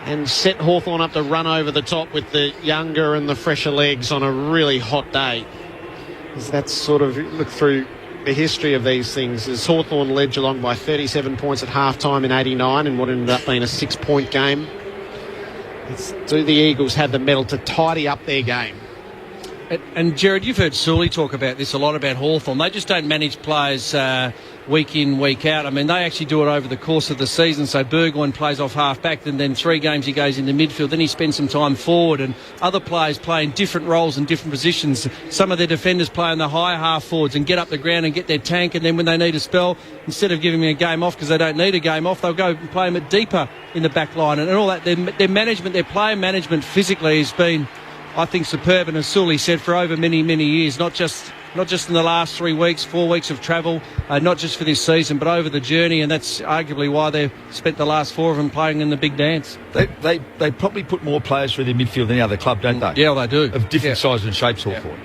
and set Hawthorn up to run over the top with the younger and the fresher legs on a really hot day. That's sort of, look through the history of these things, as Hawthorn led Geelong by 37 points at half-time in 89 in what ended up being a 6-point game. Do the Eagles have the mettle to tidy up their game? And Jared, you've heard Sully talk about this a lot about Hawthorn. They just don't manage players week in, week out. They actually do it over the course of the season. So Burgoyne plays off half-back, and then 3 games he goes into midfield. Then he spends some time forward, and other players play in different roles and different positions. Some of their defenders play in the higher half-forwards and get up the ground and get their tank, and then when they need a spell, instead of giving them a game off because they don't need a game off, they'll go and play them at deeper in the back line. And all that, their management, their player management physically has been, I think, superb, and as Sully said, for over many, many years, not just in the last 3 weeks, 4 weeks of travel, not just for this season, but over the journey, and that's arguably why they've spent the last 4 of them playing in the big dance. They probably put more players through their midfield than any other club, don't they? Yeah, they do. Of different sizes and shapes, Hawthorn.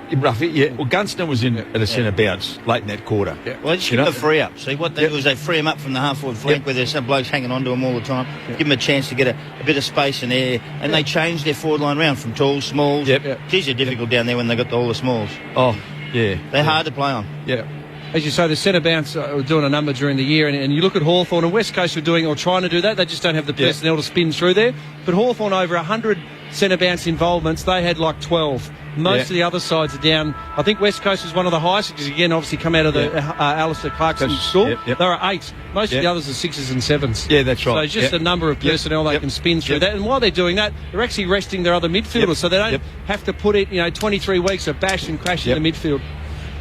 Ruffy, yeah. Well, Gunston was in at a centre bounce late in that quarter. Yeah. Well, they just give them a free up. See, what they do is they free them up from the half-forward flank where there's some blokes hanging on to them all the time. Give them a chance to get a bit of space and air, and they change their forward line round from tall, smalls. Geez, they're difficult down there when they got all the smalls. Oh, yeah. They're hard to play on. Yeah. as you say, the centre bounce were doing a number during the year, and you look at Hawthorn, and West Coast were doing or trying to do that. They just don't have the personnel to spin through there. But Hawthorn, over 100 centre bounce involvements, they had like 12. Most of the other sides are down. I think West Coast was one of the highest, because again, obviously come out of the Alistair Clarkson school. They were 8. Most of the others are 6s and 7s. Yeah, that's right. So it's just a number of personnel they can spin through that. And while they're doing that, they're actually resting their other midfielders, so they don't have to put it, 23 weeks of bash and crash in the midfield.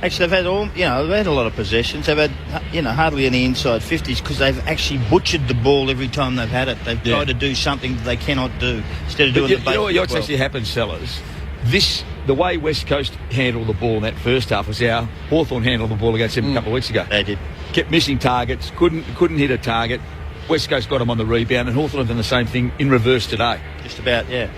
Actually, they've had a lot of possessions. They've had, hardly any inside 50s, because they've actually butchered the ball every time they've had it. They've tried to do something that they cannot do instead of doing the basics. You know what's actually happened, Sellers? The way West Coast handled the ball in that first half was how Hawthorn handled the ball against them a couple of weeks ago. They did. Kept missing targets, couldn't hit a target. West Coast got them on the rebound, and Hawthorn have done the same thing in reverse today. Just about, yeah.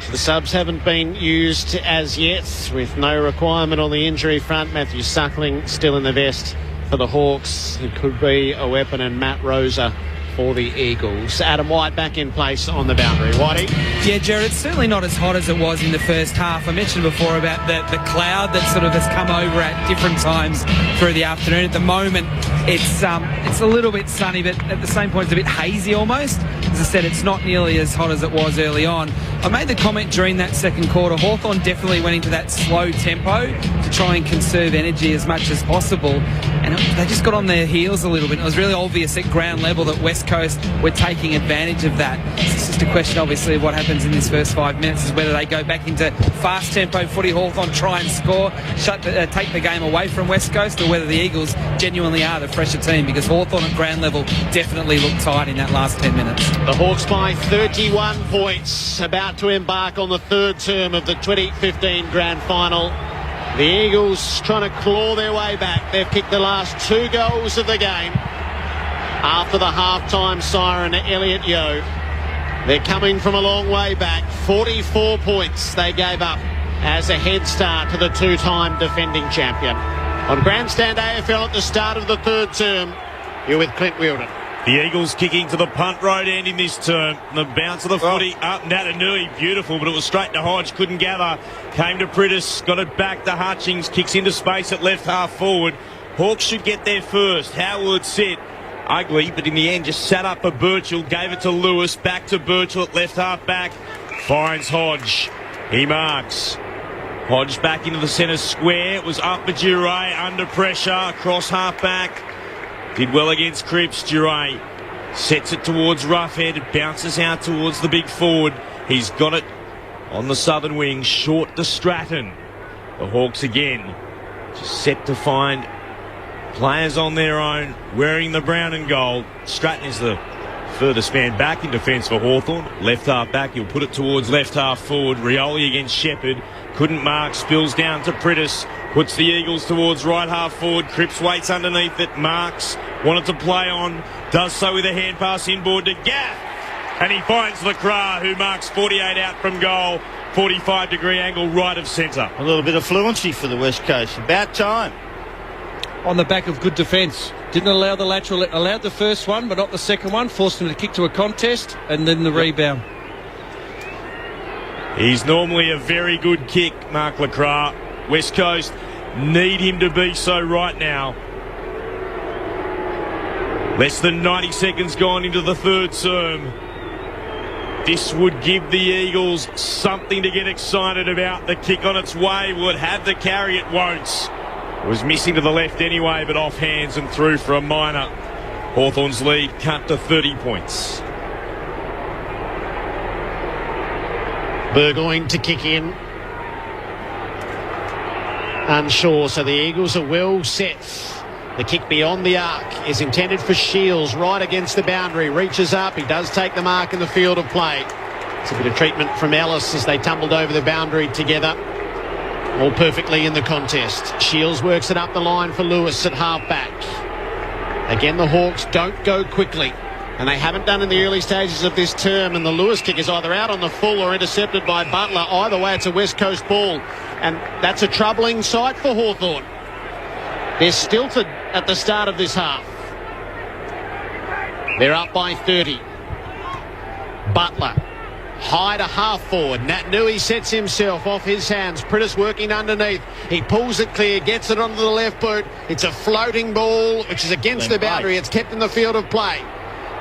So the subs haven't been used as yet, with no requirement on the injury front. Matthew Suckling still in the vest for the Hawks. It could be a weapon, and Matt Rosa for the Eagles. Adam White back in place on the boundary. Whitey? Yeah, Jared, it's certainly not as hot as it was in the first half. I mentioned before about the cloud that sort of has come over at different times through the afternoon. At the moment, it's a little bit sunny, but at the same point, it's a bit hazy almost. As I said, it's not nearly as hot as it was early on. I made the comment during that second quarter, Hawthorn definitely went into that slow tempo to try and conserve energy as much as possible. And they just got on their heels a little bit. It was really obvious at ground level that West Coast were taking advantage of that. It's just a question, obviously, of what happens in this first 5 minutes, is whether they go back into fast tempo footy, Hawthorn try and score, take the game away from West Coast, or whether the Eagles genuinely are the fresher team, because Hawthorn at ground level definitely looked tight in that last 10 minutes. The Hawks by 31 points, about to embark on the third term of the 2015 Grand Final. The Eagles trying to claw their way back. They've kicked the last 2 goals of the game after the half-time siren to Elliot Yeo. They're coming from a long way back. 44 points they gave up as a head start to the two-time defending champion. On Grandstand AFL at the start of the third term, you're with Clint Wheeldon. The Eagles kicking to the punt road end in this term. The bounce of the footy up Natanui, beautiful, but it was straight to Hodge, couldn't gather. Came to Prittis, got it back to Hutchings, kicks into space at left half forward. Hawks should get there first. Howard sit. Ugly, but in the end just sat up for Birchall, gave it to Lewis, back to Birchall at left half back. Finds Hodge. He marks. Hodge back into the centre square. It was up for Duray, under pressure, across half back. Did well against Cripps. Duray sets it towards Roughhead. It bounces out towards the big forward. He's got it on the southern wing, short to Stratton. The Hawks again just set to find players on their own, wearing the brown and gold. Stratton is the furthest man back in defence for Hawthorn. Left half back, he'll put it towards left half forward. Rioli against Shepherd. Couldn't mark, spills down to Prittis. Puts the Eagles towards right half forward. Cripps waits underneath it. Marks. Wanted to play on. Does so with a hand pass inboard to Gaff. And he finds Lacroix, who marks 48 out from goal. 45-degree angle right of centre. A little bit of fluency for the West Coast. About time. On the back of good defence. Didn't allow the lateral, allowed the first one, but not the second one. Forced him to kick to a contest, and then the rebound. He's normally a very good kick, Mark Lacroix. West Coast need him to be so right now. Less than 90 seconds gone into the third term. This would give the Eagles something to get excited about. The kick on its way would have the carry, it won't. It was missing to the left anyway, but off hands and through for a minor. Hawthorn's lead cut to 30 points. Burgoyne to kick in. Unsure, so the Eagles are well set. The kick beyond the arc is intended for Shields, right against the boundary. Reaches up, he does take the mark in the field of play. It's a bit of treatment from Ellis as they tumbled over the boundary together. All perfectly in the contest. Shields works it up the line for Lewis at half-back. Again, the Hawks don't go quickly, and they haven't done in the early stages of this term, and the Lewis kick is either out on the full or intercepted by Butler. Either way, it's a West Coast ball, and that's a troubling sight for Hawthorn. They're stilted at the start of this half. They're up by 30. Butler High to half forward. Nat Nui sets himself off his hands. Prittis working underneath. He pulls it clear, gets it onto the left boot. It's a floating ball, which is against the boundary. It's kept in the field of play.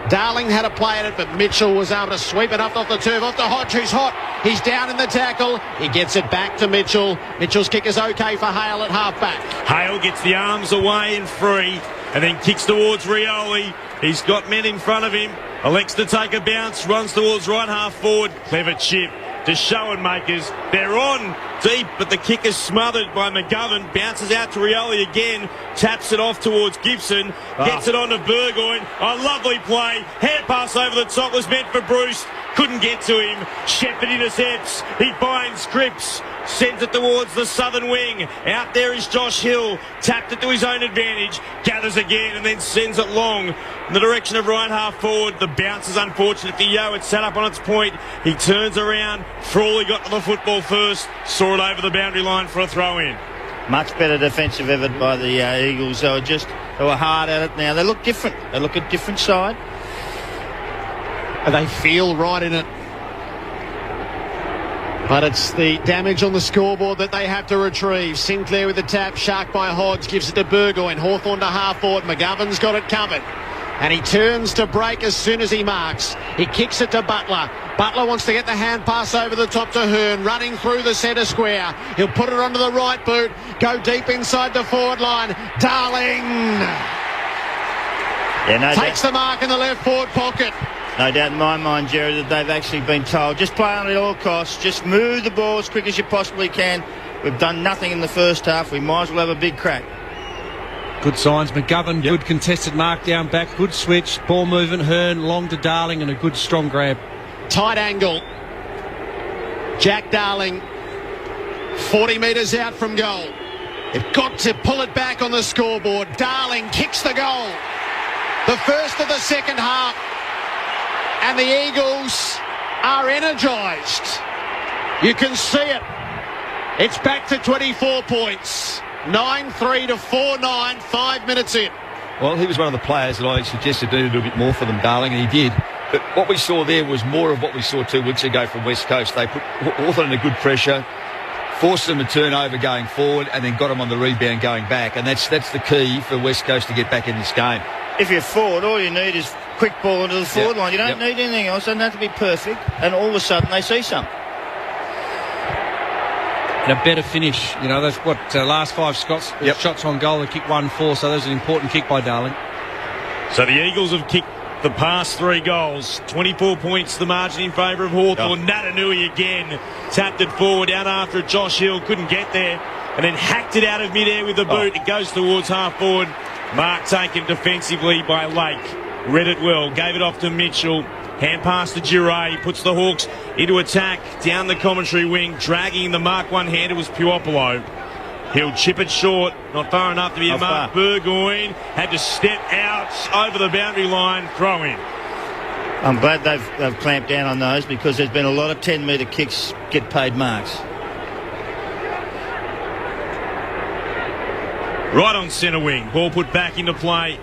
Darling had a play at it, but Mitchell was able to sweep it up off the turf, off to Hodge, who's hot. He's down in the tackle. He gets it back to Mitchell. Mitchell's kick is okay for Hale at half-back. Hale gets the arms away and free, and then kicks towards Rioli. He's got men in front of him. Elects to take a bounce, runs towards right half forward. Clever chip to Schoenmakers. They're on deep, but the kick is smothered by McGovern. Bounces out to Rioli again. Taps it off towards Gibson. Gets it on to Burgoyne. A lovely play. Hand pass over the top was meant for Bruce. Couldn't get to him. Shepherd intercepts. He finds Cripps. Sends it towards the southern wing. Out there is Josh Hill. Tapped it to his own advantage. Gathers again and then sends it long in the direction of right half forward. The bounce is unfortunate for Yo. It's set up on its point. He turns around. Frawley got to the football first. Saw it over the boundary line for a throw in. Much better defensive effort by the Eagles. They were hard at it now. They look different. They look a different side. And they feel right in it. But it's the damage on the scoreboard that they have to retrieve. Sinclair with the tap, shark by Hodge, gives it to Burgoyne. Hawthorn to half forward. McGovern's got it covered. And he turns to break as soon as he marks. He kicks it to Butler. Butler wants to get the hand pass over the top to Hearn, running through the centre square. He'll put it onto the right boot, go deep inside the forward line. Darling takes the mark in the left forward pocket. No doubt in my mind, Jerry, that they've actually been told, just play on at all costs, just move the ball as quick as you possibly can. We've done nothing in the first half. We might as well have a big crack. Good signs. McGovern, good contested mark down back, good switch, ball movement, Hearn, long to Darling, and a good strong grab. Tight angle. Jack Darling, 40 metres out from goal. They've got to pull it back on the scoreboard. Darling kicks the goal. The first of the second half. And the Eagles are energised. You can see it. It's back to 24 points. 9-3 to 4-9, 5 minutes in. Well, he was one of the players that I suggested do a little bit more for them, Darling, and he did. But what we saw there was more of what we saw 2 weeks ago from West Coast. They put Hawthorn in a good pressure, forced them to turn over going forward, and then got them on the rebound going back. And that's the key for West Coast to get back in this game. If you're forward, all you need is quick ball into the forward line. You don't need anything else. It doesn't have to be perfect. And all of a sudden they see something. And a better finish. You know, that's what last 5 shots on goal. They kicked 1-4, so that was an important kick by Darling. So the Eagles have kicked the past 3 goals. 24 points, the margin in favour of Hawthorn. Natanui again tapped it forward out after Josh Hill. Couldn't get there. And then hacked it out of midair with the boot. It goes towards half forward. Mark taken defensively by Lake. Read it well. Gave it off to Mitchell. Hand pass to Giray. He puts the Hawks into attack. Down the commentary wing. Dragging the mark one-hander was Puopolo. He'll chip it short. Not far enough to be a mark. Burgoyne had to step out over the boundary line. Throw in. I'm glad they've clamped down on those because there's been a lot of 10-metre kicks get paid marks. Right on centre wing. Ball put back into play.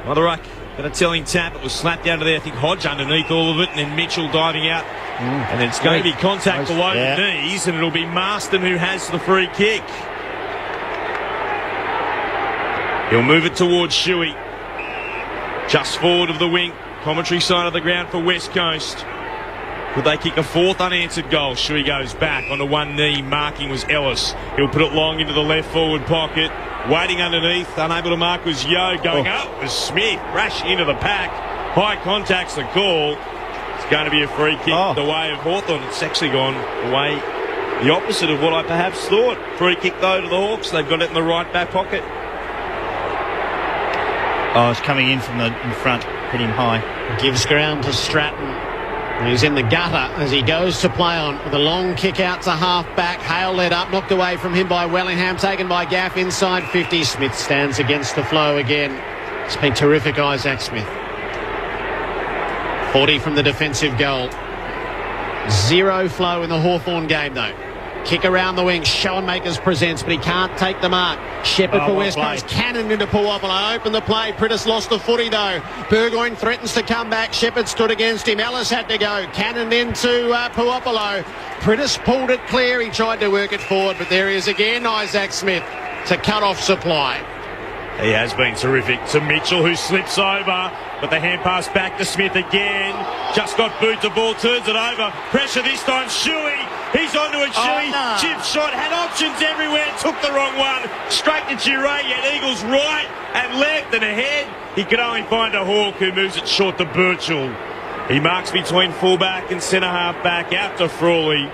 Another ruck. Got a telling tap. It was slapped down to there. I think Hodge underneath all of it. And then Mitchell diving out. And it's going to be contact below the knees. And it'll be Marston who has the free kick. He'll move it towards Shuey. Just forward of the wing. Commentary side of the ground for West Coast. Could they kick a 4th unanswered goal? Shuey goes back onto one knee. Marking was Ellis. He'll put it long into the left forward pocket. Waiting underneath. Unable to mark was Yo. Going up was Smith. Rash into the pack. High contact's the call. It's going to be a free kick the way of Hawthorn. It's actually gone the way the opposite of what I perhaps thought. Free kick though to the Hawks. They've got it in the right back pocket. Oh, it's coming in from in front. Hit him high. Gives ground to Stratton. He's in the gutter as he goes to play on with a long kick out to half back. Hale led up, knocked away from him by Wellingham, taken by Gaff inside 50. Smith stands against the flow again. It's been terrific, Isaac Smith. 40 from the defensive goal. 0 flow in the Hawthorn game though. Kick around the wing. Schoenmakers presents, but he can't take the mark. Shepherd for West Coast. Cannon into Puopolo. Open the play. Prittis lost the footy though. Burgoyne threatens to come back. Shepherd stood against him. Ellis had to go. Cannon into Puopolo. Prittis pulled it clear. He tried to work it forward, but there he is again, Isaac Smith, to cut off supply. He has been terrific. To Mitchell, who slips over, but the hand pass back to Smith again. Just got boot, the ball turns it over. Pressure this time, Shuey. He's onto it, Shuey. no. Chip shot, had options everywhere, took the wrong one. Straight to Giray, yet Eagles right and left and ahead. He could only find a Hawk who moves it short to Birchall. He marks between fullback and centre half back out to Frawley.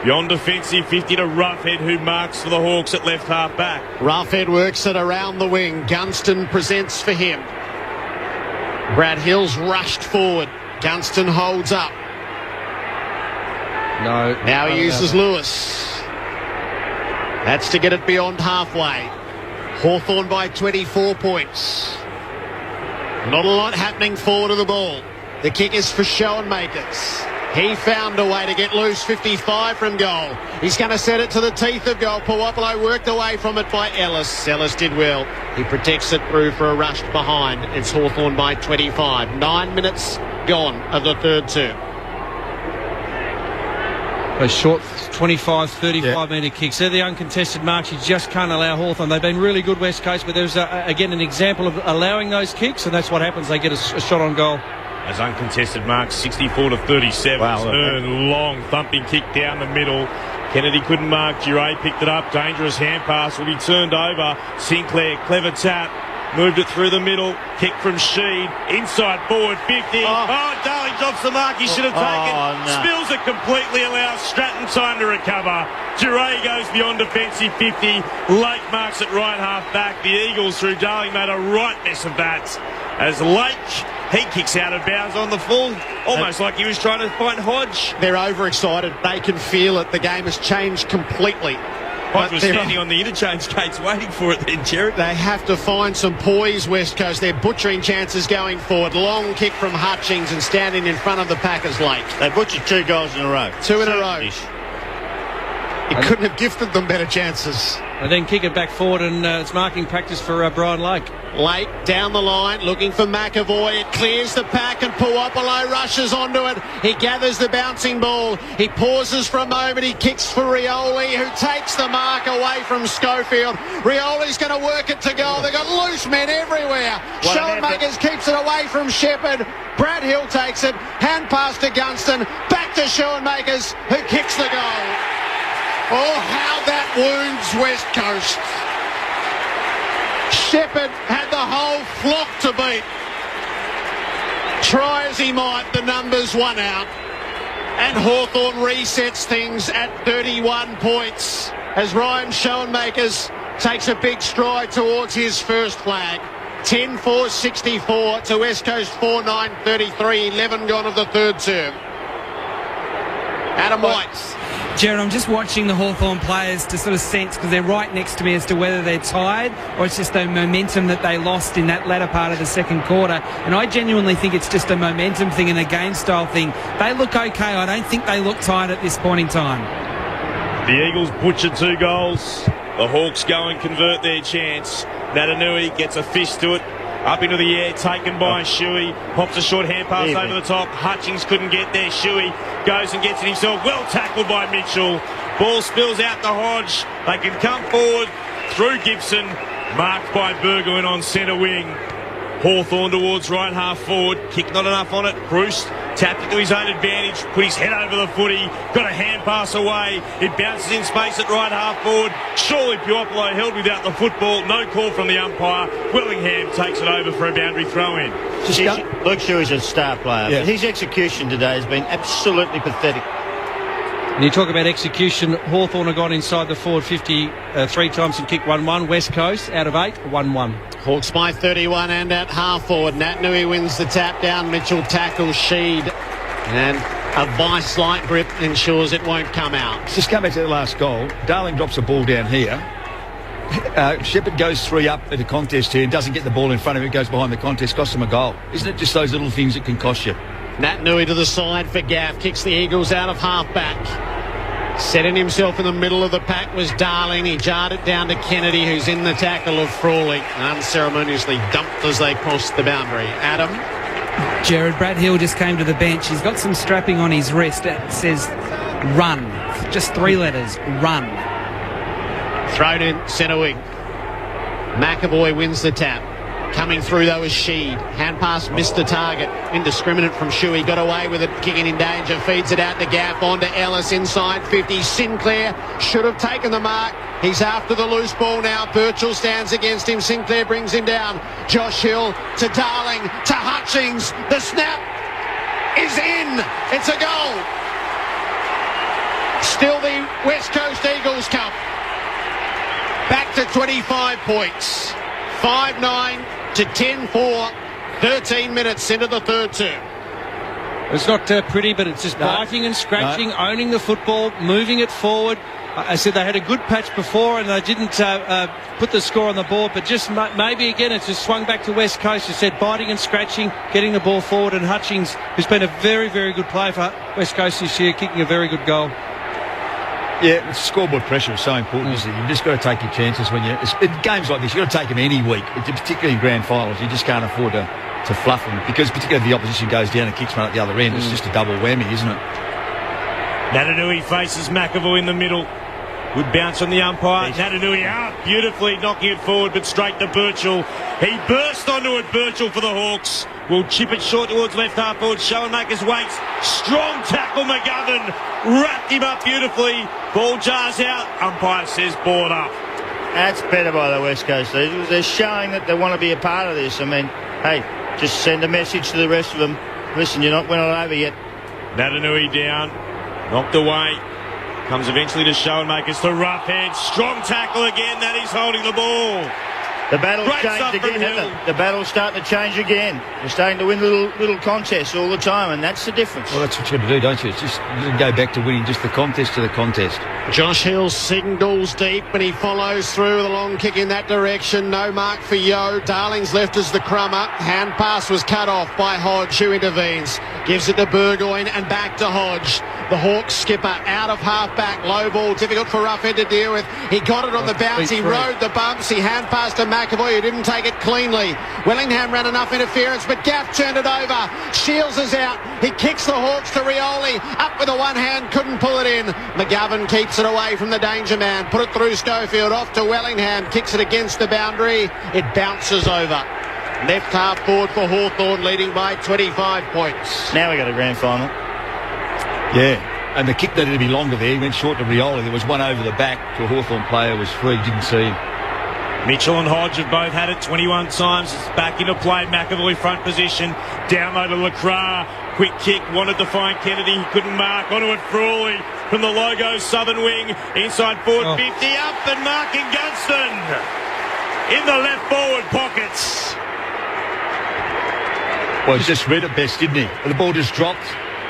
Beyond defensive 50 to Roughhead, who marks for the Hawks at left half back. Roughhead works it around the wing. Gunston presents for him. Brad Hill's rushed forward. Gunston holds up. No. Now he uses Lewis. That's to get it beyond halfway. Hawthorn by 24 points. Not a lot happening forward of the ball. The kick is for Schoenmakers. He found a way to get loose, 55 from goal. He's going to set it to the teeth of goal. Puopolo worked away from it by Ellis. Ellis did well. He protects it through for a rush behind. It's Hawthorn by 25. 9 minutes gone of the third term. Those short 25, 35 metre kicks. They're the uncontested marks. You just can't allow Hawthorn. They've been really good, West Coast, but there's, again, an example of allowing those kicks, and that's what happens. They get a shot on goal. As uncontested marks, 64 to 37. Wow, Turn, long thumping kick down the middle. Kennedy couldn't mark. Giray picked it up. Dangerous hand pass will be turned over. Sinclair, clever tap. Moved it through the middle. Kick from Sheed. Inside forward 50. Oh, Darling drops the mark he should have taken. No. Spills it completely. Allows Stratton time to recover. Giray goes beyond defensive 50. Lake marks it right half back. The Eagles through Darling made a right mess of that. As Lake, he kicks out of bounds on the full, almost like he was trying to find Hodge. They're overexcited. They can feel it. The game has changed completely. Hodge was standing on the interchange gates waiting for it then, Jared. They have to find some poise, West Coast. They're butchering chances going forward. Long kick from Hutchings and standing in front of the Packers Lake. They butchered 2 goals in a row. 2 in a row. He couldn't have gifted them better chances. And then kick it back forward, and it's marking practice for Brian Lake. Lake down the line, looking for McAvoy. It clears the pack, and Puopolo rushes onto it. He gathers the bouncing ball. He pauses for a moment. He kicks for Rioli, who takes the mark away from Schofield. Rioli's going to work it to goal. They've got loose men everywhere. Schoenmakers keeps it away from Shepherd. Brad Hill takes it. Hand pass to Gunston. Back to Schoenmakers, who kicks the goal. Oh, how that wounds West Coast. Shepherd had the whole flock to beat. Try as he might, the numbers won out. And Hawthorn resets things at 31 points as Ryan Schoenmakers takes a big stride towards his first flag. 10-4-64 to West Coast 4-9-33, 11 gone of the third term. Adam White. Jared, I'm just watching the Hawthorn players to sort of sense, because they're right next to me, as to whether they're tired or it's just the momentum that they lost in that latter part of the second quarter. And I genuinely think it's just a momentum thing and a game style thing. They look okay. I don't think they look tired at this point in time. The Eagles butchered 2 goals. The Hawks go and convert their chance. Natanui gets a fist to it. Up into the air, taken by Shuey. Pops a short hand pass over the top. Hutchings couldn't get there. Shuey goes and gets it himself. Well tackled by Mitchell. Ball spills out to Hodge. They can come forward through Gibson. Marked by Burgoyne on centre wing. Hawthorn towards right half forward. Kick not enough on it. Bruce tapped it to his own advantage. Put his head over the footy. Got a hand pass away. It bounces in space at right half forward. Surely Puopolo held without the football. No call from the umpire. Willingham takes it over for a boundary throw in. Luke Shuey's a star player. But his execution today has been absolutely pathetic. And you talk about execution. Hawthorn have gone inside the forward 50 3 times and kicked 1-1. West Coast out of 8, 1-1. Hawks by 31 and at half forward. Natanui wins the tap down. Mitchell tackles Sheed. And a vice-like grip ensures it won't come out. Just come back to the last goal. Darling drops a ball down here. Shepherd goes 3 up at a contest here and doesn't get the ball in front of him. It goes behind the contest, costs him a goal. Isn't it just those little things that can cost you? Natanui to the side for Gaff. Kicks the Eagles out of half-back. Setting himself in the middle of the pack was Darling. He jarred it down to Kennedy, who's in the tackle of Frawley. Unceremoniously dumped as they crossed the boundary. Adam. Jared, Brad Hill just came to the bench. He's got some strapping on his wrist. It says run. Just 3 letters, run. Thrown in centre wing. McAvoy wins the tap. Coming through though is Sheed. Hand pass missed the target. Indiscriminate from Shuey. Got away with it. Kicking in danger. Feeds it out the gap onto Ellis inside 50. Sinclair should have taken the mark. He's after the loose ball now. Birchall stands against him. Sinclair brings him down. Josh Hill to Darling to Hutchings. The snap is in. It's a goal. Still the West Coast Eagles Cup. Back to 25 points. 5-9 to 10-4. 13 minutes into the third term. It's not pretty, but it's just biting and scratching, owning the football, moving it forward. I said they had a good patch before and they didn't put the score on the board, but just maybe again it's just swung back to West Coast. I said biting and scratching, getting the ball forward, and Hutchings, who's been a very, very good player for West Coast this year, kicking a very good goal. Yeah, scoreboard pressure is so important, isn't it? You've just got to take your chances when in games like this. You've got to take them any week, particularly in grand finals. You just can't afford to fluff them, because particularly if the opposition goes down and kicks one at the other end, it's just a double whammy, isn't it? Natanui faces McAvoy in the middle. Good bounce on the umpire. Natanui out beautifully, knocking it forward, but straight to Birchall. He burst onto it, Birchall, for the Hawks. Will chip it short towards left half forward. Schoenmakers waits. Strong tackle, McGovern. Wrapped him up beautifully. Ball jars out. Umpire says board up. That's better by the West Coast Eagles. They're showing that they want to be a part of this. I mean, hey, just send a message to the rest of them. Listen, we're not over yet. Natanui down. Knocked away. Comes eventually to Schoenmakers to Roughhead. Strong tackle again. That is holding the ball. The battle's changed again, hasn't it? The battle's starting to change again. We're starting to win little contests all the time, and that's the difference. Well, that's what you've got to do, don't you? It's just go back to winning just the contest to the contest. Josh Hill signals deep, and he follows through with a long kick in that direction. No mark for Yo. Darling's left as the crummer. Hand pass was cut off by Hodge, who intervenes. Gives it to Burgoyne and back to Hodge. The Hawks skipper out of half-back. Low ball, difficult for Roughhead to deal with. He got it on the bounce. He rode the bumps. He hand passed to McAvoy, who didn't take it cleanly. Wellingham ran enough interference, but Gaff turned it over. Shields is out. He kicks the Hawks to Rioli. Up with a one hand, couldn't pull it in. McGovern keeps it away from the danger man. Put it through Schofield, off to Wellingham. Kicks it against the boundary. It bounces over. Left half forward for Hawthorn, leading by 25 points. Now we got a grand final. Yeah, and the kick needed to be longer there. He went short to Rioli. There was one over the back to a Hawthorn player, was free, didn't see him. Mitchell and Hodge have both had it 21 times. It's back into play. McAvoy front position. Down low to Lacroix. Quick kick. Wanted to find Kennedy. He couldn't mark. Onto it Frawley from the logo southern wing. Inside forward 50. Up and marking Gunston. In the left forward pockets. Well, he just read it best, didn't he? The ball just dropped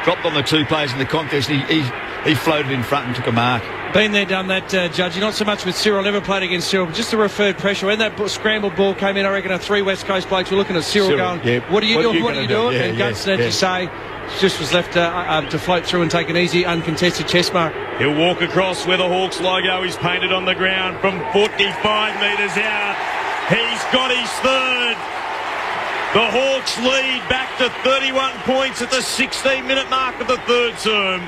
on the two players in the contest. He floated in front and took a mark. Been there, done that, Judge. Not so much with Cyril. Never played against Cyril, but just the referred pressure. When that scrambled ball came in, I reckon 3 West Coast blokes were looking at Cyril going, what are you doing? What are you doing? And Gunston had to say, just was left to float through and take an easy, uncontested chest mark. He'll walk across where the Hawks logo is painted on the ground from 45 metres out. He's got his third. The Hawks lead back to 31 points at the 16-minute mark of the third term.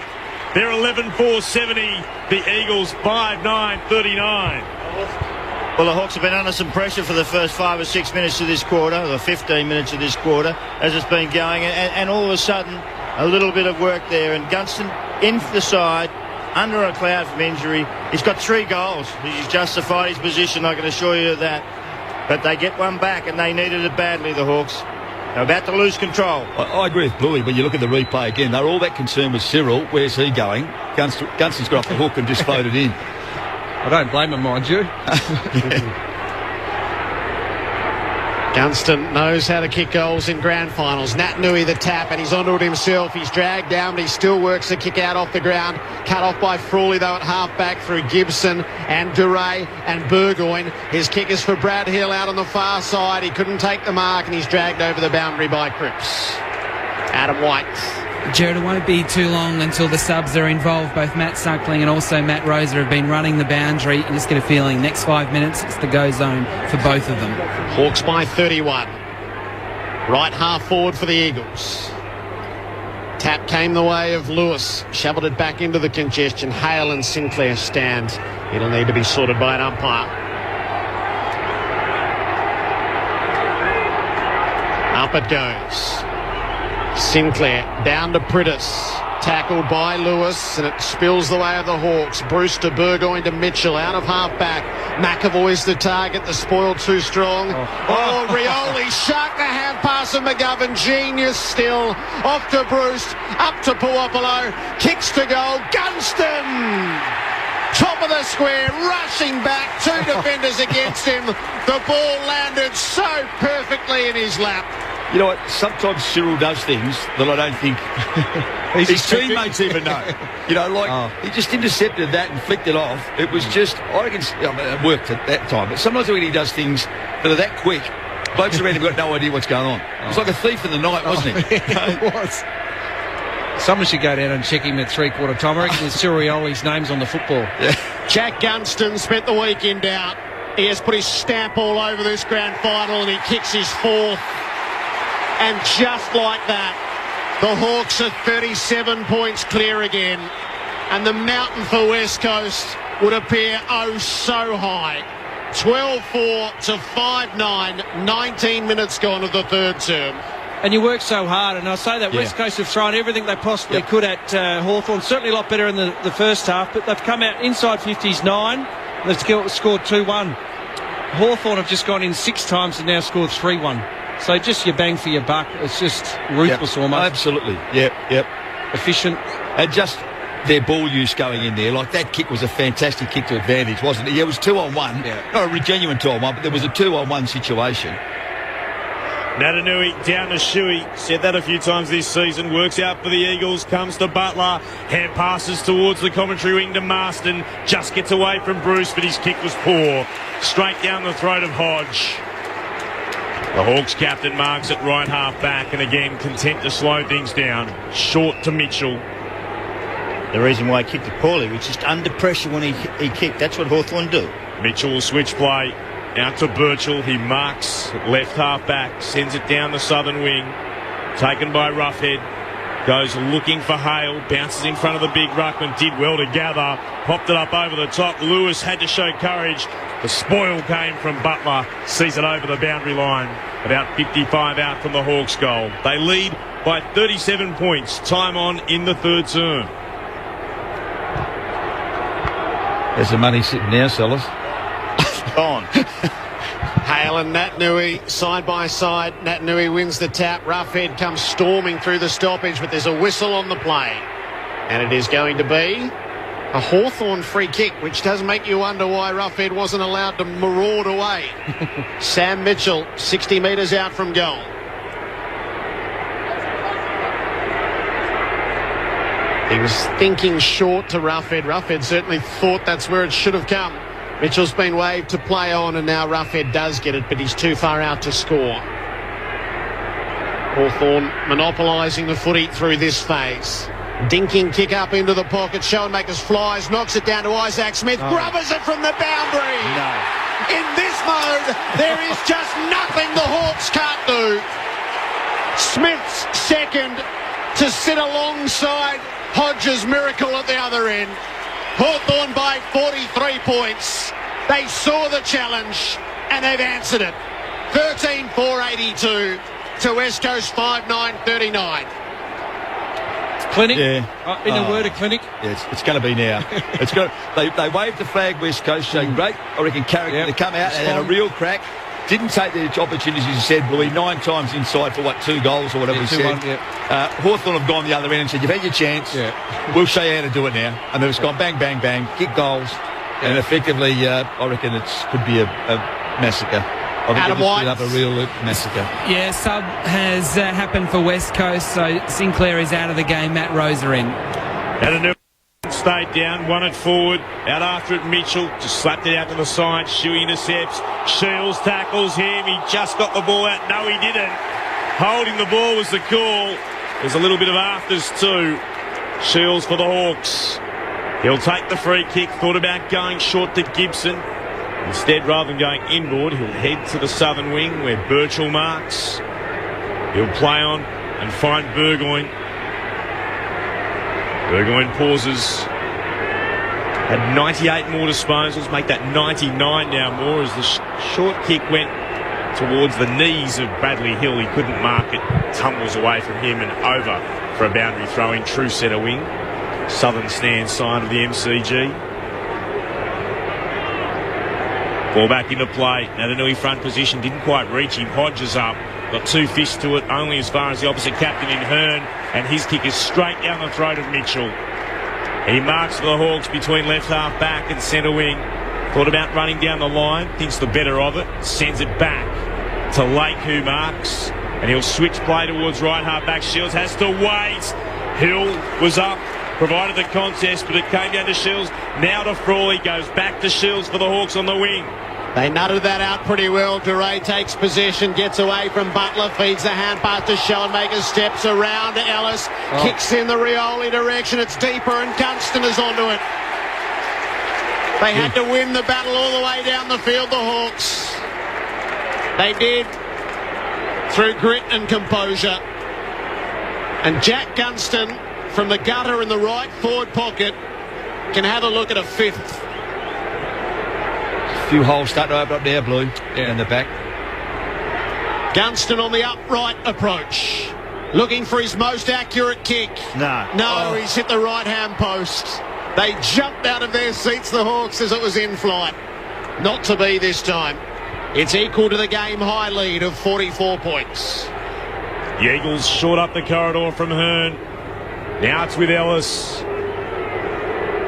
They're 11-4-70. The Eagles 5-9-39. Well, the Hawks have been under some pressure for the first 5 or 6 minutes of this quarter, or 15 minutes of this quarter, as it's been going. And all of a sudden, a little bit of work there. And Gunston in for the side, under a cloud from injury. He's got 3 goals. He's justified his position, I can assure you of that. But they get one back, and they needed it badly, the Hawks. They're about to lose control. I agree with Bluey. When you look at the replay again, they're all that concerned with Cyril. Where's he going? Gunston's got off the hook and just floated in. I don't blame him, mind you. Gunston knows how to kick goals in grand finals. Natanui the tap, and he's onto it himself. He's dragged down, but he still works the kick out off the ground. Cut off by Frawley, though, at half-back through Gibson and Duray and Burgoyne. His kick is for Brad Hill out on the far side. He couldn't take the mark, and he's dragged over the boundary by Cripps. Adam White Jared, it won't be too long until the subs are involved. Both Matt Suckling and also Matt Rosa have been running the boundary. You just get a feeling next 5 minutes it's the go zone for both of them. Hawks by 31. Right half forward for the Eagles. Tap came the way of Lewis. Shoveled it back into the congestion. Hale and Sinclair stand. It'll need to be sorted by an umpire. Up it goes. Sinclair down to Prittis. Tackled by Lewis, and it spills the way of the Hawks. Bruce to Burgoyne to Mitchell, out of half-back. McAvoy's the target, the spoil too strong. Oh, Rioli, shark the hand pass of McGovern, genius still. Off to Bruce, up to Puopolo, kicks to goal, Gunston! Top of the square, rushing back, two defenders against him. The ball landed so perfectly in his lap. You know what? Sometimes Cyril does things that I don't think his teammates even know. You know, like he just intercepted that and flicked it off. It was just, I reckon, it worked at that time. But sometimes when he does things that are that quick, blokes around him got no idea what's going on. It was like a thief in the night, wasn't he? It was. Someone should go down and check him at three-quarter time. I reckon there's Cirioli's name's on the football. Yeah. Jack Gunston spent the weekend out. He has put his stamp all over this grand final, and he kicks his fourth. And just like that, the Hawks are 37 points clear again. And the mountain for West Coast would appear oh so high. 12-4 to 5-9, 19 minutes gone of the third term. And you work so hard, and I say that West Coast have thrown everything they possibly could at Hawthorn. Certainly a lot better in the first half, but they've come out inside 50s 9. They've scored 2-1. Hawthorn have just gone in 6 times and now scored 3-1. So just your bang for your buck. It's just ruthless almost. Absolutely. Yep. Efficient. And just their ball use going in there. Like that kick was a fantastic kick to advantage, wasn't it? Yeah, it was 2-on-1. Yeah. Not a genuine 2-on-1, but there was a 2-on-1 situation. Natanui down to Shuey. Said that a few times this season. Works out for the Eagles. Comes to Butler. Hand passes towards the commentary wing to Marston. Just gets away from Bruce, but his kick was poor. Straight down the throat of Hodge. The Hawks captain marks at right half back, and again content to slow things down. Short to Mitchell. The reason why he kicked it poorly was just under pressure when he kicked. That's what Hawthorn do. Mitchell will switch play. Out to Birchall. He marks left half back. Sends it down the southern wing. Taken by Roughhead. Goes looking for Hale. Bounces in front of the big ruckman. Did well to gather. Popped it up over the top. Lewis had to show courage. The spoil came from Butler. Sees it over the boundary line. About 55 out from the Hawks goal. They lead by 37 points. Time on in the third term. There's the money sitting now, sellers. On. Hale and Natanui side by side. Natanui wins the tap. Roughhead comes storming through the stoppage, but there's a whistle on the play. And it is going to be a Hawthorn free kick, which does make you wonder why Roughhead wasn't allowed to maraud away. Sam Mitchell, 60 metres out from goal. He was thinking short to Roughhead. Roughhead certainly thought that's where it should have come. Mitchell's been waved to play on, and now Roughhead does get it, but he's too far out to score. Hawthorn monopolising the footy through this phase. Dinking kick up into the pocket. Schoenmakers flies, knocks it down to Isaac Smith, grubbers it from the boundary. No. In this mode, there is just nothing the Hawks can't do. Smith's second to sit alongside Hodge's miracle at the other end. Hawthorn by 43 points. They saw the challenge and they've answered it. 13-4-82 to West Coast 5-9-39. Clinic? Yeah. In a word, a clinic? Yeah, it's going to be now. It's going. They waved the flag West Coast, showing great, I reckon, character to come out and had a real crack. Didn't take the opportunities, he said, Bluey, 9 times inside for, 2 goals or whatever he said. Hawthorn have gone the other end and said, you've had your chance. Yeah. We'll show you how to do it now. And they've just gone bang, bang, bang, kick goals. Yeah. And effectively, I reckon it could be a massacre. I think Adam White. Up a real massacre. Yeah, sub has happened for West Coast, so Sinclair is out of the game. Matt Rosa in. Stayed down, won it forward, out after it Mitchell, just slapped it out to the side. Shuey intercepts, Shields tackles him, he just got the ball out. No, he didn't. Holding the ball was the call. There's a little bit of afters too. Shields for the Hawks. He'll take the free kick. Thought about going short to Gibson. Instead, rather than going inboard, he'll head to the southern wing where Birchall marks. He'll play on and find Burgoyne. Burgoyne pauses. Had 98 more disposals, make that 99 now more as the short kick went towards the knees of Bradley Hill. He couldn't mark it. Tumbles away from him and over for a boundary throw-in, true centre wing. Southern stand side of the MCG. Ball back into play. Natanui front position, didn't quite reach him. Hodges up, got 2 fists to it, only as far as the opposite captain in Hearn, and his kick is straight down the throat of Mitchell. He marks for the Hawks between left half back and centre wing. Thought about running down the line, thinks the better of it, sends it back to Lake, who marks, and he'll switch play towards right half back. Shields has to wait. Hill was up, provided the contest, but it came down to Shields. Now to Frawley, goes back to Shields for the Hawks on the wing. They nutted that out pretty well. Duray takes possession, gets away from Butler, feeds the hand pass to Schellenmaker, steps around to Ellis, kicks in the Rioli direction. It's deeper and Gunston is onto it. They had to win the battle all the way down the field, the Hawks. They did, through grit and composure. And Jack Gunston, from the gutter in the right forward pocket, can have a look at a fifth. A few holes starting to open up there, Blue, down in the back. Gunston on the upright approach, looking for his most accurate kick. No, he's hit the right-hand post. They jumped out of their seats, the Hawks, as it was in flight. Not to be this time. It's equal to the game-high lead of 44 points. The Eagles short up the corridor from Hearn. Now it's with Ellis.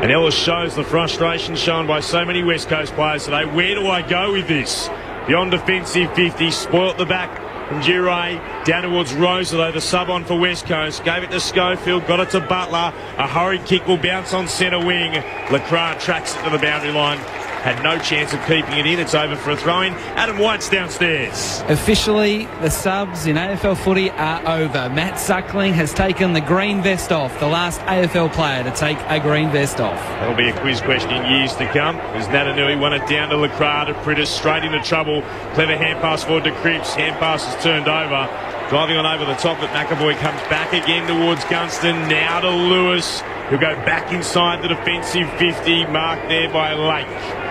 And Ellis shows the frustration shown by so many West Coast players today. Where do I go with this? Beyond defensive 50, spoilt the back from Duray, down towards Rosa, though, the sub on for West Coast. Gave it to Schofield, got it to Butler. A hurried kick will bounce on centre wing. Lecras tracks it to the boundary line. Had no chance of keeping it in. It's over for a throw-in. Adam White's downstairs. Officially, the subs in AFL footy are over. Matt Suckling has taken the green vest off, the last AFL player to take a green vest off. That'll be a quiz question in years to come, as Natanui won it down to Lecras, to Prittis, straight into trouble. Clever hand pass forward to Cripps. Hand pass is turned over. Driving on over the top, but McAvoy comes back again towards Gunston. Now to Lewis, who'll go back inside the defensive 50, marked there by Lake.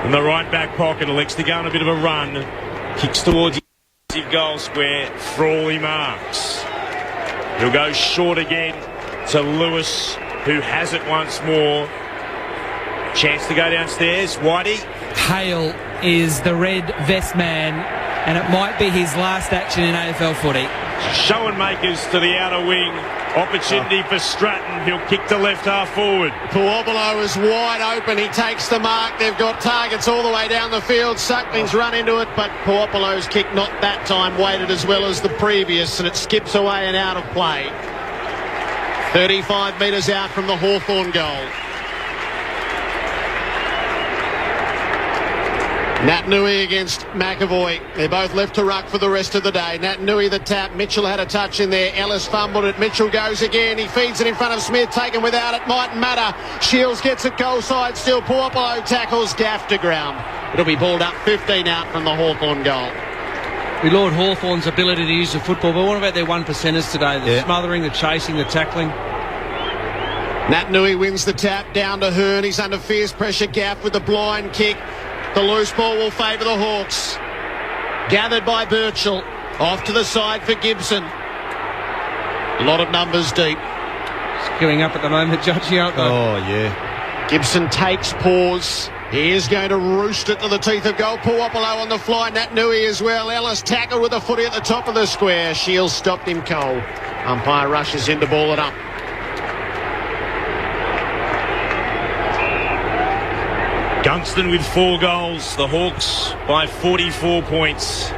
In the right back pocket, elects to go on a bit of a run. Kicks towards the goal square. Frawley marks. He'll go short again to Lewis, who has it once more. Chance to go downstairs. Whitey. Hale is the red vest man, and it might be his last action in AFL footy. Schoenmakers to the outer wing. Opportunity for Stratton. He'll kick to left half forward. Puopolo is wide open. He takes the mark. They've got targets all the way down the field. Suckling's run into it, but Puopolo's kick not that time weighted as well as the previous, and it skips away and out of play. 35 metres out from the Hawthorn goal. Natanui against McAvoy. They're both left to ruck for the rest of the day. Natanui the tap. Mitchell had a touch in there. Ellis fumbled it. Mitchell goes again. He feeds it in front of Smith. Taken without it. Mightn't matter. Shields gets it goal side still. Puopolo tackles Gaff to ground. It'll be balled up 15 out from the Hawthorn goal. We laud Hawthorn's ability to use the football, but what about their one percenters today? The smothering, the chasing, the tackling. Natanui wins the tap down to Hearn. He's under fierce pressure. Gaff with the blind kick. The loose ball will favour the Hawks. Gathered by Birchall. Off to the side for Gibson. A lot of numbers deep. Queuing up at the moment, judging out though. Oh, yeah. Gibson takes pause. He is going to roost it to the teeth of goal. Puopolo on the fly. Natanui as well. Ellis tackled with a footy at the top of the square. Shields stopped him cold. Umpire rushes in to ball it up. Gunston with 4 goals. The Hawks by 44 points.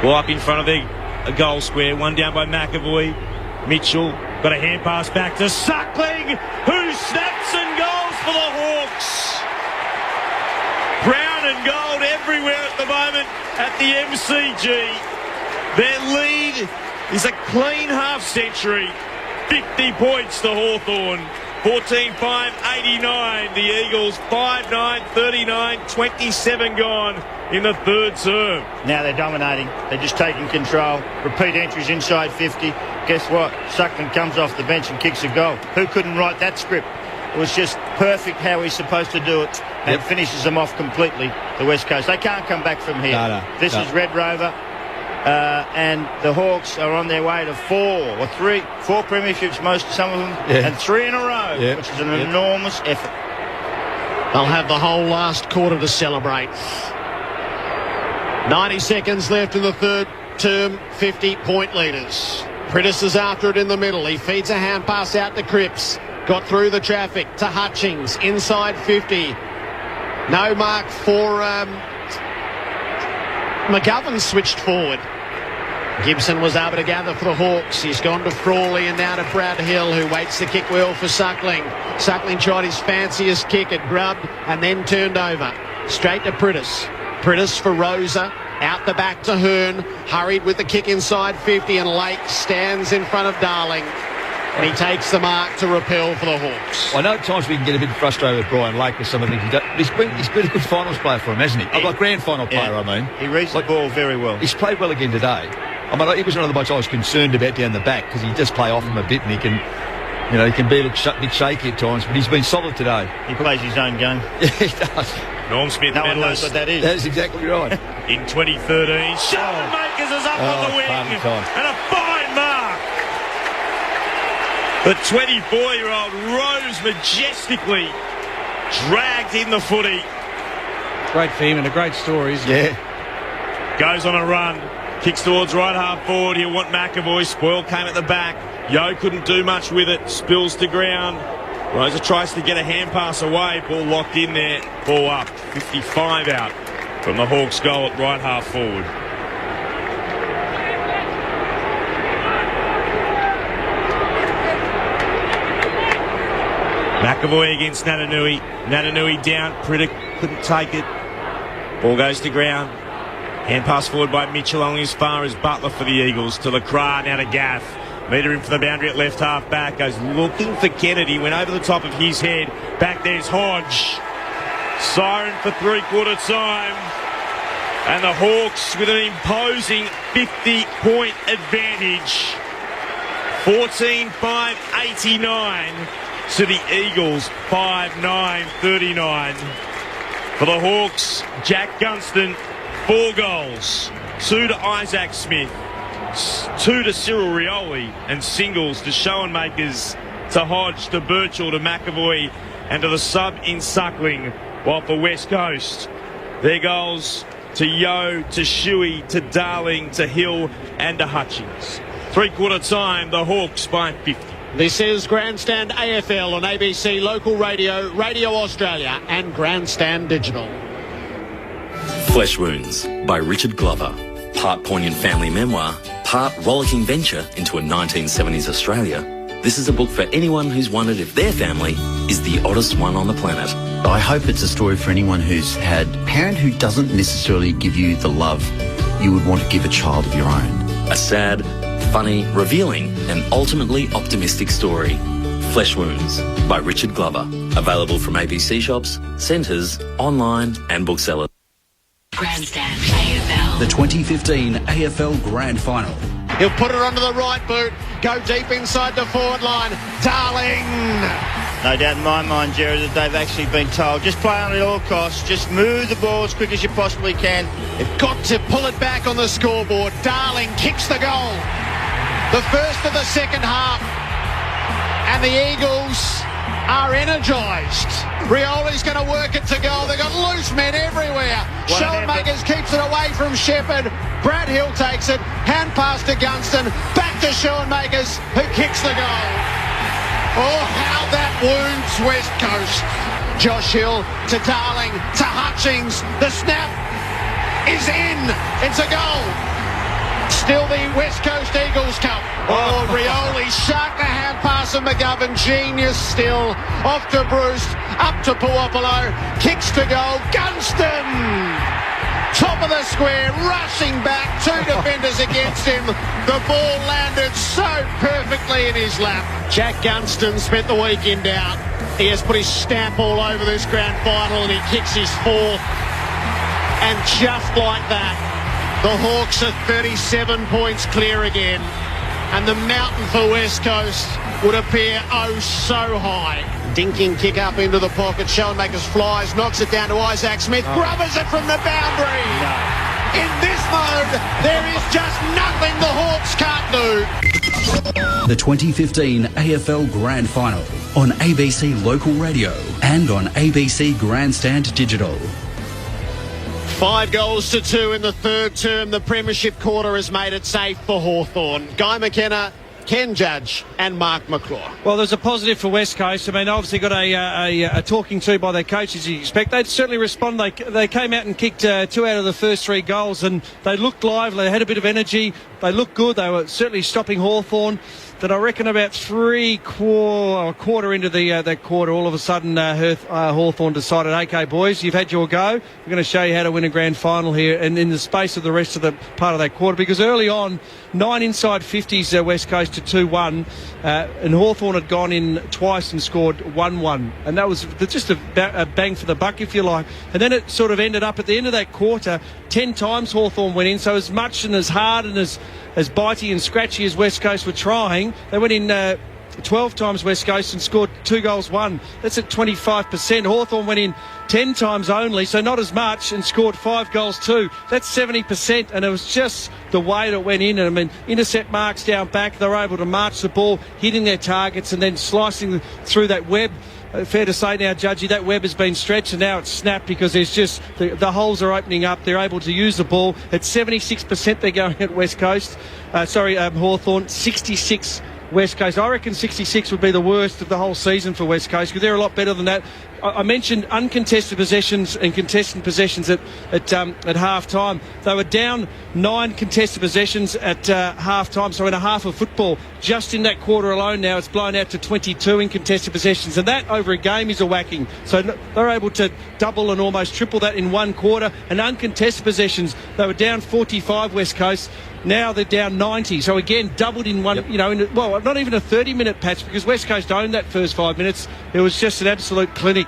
Go up in front of their goal square. One down by McAvoy. Mitchell got a hand pass back to Suckling, who snaps and goals for the Hawks. Brown and gold everywhere at the moment at the MCG. Their lead is a clean half-century. 50 points to Hawthorn. 14-5, 89. The Eagles 5-9, 39, 27 gone in the third term. Now they're dominating. They're just taking control. Repeat entries inside 50. Guess what? Suckling comes off the bench and kicks a goal. Who couldn't write that script? It was just perfect how he's supposed to do it, and finishes them off completely, the West Coast. They can't come back from here. This is Red Rover, and the Hawks are on their way to four premierships, some of them, and 3 in a row, which is an enormous effort. They'll have the whole last quarter to celebrate. 90 seconds left in the third term, 50-point leaders. Prittis is after it in the middle. He feeds a hand pass out to Cripps. Got through the traffic to Hutchings, inside 50. No mark for McGovern, switched forward. Gibson was able to gather for the Hawks. He's gone to Frawley and now to Brad Hill, who waits the kick well for Suckling. Suckling tried his fanciest kick, it grubbed and then turned over. Straight to Prittis. Prittis for Rosa. Out the back to Hearn. Hurried with the kick inside 50, and Lake stands in front of Darling. And he takes the mark to repel for the Hawks. I know at times we can get a bit frustrated with Brian Lake with some of the things he does, but he's been a good finals player for him, hasn't he? Like grand final player, I mean. He reads the ball very well. He's played well again today. I mean, he was one of the blokes I was concerned about down the back, because he does play off him a bit, and he can, he can be a bit shaky at times, but he's been solid today. He plays his own game. Yeah, he does. Norm Smith, no one knows medalist. what that is. That's exactly right. In 2013, Sheldon Makers is up on the wing, and a fine mark. The 24-year-old rose majestically, dragged in the footy. Great theme and a great story, isn't it? Yeah. Goes on a run, kicks towards right half forward. He'll want McAvoy. Spoil came at the back. Yo couldn't do much with it. Spills to ground. Rosa tries to get a hand pass away. Ball locked in there. Ball up. 55 out from the Hawks' goal at right half forward. McAvoy against Natanui. Natanui down. Pritter couldn't take it. Ball goes to ground. Hand pass forward by Mitchell only as far as Butler for the Eagles. To Lacroix, now to Gaff. Meter in for the boundary at left half back. Goes looking for Kennedy. Went over the top of his head. Back there's Hodge. Siren for three-quarter time. And the Hawks with an imposing 50-point advantage. 14-5, 89 to the Eagles. 5-9, 39. For the Hawks, Jack Gunston, 4 goals. 2 to Isaac Smith. 2 to Cyril Rioli, and singles to Schoenmakers, to Hodge, to Birchall, to McAvoy, and to the sub in Suckling. While for West Coast, their goals to Yo, to Shuey, to Darling, to Hill, and to Hutchings. Three-quarter time, the Hawks by 50. This is Grandstand AFL on ABC Local Radio, Radio Australia, and Grandstand Digital. Flesh Wounds by Richard Glover. Part poignant family memoir, part rollicking venture into a 1970s Australia. This is a book for anyone who's wondered if their family is the oddest one on the planet. I hope it's a story for anyone who's had a parent who doesn't necessarily give you the love you would want to give a child of your own. A sad, funny, revealing and ultimately optimistic story. Flesh Wounds by Richard Glover. Available from ABC shops, centres, online and booksellers. Grandstand AFL. The 2015 AFL Grand Final. He'll put it onto the right boot, go deep inside the forward line. Darling! No doubt in my mind, Jerry, that they've actually been told, just play on at all costs, just move the ball as quick as you possibly can. They've got to pull it back on the scoreboard. Darling kicks the goal. The first of the second half. And the Eagles are energised. Rioli's going to work it to goal. They've got loose men everywhere. Schoenmakers keeps it away from Shepherd. Brad Hill takes it. Hand pass to Gunston. Back to Schoenmakers, who kicks the goal. Oh, how that wounds West Coast. Josh Hill to Darling, to Hutchings. The snap is in. It's a goal. Still the West Coast Eagles Cup. Oh, Rioli sharked the hand pass of McGovern. Genius still. Off to Bruce. Up to Puopolo. Kicks to goal. Gunston! top of the square, rushing back, 2 defenders against him. The ball landed so perfectly in his lap. Jack Gunston spent the weekend out. He has put his stamp all over this grand final and he kicks his 4th. And just like that, the Hawks are 37 points clear again. And the mountain for West Coast would appear oh so high. Dinking kick up into the pocket. Schoenmakers flies, knocks it down to Isaac Smith, grubbers it from the boundary. In this mode, there is just nothing the Hawks can't do. The 2015 AFL Grand Final on ABC Local Radio and on ABC Grandstand Digital. 5 goals to 2 in the third term. The premiership quarter has made it safe for Hawthorn. Guy McKenna, Ken Judge and Mark McClure. Well, there's a positive for West Coast. I mean, obviously got a talking to by their coaches, you expect. They'd certainly respond. They came out and kicked 2 out of the first 3 goals, and they looked lively. They had a bit of energy. They looked good. They were certainly stopping Hawthorn. That I reckon about a quarter into that quarter, all of a sudden Hawthorn decided, okay, boys, you've had your go. We're going to show you how to win a grand final here. And in the space of the rest of the part of that quarter, because early on, 9 inside 50s West Coast to 2-1, and Hawthorn had gone in twice and scored 1-1. And that was just a bang for the buck, if you like. And then it sort of ended up at the end of that quarter, 10 times Hawthorn went in. So as much and as hard and as bitey and scratchy as West Coast were trying, they went in 12 times West Coast and scored 2 goals, 1. That's at 25%. Hawthorn went in 10 times only, so not as much, and scored 5 goals, 2. That's 70%, and it was just the way that it went in. And I mean, intercept marks down back, they were able to march the ball, hitting their targets and then slicing through that web. Fair to say now, Judgy, that web has been stretched and now it's snapped because there's just the holes are opening up. They're able to use the ball. At 76% they're going at West Coast. Hawthorn, 66 West Coast. I reckon 66 would be the worst of the whole season for West Coast because they're a lot better than that. I mentioned uncontested possessions and contested possessions at half time. They were down 9 contested possessions at half time, so in a half of football. Just in that quarter alone now, it's blown out to 22 in contested possessions, and that over a game is a whacking. So they're able to double and almost triple that in one quarter. And uncontested possessions, they were down 45 West Coast. Now they're down 90. So again, doubled in one, not even a 30-minute patch because West Coast owned that first 5 minutes. It was just an absolute clinic.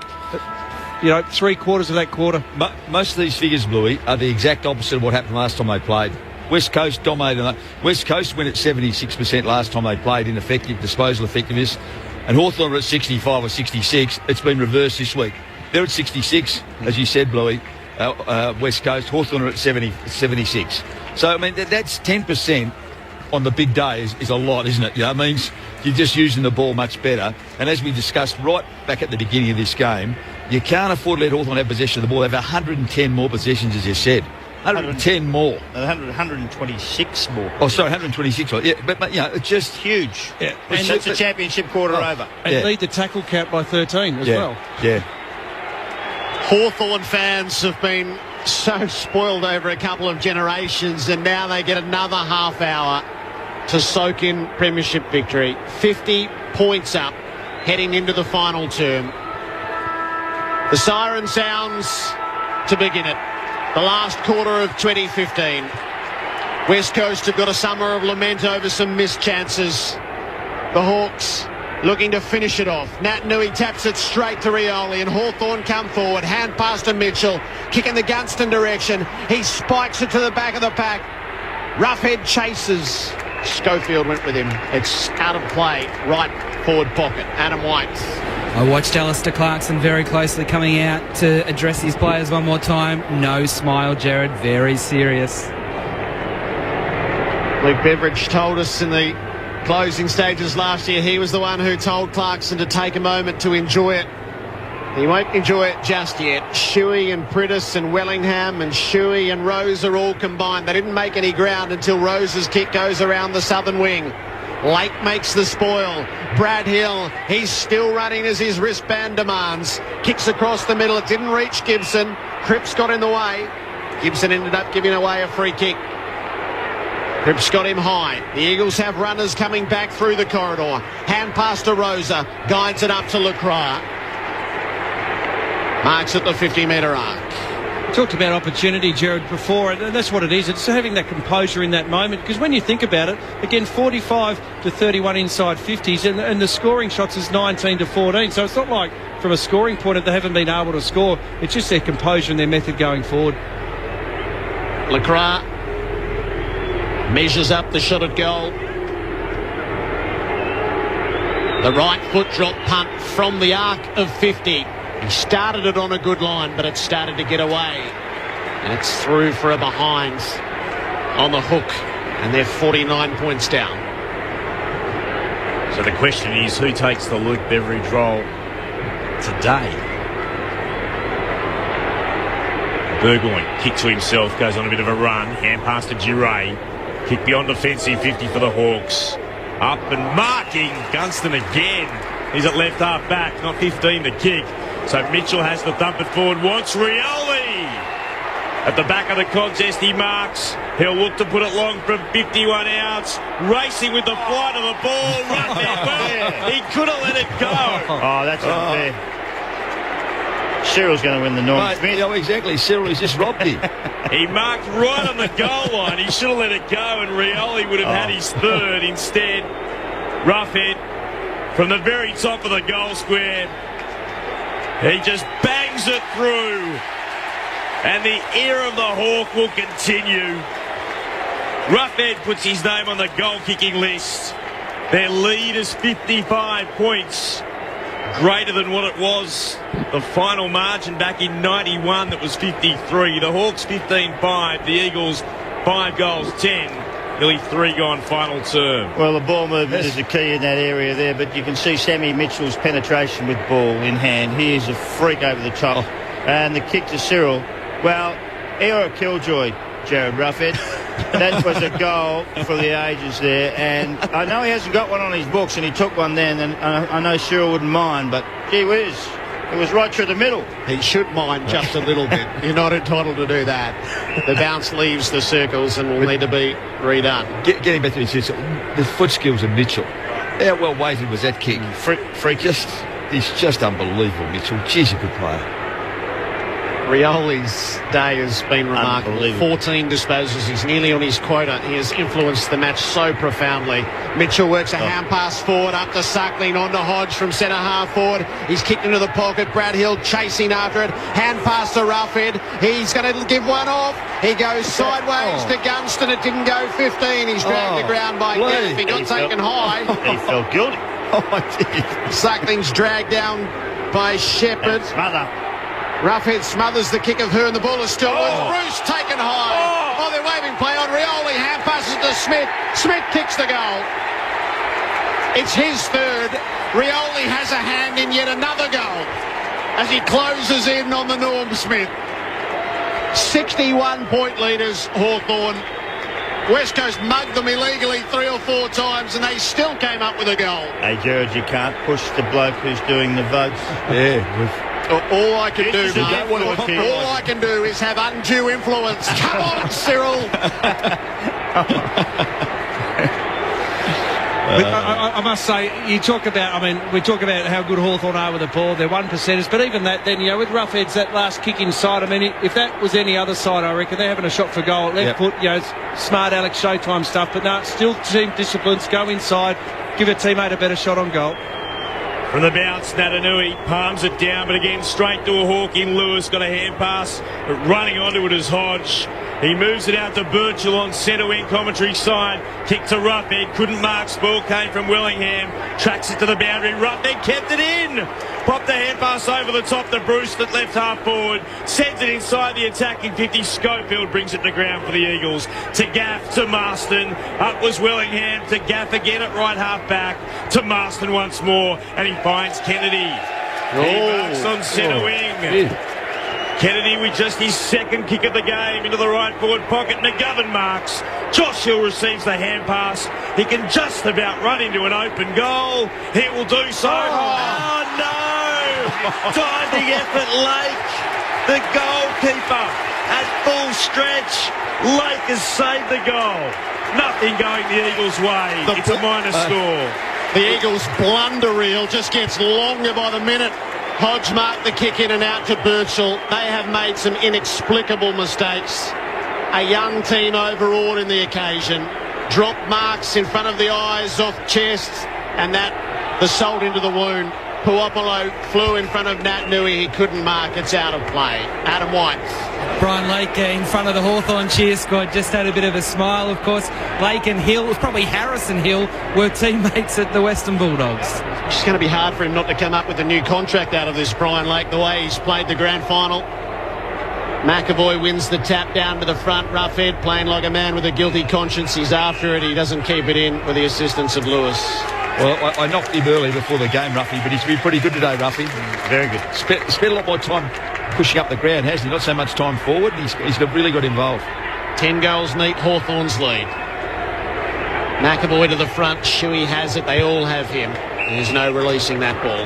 3 quarters of that quarter. Most of these figures, Bluey, are the exact opposite of what happened last time they played. West Coast dominated. West Coast went at 76% last time they played in effective disposal effectiveness, and Hawthorn were at 65 or 66. It's been reversed this week. They're at 66, as you said, Bluey. West Coast, Hawthorn are at 76. So, I mean, that's 10% on the big day is a lot, isn't it? It means you're just using the ball much better. And as we discussed right back at the beginning of this game, you can't afford to let Hawthorn have possession of the ball. They have 110 more possessions, as you said. 110 more. 126 more. Oh, sorry, 126 more. Yeah, but it's just huge. Yeah. And that's the championship quarter over. And lead the tackle count by 13 as well. Yeah. Hawthorn fans have been so spoiled over a couple of generations, and now they get another half hour to soak in premiership victory. 50 points up heading into the final term. The siren sounds to begin it. The last quarter of 2015. West Coast have got a summer of lament over some missed chances. The Hawks looking to finish it off. Nat Nui taps it straight to Rioli, and Hawthorn come forward. Hand pass to Mitchell, kicking the Gunston direction. He spikes it to the back of the pack. Roughhead chases. Schofield went with him. It's out of play. Right forward pocket. Adam White. I watched Alistair Clarkson very closely coming out to address his players one more time. No smile, Jared. Very serious. Luke Beveridge told us in the closing stages last year he was the one who told Clarkson to take a moment to enjoy it. He won't enjoy it just yet. Shuey and Priddis and Wellingham and Shuey and Rose are all combined. They didn't make any ground until Rose's kick goes around the southern wing. Lake makes the spoil. Brad Hill, he's still running as his wristband demands. Kicks across the middle. It didn't reach Gibson. Cripps got in the way. Gibson ended up giving away a free kick. Cripps got him high. The Eagles have runners coming back through the corridor. Hand pass to Rosa. Guides it up to Lacroix. Marks at the 50-metre arc. Talked about opportunity, Jared, before, and that's what it is. It's having that composure in that moment, because when you think about it, again, 45 to 31 inside 50s, and the scoring shots is 19 to 14. So it's not like, from a scoring point, they haven't been able to score. It's just their composure and their method going forward. Lacroix measures up the shot at goal. The right foot drop punt from the arc of 50. He started it on a good line, but it started to get away. And it's through for a behind on the hook. And they're 49 points down. So the question is, who takes the Luke Beveridge role today? Burgoyne, kick to himself, goes on a bit of a run. Hand pass to Giray. Kick beyond defensive, 50 for the Hawks. Up and marking. Gunston again. He's at left half back, not 15 to kick. So Mitchell has the thump it forward, wants Rioli. At the back of the contest, he marks. He'll look to put it long from 51 outs. Racing with the flight of the ball. Right there. Well, he could have let it go. Oh, that's unfair. Cyril's going to win the Norm Smith. Yeah, exactly. Cyril, he's just robbed him. He marked right on the goal line. He should have let it go, and Rioli would have had his third. Instead, Roughhead from the very top of the goal square. He just bangs it through. And the era of the Hawk will continue. Roughhead puts his name on the goal-kicking list. Their lead is 55 points. Greater than what it was. The final margin back in 91, that was 53. The Hawks 15-5. The Eagles 5 goals, 10. Nearly 3 gone final term. Well, the ball movement is the key in that area there, but you can see Sammy Mitchell's penetration with ball in hand. He is a freak over the top. And the kick to Cyril. Well, era killjoy, Jared Roughhead. That was a goal for the ages there. And I know he hasn't got one on his books, and he took one then, and I know Cyril wouldn't mind, but gee whiz, it was right through the middle. He should mind just a little bit. You're not entitled to do that. The bounce leaves the circles and will need to be redone. Getting back to the foot skills of Mitchell. How well weighted was that kick? Freak. He's just unbelievable, Mitchell. Jeez, a good player. Rioli's day has been remarkable. 14 disposals. He's nearly on his quota. He has influenced the match so profoundly. Mitchell works a hand pass forward up to Suckling, on to Hodge from centre half forward. He's kicked into the pocket. Brad Hill chasing after it. Hand pass to Roughhead. He's going to give one off. He goes sideways to Gunston. It didn't go 15. He's dragged to ground by Gaff. He got taken high. He felt guilty. Suckling's dragged down by Shepherd. Roughhead smothers the kick of her, and the ball is still loose. Bruce taken high. Oh, they're waving play on Rioli. Hand passes to Smith. Smith kicks the goal. It's his third. Rioli has a hand in yet another goal as he closes in on the Norm Smith. 61-point leaders, Hawthorn. West Coast mugged them illegally 3 or 4 times, and they still came up with a goal. Hey, Jared, you can't push the bloke who's doing the votes. Yeah, all I can do is have undue influence. Come on, Cyril. I must say, we talk about how good Hawthorn are with the ball. They're 1%ers, but even that, then, with Roughhead's that last kick inside, if that was any other side, I reckon they're having a shot for goal. Left foot, smart Alex Showtime stuff, but no, still team disciplines. Go inside, give a teammate a better shot on goal. From the bounce, Natanui palms it down, but again straight to a Hawk in Lewis. Got a hand pass, but running onto it is Hodge. He moves it out to Birchall on centre wing commentary side. Kick to Roughhead, couldn't mark. Ball came from Willingham. Tracks it to the boundary. Roughhead kept it in. Popped the hand pass over the top to Bruce at left half forward. Sends it inside the attacking 50. Schofield brings it to ground for the Eagles. To Gaff, to Marston. Up was Willingham. To Gaff again at right half back. To Marston once more. And he finds Kennedy. He marks on centre wing. Kennedy with just his second kick of the game into the right forward pocket. McGovern marks. Josh Hill receives the hand pass. He can just about run into an open goal. He will do so. Oh no! Diving effort, Lake. The goalkeeper at full stretch. Lake has saved the goal. Nothing going the Eagles' way. It's a minor score. The Eagles' blunder reel just gets longer by the minute. Hodge marked the kick in and out to Birchall. They have made some inexplicable mistakes. A young team overawed in the occasion. Dropped marks in front of the eyes, off chests, and that the salt into the wound. Puopolo flew in front of Nat Nui. He couldn't mark. It's out of play. Adam White. Brian Lake in front of the Hawthorn cheer squad just had a bit of a smile, of course. Lake and Hill, it was probably Harrison Hill, were teammates at the Western Bulldogs. It's going to be hard for him not to come up with a new contract out of this, Brian Lake, the way he's played the grand final. McAvoy wins the tap down to the front. Roughhead playing like a man with a guilty conscience. He's after it. He doesn't keep it in with the assistance of Lewis. Well, I knocked him early before the game, Ruffy, but he's been pretty good today, Ruffy. Very good. Spent a lot more time pushing up the ground, hasn't he? Not so much time forward. He's really got involved. 10 goals neat, Hawthorn's lead. McAvoy to the front. Shuey has it. They all have him. There's no releasing that ball.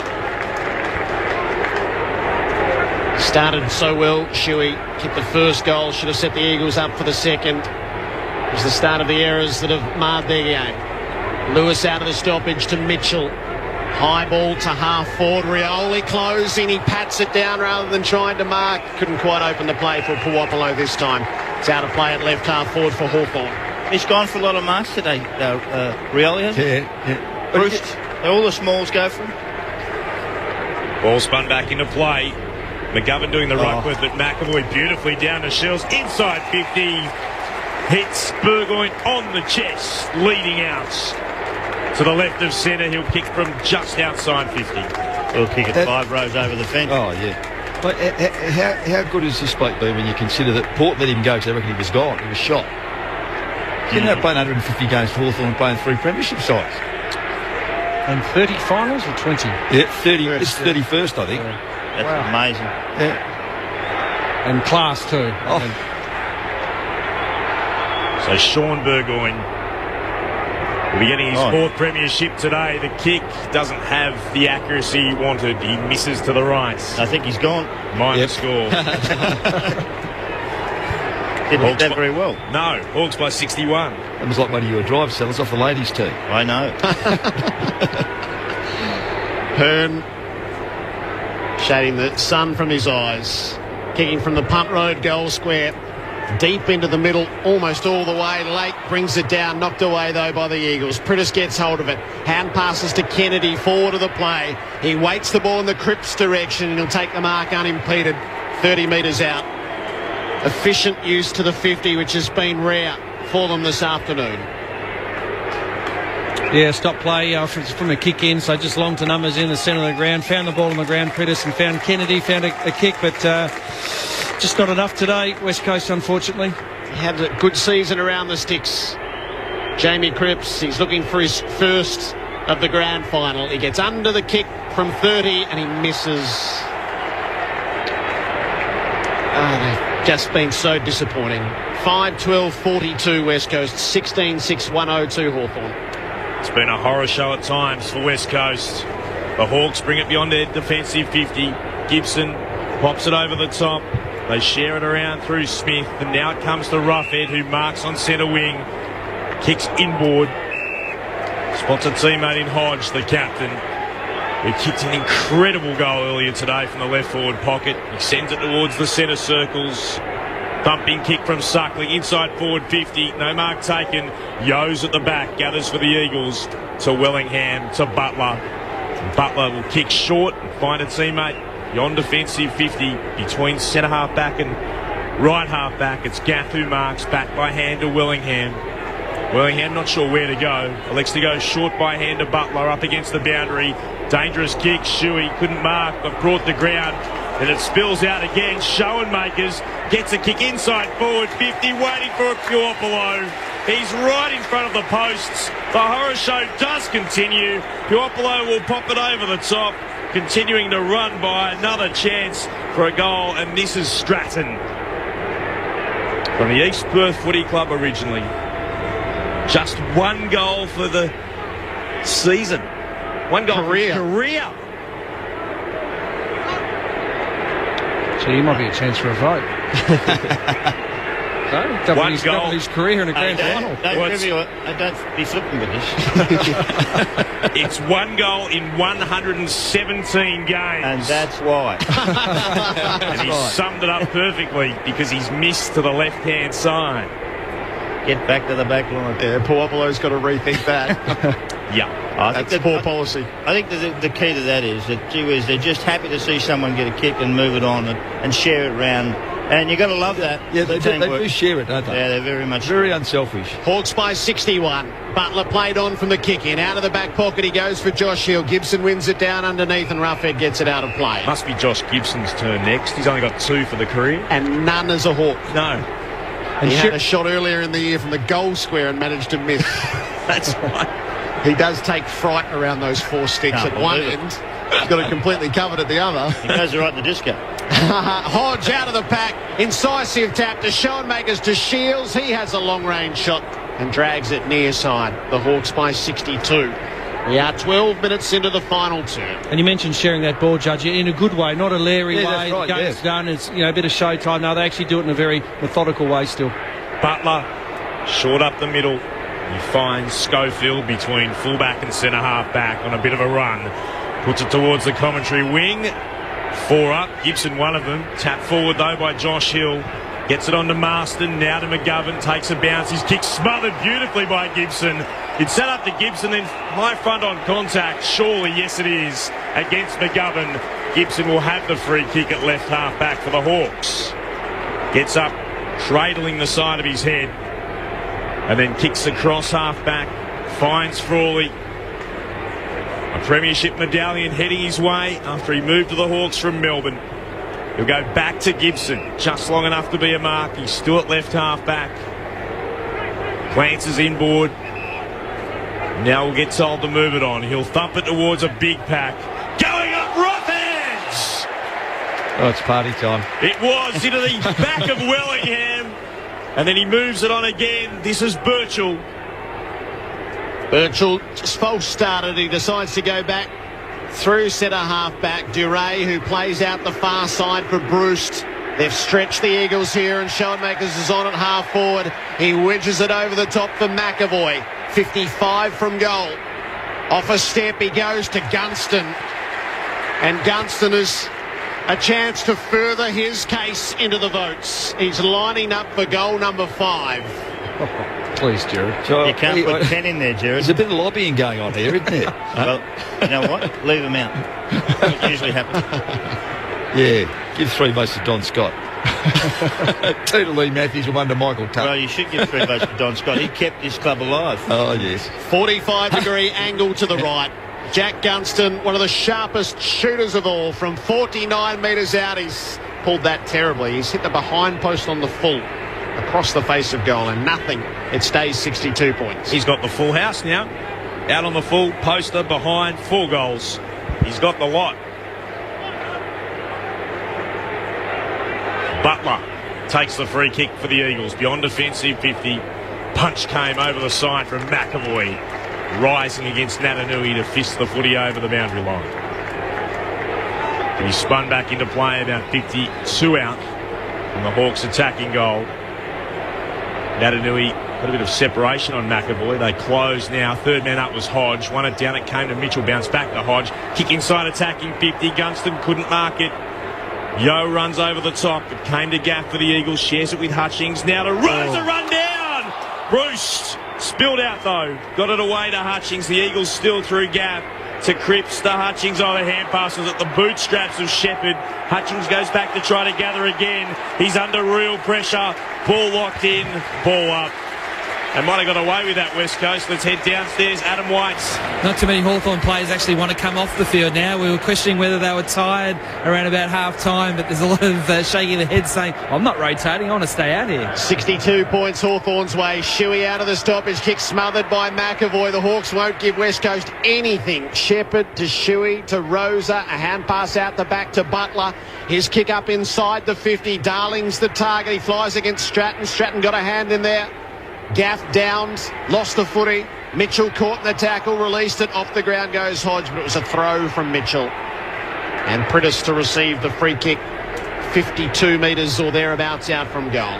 Started so well. Shuey kicked the first goal. Should have set the Eagles up for the second. It was the start of the errors that have marred their game. Lewis out of the stoppage to Mitchell. High ball to half forward. Rioli closing. He pats it down rather than trying to mark. Couldn't quite open the play for Puopolo this time. It's out of play at left half forward for Hawthorn. He's gone for a lot of marks today, Rioli has. Yeah. Bruce, all the smalls go for him. Ball spun back into play. McGovern doing the ruck with it. McAvoy beautifully down to Shells. Inside 50. Hits Burgoyne on the chest. Leading out. To the left of centre, he'll kick from just outside 50. He'll kick it 5 rows over the fence. Oh, yeah. But how good is this bloke been when you consider that Port let him go because they reckon he was gone? He was shot. Didn't they play 150 games for Hawthorn playing 3 premiership sides? And 30 finals or 20? Yeah, 30. It's 31st, I think. That's amazing. Yeah. And class too. Oh. So Sean Burgoyne will be getting his 4th premiership today. The kick doesn't have the accuracy he wanted. He misses to the right. I think he's gone. Mind the score. Didn't hit that very well. No, Hawks by 61. It was like one of your drive sellers off the ladies' team. I know. Hearn shading the sun from his eyes. Kicking from the punt road goal square. Deep into the middle, almost all the way. Lake brings it down, knocked away though by the Eagles. Prittis gets hold of it. Hand passes to Kennedy, forward of the play. He waits the ball in the Cripps direction and he'll take the mark unimpeded, 30 metres out. Efficient use to the 50, which has been rare for them this afternoon. Yeah, stop play from a kick in, so just long to numbers in the centre of the ground. Found the ball on the ground, Prittis, and found Kennedy, found a kick, but just not enough today, West Coast, unfortunately. He had a good season around the sticks. Jamie Cripps, he's looking for his first of the grand final. He gets under the kick from 30 and he misses. They've just been so disappointing. 5-12-42 West Coast, 16-6-102 Hawthorn. It's been a horror show at times for West Coast. The Hawks bring it beyond their defensive 50. Gibson pops it over the top. They share it around through Smith, and now it comes to Roughhead, who marks on centre wing. Kicks inboard. Spots a teammate in Hodge, the captain, who kicked an incredible goal earlier today from the left forward pocket. He sends it towards the centre circles. Thumping kick from Suckling, inside forward 50. No mark taken. Yo's at the back, gathers for the Eagles. To Wellingham, to Butler. Butler will kick short and find a teammate. Beyond defensive 50, between centre half back and right half back. It's Gaff who marks, back by hand to Wellingham. Wellingham not sure where to go. Elects to go short by hand to Butler up against the boundary. Dangerous kick. Shuey couldn't mark but brought the ground. And it spills out again. Schoenmakers gets a kick inside forward 50, waiting for a Puopolo. He's right in front of the posts. The horror show does continue. Puopolo will pop it over the top, continuing to run by. Another chance for a goal, and this is Stratton from the East Perth Footy Club originally. Just 1 goal for the season. 1 goal career. So you might be a chance for a vote. No, doubled his career in a grand final. Don't be flipping with this. It's 1 goal in 117 games. And that's why. And he summed it up perfectly because he's missed to the left-hand side. Get back to the back line. Yeah, Puopolo's got to rethink that. Yeah. Poor policy. I think the key to that is that, gee whiz, they're just happy to see someone get a kick and move it on and share it around. And you've got to love that. Yeah, they do share it, don't they? Yeah, they're very much. Very unselfish. Hawks by 61. Butler played on from the kick in. Out of the back pocket he goes for Josh Hill. Gibson wins it down underneath and Roughhead gets it out of play. Must be Josh Gibson's turn next. He's only got 2 for the career. And none as a Hawk. No. And he had a shot earlier in the year from the goal square and managed to miss. That's right. He does take fright around those 4 sticks at one end. He's got it completely covered at the other. He goes right in the disco. Hodge out of the pack. Incisive tap to Schoenmakers to Shields. He has a long-range shot and drags it near side. The Hawks by 62. We are 12 minutes into the final term. And you mentioned sharing that ball, Judge, in a good way, not a Larry way. That's right, the game's done. It's a bit of showtime. No, they actually do it in a very methodical way still. Butler, short up the middle. He finds Schofield between fullback and centre-half back on a bit of a run. Puts it towards the commentary wing. 4 up. Gibson, one of them. Tapped forward, though, by Josh Hill. Gets it on to Marston. Now to McGovern. Takes a bounce. His kick smothered beautifully by Gibson. It's set up to Gibson, then high front on contact. Surely, yes, it is. Against McGovern. Gibson will have the free kick at left half back for the Hawks. Gets up, cradling the side of his head. And then kicks across half back. Finds Frawley. A premiership medallion heading his way after he moved to the Hawks from Melbourne. He'll go back to Gibson, just long enough to be a mark. He's still at left half back. Glances inboard. Now we'll get told to move it on. He'll thump it towards a big pack. Going up Rothans! Oh, it's party time. It was into the back of Wellingham. And then he moves it on again. This is Birchall. Birchall just false started. He decides to go back through centre half back. Duray, who plays out the far side for Bruce. They've stretched the Eagles here and Schoenmakers is on at half forward. He wedges it over the top for McAvoy. 55 from goal. Off a step he goes to Gunston. And Gunston has a chance to further his case into the votes. He's lining up for goal number 5. Please, Jared. So you can't put 10 in there, Jared. There's a bit of lobbying going on here, isn't there? Well, you know what? Leave them out. It usually happens. Yeah, give 3 votes to Don Scott. 2 to Lee Matthews and 1 to Michael Tuck. Well, you should give 3 votes to Don Scott. He kept this club alive. Oh, yes. 45-degree angle to the right. Jack Gunston, one of the sharpest shooters of all, from 49 metres out. He's pulled that terribly. He's hit the behind post on the full, across the face of goal, and nothing. It stays 62 points. He's got the full house now. Out on the full, poster, behind, 4 goals. He's got the lot. Butler takes the free kick for the Eagles. Beyond defensive 50. Punch came over the side from McAvoy. Rising against Natanui to fist the footy over the boundary line. He spun back into play about 52 out from the Hawks attacking goal. Natanui got a bit of separation on McAvoy. They close now. Third man up was Hodge. Won it down. It came to Mitchell. Bounced back to Hodge. Kick inside attacking 50. Gunston couldn't mark it. Yo runs over the top. It came to Gaff for the Eagles. Shares it with Hutchings. Now to Rose. A run down. Bruce spilled out though. Got it away to Hutchings. The Eagles still through Gaff. To Cripps, to Hutchings. Oh, the hand passes at the bootstraps of Shepherd. Hutchings goes back to try to gather again. He's under real pressure. Ball locked in. Ball up. They might have got away with that, West Coast. Let's head downstairs. Adam White's. Not too many Hawthorn players actually want to come off the field now. We were questioning whether they were tired around about half-time, but there's a lot of shaking the head saying, I'm not rotating, I want to stay out here. 62 points Hawthorn's way. Shuey out of the stoppage. Kick smothered by McAvoy. The Hawks won't give West Coast anything. Shepherd to Shuey to Rosa. A hand pass out the back to Butler. His kick up inside the 50. Darling's the target. He flies against Stratton. Stratton got a hand in there. Gaff downs, lost the footy. Mitchell caught in the tackle, released it. Off the ground goes Hodge, but it was a throw from Mitchell. And Prittis to receive the free kick, 52 metres or thereabouts out from goal.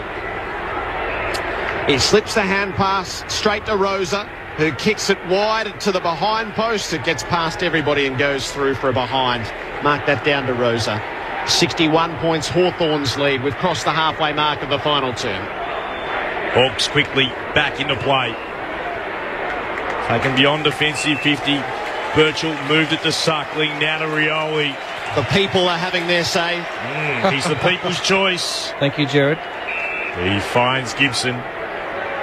He slips the hand pass straight to Rosa, who kicks it wide to the behind post. It gets past everybody and goes through for a behind. Mark that down to Rosa. 61 points, Hawthorn's lead. We've crossed the halfway mark of the final term. Hawks quickly back into play. Taken beyond defensive 50. Birchall moved it to Suckling, now to Rioli. The people are having their say. He's the people's choice. Thank you, Jared. He finds Gibson.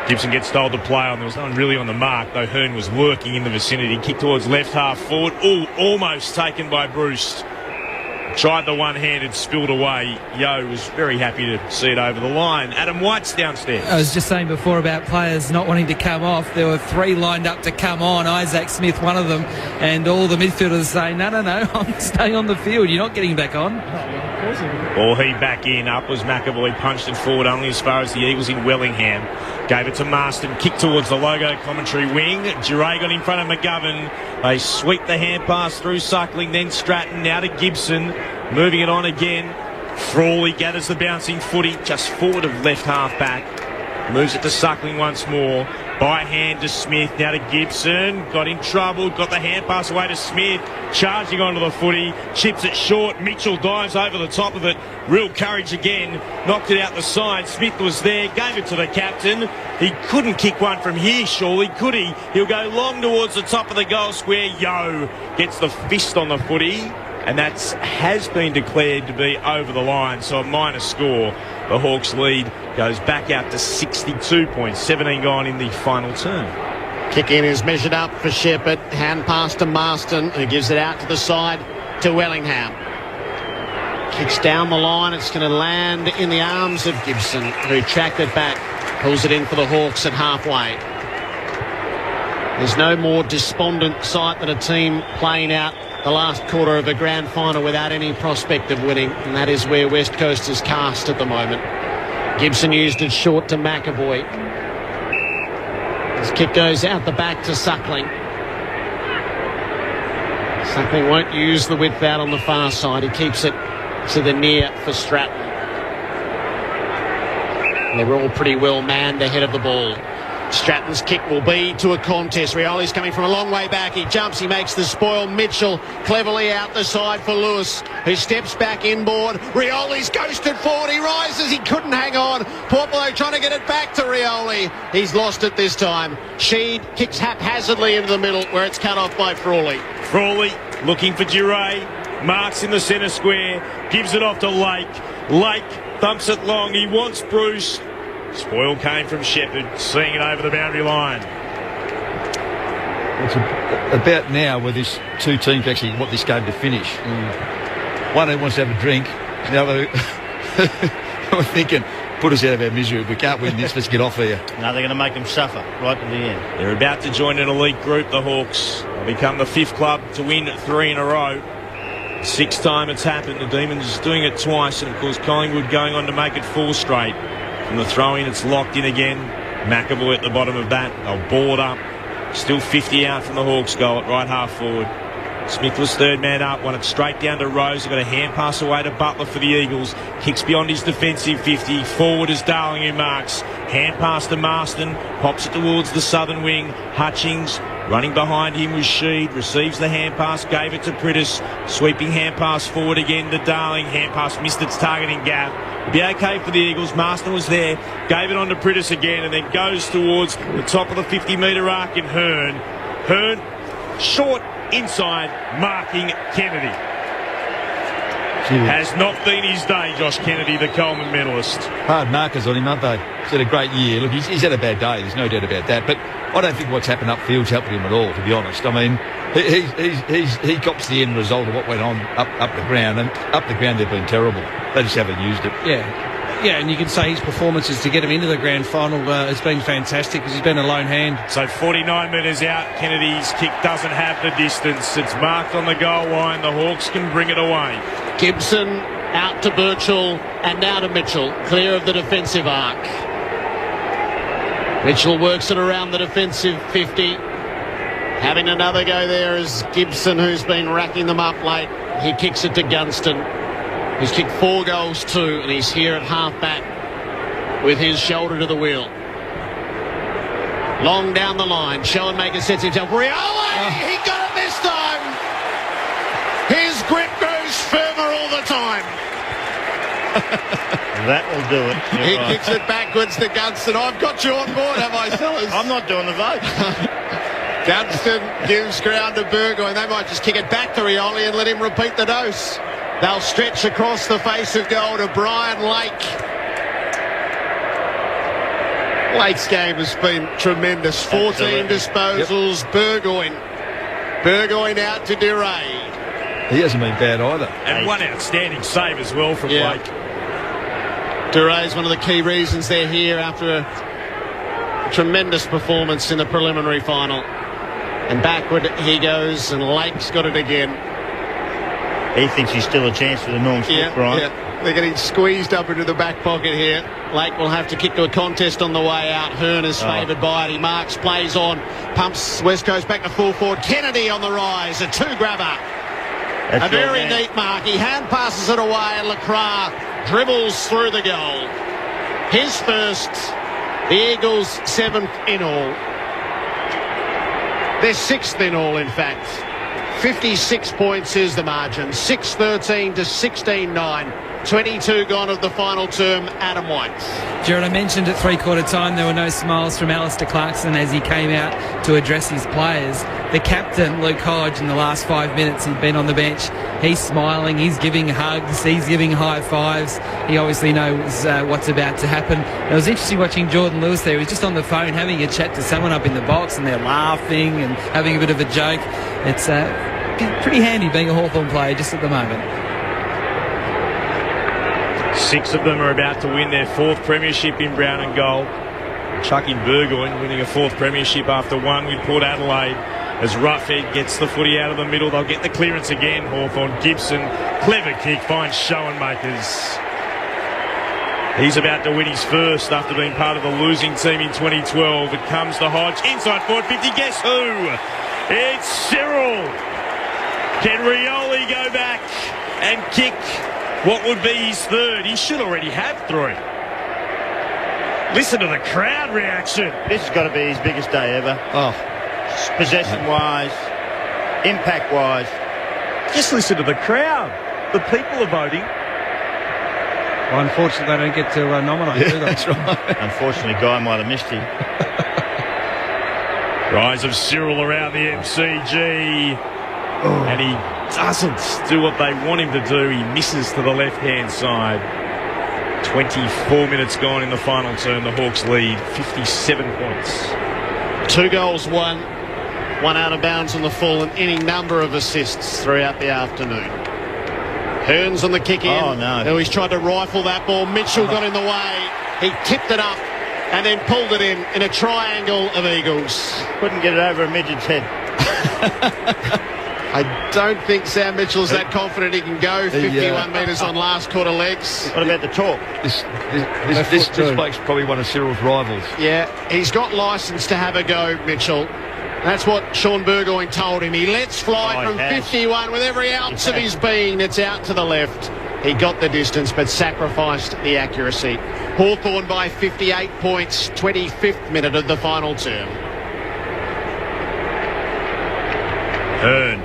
Gibson gets told to play on. There was no one really on the mark, though Hearn was lurking in the vicinity. Kick towards left half forward. Almost taken by Bruce. Tried the one-handed, spilled away. Yo was very happy to see it over the line. Adam White's downstairs. I was just saying before about players not wanting to come off. There were 3 lined up to come on. Isaac Smith, one of them, and all the midfielders saying, no, I'm staying on the field. You're not getting back on. Well, he back in. Up was McAvoy, punched it forward only as far as the Eagles in Wellingham. Gave it to Marston, kick towards the logo commentary wing. Duray got in front of McGovern. They sweep the hand pass through Suckling, then Stratton, now to Gibson. Moving it on again. Frawley gathers the bouncing footy just forward of left half back. Moves it to Suckling once more. By hand to Smith, now to Gibson. Got in trouble, got the hand pass away to Smith. Charging onto the footy, chips it short. Mitchell dives over the top of it. Real courage again. Knocked it out the side. Smith was there, gave it to the captain. He couldn't kick one from here, surely, could he? He'll go long towards the top of the goal square. Yo gets the fist on the footy. And that has been declared to be over the line, so a minor score. The Hawks lead goes back out to 62 points, 17 gone in the final term. Kick in is measured up for Shepherd. Hand pass to Marston, who gives it out to the side to Wellingham. Kicks down the line. It's going to land in the arms of Gibson, who tracked it back. Pulls it in for the Hawks at halfway. There's no more despondent sight than a team playing out the last quarter of a grand final without any prospect of winning, and that is where West Coast is cast at the moment. Gibson used it short to McAvoy. His kick goes out the back to Suckling. Suckling won't use the width out on the far side. He keeps it to the near for Stratton. And they're all pretty well manned ahead of the ball. Stratton's kick will be to a contest. Rioli's coming from a long way back. He jumps, he makes the spoil. Mitchell cleverly out the side for Lewis, who steps back inboard. Rioli's ghosted forward. He rises, he couldn't hang on. Porpolo trying to get it back to Rioli. He's lost it this time. Sheed kicks haphazardly into the middle where it's cut off by Frawley. Frawley looking for Duray. Marks in the centre square. Gives it off to Lake. Lake thumps it long. He wants Bruce. Spoil came from Shepherd, seeing it over the boundary line. It's about now where these two teams actually want this game to finish. One who wants to have a drink, the other who are thinking, put us out of our misery. If we can't win this, let's get off here. No, they're going to make them suffer right to the end. They're about to join an elite group, the Hawks. They'll become the 5th club to win 3 in a row. 6th time it's happened. The Demons doing it twice, and of course Collingwood going on to make it 4 straight. From the throw-in, it's locked in again. McAvoy at the bottom of that. They'll board up. Still 50 out from the Hawks goal at right half forward. Smith was third man up. Won it straight down to Rose. Got a hand pass away to Butler for the Eagles. Kicks beyond his defensive 50. Forward is Darling who marks. Hand pass to Marston. Pops it towards the southern wing. Hutchings. Running behind him was Sheed. Receives the hand pass. Gave it to Prittis. Sweeping hand pass forward again to Darling. Hand pass missed its targeting gap. Be okay for the Eagles. Marston was there. Gave it on to Prittis again and then goes towards the top of the 50-metre arc in Hearn. Hearn short inside marking Kennedy. Has not been his day, Josh Kennedy, the Coleman medalist. Hard markers on him, aren't they? He's had a great year. Look, he's had a bad day. There's no doubt about that. But I don't think what's happened upfield's helped him at all, to be honest. I mean, he cops the end result of what went on up the ground. And up the ground, they've been terrible. They just haven't used it. Yeah, and you can say his performances to get him into the grand final has been fantastic because he's been a lone hand. So 49 metres out, Kennedy's kick doesn't have the distance. It's marked on the goal line. The Hawks can bring it away. Gibson out to Birchall and now to Mitchell, clear of the defensive arc. Mitchell works it around the defensive 50. Having another go there is Gibson, who's been racking them up late. He kicks it to Gunston. He's kicked 4 goals too, and he's here at half-back with his shoulder to the wheel. Long down the line. Schoenmaker sets himself. Rioli! He got it this time! His grip grows firmer all the time. That will do it. He kicks it backwards to Gunston. I've got you on board, have I, fellas? I'm not doing the vote. Gunston gives ground to Burgoyne. They might just kick it back to Rioli and let him repeat the dose. They'll stretch across the face of goal to Brian Lake. Lake's game has been tremendous. 14 disposals. Yep. Burgoyne out to DeRay. He hasn't been bad either. And one outstanding save as well from Lake. DeRay's one of the key reasons they're here after a tremendous performance in the preliminary final. And backward he goes, and Lake's got it again. He thinks he's still a chance for the Norms foot, Brian. Yeah. They're getting squeezed up into the back pocket here. Lake will have to kick to a contest on the way out. Hearn is favoured by it. He marks, plays on, pumps West Coast back to full forward. Kennedy on the rise, a two-grabber. A very neat mark. He hand passes it away, and Lacroix dribbles through the goal. His first, the Eagles 7th in all. They're 6th in all, in fact. 56 points is the margin. 6-13 to 16-9. 22 gone of the final term. Adam White. Jared, I mentioned at three-quarter time there were no smiles from Alistair Clarkson as he came out to address his players. The captain, Luke Hodge, in the last 5 minutes, he'd been on the bench. He's smiling, he's giving hugs, he's giving high fives. He obviously knows what's about to happen. It was interesting watching Jordan Lewis there. He was just on the phone having a chat to someone up in the box, and they're laughing and having a bit of a joke. It's pretty handy being a Hawthorn player just at the moment. 6 of them are about to win their 4th premiership in brown and gold. Chucky Burgoyne winning a 4th premiership after one with Port Adelaide. As Roughhead gets the footy out of the middle, they'll get the clearance again. Hawthorn, Gibson, clever kick, finds Schoenmakers. He's about to win his first after being part of the losing team in 2012. It comes to Hodge, inside forward 50, guess who? It's Cyril. Can Rioli go back and kick what would be his 3rd? He should already have 3. Listen to the crowd reaction. This has got to be his biggest day ever. Oh. Possession-wise, impact-wise. Just listen to the crowd. The people are voting. Well, unfortunately, they don't get to nominate, do they? That's right. Unfortunately, Guy might have missed him. Rise of Cyril around the MCG. And he doesn't do what they want him to do. He misses to the left-hand side. 24 minutes gone in the final term. The Hawks lead 57 points. 2 goals, one out of bounds on the full, and any number of assists throughout the afternoon. Hearns on the kick in. Oh, no. He's tried to rifle that ball. Mitchell got in the way. He tipped it up and then pulled it in a triangle of Eagles. Couldn't get it over a midget's head. I don't think Sam Mitchell's that confident he can go 51 metres on last quarter legs. What about the talk? This bloke's probably one of Cyril's rivals. Yeah, he's got licence to have a go, Mitchell. That's what Sean Burgoyne told him. He lets fly from 51 with every ounce of his being. It's out to the left. He got the distance but sacrificed the accuracy. Hawthorn by 58 points, 25th minute of the final term. Hearn.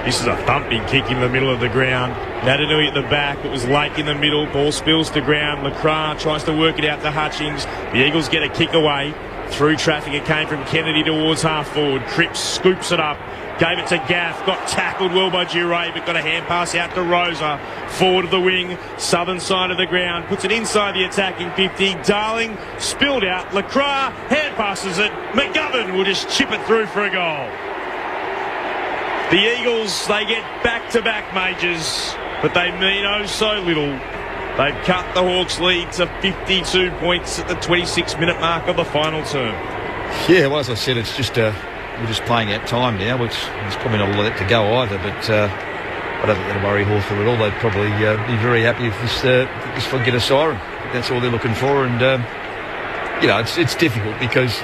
This is a thumping kick in the middle of the ground. Nadanui at the back. It was Lake in the middle. Ball spills to ground. Lacroix tries to work it out to Hutchings. The Eagles get a kick away. Through traffic, it came from Kennedy towards half forward. Cripps scoops it up. Gave it to Gaff. Got tackled well by Duray, but got a hand pass out to Rosa. Forward of the wing. Southern side of the ground. Puts it inside the attacking 50. Darling spilled out. Lacroix hand passes it. McGovern will just chip it through for a goal. The Eagles, they get back-to-back majors, but they mean oh so little. They've cut the Hawks' lead to 52 points at the 26-minute mark of the final term. Yeah, well, as I said, it's just we're just playing out time now, which there's probably not a lot to go either, but I don't think that'll worry Hawthorn at all. They'd probably be very happy if this one get a siren. That's all they're looking for, and it's difficult because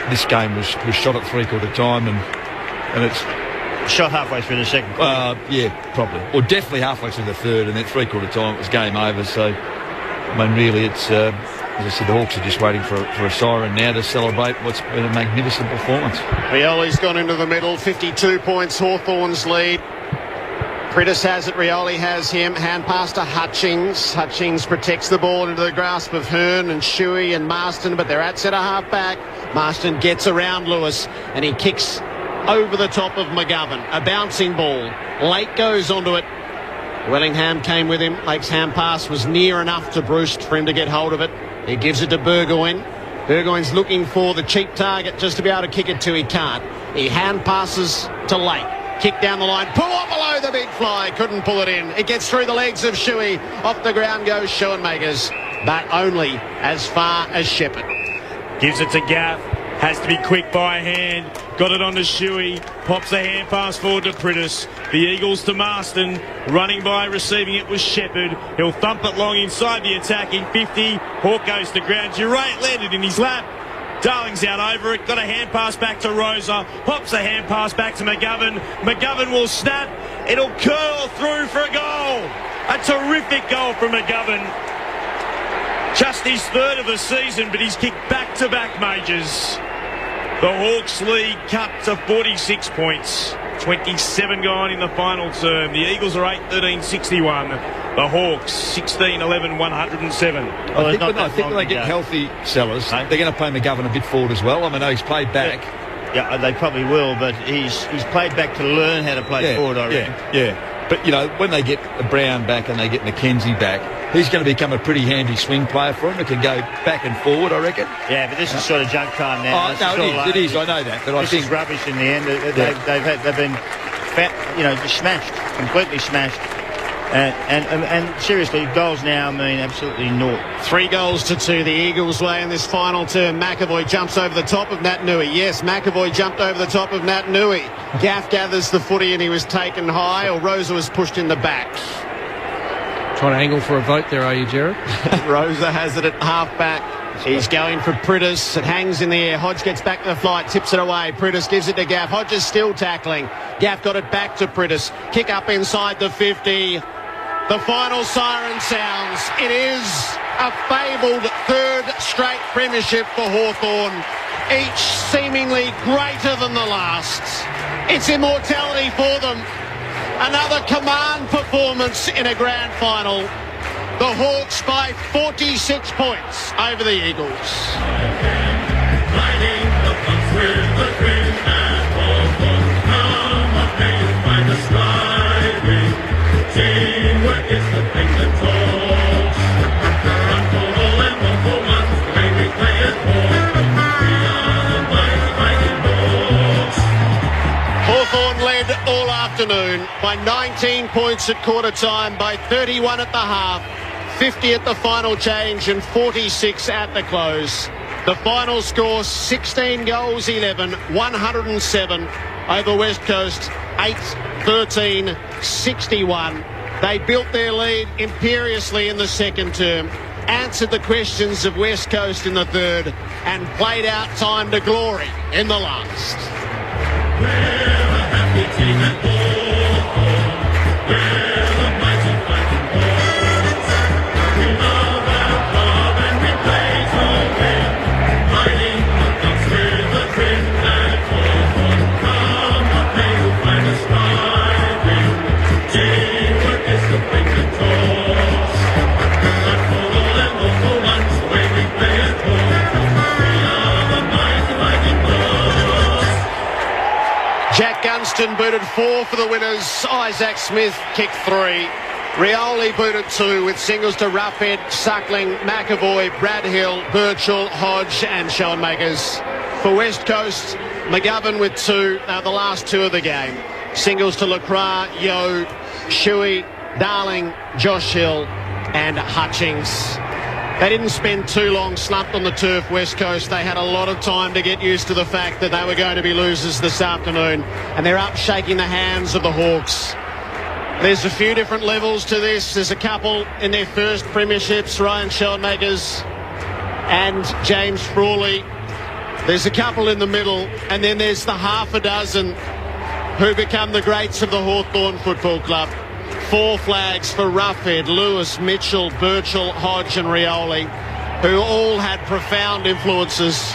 this game was shot at three-quarter time, and it's shot halfway through the second quarter. Yeah, probably. Or definitely halfway through the third, and then three-quarter time it was game over. So, I mean, really, it's as I said, the Hawks are just waiting for a siren now to celebrate what's been a magnificent performance. Rioli's gone into the middle, 52 points, Hawthorn's lead. Prittis has it, Rioli has him. Hand pass to Hutchings. Hutchings protects the ball into the grasp of Hearn and Shuey and Marston, but they're at centre half back. Marston gets around Lewis and he kicks over the top of McGovern. A bouncing ball. Lake goes onto it. Wellingham came with him. Lake's hand pass was near enough to Bruce for him to get hold of it. He gives it to Burgoyne. Burgoyne's looking for the cheap target just to be able to kick it to. He can't. He hand passes to Lake. Kick down the line. Pull on below the big fly. Couldn't pull it in. It gets through the legs of Shuey. Off the ground goes Schoenmakers, but only as far as Shepherd. Gives it to Gaff. Has to be quick by hand. Got it on to Shuey. Pops a hand pass forward to Prittis. The Eagles to Marston. Running by, receiving it was Shepherd. He'll thump it long inside the attacking 50. Hawk goes to ground. Durant landed in his lap. Darling's out over it. Got a hand pass back to Rosa. Pops a hand pass back to McGovern. McGovern will snap. It'll curl through for a goal. A terrific goal from McGovern. Just his third of the season, but he's kicked back-to-back majors. The Hawks lead cut to 46 points. 27 gone in the final term. The Eagles are 8-13-61. The Hawks 16-11-107. I think when they get healthy, Sellers, they're going to play McGovern a bit forward as well. I mean, he's played back. Yeah, they probably will, but he's played back to learn how to play forward, I reckon. Yeah. But, you know, when they get Brown back and they get McKenzie back, he's going to become a pretty handy swing player for him. It can go back and forward, I reckon. Yeah, but this is sort of junk time now. It is. I know that. But I think it's rubbish in the end. They've been, just smashed, completely smashed. And seriously, goals now mean absolutely naught. 3-2 the Eagles' way in this final term. McAvoy jumps over the top of Nat Nui. Yes, McAvoy jumped over the top of Nat Nui. Gaff gathers the footy and he was taken high, or Rosa was pushed in the back. Trying to angle for a vote there, are you, Jared? Rosa has it at half back. He's going for Prittis. It hangs in the air. Hodge gets back to the flight, tips it away. Prittis gives it to Gaff. Hodge is still tackling. Gaff got it back to Prittis. Kick up inside the 50. The final siren sounds. It is a fabled third straight premiership for Hawthorn, each seemingly greater than the last. It's immortality for them. Another command performance in a grand final. The Hawks by 46 points over the Eagles. Hawthorn led all afternoon by 19 points at quarter time, by 31 at the half, 50 at the final change and 46 at the close. The final score 16 goals 11, 107 over West Coast, 8-13-61. They built their lead imperiously in the second term, answered the questions of West Coast in the third, and played out time to glory in the last. Jack Gunston booted 4 for the winners. Isaac Smith kicked 3. Rioli booted 2 with singles to Roughhead, Suckling, McAvoy, Brad Hill, Birchall, Hodge and Schoenmakers. For West Coast, McGovern with 2, the last 2 of the game. Singles to Lacroix, Yo, Shuey, Darling, Josh Hill and Hutchings. They didn't spend too long slumped on the turf, West Coast. They had a lot of time to get used to the fact that they were going to be losers this afternoon, and they're up shaking the hands of the Hawks. There's a few different levels to this. There's a couple in their first premierships, Ryan Schoenmakers and James Frawley. There's a couple in the middle, and then there's the half a dozen who become the greats of the Hawthorn Football Club. 4 flags for Roughhead, Lewis, Mitchell, Birchall, Hodge and Rioli. who all had profound influences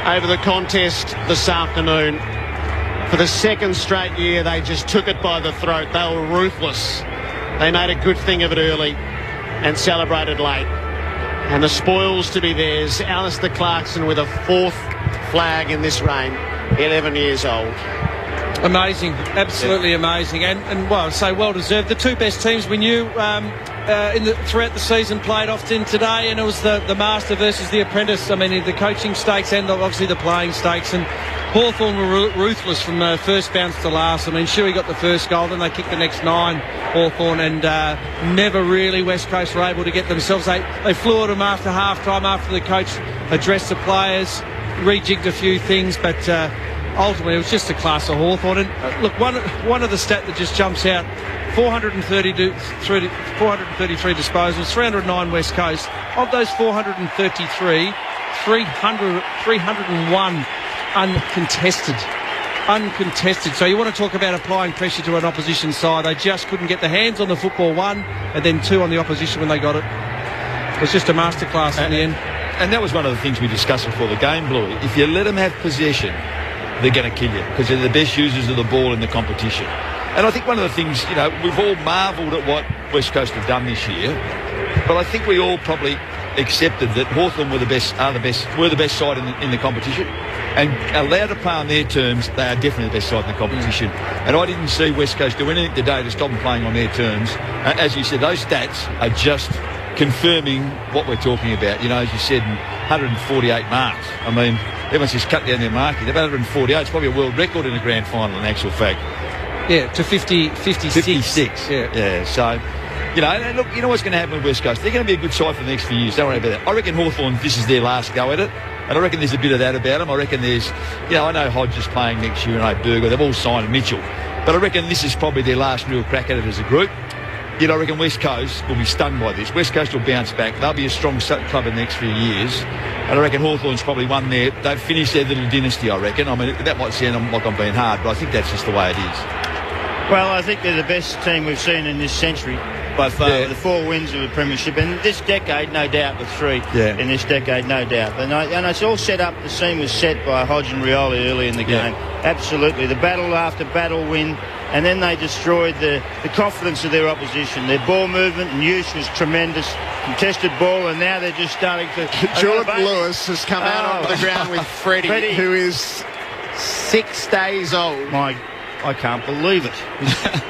over the contest this afternoon. For the second straight year, they just took it by the throat. They were ruthless. They made a good thing of it early and celebrated late. And the spoils to be theirs. Alistair Clarkson with a 4th flag in this reign, 11 years old. Amazing, absolutely amazing, and well, so well deserved. The two best teams we knew throughout the season played often today, and it was the Master versus the Apprentice. I mean, the coaching stakes and obviously the playing stakes. And Hawthorn were ruthless from first bounce to last. I mean, Shuey got the first goal, then they kicked the next 9, Hawthorn, and never really West Coast were able to get themselves. They flew at them after half time, after the coach addressed the players, rejigged a few things, but ultimately it was just a class of Hawthorn. And look, one of the stat that just jumps out: 433 disposals, 309 West Coast. Of those 433, 301 uncontested. So you want to talk about applying pressure to an opposition side. They just couldn't get the hands on the football, 1, and then 2 on the opposition when they got it. It was just a masterclass in the end. And that was one of the things we discussed before the game, Bluey. If you let them have possession, they're going to kill you because they're the best users of the ball in the competition. And I think one of the things, we've all marvelled at what West Coast have done this year, but I think we all probably accepted that Hawthorn were the best side in the competition, and allowed to play on their terms, they are definitely the best side in the competition. And I didn't see West Coast do anything today to stop them playing on their terms. As you said, those stats are just confirming what we're talking about. As you said, 148 marks. I mean, everyone's just cut down their marking. They've 148. It's probably a world record in a grand final in actual fact. Yeah, to 56. Yeah, so, and look, you know what's going to happen with West Coast? They're going to be a good side for the next few years. Don't worry about that. I reckon Hawthorn, this is their last go at it. And I reckon there's a bit of that about them. I reckon there's, I know Hodge is playing next year, and I know Berger. They've all signed Mitchell. But I reckon this is probably their last real crack at it as a group. I reckon West Coast will be stunned by this. West Coast will bounce back. They'll be a strong club in the next few years. And I reckon Hawthorn's probably won there. They've finished their little dynasty, I reckon. I mean, that might sound like I'm being hard, but I think that's just the way it is. Well, I think they're the best team we've seen in this century by far. Yeah. With the 4 wins of the premiership, and this decade, no doubt, with 3 in this decade, no doubt. And it's all set up. The scene was set by Hodge and Rioli early in the game. Absolutely, the battle after battle win, and then they destroyed the confidence of their opposition. Their ball movement and use was tremendous. Contested ball, and now they're just starting to. Jordan Lewis has come out onto the ground with Freddie, who is 6 days old. I can't believe it.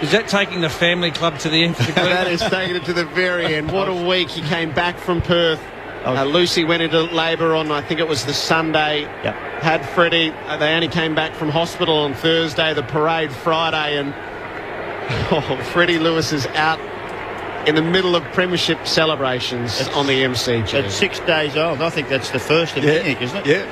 Is that taking the family club to the end of the group? That is taking it to the very end. What a week. He came back from Perth. Lucy went into labour on, I think it was the Sunday. Yep. Had Freddie. They only came back from hospital on Thursday, the parade Friday, and Freddie Lewis is out in the middle of premiership celebrations on the MCG. At 6 days old. I think that's the first of many, isn't it? Yeah.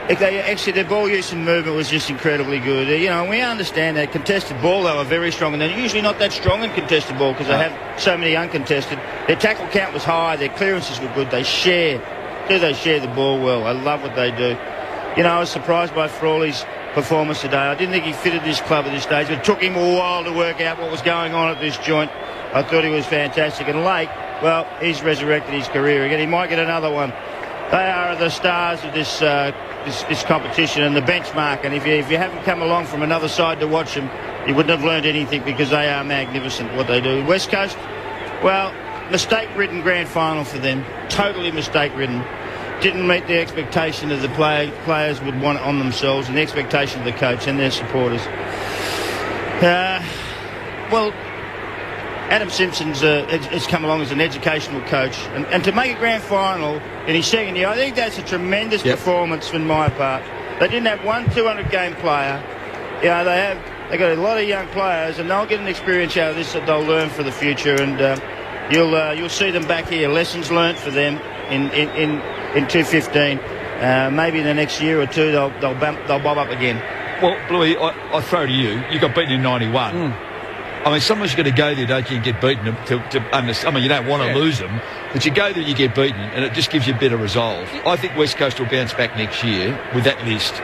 Actually, their ball use and movement was just incredibly good. We understand that contested ball, they were very strong, and they're usually not that strong in contested ball because they have so many uncontested. Their tackle count was high, their clearances were good. They share the ball well. I love what they do. I was surprised by Frawley's performance today. I didn't think he fitted this club at this stage, but it took him a while to work out what was going on at this joint. I thought he was fantastic. And Lake, well, he's resurrected his career again. He might get another one. They are the stars of this competition and the benchmark. And if you haven't come along from another side to watch them, you wouldn't have learned anything because they are magnificent what they do. West Coast, well, mistake-ridden grand final for them. Totally mistake-ridden. Didn't meet the expectation of the players would want on themselves and the expectation of the coach and their supporters. Well, Adam Simpson's has come along as an educational coach, and to make a grand final in his second year, I think that's a tremendous performance from my part. They didn't have one 200-game player. They got a lot of young players, and they'll get an experience out of this that they'll learn for the future. And you'll see them back here. Lessons learnt for them in 2015. Maybe in the next year or two they'll bob up again. Well, Bluey, I throw to you. You got beaten in 91. I mean, someone's got to go there, don't you, and get beaten to understand. I mean, you don't want to lose them, but you go there, you get beaten, and it just gives you a better resolve. I think West Coast will bounce back next year with that list,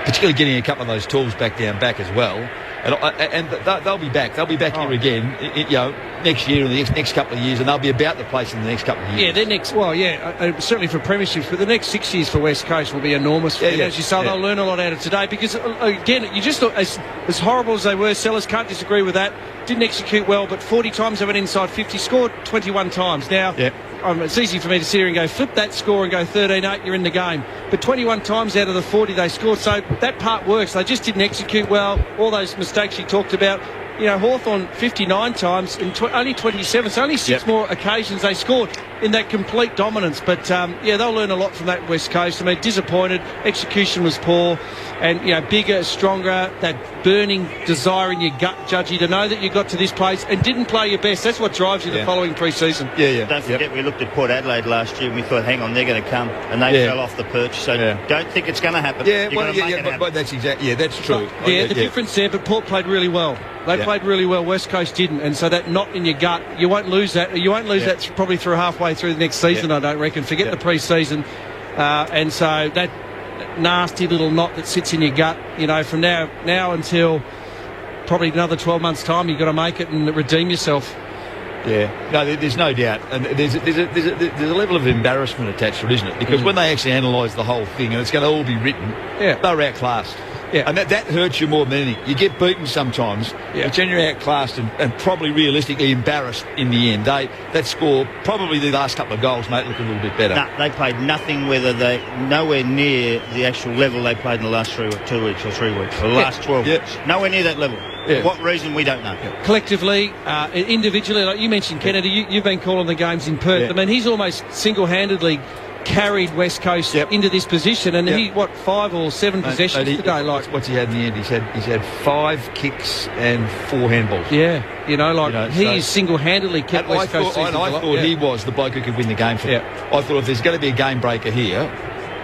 particularly getting a couple of those tools back as well. And they'll be back. They'll be back here again, next year and the next couple of years, and they'll be about the place in the next couple of years. Yeah, their next. Well, certainly for premierships, but the next 6 years for West Coast will be enormous. As you say, they'll learn a lot out of today because, again, you just as horrible as they were, Sellers can't disagree with that. Didn't execute well, but 40 times they went inside 50, scored 21 times. Now, it's easy for me to sit here and go, flip that score and go 13-8, you're in the game. But 21 times out of the 40 they scored, so that part works. They just didn't execute well. All those mistakes you talked about. Hawthorn 59 times and only 27, so only 6 more occasions they scored in that complete dominance. But, they'll learn a lot from that West Coast. I mean, disappointed, execution was poor, and, bigger, stronger, that burning desire in your gut, Judgy, to know that you got to this place and didn't play your best. That's what drives you the following pre-season. Don't forget, we looked at Port Adelaide last year and we thought, hang on, they're going to come, and they fell off the perch, so don't think it's going to happen. But that's exactly, that's true. The difference there, but Port played really well. They played really well. West Coast didn't, and so that knot in your gut, you won't lose that. You won't lose that probably through halfway through the next season, I don't reckon. Forget the pre-season. And so that nasty little knot that sits in your gut, from now until probably another 12 months' time, you've got to make it and redeem yourself. Yeah, no, there's no doubt, and there's a level of embarrassment attached to it, isn't it? Because when they actually analyse the whole thing, and it's going to all be written, they're outclassed. Yeah. And that hurts you more than anything. You get beaten sometimes, but then you're outclassed and probably realistically embarrassed in the end. That score, probably the last couple of goals, made it look a little bit better. No, they played nowhere near the actual level they played in the last 2 weeks or 3 weeks, or the last 12 weeks. Nowhere near that level. For what reason, we don't know. Collectively, individually, like you mentioned, Kennedy, you've been calling the games in Perth. I mean, he's almost single-handedly carried West Coast into this position, and he 5 or 7 possessions today. What's he had in the end? He's had 5 kicks and 4 handballs. He single-handedly kept West Coast. I thought he was the bloke who could win the game for them. I thought if there's going to be a game breaker here,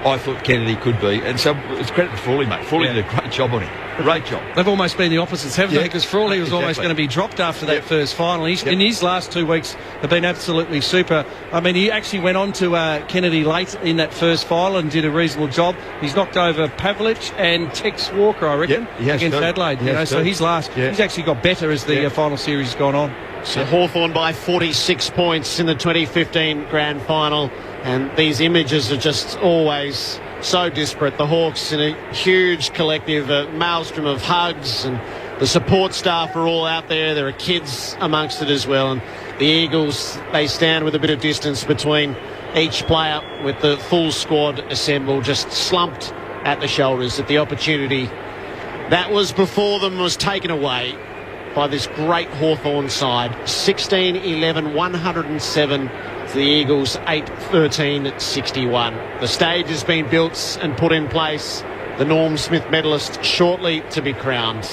I thought Kennedy could be, and so it's credit to Frawley, mate. Frawley did a great job on him. Great job. They've almost been the opposites, haven't they? Because Frawley was almost going to be dropped after that first final. In his last 2 weeks have been absolutely super. I mean, he actually went on to Kennedy late in that first final and did a reasonable job. He's knocked over Pavlich and Tex Walker, I reckon, against Adelaide. So his he's actually got better as the final series has gone on. So Hawthorn by 46 points in the 2015 grand final, and these images are just always so disparate. The Hawks in a huge collective, a maelstrom of hugs, and the support staff are all out there. There are kids amongst it as well, and the Eagles, they stand with a bit of distance between each player, with the full squad assembled, just slumped at the shoulders at the opportunity that was before them was taken away by this great Hawthorn side. 16-11, 107 to the Eagles, 8-13 61. The stage has been built and put in place. The Norm Smith medalist shortly to be crowned.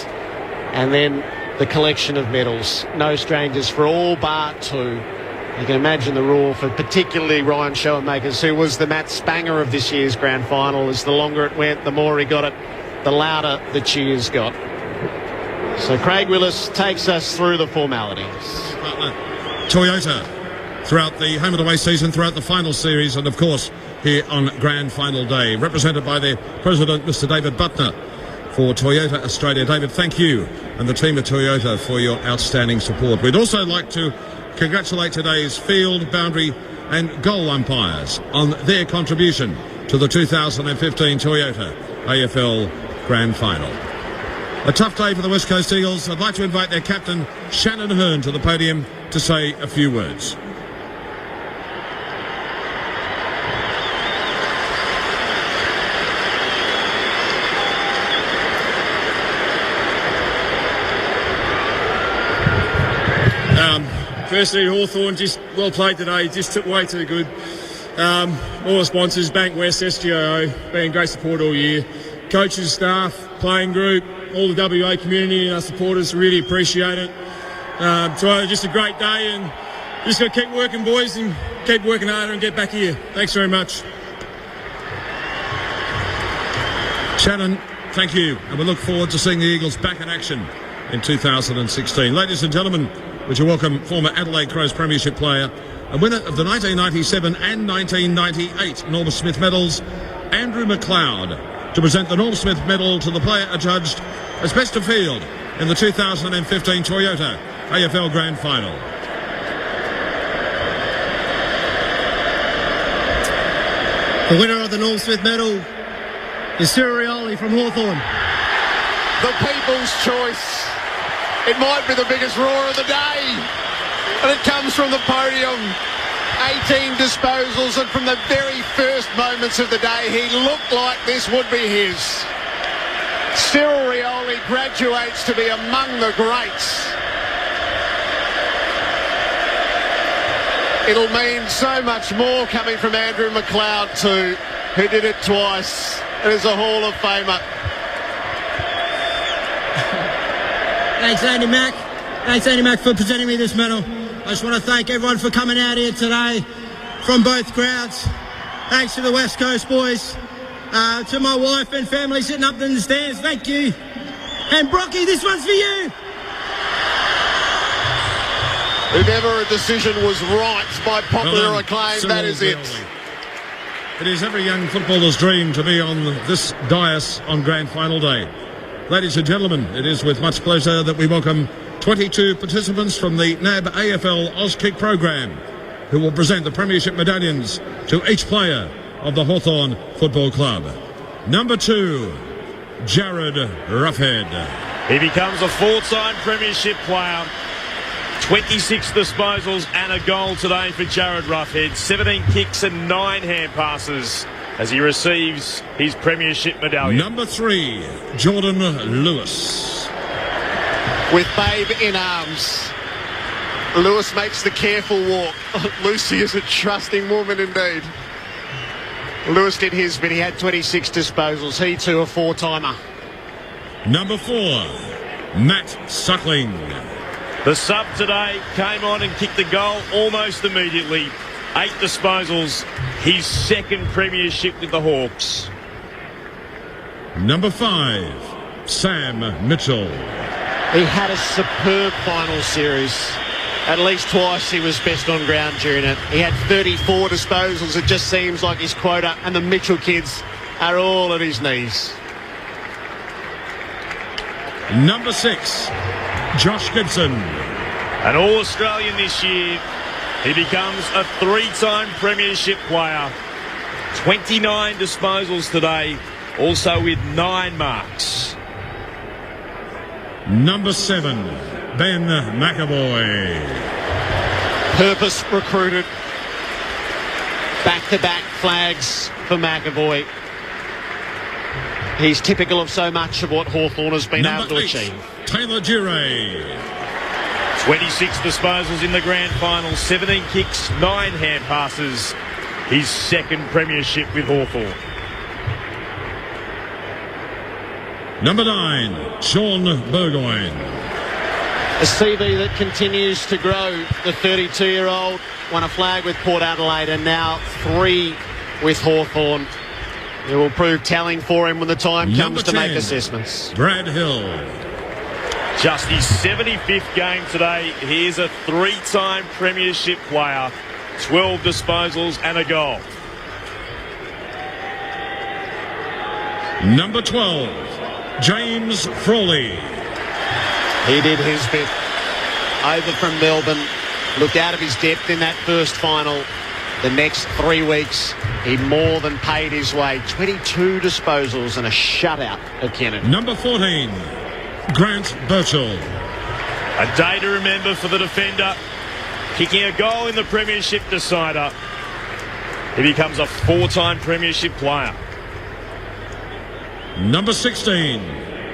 And then the collection of medals. No strangers for all bar 2. You can imagine the roar for particularly Ryan Schoenmakers, who was the Matt Spanger of this year's grand final. As the longer it went, the more he got it, the louder the cheers got. So Craig Willis takes us through the formalities. Toyota, throughout the home and away season, throughout the final series, and of course here on grand final day, represented by their president, Mr. David Butner, for Toyota Australia. David, thank you and the team at Toyota for your outstanding support. We'd also like to congratulate today's field, boundary and goal umpires on their contribution to the 2015 Toyota AFL Grand Final. A tough day for the West Coast Eagles. I'd like to invite their captain, Shannon Hearn, to the podium to say a few words. Firstly, Hawthorn, just well played today, just took way too good. All the sponsors, Bank West, SGIO, been great support all year. Coaches, staff, playing group, all the WA community and our supporters, really appreciate it. So just a great day, and just got to keep working, boys, and keep working harder and get back here. Thanks very much. Shannon, thank you, and we look forward to seeing the Eagles back in action in 2016. Ladies and gentlemen, would you welcome former Adelaide Crows Premiership player and winner of the 1997 and 1998 Norm Smith medals, Andrew McLeod, to present the Norm Smith medal to the player adjudged as best of field in the 2015 Toyota AFL Grand Final. The winner of the Norm Smith medal is Cyril from Hawthorn. The people's choice. It might be the biggest roar of the day. And it comes from the podium. 18 disposals, and from the very first moments of the day, he looked like this would be his. Cyril Rioli graduates to be among the greats. It'll mean so much more coming from Andrew McLeod too, who did it twice and is a Hall of Famer. Thanks, Andy Mack. Thanks, Andy Mack, for presenting me this medal. I just want to thank everyone for coming out here today from both crowds. Thanks to the West Coast boys. To my wife and family sitting up in the stands, thank you. And Brocky, this one's for you. If ever a decision was right by popular acclaim, that is it. It is every young footballer's dream to be on this dais on Grand Final Day. Ladies and gentlemen, it is with much pleasure that we welcome 22 participants from the NAB AFL Auskick program, who will present the premiership medallions to each player of the Hawthorn Football Club. Number 2, Jared Roughhead. He becomes a four-time premiership player. 26 disposals and a goal today for Jared Roughhead. 17 kicks and 9 hand passes as he receives his premiership medallion. Number 3, Jordan Lewis. With Babe in arms, Lewis makes the careful walk. Lucy is a trusting woman indeed. Lewis did his, but he had 26 disposals. He too a four-timer. Number 4, Matt Suckling. The sub today came on and kicked the goal almost immediately. 8 disposals, his second premiership with the Hawks. Number 5, Sam Mitchell. He had a superb final series. At least twice he was best on ground during it. He had 34 disposals. It just seems like his quota, and the Mitchell kids are all at his knees. Number 6, Josh Gibson. An All-Australian this year. He becomes a 3-time premiership player. 29 disposals today, also with 9 marks. Number 7, Ben McAvoy. Purpose recruited. Back-to-back flags for McAvoy. He's typical of so much of what Hawthorn has been able to achieve. Taylor Duray. 26 disposals in the grand final, 17 kicks, 9 hand passes. His second premiership with Hawthorn. Number 9, Sean Burgoyne. A CV that continues to grow. The 32-year-old won a flag with Port Adelaide and now 3 with Hawthorn. It will prove telling for him when the time comes to make assessments. Brad Hill. Just his 75th game today. Here's a 3-time premiership player. 12 disposals and a goal. Number 12, James Frawley. He did his bit. Over from Melbourne. Looked out of his depth in that first final. The next 3 weeks, he more than paid his way. 22 disposals and a shutout at Kennedy. Number 14, Grant Birchall. A day to remember for the defender. Kicking a goal in the premiership decider. He becomes a 4-time premiership player. Number 16,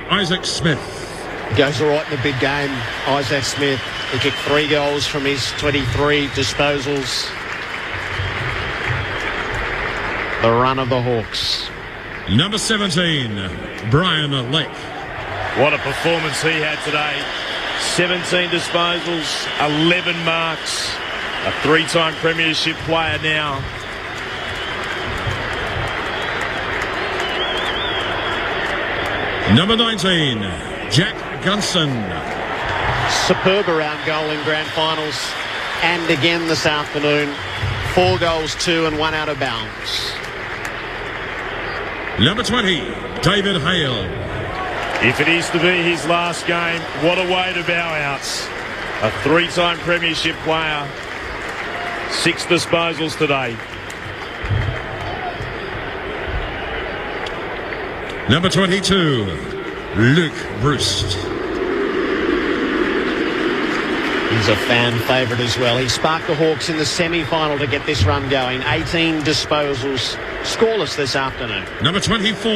Isaac Smith. Goes all right in the big game, Isaac Smith. He kicked 3 goals from his 23 disposals. The run of the Hawks. Number 17, Brian Lake. What a performance he had today. 17 disposals, 11 marks. A 3-time premiership player now. Number 19, Jack Gunston. Superb around goal in grand finals. And again this afternoon. 4 goals, 2 and 1 out of bounds. Number 20, David Hale. If it is to be his last game, what a way to bow out. A 3-time premiership player, 6 disposals today. Number 22, Luke Bruce. He's a fan favourite as well. He sparked the Hawks in the semi-final to get this run going. 18 disposals, scoreless this afternoon. Number 24,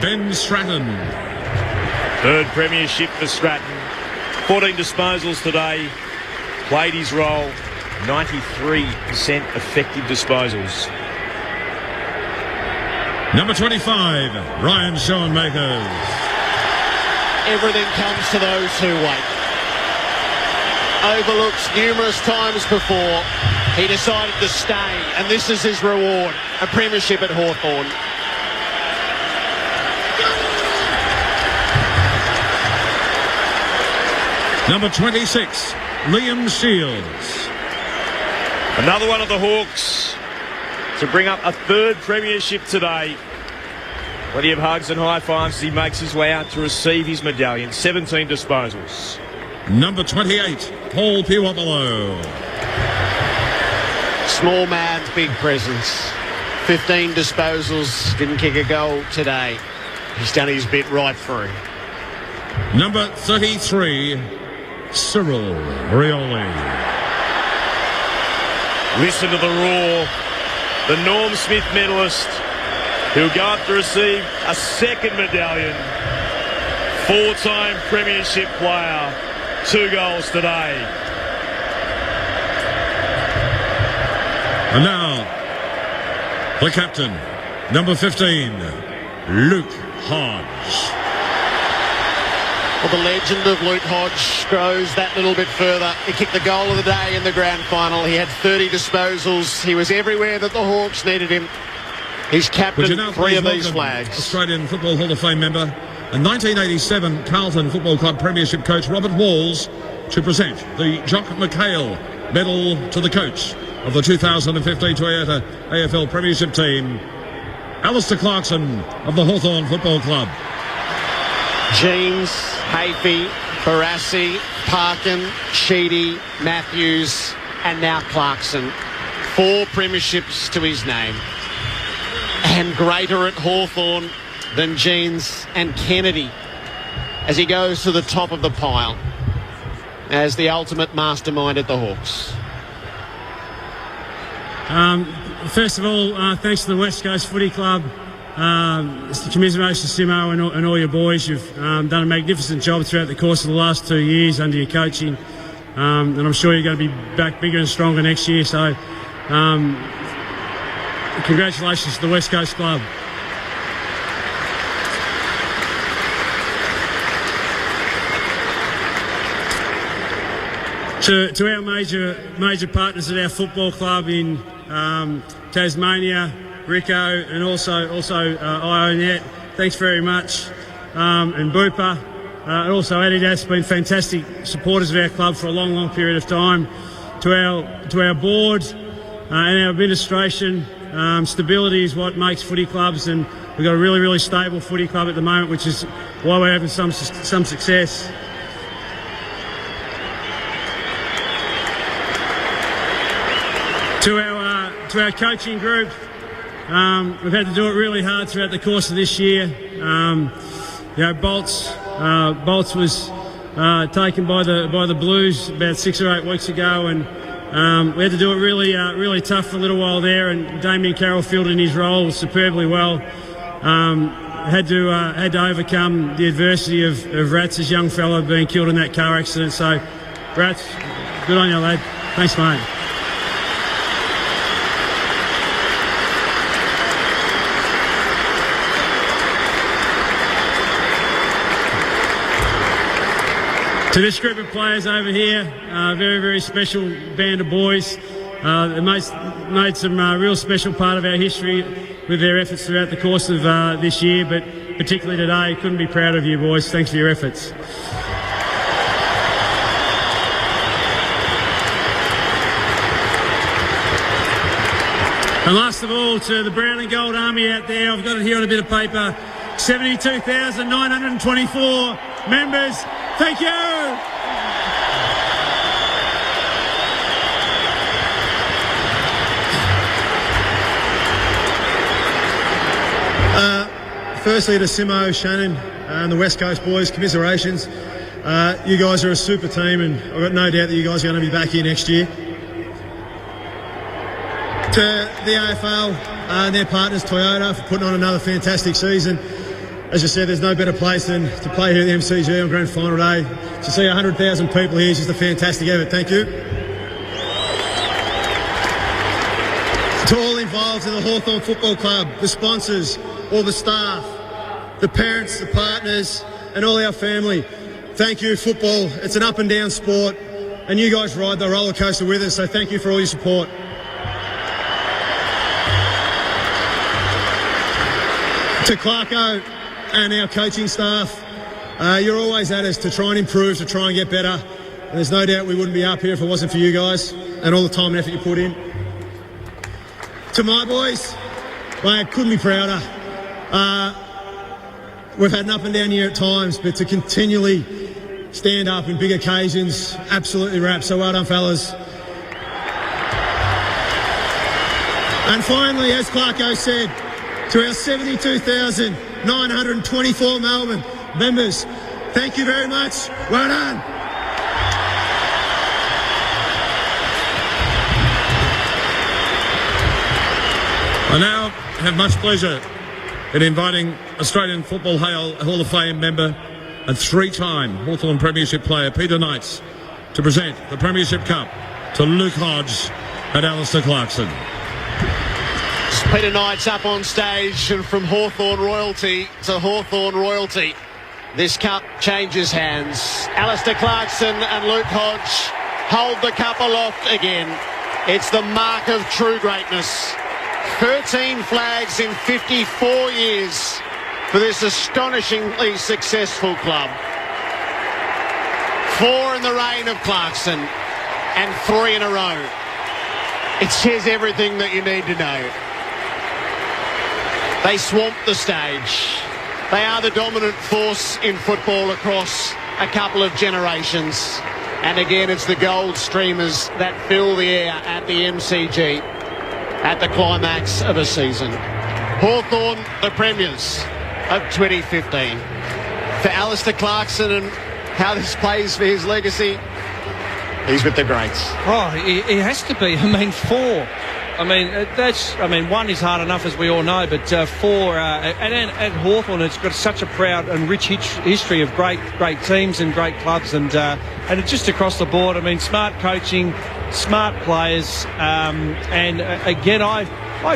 Ben Stratton. 3rd premiership for Stratton. 14 disposals today. Played his role. 93% effective disposals. Number 25, Ryan Schoenmakers. Everything comes to those who wait. Overlooked numerous times before, he decided to stay, and this is his reward, a premiership at Hawthorn. Number 26, Liam Shields. Another one of the Hawks to bring up a 3rd premiership today. Plenty of hugs and high fives as he makes his way out to receive his medallion. 17 disposals. Number 28, Paul Piwapolo. Small man, big presence. 15 disposals, didn't kick a goal today. He's done his bit right through. Number 33, Cyril Rioli. Listen to the roar. The Norm Smith medalist, who'll go up to receive a 2nd medallion. 4-time premiership player. 2 goals today. And now, the captain, number 15, Luke Hodge. Well, the legend of Luke Hodge goes that little bit further. He kicked the goal of the day in the grand final. He had 30 disposals. He was everywhere that the Hawks needed him. He's captained 3 of these flags. Australian Football Hall of Fame member and 1987 Carlton Football Club Premiership coach Robert Walls to present the Jock McHale Medal to the coach of the 2015 Toyota AFL Premiership team, Alistair Clarkson of the Hawthorn Football Club. Jeans, Hafey, Barassi, Parkin, Sheedy, Matthews, and now Clarkson. 4 premierships to his name. And greater at Hawthorn than Jeans and Kennedy as he goes to the top of the pile as the ultimate mastermind at the Hawks. First of all, thanks to the West Coast Footy Club. Commiserations, Simo, and all your boys. You've done a magnificent job throughout the course of the last 2 years under your coaching. And I'm sure you're going to be back bigger and stronger next year. So congratulations to the West Coast Club. To our major partners at our football club in Tasmania, Rico, and also IONet, thanks very much, and Bupa, and also Adidas, been fantastic supporters of our club for a long period of time. To our board and our administration, stability is what makes footy clubs, and we've got a really stable footy club at the moment, which is why we're having some success. To our coaching group, we've had to do it really hard throughout the course of this year. Bolts was taken by the Blues about 6 or 8 weeks ago, and we had to do it really tough for a little while there. And Damien Carroll filled in his role superbly well. Had to overcome the adversity of Rats' young fellow being killed in that car accident. So, Rats, good on you, lad. Thanks, mate. To this group of players over here, very special band of boys. They made some real special part of our history with their efforts throughout the course of this year, but particularly today, couldn't be proud of you boys. Thanks for your efforts. And last of all, to the brown and gold army out there, I've got it here on a bit of paper. 72,924 members. Thank you. Firstly to Simo, Shannon and the West Coast boys, commiserations. You guys are a super team and I've got no doubt that you guys are going to be back here next year. To the AFL and their partners Toyota for putting on another fantastic season. As I said, there's no better place than to play here at the MCG on Grand Final day. To see 100,000 people here is just a fantastic effort. Thank you. To all involved in the Hawthorn Football Club, the sponsors, all the staff, the parents, the partners, and all our family. Thank you, football. It's an up and down sport, and you guys ride the roller coaster with us, so thank you for all your support. To Clarko and our coaching staff, you're always at us to try and improve, to try and get better. And there's no doubt we wouldn't be up here if it wasn't for you guys and all the time and effort you put in. To my boys, mate, couldn't be prouder. We've had an up and down year at times, but to continually stand up in big occasions, absolutely wrapped. So well done, fellas. And finally, as Clarko said, to our 72,924 Melbourne members, thank you very much. Well done. I now have much pleasure in inviting Australian Football Hall of Fame member and three-time Hawthorn Premiership player Peter Knights to present the Premiership Cup to Luke Hodge and Alistair Clarkson. Peter Knights up on stage, and from Hawthorn royalty to Hawthorn royalty, this cup changes hands. Alistair Clarkson and Luke Hodge hold the cup aloft again. It's the mark of true greatness. 13 flags in 54 years for this astonishingly successful club. 4 in the reign of Clarkson and 3 in a row. It says everything that you need to know. They swamp the stage. They are the dominant force in football across a couple of generations. And again, it's the gold streamers that fill the air at the MCG at the climax of a season. Hawthorn, the premiers of 2015. For Alistair Clarkson and how this plays for his legacy, he's with the greats. Oh, he has to be. I mean, 4. I mean, 1 is hard enough, as we all know, but 4, and at Hawthorn, it's got such a proud and rich history of great teams and great clubs, and it's just across the board. I mean, smart coaching, smart players, and again, I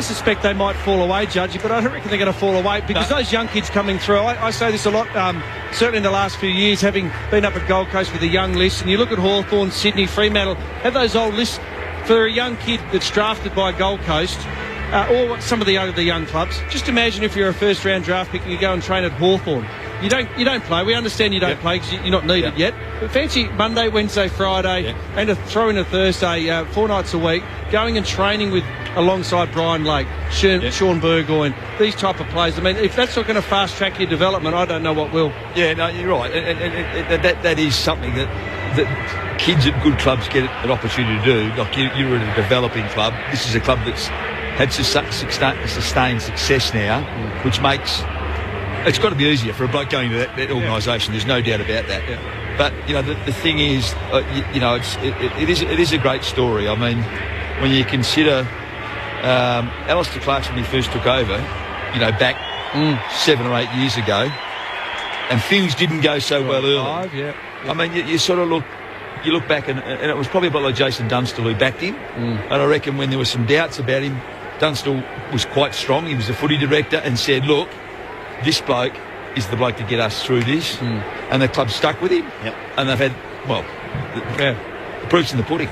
suspect they might fall away, Judgy, but I don't reckon they're going to fall away because those young kids coming through, I say this a lot, certainly in the last few years, having been up at Gold Coast with a young list, and you look at Hawthorn, Sydney, Fremantle, have those old lists. For a young kid that's drafted by Gold Coast, or some of the other young clubs, just imagine if you're a first-round draft pick and you go and train at Hawthorn. You don't play. We understand you don't play because you're not needed yet. But fancy Monday, Wednesday, Friday, and throw in a Thursday, 4 nights a week, going and training with alongside Brian Lake, Sean Burgoyne, these type of players. I mean, if that's not going to fast-track your development, I don't know what will. Yeah, no, you're right. And that is something that kids at good clubs get an opportunity to do. Like you're at a developing club. This is a club that's had sustained success now, which makes it's got to be easier for a bloke going to that organisation. There's no doubt about that. Yeah. But you know, the thing is, it is a great story. I mean, when you consider Alistair Clarkson when he first took over, back 7 or 8 years ago, and things didn't go so well early. I mean, you sort of look back, and it was probably about like Jason Dunstall who backed him. And I reckon when there were some doubts about him, Dunstall was quite strong. He was the footy director and said, look, this bloke is the bloke to get us through this. And the club stuck with him. And they've had, the proof's in the pudding.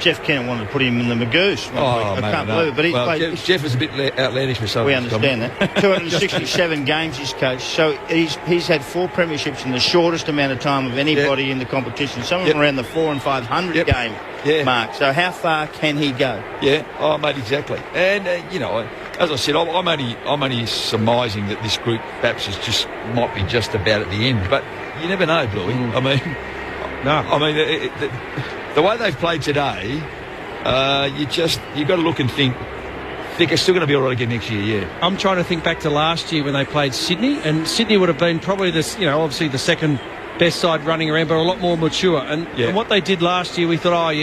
Jeff Kennett wanted to put him in the Magoose. I can't believe it. But Jeff was a bit outlandish for some. We understand that. 267 games he's coached. So he's had 4 premierships in the shortest amount of time of anybody in the competition. Some of them around the 400 and 500 game mark. So how far can he go? Yeah. Oh, mate, exactly. And as I said, I'm only surmising that this group perhaps might be just about at the end, but you never know, Bluey. I mean, the way they've played today, you've got to look and think they're still going to be all right again next year. Yeah, I'm trying to think back to last year when they played Sydney, and Sydney would have been probably obviously the second best side running around, but a lot more mature. And what they did last year, we thought,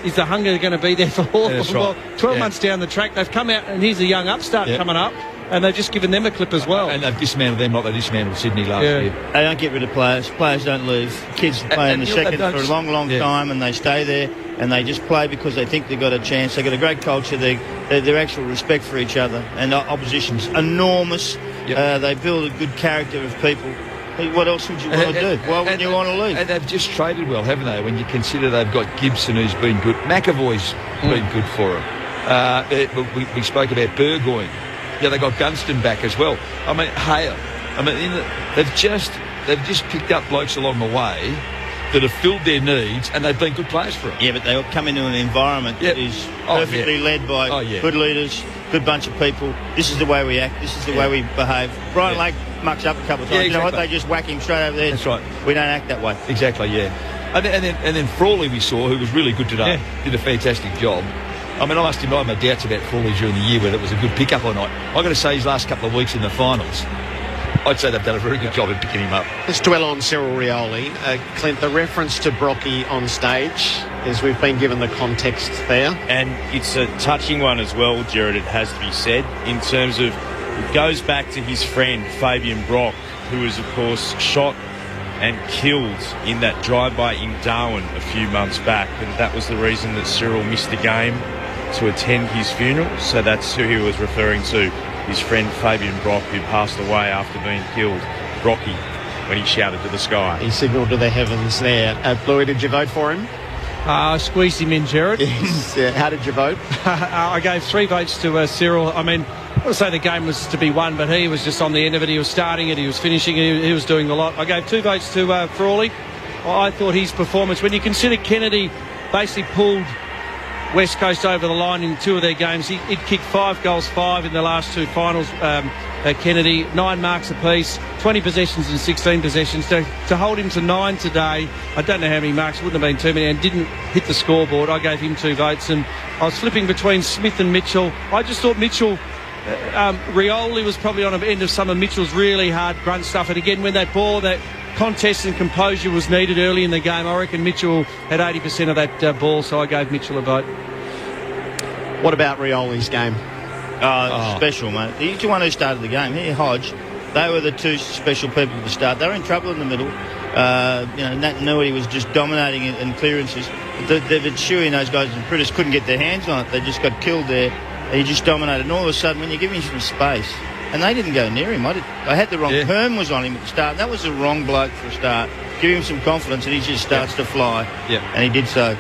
is the hunger going to be there for Hawthorn? That's right. Well, 12 months down the track, they've come out, and here's a young upstart coming up, and they've just given them a clip as well. And they've dismantled them like they dismantled Sydney last year. They don't get rid of players. Players don't leave. Kids play in the second for a long, long time, and they stay there, and they just play because they think they've got a chance. They've got a great culture. Their actual respect for each other, and opposition's enormous. They build a good character of people. What else would you want to do? Why wouldn't you want to leave? And they've just traded well, haven't they? When you consider they've got Gibson, who's been good. McAvoy's been good for them. We spoke about Burgoyne. Yeah, they got Gunston back as well. I mean, Hale. I mean, they've just picked up blokes along the way that have filled their needs, and they've been good players for them. Yeah, but they come into an environment that is perfectly led by good leaders, good bunch of people. This is the way we act. This is the way we behave. Brian Lake mucks up a couple of times. You know what? They just whack him straight over there. That's right. We don't act that way. Exactly, yeah. And then Frawley we saw, who was really good today, did a fantastic job. I mean, I must admit my doubts about Frawley during the year, whether it was a good pick-up or not. I've got to say his last couple of weeks in the finals, I'd say they've done a very good job in picking him up. Let's dwell on Cyril Rioli. Clint, the reference to Brocky on stage, as we've been given the context there. And it's a touching one as well, Jared, it has to be said, in terms of it goes back to his friend Fabian Brock, who was, of course, shot and killed in that drive-by in Darwin a few months back. And that was the reason that Cyril missed the game to attend his funeral. So that's who he was referring to, his friend Fabian Brock, who passed away after being killed, Brocky, when he shouted to the sky. He signalled to the heavens there. Bluey, did you vote for him? I squeezed him in, Jared. How did you vote? I gave 3 votes to Cyril. I mean, I would say the game was to be won, but he was just on the end of it. He was starting it, he was finishing it, he was doing a lot. I gave 2 votes to Frawley. I thought his performance, when you consider Kennedy basically pulled West Coast over the line in 2 of their games. He'd kicked 5 goals, 5 in the last 2 finals. Kennedy, 9 marks apiece, 20 possessions and 16 possessions. To hold him to 9 today, I don't know how many marks, wouldn't have been too many, and didn't hit the scoreboard. I gave him 2 votes, and I was flipping between Smith and Mitchell. I just thought Mitchell, Rioli was probably on the end of some of Mitchell's really hard grunt stuff, and again, when that ball, that contest and composure was needed early in the game, I reckon Mitchell had 80% of that ball, so I gave Mitchell a vote. What about Rioli's game? Special, mate. He's the one who started the game. He, Hodge, they were the 2 special people to start. They were in trouble in the middle. Nat Nui was just dominating it in clearances. The Shuey and those guys in Pritis couldn't get their hands on it. They just got killed there. He just dominated. And all of a sudden, when you give him some space, and they didn't go near him. I had the wrong... Perm was on him at the start, and that was the wrong bloke for a start. Give him some confidence, and he just starts to fly. Yeah. And he did so.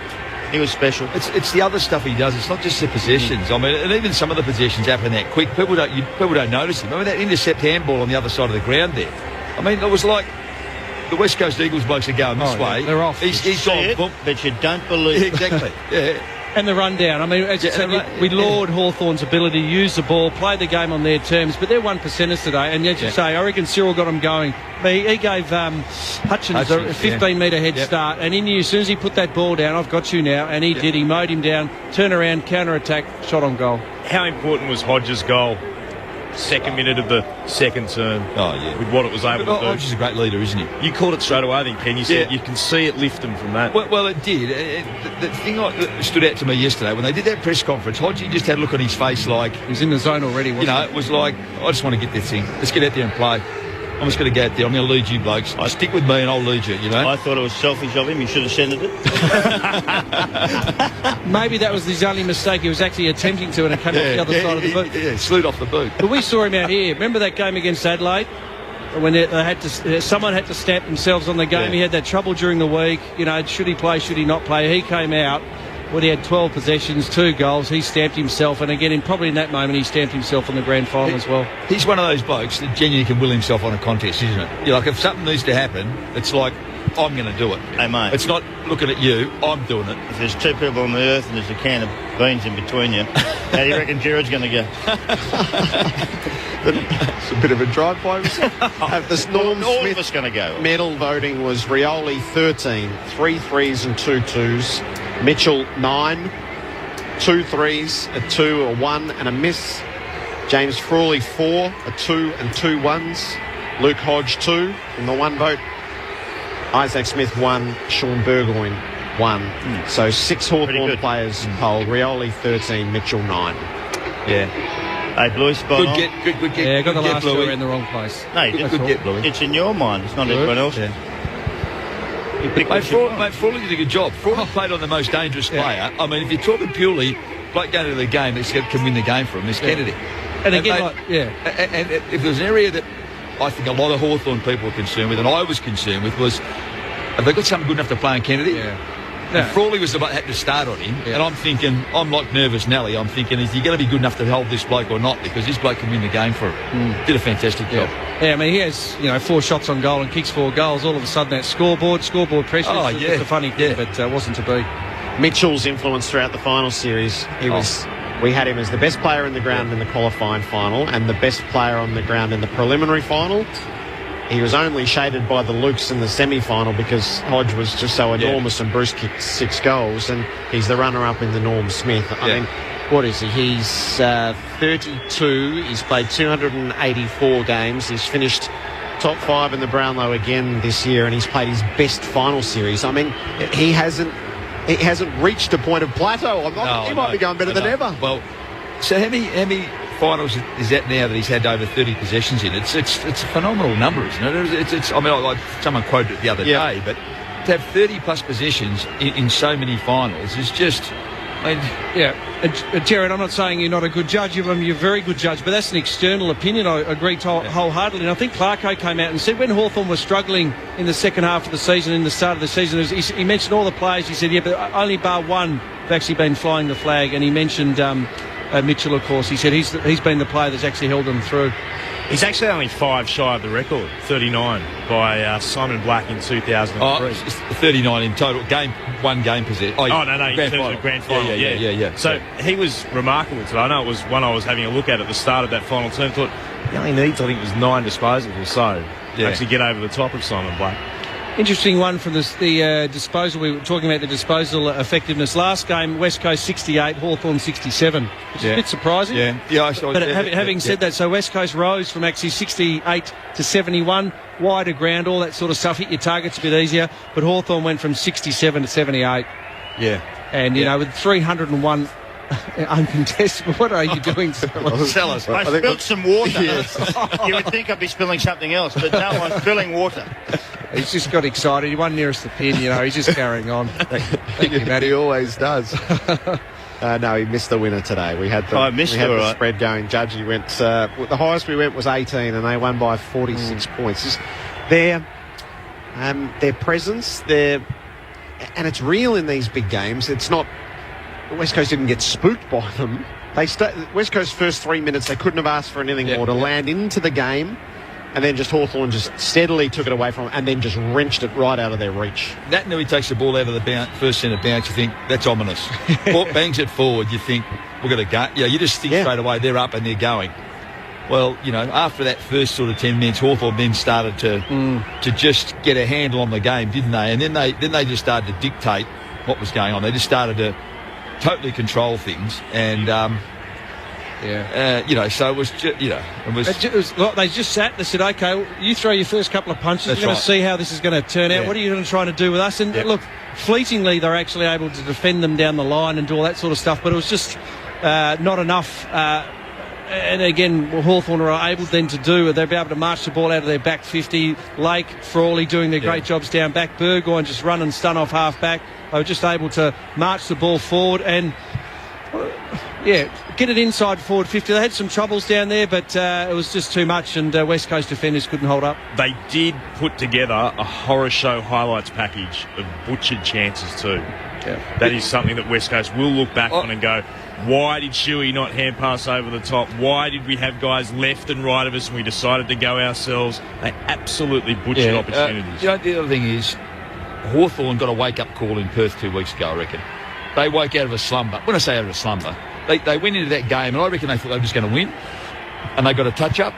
He was special. It's the other stuff he does. It's not just the possessions. I mean, and even some of the possessions happen that quick. People don't notice him. I mean, that intercept handball on the other side of the ground there. I mean, it was like the West Coast Eagles blokes are going this way. They're off. He's gone, but you don't believe it. Exactly. Yeah. And the rundown. I mean, as you said, we laud Hawthorn's ability to use the ball, play the game on their terms, but they're 1%ers today. And as you say, I reckon Cyril got them going. He gave Hutchins a 15-metre head start, and he knew as soon as he put that ball down, I've got you now, and he did. He mowed him down, turn around, counter-attack, shot on goal. How important was Hodges' goal? 2nd minute of the second term. Oh, yeah. With what it was able to do. Hodges is a great leader, isn't he? You called it straight away, I think, Ken. You said you can see it lift them from that. Well, it did. The thing that stood out to me yesterday, when they did that press conference, Hodgie just had a look on his face like... He was in the zone already, wasn't he? It was like, I just want to get this thing. Let's get out there and play. I'm just going to go out there. I'm going to lead you blokes. Stick with me and I'll lead you, I thought it was selfish of him. He should have sent it. Maybe that was his only mistake. He was actually attempting to, and it came off the other side of the boot. Yeah, slewed off the boot. But we saw him out here. Remember that game against Adelaide? When they had to, someone had to stamp themselves on the game. He had that trouble during the week. Should he play, should he not play? He came out when he had 12 possessions, 2 goals. He stamped himself, and again, probably in that moment, he stamped himself on the grand final as well. He's one of those blokes that genuinely can will himself on a contest, isn't it? Like, if something needs to happen, it's like, I'm going to do it. Hey, mate. It's not looking at you, I'm doing it. If there's 2 people on the earth and there's a can of beans in between you, How do you reckon Jared's going to go? It's a bit of a drive-by. This Norm all Smith of us going to go. medal voting was Rioli 13, 3 threes and 2 twos. Mitchell 9, 2 threes, a 2, a 1 and a miss. James Frawley 4, a 2 and 2 ones. Luke Hodge 2 in the 1 vote. Isaac Smith 1, Sean Burgoyne 1. So 6 Hawthorn players polled. Rioli 13, Mitchell 9. Yeah. Hey, Bluey, spot on. Yeah, got the last two in the wrong place. No, you didn't. Good get, Bluey. It's in your mind. It's not everyone else. Yeah. Mate, Frawley did a good job. Frawley played on the most dangerous player. I mean, if you're talking purely bloke going to the game that can win the game for him, it's Kennedy. And again, and if there's an area that I think a lot of Hawthorn people were concerned with, and I was concerned with, was have they got something good enough to play on Kennedy? Yeah. And Frawley was the one that had to start on him, and I'm thinking, I'm like nervous Nelly. I'm thinking, is he going to be good enough to hold this bloke or not? Because this bloke can win the game for him. Did a fantastic job. Yeah, I mean, he has 4 shots on goal and kicks 4 goals. All of a sudden, that scoreboard pressure. Oh, it's a funny thing, but wasn't to be. Mitchell's influence throughout the final series. We had him as the best player in the ground in the qualifying final and the best player on the ground in the preliminary final. He was only shaded by the Lukes in the semi-final because Hodge was just so enormous and Bruce kicked 6 goals, and he's the runner-up in the Norm Smith. I mean, what is he? He's 32. He's played 284 games. He's finished top 5 in the Brownlow again this year, and he's played his best final series. I mean, he hasn't reached a point of plateau. He might be going better than ever. Well, so how many finals is that now that he's had over 30 possessions in? It's a phenomenal number, isn't it? I mean, someone quoted it the other day, but to have 30 plus possessions in so many finals is just. Jared, I'm not saying you're not a good judge. You're a very good judge, but that's an external opinion. I agree wholeheartedly. And I think Clarko came out and said when Hawthorn was struggling in the second half of the season, in the start of the season, he mentioned all the players. He said, but only bar one have actually been flying the flag. And he mentioned Mitchell, of course. He said he's been the player that's actually held them through. He's actually only 5 shy of the record, 39, by Simon Black in 2003. It's 39 in total. One game possession. No, in terms of grand final. Yeah. So he was remarkable today. I know it was one I was having a look at the start of that final term. Thought he only needs, I think it was 9 disposals or so to actually get over the top of Simon Black. Interesting one from the disposal. We were talking about the disposal effectiveness. Last game, West Coast 68, Hawthorn 67, which is a bit surprising. But having said that, so West Coast rose from actually 68 to 71, wider ground, all that sort of stuff. Hit your targets a bit easier. But Hawthorn went from 67 to 78. Yeah. And, with 301 uncontested. What are you doing? Tell us. I spilled some water. You would think I'd be spilling something else, but no, I'm spilling water. He's just got excited. He wasn't nearest the pin, he's just carrying on. Thank you, Matty. He always does. No, he missed the winner today. We had the spread going. Judgy went, the highest we went was 18, and they won by 46 points. Their presence, and it's real in these big games. It's not. West Coast didn't get spooked by them. West Coast's first 3 minutes, they couldn't have asked for anything more to land into the game, and then just Hawthorn just steadily took it away from them and then just wrenched it right out of their reach. That and he takes the ball out of the first centre bounce, you think, that's ominous. Bangs it forward, you think, we're going to go. You just think straight away, they're up and they're going. Well, after that first sort of 10 minutes, Hawthorn then started to just get a handle on the game, didn't they? And then they just started to dictate what was going on. They just started to totally control things, and so it was just, they just sat. They said, "Okay, you throw your first couple of punches. We're going to see how this is going to turn out. What are you going to try to do with us?" And look, fleetingly, they're actually able to defend them down the line and do all that sort of stuff. But it was just not enough. And again, Hawthorn are able then to do. They'll be able to march the ball out of their back 50. Lake, Frawley doing their great jobs down back. Burgoyne just run and stun off half back. They were just able to march the ball forward and, get it inside forward 50. They had some troubles down there, but it was just too much, and West Coast defenders couldn't hold up. They did put together a horror show highlights package of butchered chances too. Yeah. That is something that West Coast will look back on and go, why did Shuey not hand pass over the top? Why did we have guys left and right of us and we decided to go ourselves? They absolutely butchered opportunities. The other thing is, Hawthorn got a wake-up call in Perth 2 weeks ago, I reckon. they woke out of a slumber. When I say out of a slumber, they went into that game, and I reckon they thought they were just going to win, and they got a touch-up.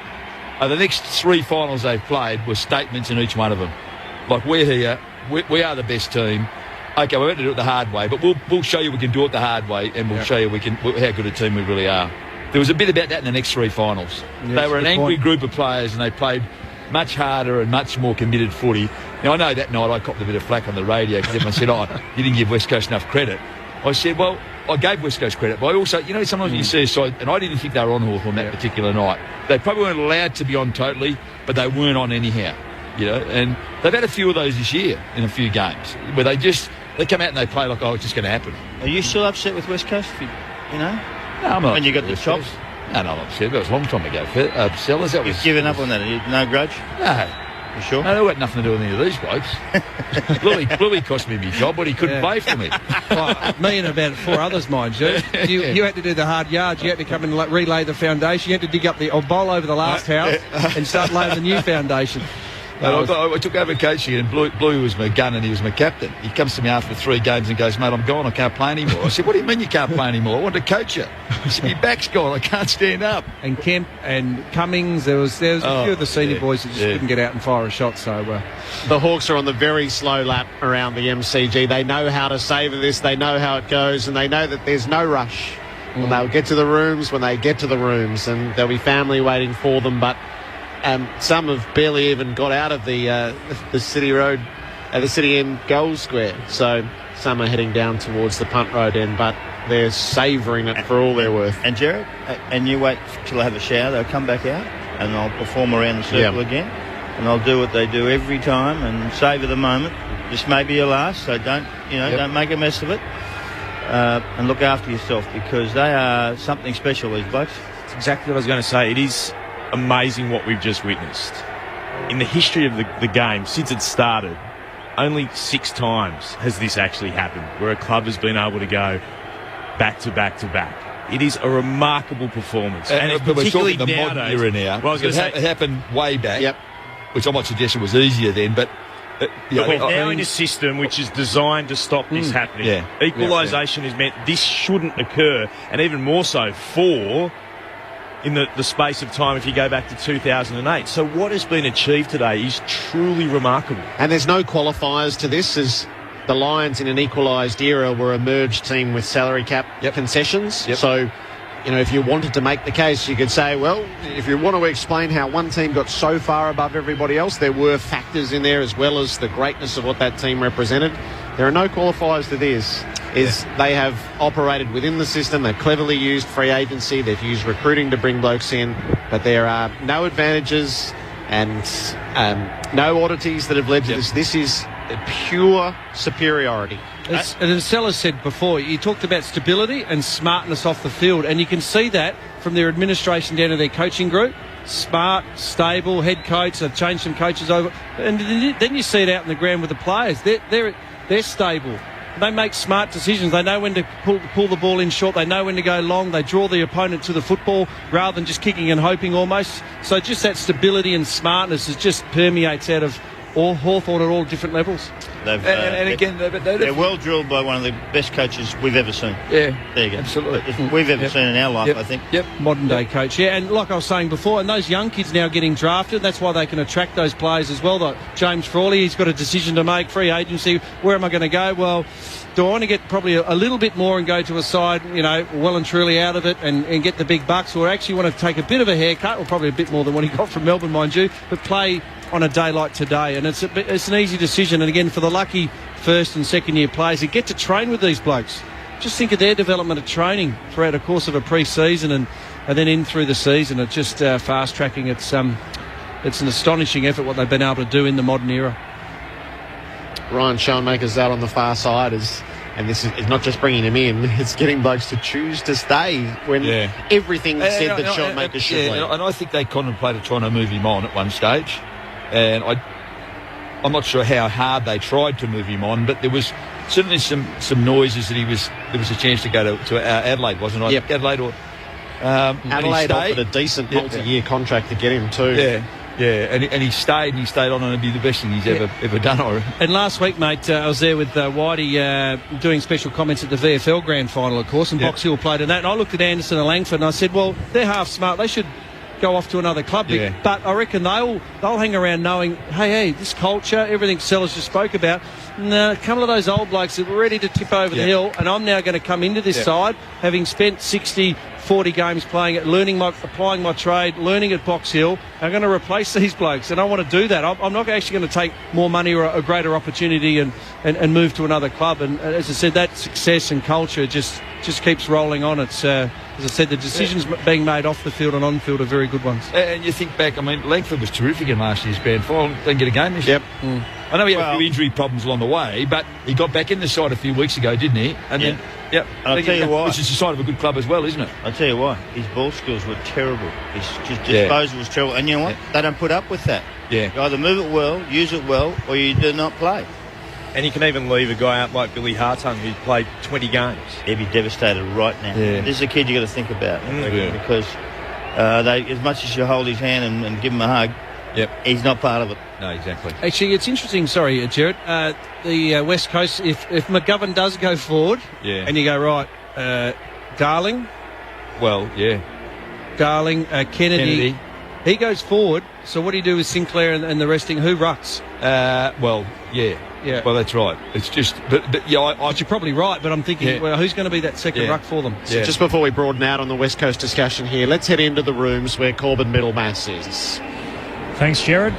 The next 3 finals they've played were statements in each one of them. Like, we're here, we are the best team. Okay, we're going to do it the hard way, but we'll show you we can do it the hard way, and we'll show you how good a team we really are. There was a bit about that in the next 3 finals. They were an angry group of players, and they played much harder and much more committed footy. Now, I know that night I copped a bit of flack on the radio because everyone said, you didn't give West Coast enough credit. I said, well, I gave West Coast credit, but I also, sometimes you see a side, and I didn't think they were on Hawthorn that particular night. They probably weren't allowed to be on totally, but they weren't on anyhow, and they've had a few of those this year in a few games where they come out and they play like, it's just going to happen. Are you still upset with West Coast? No, I'm not. When you got the chops? No, I'm not upset. That was a long time ago. Sellers, You've given up on that? No grudge? No. You sure? No, that had nothing to do with any of these blokes. Bluey cost me my job, but he couldn't play for me. Me and about 4 others, mind you. You had to do the hard yards. You had to come and relay the foundation. You had to dig up the bowl over the last house and start laying the new foundation. I took over coaching, and Blue was my gun and he was my captain. He comes to me after 3 games and goes, mate, I'm gone, I can't play anymore. I said, what do you mean you can't play anymore? I want to coach you. He said, my back's gone, I can't stand up. And Kemp and Cummings, there was a few of the senior boys that just couldn't get out and fire a shot. So the Hawks are on the very slow lap around the MCG. They know how to savour this, they know how it goes, and they know that there's no rush. When they'll get to the rooms, and there'll be family waiting for them, but some have barely even got out of the City Road, the City End goal square. So some are heading down towards the punt road end, but they're savouring it for all they're worth. And Jared, and you wait till they have a shower, they'll come back out and they'll perform around the circle again, and they'll do what they do every time and savour the moment. This may be your last, so don't make a mess of it, and look after yourself, because they are something special, these blokes. That's exactly what I was going to say. It is amazing what we've just witnessed. In the history of the game, since it started, only 6 times has this actually happened, where a club has been able to go back to back to back. It is a remarkable performance. And it's particularly the modern era now. Well, it happened way back, which I might suggest it was easier then, but we're now in a system which is designed to stop this happening. Equalisation is meant this shouldn't occur, and even more so in the space of time if you go back to 2008. So what has been achieved today is truly remarkable. And there's no qualifiers to this, as the Lions in an equalised era were a merged team with salary cap concessions. So, if you wanted to make the case, you could say, well, if you want to explain how one team got so far above everybody else, there were factors in there as well as the greatness of what that team represented. There are no qualifiers to this. They have operated within the system. They've cleverly used free agency. They've used recruiting to bring blokes in. But there are no advantages and no oddities that have led to this. This is pure superiority. And as Sellers said before, you talked about stability and smartness off the field, and you can see that from their administration down to their coaching group. Smart, stable head coach. They've changed some coaches over, and then you see it out in the ground with the players. They're stable. They make smart decisions. They know when to pull the ball in short. They know when to go long. They draw the opponent to the football rather than just kicking and hoping almost. So just that stability and smartness just permeates out of all Hawthorn at all different levels. They're well drilled by one of the best coaches we've ever seen. Yeah, there you go. Absolutely, we've ever seen in our life, I think. Modern day coach. Yeah, and like I was saying before, and those young kids now getting drafted. That's why they can attract those players as well. Like James Frawley, he's got a decision to make. Free agency. Where am I going to go? Well, do I want to get probably a little bit more and go to a side, well and truly out of it and get the big bucks, or actually want to take a bit of a haircut, or probably a bit more than what he got from Melbourne, mind you, but play on a day like today? And it's an easy decision. And again, for the lucky first and second year players who get to train with these blokes, just think of their development of training throughout the course of a pre-season and then in through the season. It's just fast tracking. It's an astonishing effort what they've been able to do in the modern era. Ryan Schoenmaker's out on the far side, and this is not just bringing him in, it's getting blokes to choose to stay when everything said that Schoenmaker should leave. And I think they contemplated trying to move him on at one stage, and I'm not sure how hard they tried to move him on, but there was certainly some noises that there was a chance to go to Adelaide, wasn't it? Adelaide or Adelaide offered a decent multi-year contract to get him too. Yeah, and he stayed on, and it'd be the best thing he's ever done. And last week, mate, I was there with Whitey doing special comments at the VFL Grand Final, of course, and Box Hill played in that. And I looked at Anderson and Langford and I said, well, they're half smart. They should go off to another club. Yeah. But I reckon they'll hang around knowing, hey, this culture, everything Sellers just spoke about, a couple of those old blokes that were ready to tip over the hill, and I'm now going to come into this side, having spent 60, 40 games playing it, applying my trade, learning at Box Hill. I'm going to replace these blokes, and I want to do that. I'm not actually going to take more money or a greater opportunity and move to another club. And as I said, that success and culture just keeps rolling on. It's as I said, the decisions being made off the field and on the field are very good ones. And you think back, I mean, Langford was terrific in last year's grand final. Didn't get a game this year. I know he had a few injury problems along the way, but he got back in the side a few weeks ago, didn't he? And then, And I'll tell you why. Which is the side of a good club as well, isn't it? I'll tell you why. His ball skills were terrible. His disposal was terrible. And you know what? They don't put up with that. Yeah. You either move it well, use it well, or you do not play. And you can even leave a guy out like Billy Hawthorn, who's played 20 games. He'd be devastated right now. Yeah. This is a kid you got to think about, because as much as you hold his hand and give him a hug, he's not part of it. No, exactly. Actually, it's interesting, sorry, Jared, the West Coast, if McGovern does go forward, and you go, right, Darling. Well, Darling, Kennedy. He goes forward, so what do you do with Sinclair and the resting? Who rucks? Yeah, well, that's right. It's just, but you're probably right. But I'm thinking, well, who's going to be that second ruck for them? So just before we broaden out on the West Coast discussion here, let's head into the rooms where Corbin Middlemass is. Thanks, Jared.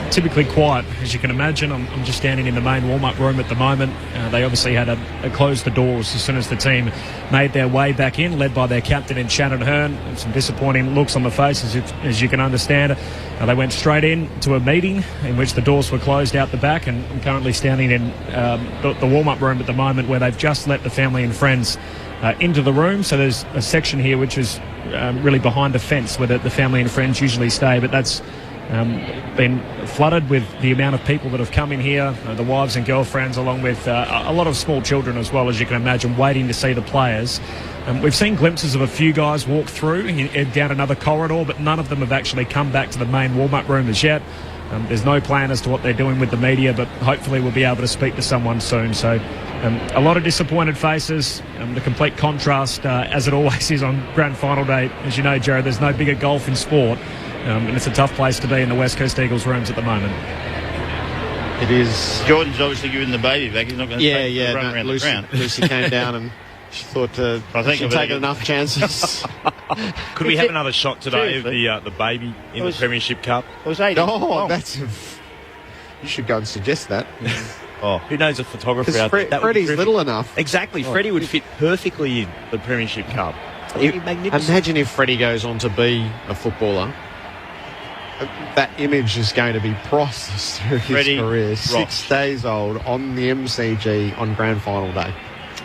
Typically quiet, as you can imagine. I'm just standing in the main warm-up room at the moment. They obviously had to close the doors as soon as the team made their way back in, led by their captain in Shannon Hearn. And some disappointing looks on the faces, as you can understand. They went straight in to a meeting in which the doors were closed out the back, and I'm currently standing in the warm-up room at the moment where they've just let the family and friends into the room. So there's a section here which is really behind the fence where the family and friends usually stay, but that's been flooded with the amount of people that have come in here, the wives and girlfriends, along with a lot of small children as well, as you can imagine, waiting to see the players. We've seen glimpses of a few guys walk through down another corridor, but none of them have actually come back to the main warm-up room as yet. There's no plan as to what they're doing with the media, but hopefully we'll be able to speak to someone soon. So a lot of disappointed faces, the complete contrast, as it always is on grand final day. As you know, Jared, there's no bigger gulf in sport. And it's a tough place to be in the West Coast Eagles rooms at the moment. It is. Jordan's obviously giving the baby back. He's not going to run around the ground. Lucy came down and she thought she'd taken enough chances. Could we have another shot today of the baby in the Premiership Cup? It was 80. You should go and suggest that. Who knows a photographer out there? Freddie's little enough. Exactly. Freddie would fit perfectly in the Premiership Cup. Imagine if Freddie goes on to be a footballer. That image is going to be priceless through his career. Ross. 6 days old on the MCG on grand final day.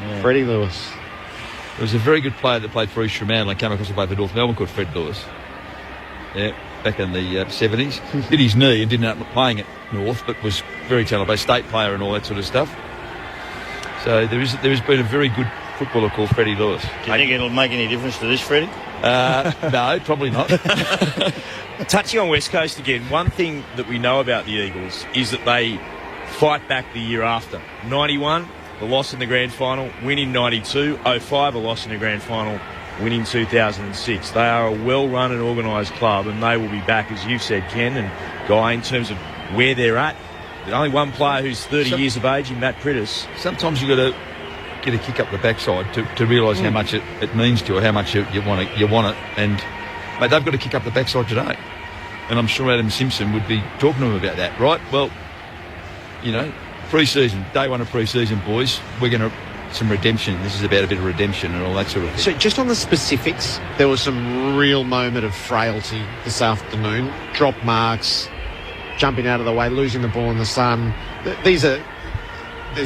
Yeah. Freddie Lewis. There was a very good player that played for East Fremantle and came across the way for North Melbourne called Fred Lewis. Yeah, back in the 70s. Did his knee and didn't end up playing at North, but was very talented, state player and all that sort of stuff. So there has been a very good footballer called Freddie Lewis. Do you think it'll make any difference to this, Freddie? No, probably not. Touching on West Coast again, one thing that we know about the Eagles is that they fight back the year after. 91, the loss in the grand final, win in 92, 05, a loss in the grand final, win in 2006. They are a well-run and organised club, and they will be back, as you've said, Ken and Guy, in terms of where they're at. There's only one player who's 30 years of age, in Matt Prittis. Sometimes you've got to get a kick up the backside to realise how much it means to you, or how much you want it. And mate, they've got to kick up the backside today. And I'm sure Adam Simpson would be talking to them about that, right? Well, pre-season, day one of pre-season, boys, we're going to some redemption. This is about a bit of redemption and all that sort of thing. So just on the specifics, there was some real moment of frailty this afternoon. Drop marks, jumping out of the way, losing the ball in the sun. These are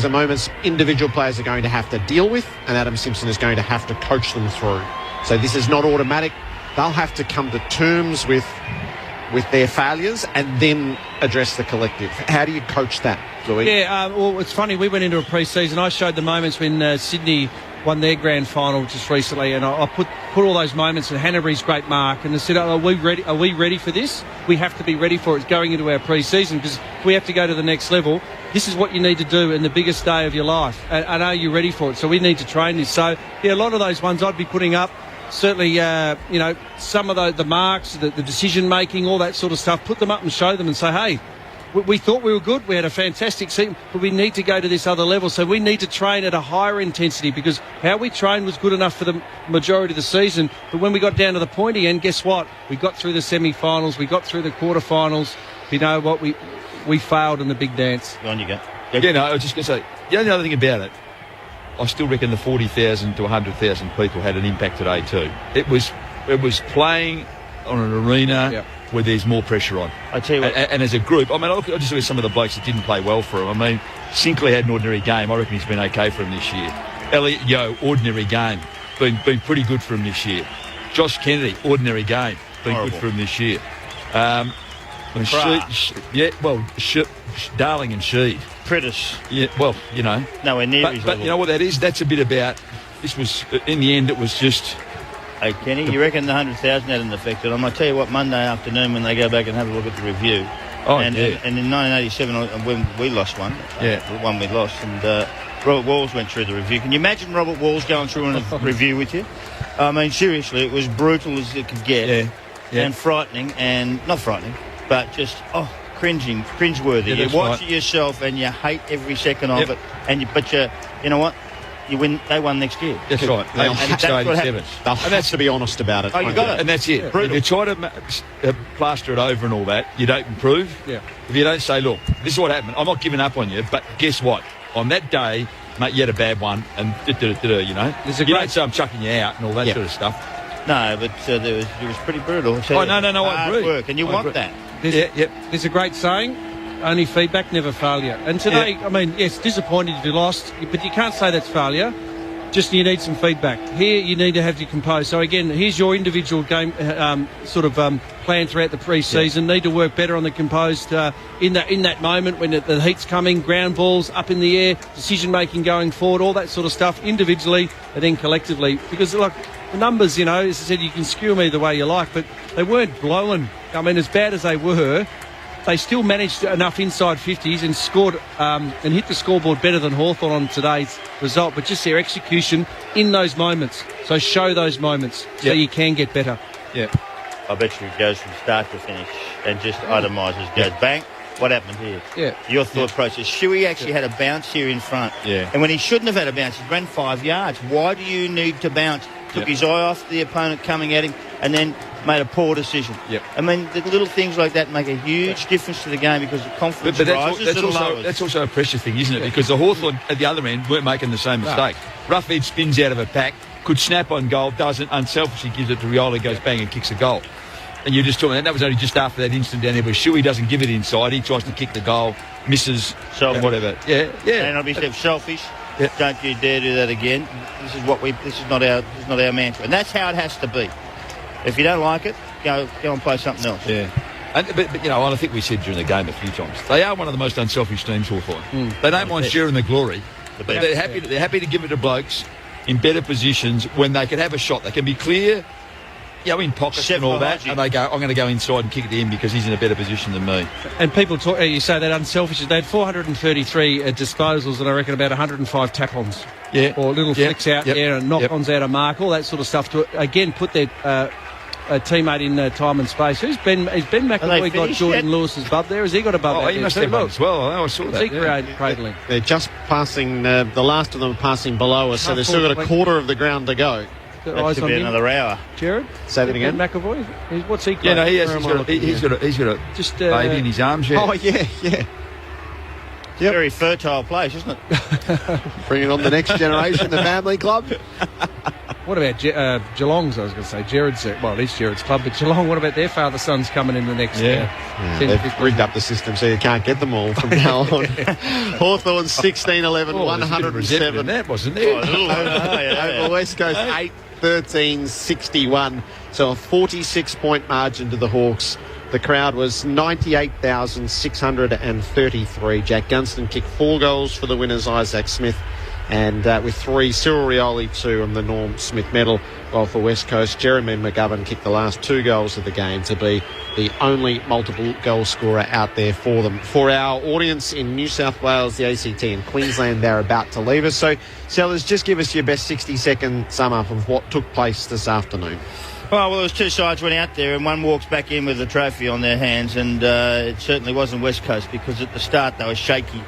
moments individual players are going to have to deal with, and Adam Simpson is going to have to coach them through. So this is not automatic. They'll have to come to terms with their failures and then address the collective. How do you coach that, Louis? Yeah, well, it's funny. We went into a pre-season. I showed the moments when Sydney won their grand final just recently, and I put put all those moments, and Hanbury's great mark, and they said, are we ready for this? We have to be ready for it going into our pre-season, because if we have to go to the next level, this is what you need to do in the biggest day of your life, and are you ready for it? So we need to train this. So, yeah, a lot of those ones I'd be putting up. Certainly, some of the marks, the decision-making, all that sort of stuff, put them up and show them and say, hey, we thought we were good, we had a fantastic season, but we need to go to this other level. So we need to train at a higher intensity, because how we trained was good enough for the majority of the season. But when we got down to the pointy end, guess what? We got through the semi-finals, we got through the quarterfinals. You know what? We failed in the big dance. On you go. Yeah, no, I was just going to say, the only other thing about it, I still reckon the 40,000 to 100,000 people had an impact today too. It was playing on an arena where there's more pressure on. I tell you what, and as a group, I mean, I just look at some of the blokes that didn't play well for him. I mean, Sinclair had an ordinary game. I reckon he's been okay for him this year. Elliot Yeo, ordinary game, been pretty good for him this year. Josh Kennedy, ordinary game, been good for him this year. Darling and Sheed. Prentice. Yeah, well, you know. Nowhere near his But level. you know what that is? That's a bit about, this was, in the end, it was just... Hey, Kenny, you reckon the 100,000 had an effect? And I'm going to tell you what, Monday afternoon when they go back and have a look at the review. And in 1987, when we lost one, the one we lost, and Robert Walls went through the review. Can you imagine Robert Walls going through a review with you? I mean, seriously, it was brutal as it could get. And frightening, and not frightening, but just, cringeworthy. You watch it yourself and you hate every second of it. But you know what? You win. They won next year. That's right. And that's what happened. They'll have to be honest about it. Oh, you got it. And that's it. If you try to plaster it over and all that, you don't improve. Yeah. If you don't say, look, this is what happened. I'm not giving up on you, but guess what? On that day, mate, you had a bad one, and you know. You don't say I'm chucking you out and all that sort of stuff. No, but it was pretty brutal. No, I agree. Work, and you want that. There's a great saying, only feedback, never failure. And today, I mean, yes, disappointed you lost, but you can't say that's failure. Just you need some feedback. Here, you need to have you composed. So again, here's your individual game plan throughout the pre-season. Need to work better on the composed in that moment when the heat's coming, ground balls up in the air, decision making going forward, all that sort of stuff individually and then collectively. Because like the numbers, you know, as I said, you can skew them either way you like, but they weren't blowing. I mean, as bad as they were, they still managed enough inside 50s and scored and hit the scoreboard better than Hawthorn on today's result, but just their execution in those moments. So show those moments so you can get better. Yeah. I bet you it goes from start to finish and just itemises, goes bang, what happened here? Yeah. Your thought process. Shuey actually had a bounce here in front. Yeah. And when he shouldn't have had a bounce, he ran 5 yards. Why do you need to bounce? Took his eye off the opponent coming at him and then made a poor decision. Yep. I mean, the little things like that make a huge difference to the game because the confidence rises and lowers. That's also a pressure thing, isn't it? Because the Hawthorn at the other end weren't making the same mistake. Rough edge spins out of a pack, could snap on goal, doesn't, unselfishly gives it to Rioli, goes bang and kicks a goal. And you're just talking, and that was only just after that instant down there where Shuey doesn't give it inside, he tries to kick the goal, misses, and whatever. Yeah. And obviously selfish. Yep. Don't you dare do that again. This is not our mantra, and that's how it has to be. If you don't like it, go and play something else. Yeah. But you know, I think we said during the game a few times, they are one of the most unselfish teams, Hawthorn. They don't mind sharing the glory. They're happy to give it to blokes in better positions when they can have a shot. They can be clear, you know, in pockets and all that, and they go, I'm going to go inside and kick it in because he's in a better position than me. And people talk, you say that unselfish. They had 433 disposals and I reckon about 105 tap-ons. Yeah. Or little flicks out there and knock-ons out of mark, all that sort of stuff to, again, put their teammate in time and space. Has Ben McAvoy got Jordan Lewis's bub there? Has he got a bub out there? He must have one as well. I saw that. Is he cradling? They're just passing, the last of them are passing below us, so they've still got a quarter of the ground to go. That should be another hour. Jared? Say that again? Ben McAvoy? What's he? Yeah, no, he has. He's got a just baby in his arms. Yeah. Oh, yeah. Very fertile place, isn't it? Bringing on the next generation, the family club. What about Geelong's? I was going to say Jared's. Well, it is Jared's club, but Geelong. What about their father-sons coming in the next? They've rigged up the system so you can't get them all from now on. Hawthorn 16-11, 107. That wasn't there. Over West Coast 8-13-61. So a 46-point margin to the Hawks. The crowd was 98,633. Jack Gunston kicked 4 goals for the winners, Isaac Smith. And with 3, Cyril Rioli 2 and the Norm Smith medal. Well, for West Coast, Jeremy McGovern kicked the last 2 goals of the game to be the only multiple goal scorer out there for them. For our audience in New South Wales, the ACT and Queensland, they're about to leave us. So, Sellers, just give us your best 60-second sum up of what took place this afternoon. Well, there was 2 sides went out there and one walks back in with a trophy on their hands, and it certainly wasn't West Coast, because at the start they were shaky.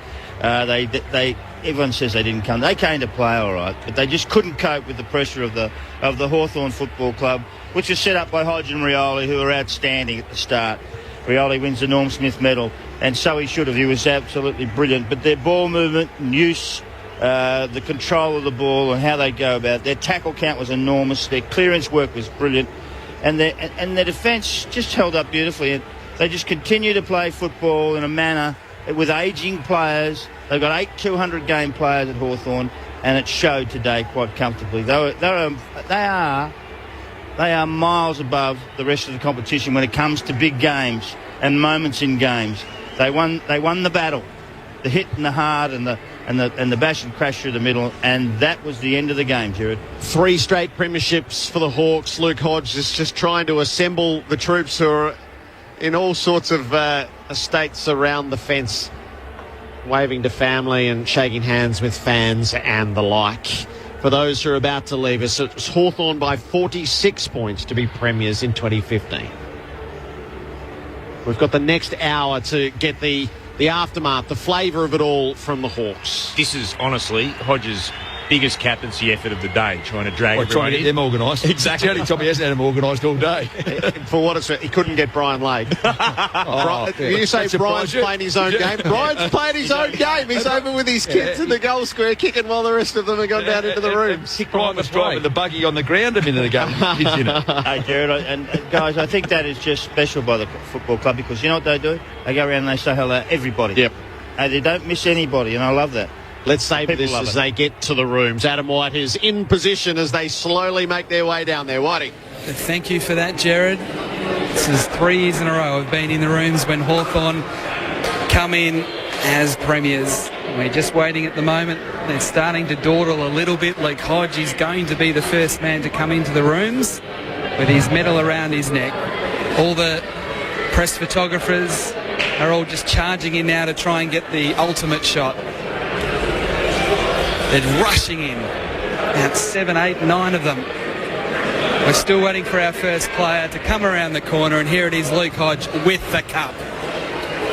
Everyone says they didn't come. They came to play all right, but they just couldn't cope with the pressure of the Hawthorn Football Club, which was set up by Hodge and Rioli, who were outstanding at the start. Rioli wins the Norm Smith medal, and so he should have. He was absolutely brilliant. But their ball movement and use, the control of the ball and how they go about it, their tackle count was enormous. Their clearance work was brilliant, and their defence just held up beautifully. And they just continue to play football in a manner with ageing players. They've got 8 200-game players at Hawthorn, and it showed today quite comfortably. They are miles above the rest of the competition when it comes to big games and moments in games. They won the battle, the hit and the hard and the bash and crash through the middle, and that was the end of the game, Jared. 3 straight premierships for the Hawks. Luke Hodge is just trying to assemble the troops who are in all sorts of estates around the fence, waving to family and shaking hands with fans and the like. For those who are about to leave us, it was Hawthorn by 46 points to be premiers in 2015. We've got the next hour to get the aftermath, the flavour of it all from the Hawks. This is honestly Hodge's biggest captaincy effort of the day, trying to drag everyone trying to in. get them organised. Exactly. The only time he hasn't had them organised all day. For what it's worth, he couldn't get Brian Lake. You say Brian's playing his own game? Brian's playing his own game. He's over with his kids in the goal square, kicking while the rest of them have gone down into the rooms. Brian was driving the buggy on the ground a minute ago. Hey, Jared, and guys, I think that is just special by the football club, because you know what they do? They go around and they say hello to everybody. Yep. And they don't miss anybody, and I love that. Let's savour this as they get to the rooms. Adam White is in position as they slowly make their way down there. Whitey. Thank you for that, Jared. This is 3 years in a row I've been in the rooms when Hawthorn come in as premiers. We're just waiting at the moment. They're starting to dawdle a little bit. Luke Hodge is going to be the first man to come into the rooms with his medal around his neck. All the press photographers are all just charging in now to try and get the ultimate shot. They're rushing in. About 7, 8, 9 of them. We're still waiting for our first player to come around the corner, and here it is, Luke Hodge with the cup.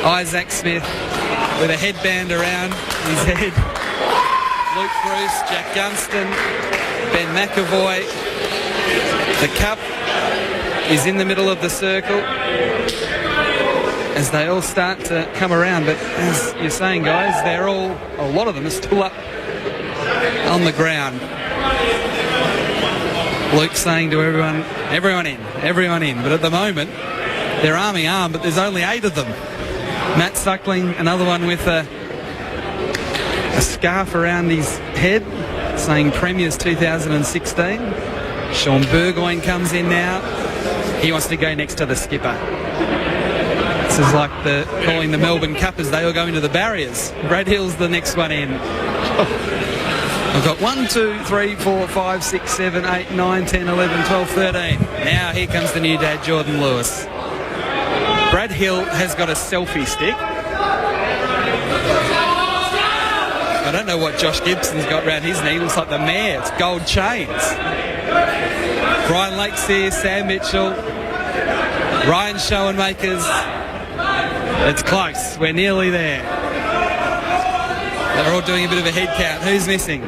Isaac Smith with a headband around his head. Luke Bruce, Jack Gunston, Ben McAvoy. The cup is in the middle of the circle as they all start to come around. But as you're saying, guys, a lot of them are still up on the ground. Luke saying to everyone in. But at the moment, they're arming arm, but there's only 8 of them. Matt Suckling, another one with a scarf around his head, saying Premiers 2016. Sean Burgoyne comes in now. He wants to go next to the skipper. This is like calling the Melbourne Cup as they all go into the barriers. Brad Hill's the next one in. I've got 1, 2, 3, 4, 5, 6, 7, 8, 9, 10, 11, 12, 13. Now here comes the new dad, Jordan Lewis. Brad Hill has got a selfie stick. I don't know what Josh Gibson's got around his knee. Looks like the mayor. It's gold chains. Brian Lake's here, Sam Mitchell, Ryan Schoenmakers. It's close. We're nearly there. They're all doing a bit of a head count. Who's missing?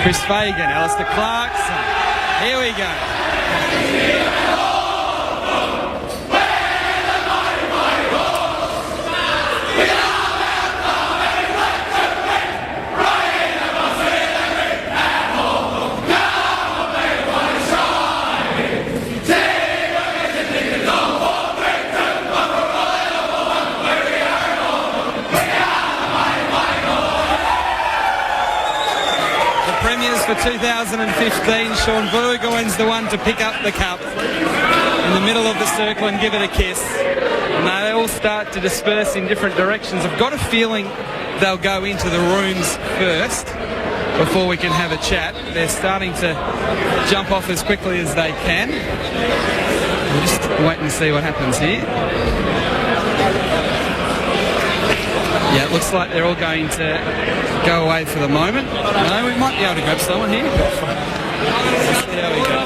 Chris Fagan, Alistair Clarkson. Here we go. For 2015, Sean Burgoyne's the one to pick up the cup in the middle of the circle and give it a kiss. And they all start to disperse in different directions. I've got a feeling they'll go into the rooms first. before we can have a chat. They're starting to jump off as quickly as they can. We'll just wait and see what happens here. Yeah, it looks like they're all going to go away for the moment. No, we might be able to grab someone here. There we go.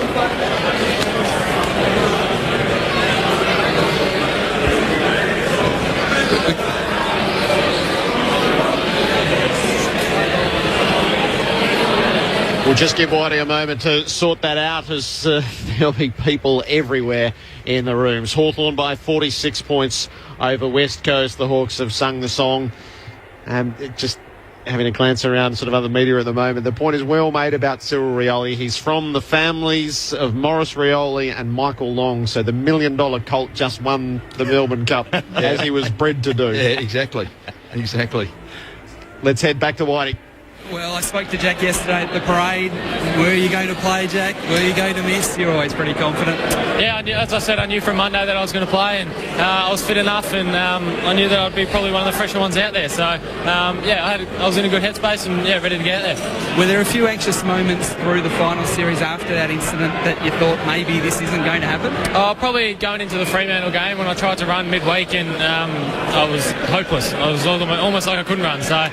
We'll just give Whitey a moment to sort that out, as there'll be people everywhere in the rooms. Hawthorn by 46 points over West Coast. The Hawks have sung the song. Just having a glance around sort of other media at the moment, the point is well made about Cyril Rioli. He's from the families of Maurice Rioli and Michael Long, so the $1 million colt just won the Melbourne Cup, as he was bred to do. Yeah, exactly. Let's head back to Whitey. Well, I spoke to Jack yesterday at the parade. Were you going to play, Jack? Were you going to miss? You're always pretty confident. Yeah, as I said, I knew from Monday that I was going to play, and I was fit enough, and I knew that I'd be probably one of the fresher ones out there. So, I was in a good headspace and, ready to get out there. Were there a few anxious moments through the final series after that incident that you thought maybe this isn't going to happen? Probably going into the Fremantle game when I tried to run midweek, and I was hopeless. I was almost like I couldn't run. So,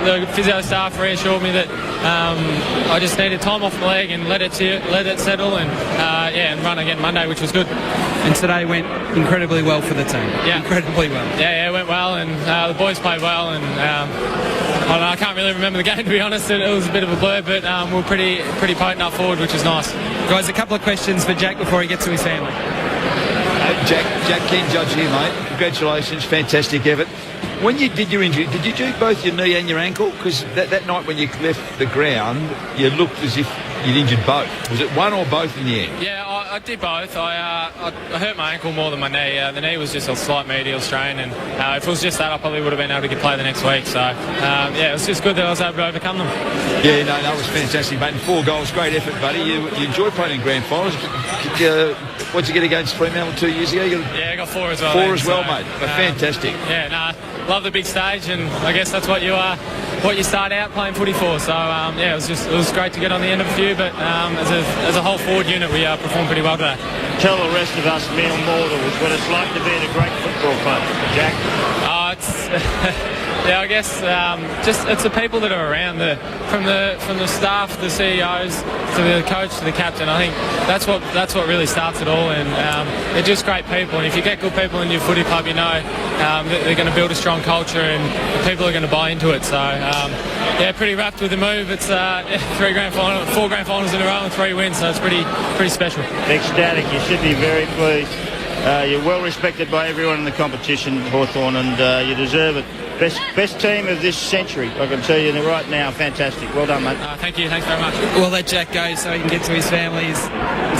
the physio staff reassured me that I just needed time off my leg and let it settle and run again Monday, which was good. And today went incredibly well for the team. Yeah, incredibly well. Yeah, it went well, and the boys played well, and I don't know, I can't really remember the game, to be honest. It was a bit of a blur, but we were pretty potent up forward, which was nice. Guys, a couple of questions for Jack before he gets to his family. Jack, keen judge here, mate. Congratulations, fantastic effort. When you did your injury, did you do both your knee and your ankle? Because that night when you left the ground, you looked as if you'd injured both. Was it one or both in the end? Yeah, I did both. I hurt my ankle more than my knee. The knee was just a slight medial strain, and if it was just that, I probably would have been able to play the next week. So, it was just good that I was able to overcome them. Yeah, no, that was fantastic, mate. And 4 goals, great effort, buddy. You enjoyed playing in grand finals. What'd you get against Fremantle 2 years ago? I got 4 as well. 4 as well, mate. Fantastic. Love the big stage, and I guess that's what you start out playing footy for. So it was great to get on the end of a few, but as a whole forward unit, we performed pretty well today. Tell the rest of us mere mortals what it's like to be at a great football club, Jack. I guess just it's the people that are around, from the staff, the CEOs, to the coach, to the captain. I think that's what really starts it all, and they're just great people. And if you get good people in your footy club, you know that they're going to build a strong culture, and the people are going to buy into it. So pretty wrapped with the move. It's 4 grand finals in a row and 3 wins, so it's pretty special. Ecstatic. You should be very pleased. You're well respected by everyone in the competition, Hawthorn, and you deserve it. Best team of this century, I can tell you right now. Fantastic. Well done, mate. Thank you. Thanks very much. We'll let Jack go so he can get to his family. He's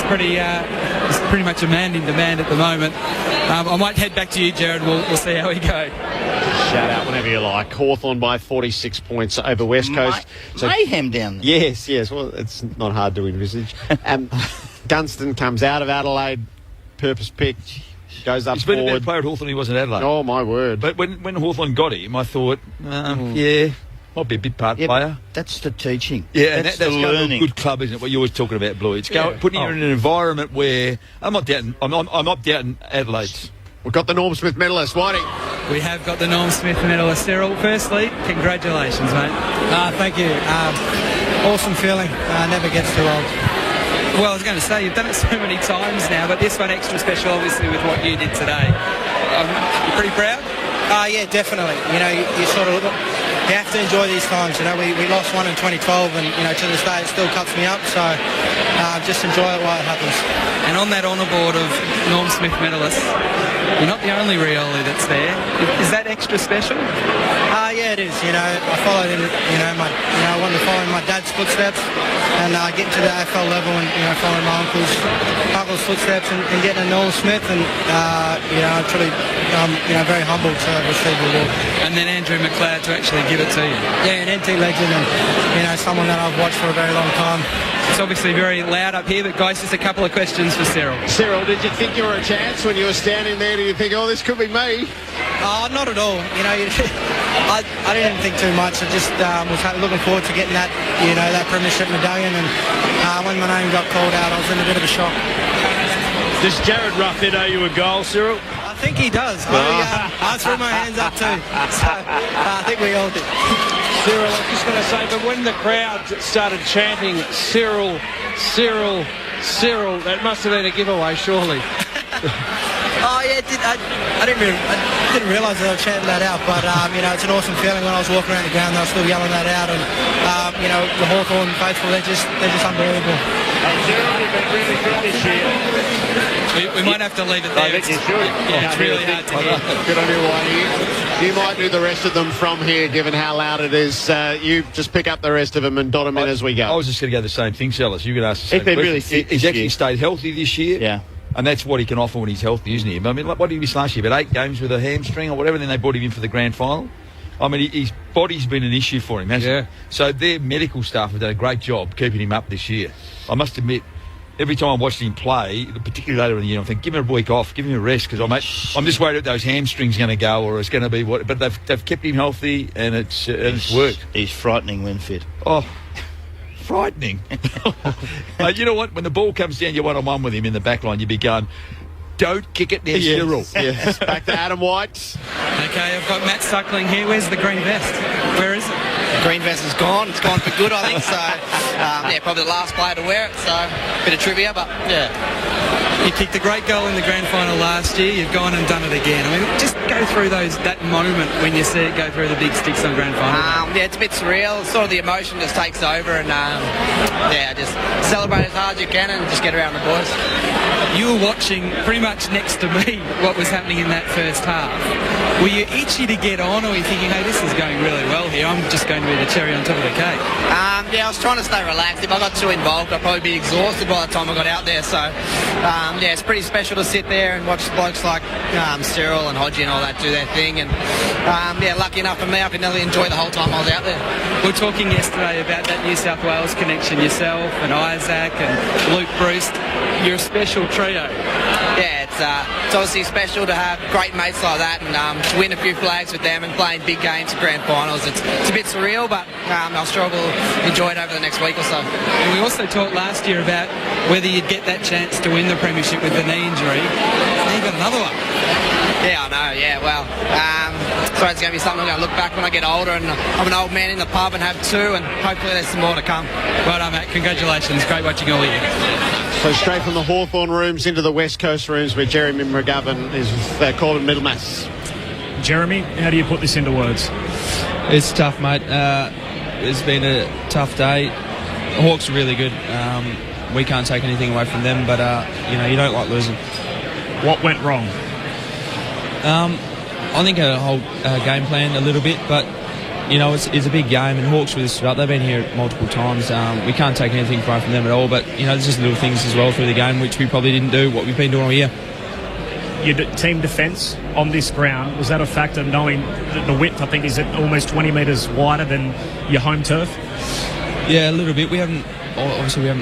pretty much a man in demand at the moment. I might head back to you, Jared. We'll see how we go. Shout out whenever you like. Hawthorn by 46 points over West Coast. Mayhem down there. Yes. Well, it's not hard to envisage. Gunston comes out of Adelaide, purpose picked. Goes up He's been forward. a better player at Hawthorn he was at Adelaide. Oh, my word. But when Hawthorn got him, I thought, might be a bit part player. That's the teaching. Yeah, that's the learning. A good club, isn't it? What you're always talking about, Blue. It's putting you in an environment where I'm not doubting Adelaide. We've got the Norm Smith medalist, Whitey. We have got the Norm Smith medalist, Cyril. Firstly, congratulations, mate. Thank you. Awesome feeling. Never gets too old. Well, I was going to say, you've done it so many times now, but this one extra special, obviously, with what you did today. You pretty proud? Yeah, definitely. You sort of you have to enjoy these times. We lost one in 2012, and to this day it still cuts me up. So just enjoy it while it happens. And on that honour board of Norm Smith medalists, you're not the only Rioli that's there. Is that extra special? Yeah, it is. I followed in. I wanted to follow in my dad's footsteps, and get to the AFL level, and following my uncle's footsteps, and getting a Norm Smith, and I'm very humbled to receive the award. And then Andrew McLeod to actually give it to you. Yeah, an NT legend, and someone that I've watched for a very long time. It's obviously very loud up here, but guys, just a couple of questions for Cyril. Cyril, did you think you were a chance when you were standing there? Did you think, oh, this could be me? Not at all. I didn't even think too much. I just was looking forward to getting that, that premiership medallion. And when my name got called out, I was in a bit of a shock. Does Jared Ruffhead owe you a goal, Cyril? I think he does. I threw my hands up too. So I think we all did. Cyril, I was just going to say, but when the crowd started chanting Cyril, Cyril, Cyril, that must have been a giveaway, surely. Oh yeah, I didn't realise that I was chanting that out, but it's an awesome feeling when I was walking around the ground. I was still yelling that out, and the Hawthorn faithful, they're just unbelievable. Cyril, you've been really good this year. We might have to leave it there. I think you should. Yeah, it's really hard to hear. Good on you, Whitey. You might do the rest of them from here, given how loud it is. You just pick up the rest of them and dot them in as we go. I was just going to go the same thing, Sellers. You could ask the same If they're question. really fit He's this actually year. stayed healthy this year. Yeah. And that's what he can offer when he's healthy, isn't he? I mean, what did he miss last year? About 8 games with a hamstring or whatever, and then they brought him in for the grand final. I mean, his body's been an issue for him, hasn't it? So their medical staff have done a great job keeping him up this year. I must admit, every time I watched him play, particularly later in the year, I'm thinking, give him a week off, give him a rest, because I'm just worried that those hamstrings are going to go, or it's going to be what. But they've kept him healthy, and it's worked. He's frightening when fit. Oh, frightening. You know what? When the ball comes down, you're one-on-one with him in the back line, you'd be going, don't kick it near Cyril. Yes. Back to Adam White. Okay, I've got Matt Suckling here. Where's the green vest? Where is it? The green vest is gone. It's gone for good, I think. So, probably the last player to wear it. So, bit of trivia, but yeah. You kicked a great goal in the grand final last year. You've gone and done it again. I mean, just go through that moment when you see it go through the big sticks on grand final. It's a bit surreal. Sort of the emotion just takes over, and just celebrate as hard as you can and just get around the boys. You were watching pretty much next to me what was happening in that first half. Were you itchy to get on, or were you thinking, hey, this is going really well here, I'm just going to be the cherry on top of the cake? I was trying to stay relaxed. If I got too involved, I'd probably be exhausted by the time I got out there. So, it's pretty special to sit there and watch blokes like Cyril and Hodgie and all that do their thing. And, lucky enough for me, I could nearly enjoy the whole time I was out there. We were talking yesterday about that New South Wales connection, yourself and Isaac and Luke Bruce. You're a special trio. Yeah, it's obviously special to have great mates like that and to win a few flags with them and playing big games at grand finals. It's a bit surreal, but I'm sure we'll enjoy it over the next week or so. And we also talked last year about whether you'd get that chance to win the premiership with the knee injury. Now you've got another one. Yeah, I know, yeah, well, so it's going to be something I'm going to look back when I get older and I'm an old man in the pub and have 2, and hopefully there's some more to come. Well done, Matt. Congratulations. Great watching all of you. So straight from the Hawthorn rooms into the West Coast rooms where Jeremy McGovern is with Corbin Middlemass. Jeremy, how do you put this into words? It's tough, mate. It's been a tough day. The Hawks are really good. We can't take anything away from them, but, you don't like losing. What went wrong? I think a whole game plan a little bit, but it's a big game, and Hawks with us, they've been here multiple times. We can't take anything away from them at all, but there's just little things as well through the game which we probably didn't do what we've been doing all year. Your team defence on this ground, was that a factor, knowing that the width I think is almost 20 metres wider than your home turf? Yeah, a little bit. We haven't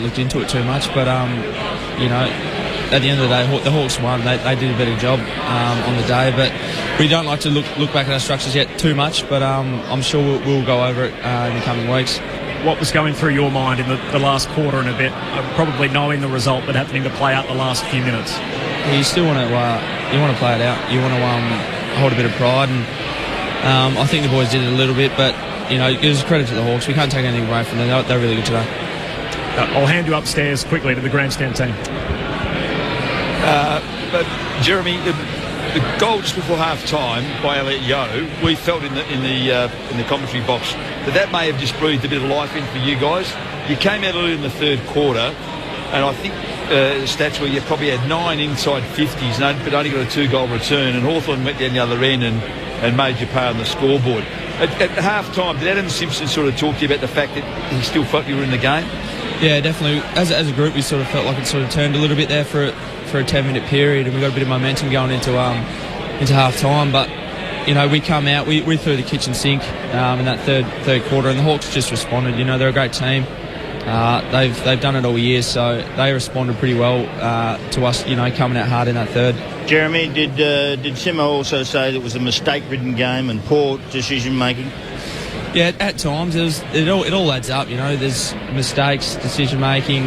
looked into it too much, but at the end of the day, the Hawks won. They did a better job on the day, but we don't like to look back at our structures yet too much, but I'm sure we'll go over it in the coming weeks. What was going through your mind in the last quarter and a bit, probably knowing the result but having to play out the last few minutes? You still want to play it out. You want to hold a bit of pride, and I think the boys did it a little bit, but it gives credit to the Hawks. We can't take anything away from them. They're really good today. I'll hand you upstairs quickly to the grandstand team. But Jeremy, the goal just before half time by Elliot Yeo, we felt in the commentary box that may have just breathed a bit of life in for you guys. You came out early in the third quarter, and I think stats where you probably had 9 inside 50s, but only got a 2-goal return, and Hawthorn went down the other end and made you pay on the scoreboard. At half time, did Adam Simpson sort of talk to you about the fact that he still felt you were in the game? Yeah, definitely. As a group, we sort of felt like it sort of turned a little bit there for a 10-minute period, and we got a bit of momentum going into half time. But we come out, we threw the kitchen sink in that third quarter, and the Hawks just responded. They're a great team. They've done it all year, so they responded pretty well to us, coming out hard in that third. Jeremy, did Simo also say that it was a mistake-ridden game and poor decision-making? Yeah, at times it all adds up. There's mistakes, decision-making.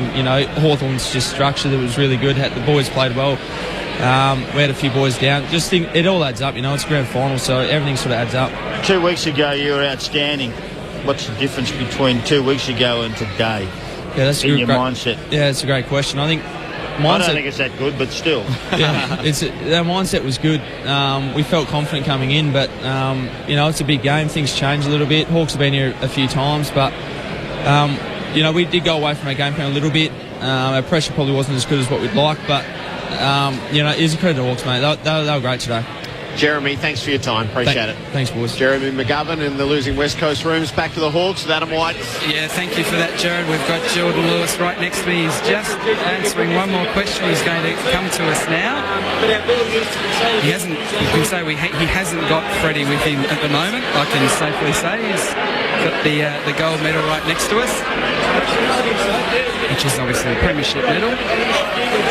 Hawthorn's just structure that was really good. The boys played well. We had a few boys down. Just think it all adds up. It's a grand final, so everything sort of adds up. 2 weeks ago, you were outstanding. What's the difference between 2 weeks ago and today? Yeah, that's in your mindset. Yeah, it's a great question. I think. I don't think it's that good, but still. Yeah, our mindset was good. We felt confident coming in, but it's a big game. Things change a little bit. Hawks have been here a few times, but we did go away from our game plan a little bit. Our pressure probably wasn't as good as what we'd like, but it is a credit to Hawks, mate. They were great today. Jeremy, thanks for your time. Appreciate it. Thanks, boys. Jeremy McGovern in the losing West Coast rooms. Back to the Hawks with Adam White. Yeah, thank you for that, Jared. We've got Jordan Lewis right next to me. He's just answering one more question. He's going to come to us now. He hasn't. You can say he hasn't got Freddie with him at the moment. I can safely say he's got the gold medal right next to us, which is obviously the premiership medal.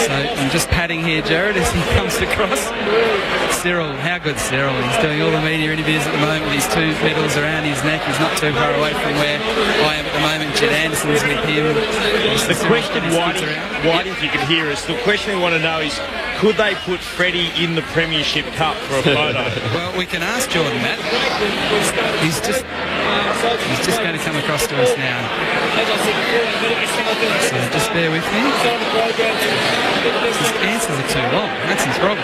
So I'm just patting here, Jared, as he comes across. Cyril, how good Cyril? He's doing all the media interviews at the moment with his 2 medals around his neck. He's not too far away from where I am at the moment. Jed Anderson's with him. The question, Whitey, if you could hear us, the question we want to know is, could they put Freddie in the Premiership Cup for a photo? Well, we can ask Jordan that. He's just going to come across to us now. So just bear with me. His answers are too long. That's his problem.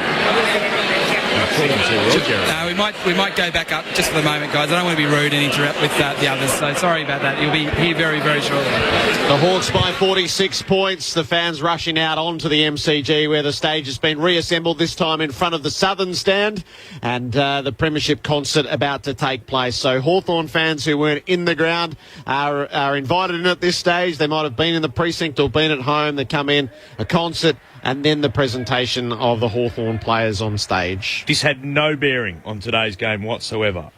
We might go back up just for the moment, guys. I don't want to be rude and interrupt with the others, so sorry about that. You'll be here very, very shortly. The Hawks by 46 points. The fans rushing out onto the MCG where the stage has been reassembled, this time in front of the Southern Stand, and the Premiership concert about to take place. So Hawthorn fans who weren't in the ground are invited in at this stage. They might have been in the precinct or been at home. They come in, a concert, and then the presentation of the Hawthorn players on stage. This had no bearing on today's game whatsoever.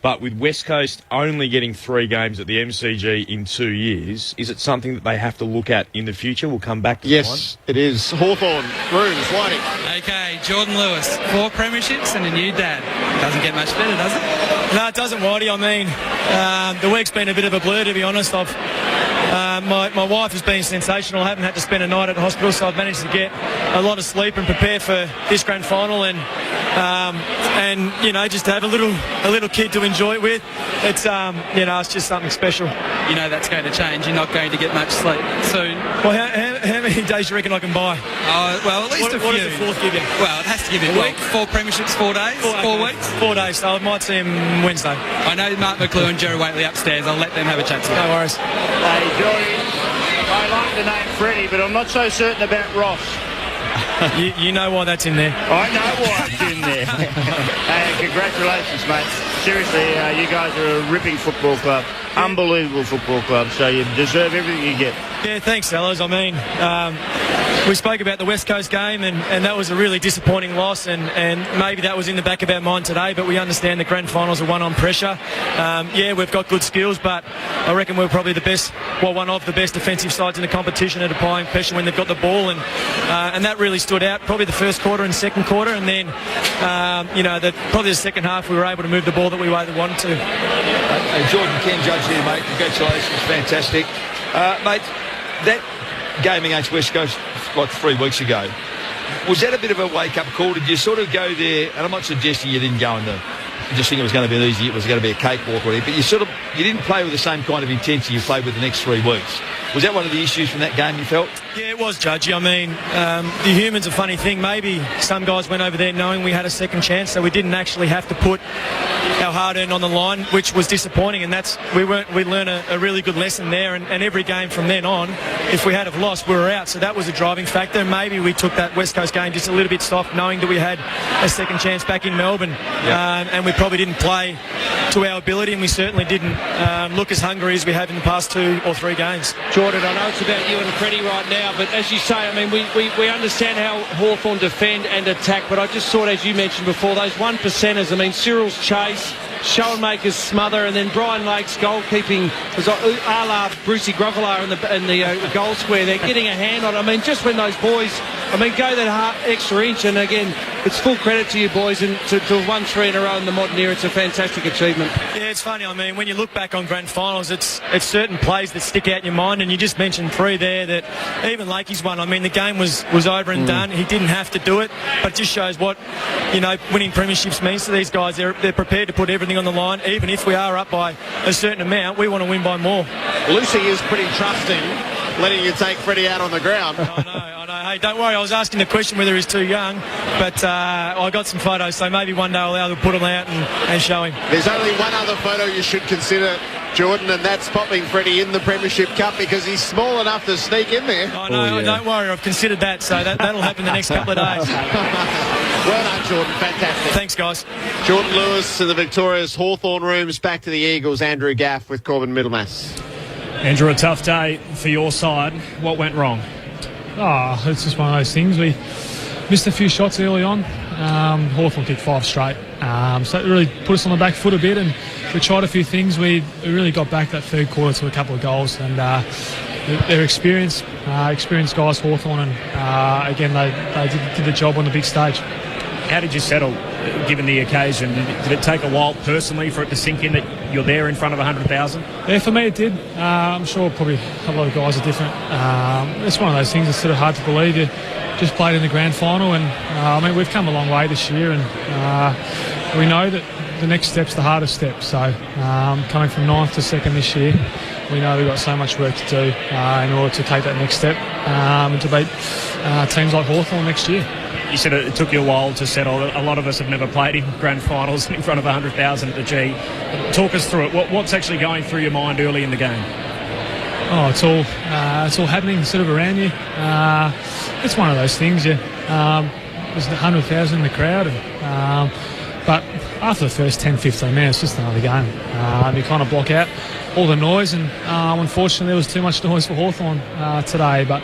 But with West Coast only getting 3 games at the MCG in 2 years, is it something that they have to look at in the future? We'll come back to that one. Yes, it is. Hawthorn, rooms, Whiting. Okay, Jordan Lewis, 4 premierships and a new dad. Doesn't get much better, does it? No, it doesn't, Whitey. I mean, the week's been a bit of a blur, to be honest. My wife has been sensational. I haven't had to spend a night at the hospital, so I've managed to get a lot of sleep and prepare for this grand final, and just to have a little kid to enjoy it with. It's it's just something special. That's going to change. You're not going to get much sleep soon. Well, how many days do you reckon I can buy? Well, at least a few. What does the fourth give you? Well, it has to give you a week. 4 premierships, 4 days, 4 weeks. 4 days, so I might see him Wednesday. I know Mark McClure and Jerry Waitley upstairs. I'll let them have a chat to you. No worries. Hey, Jory, I like the name Freddie, but I'm not so certain about Ross. You know why that's in there. I know why it's in there. Hey, congratulations, mate. Seriously, you guys are a ripping football club. Unbelievable football club, so you deserve everything you get. Yeah, thanks, fellas. I mean, we spoke about the West Coast game, and that was a really disappointing loss, and maybe that was in the back of our mind today, but we understand the grand finals are won on pressure. Yeah, we've got good skills, but I reckon we're probably one of the best defensive sides in the competition at applying pressure when they've got the ball, and that really stood out, probably the first quarter and second quarter, and then, probably the second half we were able to move the ball that we wanted to. Hey, Jordan, Ken Judge here, mate. Congratulations, fantastic. Mate, that game against West Coast like 3 weeks ago, was that a bit of a wake-up call? Did you sort of go there, and I'm not suggesting you didn't go in just think it was going to be easy, it was going to be a cakewalk or whatever, but you didn't play with the same kind of intensity you played with the next 3 weeks. Was that one of the issues from that game you felt? Yeah, it was, Judgy. I mean, the human's a funny thing. Maybe some guys went over there knowing we had a second chance, so we didn't actually have to put our hard-earned on the line, which was disappointing, and we learned a really good lesson there, and every game from then on, if we had have lost, we were out, so that was a driving factor, and maybe we took that West Coast game just a little bit soft, knowing that we had a second chance back in Melbourne, and we probably didn't play to our ability, and we certainly didn't look as hungry as we have in the past 2 or 3 games. Jordan, I know it's about you and Freddie right now, but as you say, I mean, we understand how Hawthorn defend and attack, but I just thought, as you mentioned before, those 1%ers, I mean, Cyril's chase, Schoenmaker's smother, and then Brian Lake's goalkeeping was a la Brucey Grovelar in the goal square. They're getting a hand on it. I mean, just when those boys, go that extra inch, and again, it's full credit to you boys, and to have won 3 in a row in the modern era, it's a fantastic achievement. Yeah, it's funny. I mean, when you look back on grand finals, it's certain plays that stick out in your mind, and you just mentioned 3 there that even Lakey's won. I mean, the game was over and done. He didn't have to do it, but it just shows what, winning premierships means to these guys. They're prepared to put everything on the line. Even if we are up by a certain amount, we want to win by more. Lucy is pretty trusting, letting you take Freddie out on the ground. I know. Hey, don't worry. I was asking the question whether he's too young, but I got some photos, so maybe one day I'll be able to put them out and show him. There's only one other photo you should consider, Jordan, and that's popping Freddie in the Premiership Cup, because he's small enough to sneak in there. I know. Don't worry. I've considered that, so that'll happen the next couple of days. Well done, Jordan. Fantastic. Thanks, guys. Jordan Lewis in the Victoria's Hawthorn rooms. Back to the Eagles. Andrew Gaff with Corbin Middlemass. Andrew, a tough day for your side. What went wrong? It's just one of those things. We missed a few shots early on. Hawthorn kicked 5 straight. So it really put us on the back foot a bit, and we tried a few things. We really got back that third quarter to a couple of goals, and they're experienced guys, Hawthorn, and again, they did the job on the big stage. How did you settle, given the occasion? Did it take a while personally for it to sink in that you're there in front of 100,000? Yeah, for me it did. I'm sure probably a lot of guys are different. It's one of those things that's sort of hard to believe. You just played in the grand final, and we've come a long way this year, and we know that the next step's the hardest step. So coming from 9th to 2nd this year, we know we've got so much work to do in order to take that next step and to beat teams like Hawthorn next year. You said it took you a while to settle. A lot of us have never played in grand finals in front of 100,000 at the G. Talk us through it. What's actually going through your mind early in the game? It's all happening sort of around you. It's one of those things. There's 100,000 in the crowd, but after the first 10-15 minutes, it's just another game. You kind of block out all the noise, and unfortunately there was too much noise for Hawthorn today, but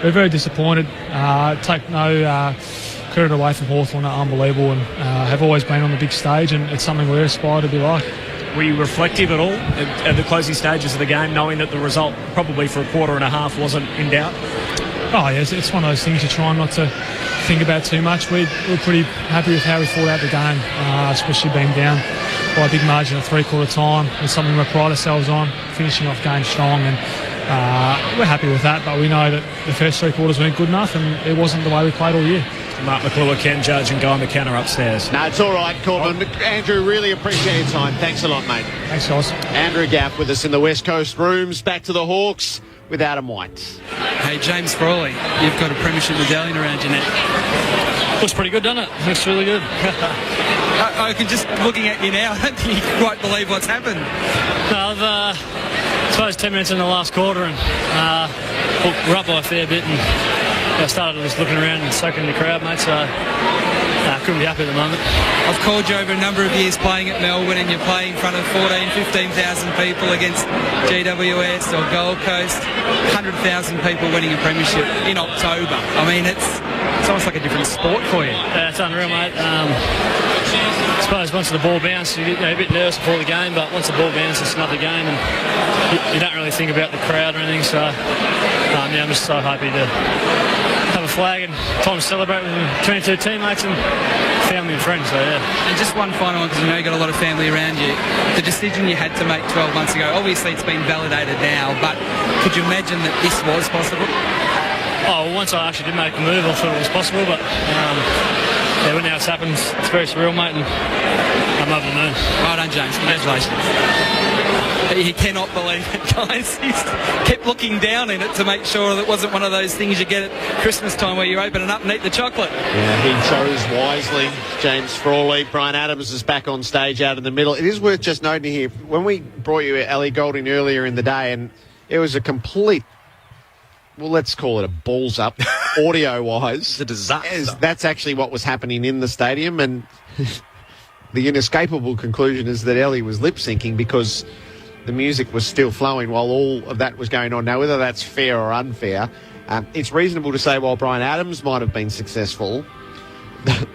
we're very disappointed. Take no credit away from Hawthorn. Are unbelievable, and have always been on the big stage, and it's something we aspire to be like. Were you reflective at all at the closing stages of the game, knowing that the result probably for a quarter and a half wasn't in doubt? Yes, it's one of those things you try not to think about too much. We're pretty happy with how we fought out the game, especially being down by a big margin at 3/4 time. It's something we pride ourselves on, finishing off games strong, and we're happy with that, but we know that the first 3 quarters weren't good enough, and it wasn't the way we played all year. Mark McClure, Ken Judge and Guy McKenna upstairs. No, it's all right, Corbin. Andrew, really appreciate your time. Thanks a lot, mate. Thanks, guys. Andrew Gaff with us in the West Coast rooms. Back to the Hawks with Adam White. Hey, James Frawley, you've got a premiership medallion around your neck. Looks pretty good, doesn't it? Looks really good. I can just, looking at you now, I don't think you can quite believe what's happened. No, I suppose 10 minutes in the last quarter, and we're up by a fair bit, and I started just looking around and soaking the crowd, mate, so I couldn't be happy at the moment. I've called you over a number of years playing at Melbourne, and you're playing in front of 15,000 people against GWS or Gold Coast, 100,000 people winning a premiership in October. I mean, it's almost like a different sport for you. Yeah, it's unreal, mate. I suppose once the ball bounced, you get a bit nervous before the game, but once the ball bounced, it's another game, and you don't really think about the crowd or anything, so I'm just so happy to have a flag and time to celebrate with 22 teammates and family and friends, so yeah. And just one final one, because I know you've got a lot of family around you. The decision you had to make 12 months ago, obviously it's been validated now, but could you imagine that this was possible? Well, once I actually did make a move, I thought it was possible, but when now it's happened, it's very surreal, mate, and I'm over the moon. Well done, James. Congratulations. He cannot believe it, guys. He's kept looking down in it to make sure that it wasn't one of those things you get at Christmas time where you open it up and eat the chocolate. Yeah, he chose wisely. James Frawley. Brian Adams is back on stage out in the middle. It is worth just noting here, when we brought you Ellie Goulding earlier in the day, and it was a complete, well, let's call it a balls up, audio-wise. It's a disaster. That's actually what was happening in the stadium, and the inescapable conclusion is that Ellie was lip-syncing because the music was still flowing while all of that was going on. Now, whether that's fair or unfair, it's reasonable to say while Brian Adams might have been successful,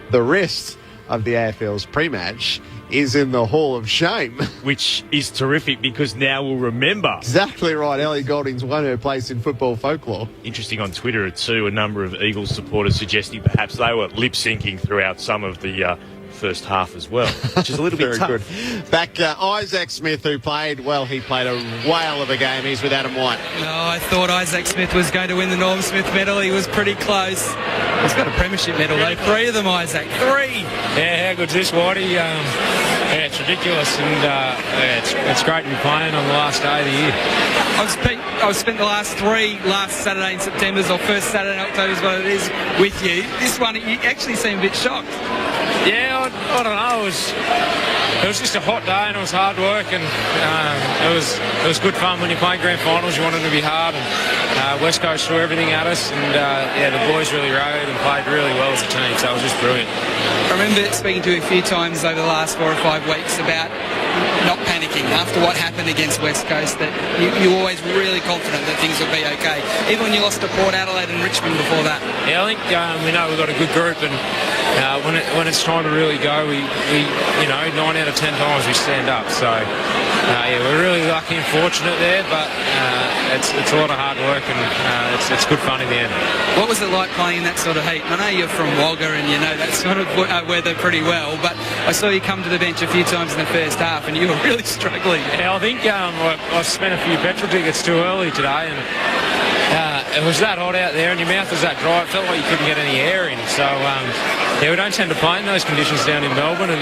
the rest of the AFL's pre-match, is in the Hall of Shame. Which is terrific because now we'll remember. Exactly right. Ellie Goulding's won her place in football folklore. Interesting on Twitter too, a number of Eagles supporters suggesting perhaps they were lip-syncing throughout some of the first half as well, which is a little bit tough. Good. Back Isaac Smith, who played, well, he played a whale of a game. He's with Adam White. No, I thought Isaac Smith was going to win the Norm Smith medal. He was pretty close. He's got a premiership medal though. 3 of them, Isaac. 3! Yeah, how good's this, Whitey? Yeah, it's ridiculous, and it's great to be playing on the last day of the year. I've spent the last 3 last Saturday in September, or first Saturday in October is what it is, with you. This one, you actually seem a bit shocked. Yeah, I don't know. It was just a hot day and it was hard work, and it was good fun. When you play grand finals, you want them to be hard, and West Coast threw everything at us, and the boys really rode and played really well as a team, so it was just brilliant. I remember speaking to you a few times over the last 4 or 5 weeks about not panicking after what happened against West Coast, that you were always really confident that things would be okay, even when you lost to Port Adelaide and Richmond before that. Yeah, I think we know we've got a good group, and when it's time to really go, we 9 out of 10 times we stand up. So we're really lucky and fortunate there, but it's a lot of hard work, and it's good fun in the end. What was it like playing in that sort of heat? I know you're from Wagga and you know that sort of weather pretty well, but I saw you come to the bench a few times in the first half and you were really struggling. Yeah, I think I spent a few petrol tickets too early today, and it was that hot out there and your mouth was that dry, it felt like you couldn't get any air in. So we don't tend to play in those conditions down in Melbourne, and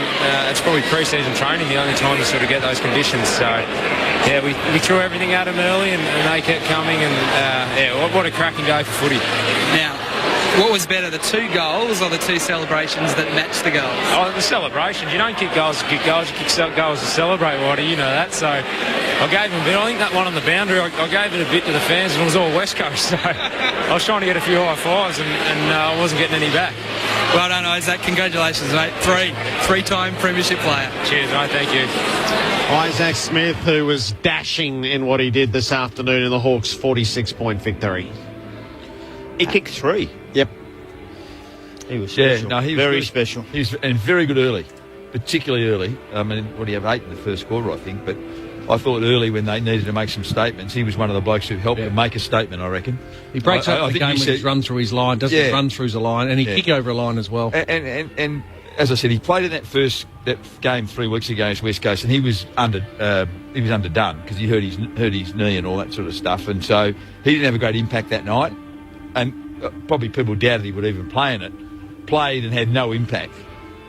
it's probably pre-season training the only time to sort of get those conditions. So we threw everything at them early, and they kept coming, and what a cracking day for footy. Now, what was better, the 2 goals or the 2 celebrations that matched the goals? Oh, the celebrations. You don't kick goals to kick goals, you kick goals to celebrate, Whitey, you know that. So I gave him a bit. I think that one on the boundary, I gave it a bit to the fans, and it was all West Coast. So I was trying to get a few high fives, and I wasn't getting any back. Well done, Isaac. Congratulations, mate. 3-time premiership player. Cheers, mate. Thank you. Isaac Smith, who was dashing in what he did this afternoon in the Hawks' 46-point victory. He kicked 3. Yep. He was special. Yeah, no, he was very good. special. He was and very good early, particularly early. I mean, what do you have, 8 in the first quarter, I think. But I thought early when they needed to make some statements, he was one of the blokes who helped them make a statement, I reckon. He breaks up the game when he's run through his line, doesn't run through the line, and he kick over a line as well. And as I said, he played in that game 3 weeks ago against West Coast, and he was underdone because he hurt his knee and all that sort of stuff, and so he didn't have a great impact that night. And probably people doubted he would even play in it. Played and had no impact.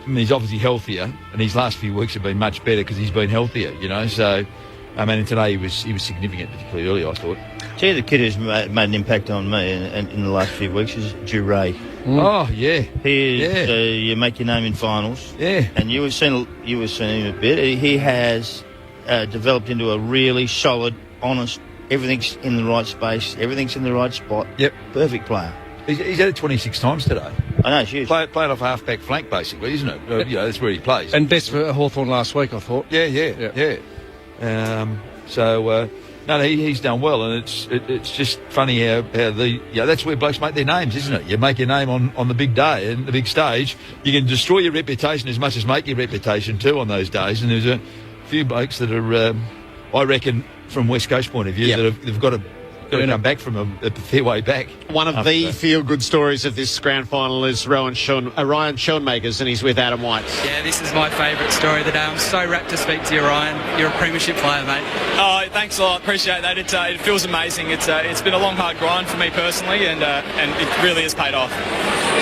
I mean, he's obviously healthier, and his last few weeks have been much better because he's been healthier, you know. So, I mean, today he was significant, particularly early, I thought. Tell you, the kid who's made an impact on me in the last few weeks is Duray. Oh yeah, he is. You make your name in finals. Yeah, and you have seen him a bit. He has developed into a really solid, honest. Everything's in the right space. Everything's in the right spot. Yep, perfect player. He's had it 26 times today. I know, huge. Playing off half-back flank, basically, isn't it? That's where he plays. And best for Hawthorn last week, I thought. Yeah. No, he's done well, and it's just funny how that's where blokes make their names, isn't it? You make your name on the big day and the big stage. You can destroy your reputation as much as make your reputation too on those days. And there's a few blokes that are, I reckon, from West Coast point of view, that they've got to come back from a fair way back. One of the feel-good stories of this grand final is Ryan Schoenmakers, and he's with Adam White. Yeah, this is my favourite story of the day. I'm so rapt to speak to you, Ryan. You're a premiership player, mate. Oh, thanks a lot. Appreciate that. It feels amazing. It's been a long, hard grind for me personally, and it really has paid off.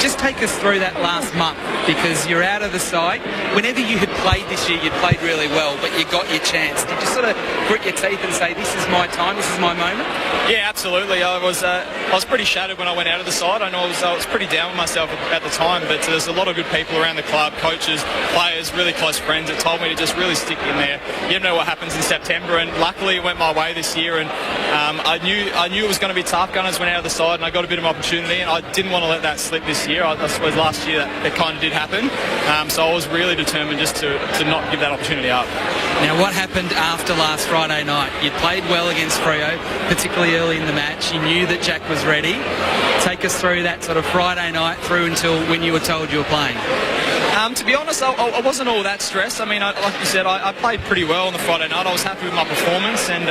Just take us through that last month, because you're out of the side. Whenever you had played this year, you'd played really well, but you got your chance. Did you sort of grit your teeth and say, this is my time, this is my moment? Yeah, absolutely. I was pretty shattered when I went out of the side. I know I was pretty down with myself at the time, but there's a lot of good people around the club, coaches, players, really close friends that told me to just really stick in there. You never know what happens in September, and luckily it went my way this year, and I knew it was going to be tough. Gunners went out of the side, and I got a bit of opportunity, and I didn't want to let that slip this year. I suppose last year that kind of did happen, so I was really determined just to not give that opportunity up. Now, what happened after last Friday night? You played well against Freo, particularly early in the match. You knew that Jack was ready. Take us through that sort of Friday night through until when you were told you were playing. To be honest, I wasn't all that stressed. I mean, like you said, I played pretty well on the Friday night. I was happy with my performance, and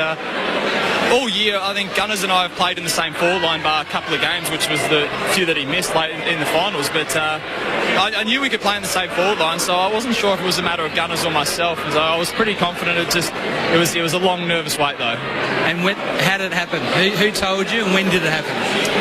all year, I think Gunners and I have played in the same forward line bar a couple of games, which was the few that he missed late in the finals. But I knew we could play in the same forward line, so I wasn't sure if it was a matter of Gunners or myself. So I was pretty confident. It was a long, nervous wait though. And how did it happen? Who told you, and when did it happen?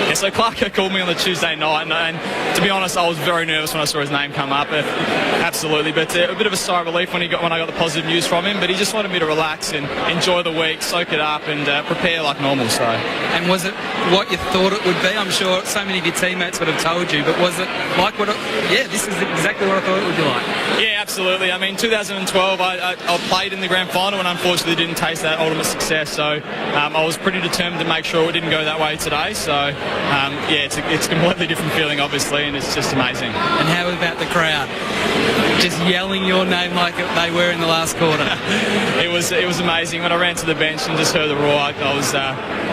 Yeah, so Clarko called me on the Tuesday night, and to be honest, I was very nervous when I saw his name come up. Absolutely, but a bit of a sigh of relief when I got the positive news from him. But he just wanted me to relax and enjoy the week, soak it up, and prepare like normal. So. And was it what you thought it would be? I'm sure so many of your teammates would have told you, but was it like what? This is exactly what I thought it would be like. Yeah, absolutely. I mean, 2012, I played in the grand final and unfortunately didn't taste that ultimate success. So I was pretty determined to make sure it didn't go that way today. So it's a completely different feeling, obviously, and it's just amazing. And how about the crowd? Just yelling your name like they were in the last quarter. It was amazing. When I ran to the bench and just heard the roar, I was.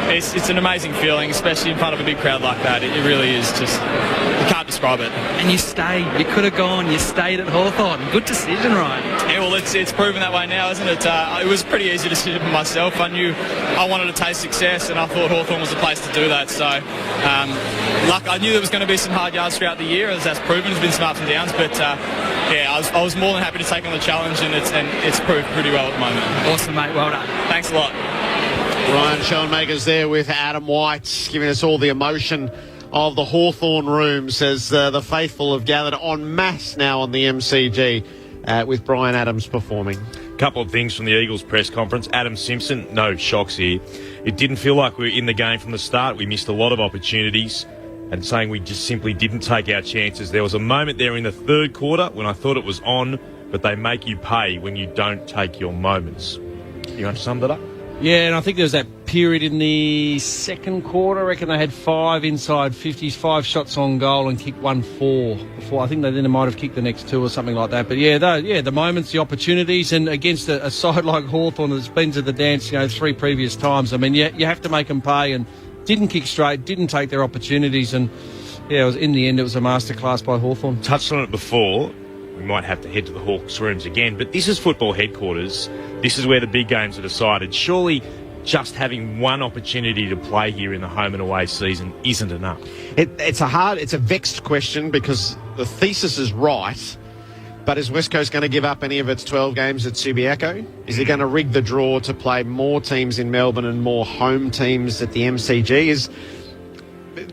It's an amazing feeling, especially in front of a big crowd like that. It really is just. You can't describe it. And you stayed. You could have gone. You stayed at Hawthorn. Good decision, Ryan. Yeah, well, it's proven that way now, isn't it? It was a pretty easy decision for myself. I knew I wanted to taste success, and I thought Hawthorn was the place to do that. So, I knew there was going to be some hard yards throughout the year, as that's proven. There's been some ups and downs, but I was more than happy to take on the challenge, and it's proved pretty well at the moment. Awesome, mate. Well done. Thanks a lot. Ryan Schoenmakers there with Adam White, giving us all the emotion of the Hawthorn rooms as the faithful have gathered en masse now on the MCG with Brian Adams performing. Couple of things from the Eagles press conference. Adam Simpson, no shocks here. It didn't feel like we were in the game from the start. We missed a lot of opportunities, and saying we just simply didn't take our chances. There was a moment there in the third quarter when I thought it was on, but they make you pay when you don't take your moments. You want to sum that up? Yeah, and I think there was that period in the second quarter. I reckon they had 5 inside 50s, 5 shots on goal and kicked 1-4 before. I think they might have kicked the next 2 or something like that. But the moments, the opportunities, and against a side like Hawthorn that's been to the dance, 3 previous times. I mean, you have to make them pay, and didn't kick straight, didn't take their opportunities, and in the end it was a masterclass by Hawthorn. Touched on it before. We might have to head to the Hawks rooms again, but this is football headquarters. This is where the big games are decided. Surely just having one opportunity to play here in the home and away season isn't enough. It's a vexed question because the thesis is right, but is West Coast going to give up any of its 12 games at Subiaco? Is it going to rig the draw to play more teams in Melbourne and more home teams at the MCG?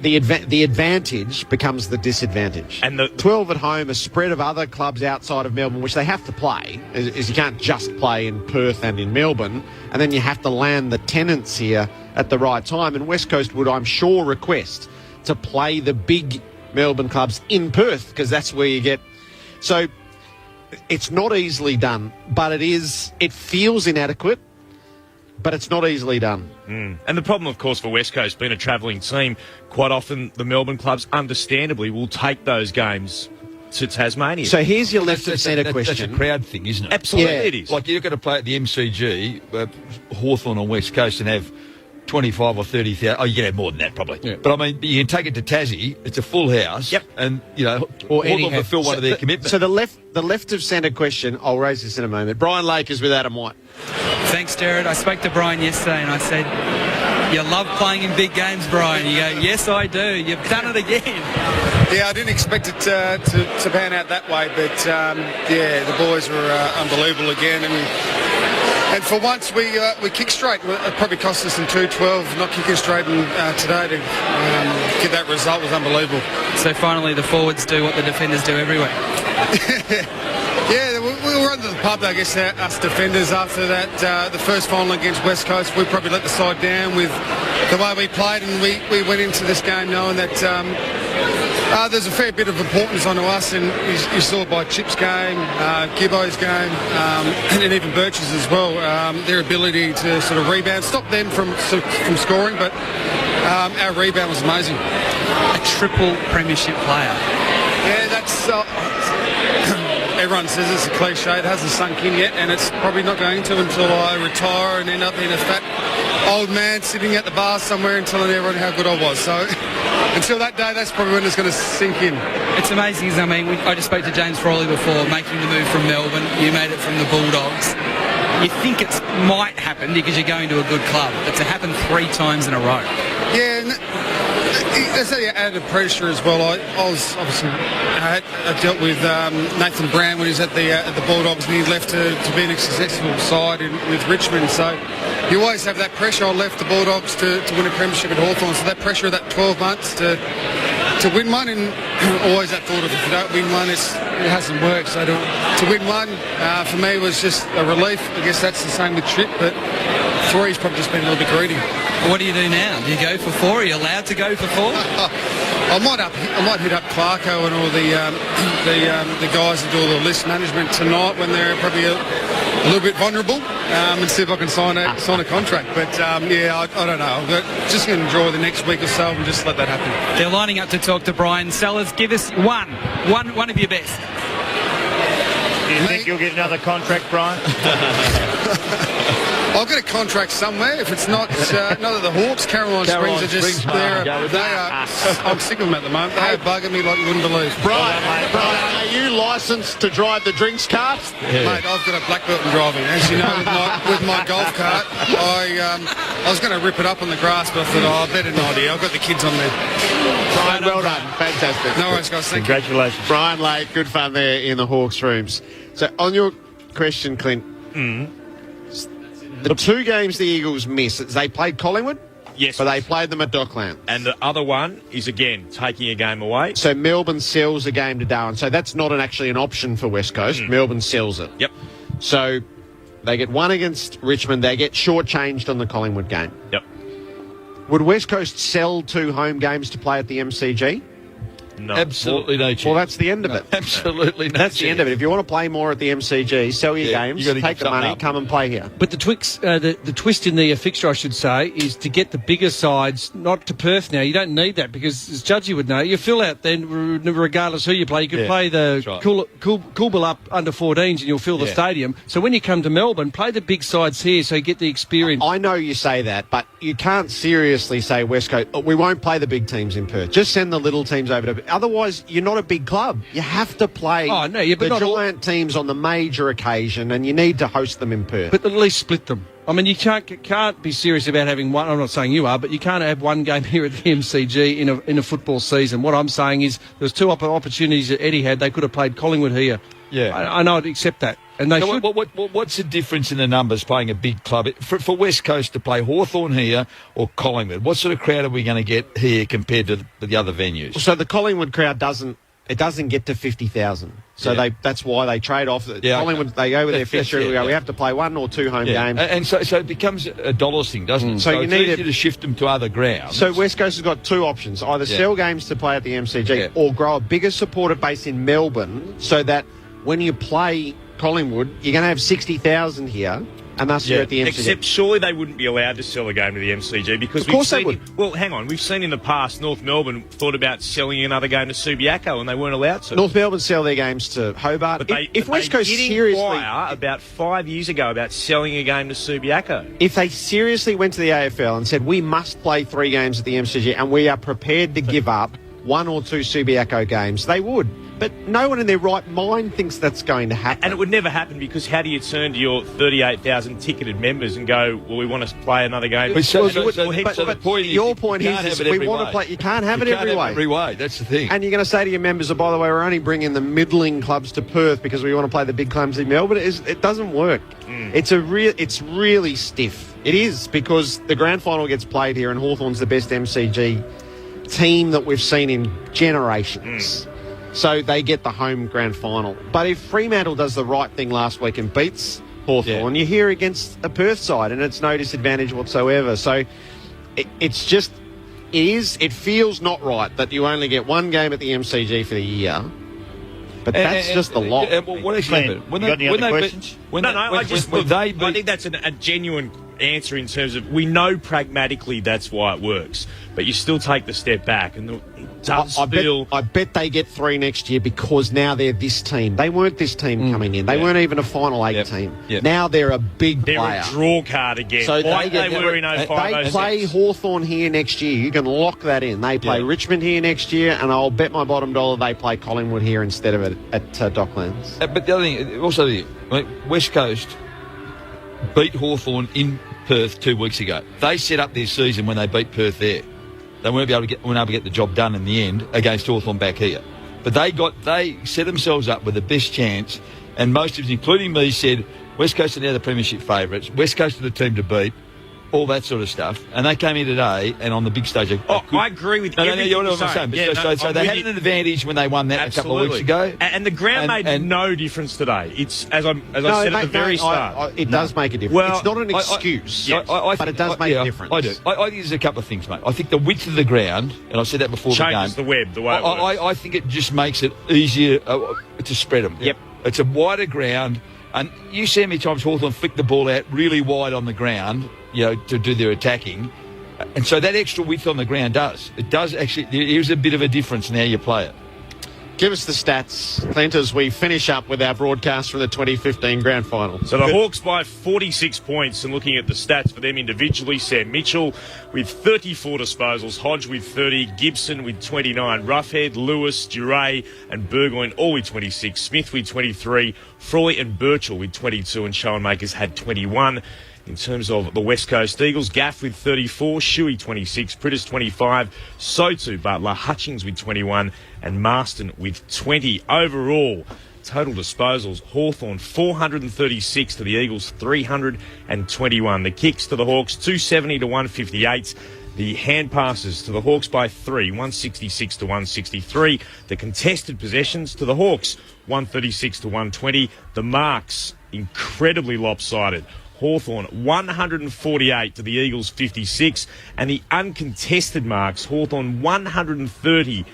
The advantage becomes the disadvantage. And the 12 at home, a spread of other clubs outside of Melbourne, which they have to play, is you can't just play in Perth and in Melbourne, and then you have to land the tenants here at the right time. And West Coast would, I'm sure, request to play the big Melbourne clubs in Perth, because that's where you get. So it's not easily done, but it feels inadequate. But it's not easily done. And the problem, of course, for West Coast, being a travelling team, quite often the Melbourne clubs, understandably, will take those games to Tasmania. So here's your left-of-centre question. That's a crowd thing, isn't it? Absolutely, it is. Like, you're going to play at the MCG, Hawthorn on West Coast, and have 25 or 30,000. Oh, you can have more than that, probably. Yeah. But, I mean, you can take it to Tassie, it's a full house. Yep. And, Hawthorn fulfil one of their commitments. So the left-of-centre question, I'll raise this in a moment. Brian Lakers with Adam White. Thanks, Jared. I spoke to Brian yesterday and I said, you love playing in big games, Brian. You go, yes, I do. You've done it again. Yeah, I didn't expect it to pan out that way, but, the boys were unbelievable again. And for once, we kicked straight. It probably cost us in 2-12 not kicking straight, and today to get that result was unbelievable. So finally the forwards do what the defenders do every week. Yeah, we were under the pump, I guess, us defenders after that, the first final against West Coast. We probably let the side down with the way we played, and we went into this game knowing that there's a fair bit of importance onto us, and you saw it by Chip's game, Gibbo's game, and even Birch's as well. Their ability to sort of rebound, stop them from scoring, but our rebound was amazing. A triple premiership player. Yeah, that's... everyone says it's a cliche. It hasn't sunk in yet, and it's probably not going to until I retire and end up being a fat old man sitting at the bar somewhere and telling everyone how good I was. So until that day, that's probably when it's going to sink in. It's amazing, I mean, I just spoke to James Frawley before, making the move from Melbourne. You made it from the Bulldogs. You think it might happen because you're going to a good club, but to happen 3 times in a row. Yeah, and there's that added pressure as well. I was obviously I dealt with Nathan Brown when he was at the Bulldogs, and he left to be in a successful side with Richmond. So you always have that pressure. I left the Bulldogs to win a premiership at Hawthorn, so that pressure of that 12 months to win one, and always that thought of if you don't win one, it hasn't worked. So to win one for me was just a relief. I guess that's the same with Trip, but 3's probably just been a little bit greedy. What do you do now? Do you go for 4? Are you allowed to go for 4? I might hit up Clarko and all the guys that do all the list management tonight when they're probably a little bit vulnerable, and see if I can sign a contract. But yeah, I don't know. I'm just going to enjoy the next week or so and just let that happen. They're lining up to talk to Brian Sellers. Give us one of your best. Do you think you'll get another contract, Brian? I'll get a contract somewhere. If it's not at the Hawks, Caroline Springs are just there. I'm sick of them at the moment. They are bugging me like you wouldn't believe. Brian, are you licensed to drive the drinks cart? Yeah. Mate, I've got a black belt in driving. As you know, with my golf cart, I was going to rip it up on the grass, but I thought, better not here. I've got the kids on there. Brian, well done. Fantastic. No worries, guys. Thank Congratulations. you. Brian Lake, good fun there in the Hawks rooms. So on your question, Clint, the 2 games the Eagles missed, they played Collingwood? Yes. But they played them at Dockland. And the other one is, again, taking a game away. So Melbourne sells a game to Darwin. So that's not actually an option for West Coast. Melbourne sells it. Yep. So they get 1 against Richmond. They get shortchanged on the Collingwood game. Yep. Would West Coast sell 2 home games to play at the MCG? No. Absolutely no chance. Well, that's the end of it. Absolutely no That's chance. the end of it. If you want to play more at the MCG, sell your games, take the money, come and play here. But the twist in the fixture, I should say, is to get the bigger sides, not to Perth now. You don't need that because, as Judgy would know, you fill out then regardless who you play. You could play the Coolbill up under 14s and you'll fill the stadium. So when you come to Melbourne, play the big sides here so you get the experience. I know you say that, but you can't seriously say West Coast, we won't play the big teams in Perth. Just send the little teams over to... Otherwise, you're not a big club. You have to play the giant teams on the major occasion, and you need to host them in Perth. But at least split them. I mean, you can't be serious about having one. I'm not saying you are, but you can't have one game here at the MCG in a football season. What I'm saying is there was 2 opportunities that Eddie had. They could have played Collingwood here. Yeah, I know I'd accept that. And they should. What's the difference in the numbers playing a big club? For West Coast to play Hawthorn here or Collingwood, what sort of crowd are we going to get here compared to the other venues? So the Collingwood crowd doesn't get to 50,000. So that's why they trade off. Collingwood, they go with their fixture. We have to play 1 or 2 home games. And so it becomes a dollars thing, doesn't it? So you need to shift them to other grounds. So West Coast has got 2 options. Either sell games to play at the MCG or grow a bigger supporter base in Melbourne so that when you play Collingwood, you're going to have 60,000 here, and thus you're at the MCG. Except surely they wouldn't be allowed to sell a game to the MCG because of course they would. Well, hang on. We've seen in the past North Melbourne thought about selling another game to Subiaco and they weren't allowed to. North Melbourne sell their games to Hobart. But if West Coast seriously about 5 years ago about selling a game to Subiaco. If they seriously went to the AFL and said we must play 3 games at the MCG and we are prepared to give up 1 or 2 Subiaco games, they would. But no one in their right mind thinks that's going to happen. And it would never happen because how do you turn to your 38,000 ticketed members and go, well, we want to play another game? But your point is we want to play. You can't have it every way. That's the thing. And you're going to say to your members, oh, by the way, we're only bringing the middling clubs to Perth because we want to play the big clubs in Melbourne. It doesn't work. It's really stiff. It is because the grand final gets played here and Hawthorn's the best MCG team that we've seen in generations. So they get the home grand final. But if Fremantle does the right thing last week and beats Hawthorn, you're here against a Perth side and it's no disadvantage whatsoever. So it feels not right that you only get 1 game at the MCG for the year. But that's just the lot. What actually happened? I think that's a genuine answer in terms of we know pragmatically that's why it works, but you still take the step back, and it does feel. I bet they get 3 next year because now they're this team. They weren't this team coming in. They weren't even a Final 8 team. Yep. Now they're a big They're player. a draw card again. So like they were in They 05, play 06. Hawthorn here next year. You can lock that in. They play Richmond here next year, and I'll bet my bottom dollar they play Collingwood here instead of at Docklands. But the other thing, also, West Coast beat Hawthorn in Perth 2 weeks ago. They set up their season when they beat Perth there. They weren't able to get the job done in the end against Hawthorn back here. But they set themselves up with the best chance, and most of us, including me, said West Coast are now the premiership favourites. West Coast are the team to beat. All that sort of stuff, and they came in today, and on the big stage. I agree with everything you're saying. So they had an advantage when they won that a couple of weeks ago, and the ground made no difference today. It's as I said at the very start. It does make a difference. Well, it's not an excuse, but it does make a difference. I do. I think there's a couple of things, mate. I think the width of the ground, and I've said that before. Changes the web the way it works. I think it just makes it easier to spread them. Yep, it's a wider ground. And you see how many times Hawthorn flick the ball out really wide on the ground, to do their attacking. And so that extra width on the ground does actually, here's a bit of a difference in how you play it. Give us the stats, Clint, as we finish up with our broadcast from the 2015 Grand Final. So the Hawks by 46 points, and looking at the stats for them individually, Sam Mitchell with 34 disposals, Hodge with 30, Gibson with 29, Roughhead, Lewis, Duray and Burgoyne all with 26, Smith with 23, Froy and Birchall with 22, and Schoenmakers had 21. In terms of the West Coast Eagles, Gaff with 34, Shuey 26, Pritters 25, Sotu, Butler, Hutchings with 21 and Marston with 20. Overall, total disposals, Hawthorn 436 to the Eagles 321. The kicks to the Hawks 270 to 158. The hand passes to the Hawks by 3, 166 to 163. The contested possessions to the Hawks 136 to 120. The marks incredibly lopsided. Hawthorn 148 to the Eagles 56, and the uncontested marks, Hawthorn 130,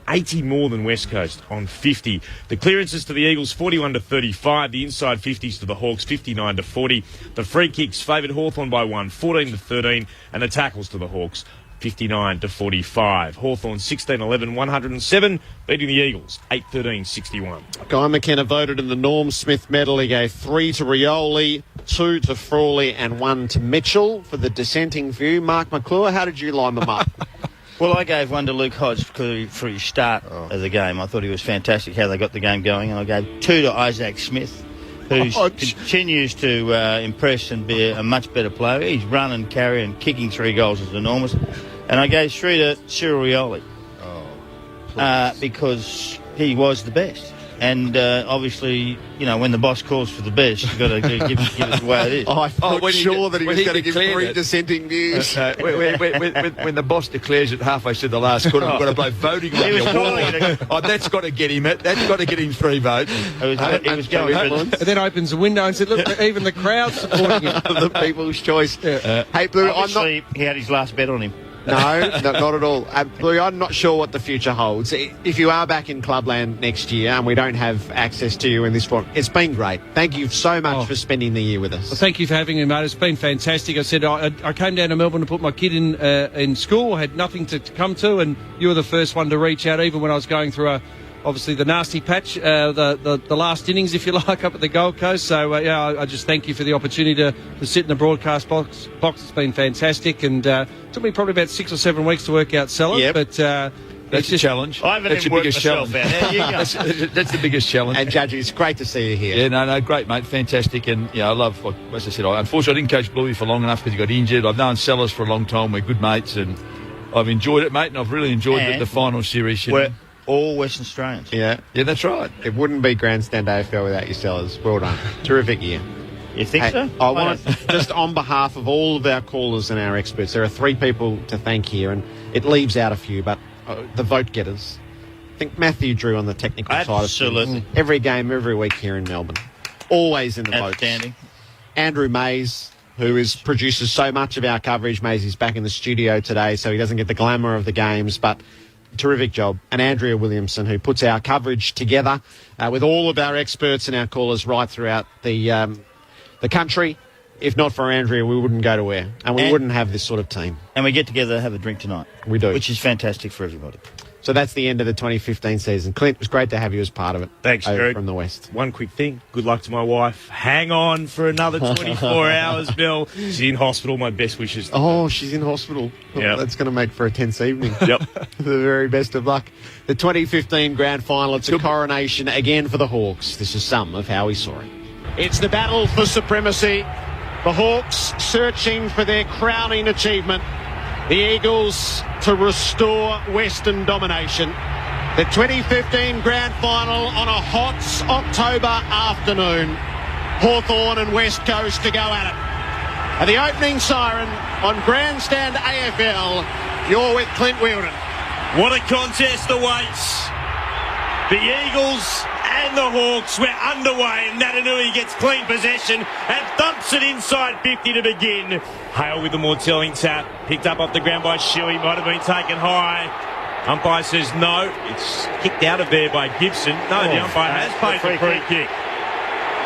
80 more than West Coast on 50. The clearances to the Eagles 41 to 35, the inside 50s to the Hawks 59 to 40. The free kicks favoured Hawthorn by 1, 14 to 13, and the tackles to the Hawks 59 to 45. Hawthorn 16-11, 107, beating the Eagles 8-13, 61. Guy McKenna voted in the Norm Smith medal. He gave 3 to Rioli, 2 to Frawley and 1 to Mitchell. For the dissenting view, Mark McClure, how did you line them up? Well, I gave 1 to Luke Hodge for his start of the game. I thought he was fantastic how they got the game going, and I gave 2 to Isaac Smith, who continues to impress and be a much better player. He's running, carrying, kicking 3 goals is enormous. And I gave 3 to Cyril Rioli because he was the best. And obviously, when the boss calls for the best, you've got to give it the way it is. I thought sure that he was going to give 3 dissenting views. When the boss declares it halfway through the last quarter, we've got to play voting on the award. That's got to get him. That's got to get him 3 votes. He was going and then opens the window and said, "Look, even the crowd's supporting him." The people's choice. Hey, Blue, obviously, he had his last bet on him. No, not at all. Blue, I'm not sure what the future holds. If you are back in Clubland next year and we don't have access to you in this form, it's been great. Thank you so much for spending the year with us. Well, thank you for having me, mate. It's been fantastic. I said I came down to Melbourne to put my kid in school. I had nothing to come to, and you were the first one to reach out, even when I was going through obviously the nasty patch, the last innings, if you like, up at the Gold Coast. So, I just thank you for the opportunity to sit in the broadcast box. It's been fantastic, and took me probably about 6 or 7 weeks to work out selling, but that's a challenge. I haven't even worked myself out. There you go. That's the biggest challenge. And Judge, it's great to see you here. Yeah, no, great, mate, fantastic. And I love, as I said, unfortunately I didn't coach Bluey for long enough because he got injured. I've known Sellers for a long time. We're good mates, and I've enjoyed it, mate, and I've really enjoyed the final series. We're all Western Australians. Yeah, that's right. It wouldn't be Grandstand AFL without your Sellers. Well done. Terrific year. You think so? I want to, just on behalf of all of our callers and our experts, there are 3 people to thank here, and it leaves out a few, but the vote getters. I think Matthew Drew on the technical side of things. Every game, every week here in Melbourne. Always in the vote. Outstanding. Andrew Mays, who produces so much of our coverage. Mays is back in the studio today, so he doesn't get the glamour of the games, but terrific job. And Andrea Williamson, who puts our coverage together with all of our experts and our callers right throughout the country. if not for Andrea, we wouldn't go to air, and we wouldn't have this sort of team. And we get together to have a drink tonight. We do. Which is fantastic for everybody. So that's the end of the 2015 season. Clint, it was great to have you as part of it. Thanks, Jared. From the West. One quick thing. Good luck to my wife. Hang on for another 24 hours, Bill. She's in hospital. My best wishes. Oh, she's in hospital. Yeah, that's going to make for a tense evening. Yep. The very best of luck. The 2015 Grand Final. It's a coronation again for the Hawks. This is some of how we saw it. It's the battle for supremacy. The Hawks searching for their crowning achievement. The Eagles to restore Western domination. The 2015 Grand Final on a hot October afternoon. Hawthorn and West Coast to go at it. At the opening siren on Grandstand AFL, you're with Clint Wheeldon. What a contest awaits. The Eagles and the Hawks were underway, and Natanui gets clean possession and thumps it inside 50 to begin. Hale with the more telling tap, picked up off the ground by Shuey, might have been taken high. Umpire says no, it's kicked out of there by Gibson. No, the umpire has paid the free kick.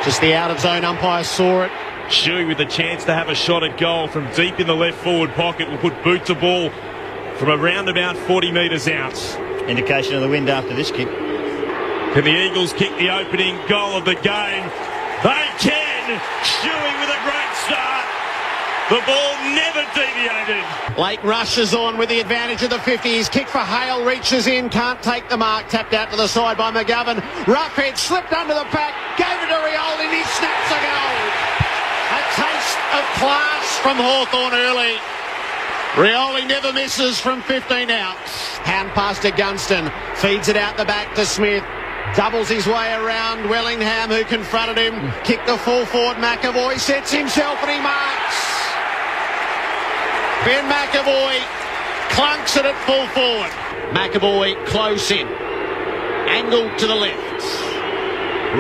Just the out of zone umpire saw it. Shuey with the chance to have a shot at goal from deep in the left forward pocket will put boot to ball from around about 40 metres out. Indication of the wind after this kick. Can the Eagles kick the opening goal of the game? They can! Shuey with a great start. The ball never deviated. Lake rushes on with the advantage of the 50. His kick for Hale reaches in, can't take the mark. Tapped out to the side by McGovern. Roughhead slipped under the pack, gave it to Rioli, and he snaps a goal. A taste of class from Hawthorn early. Rioli never misses from 15 out. Hand pass to Gunston. Feeds it out the back to Smith. Doubles his way around Wellingham, who confronted him. Kicked the full forward. McAvoy sets himself and he marks. Ben McAvoy clunks it at full forward. McAvoy close in. Angled to the left.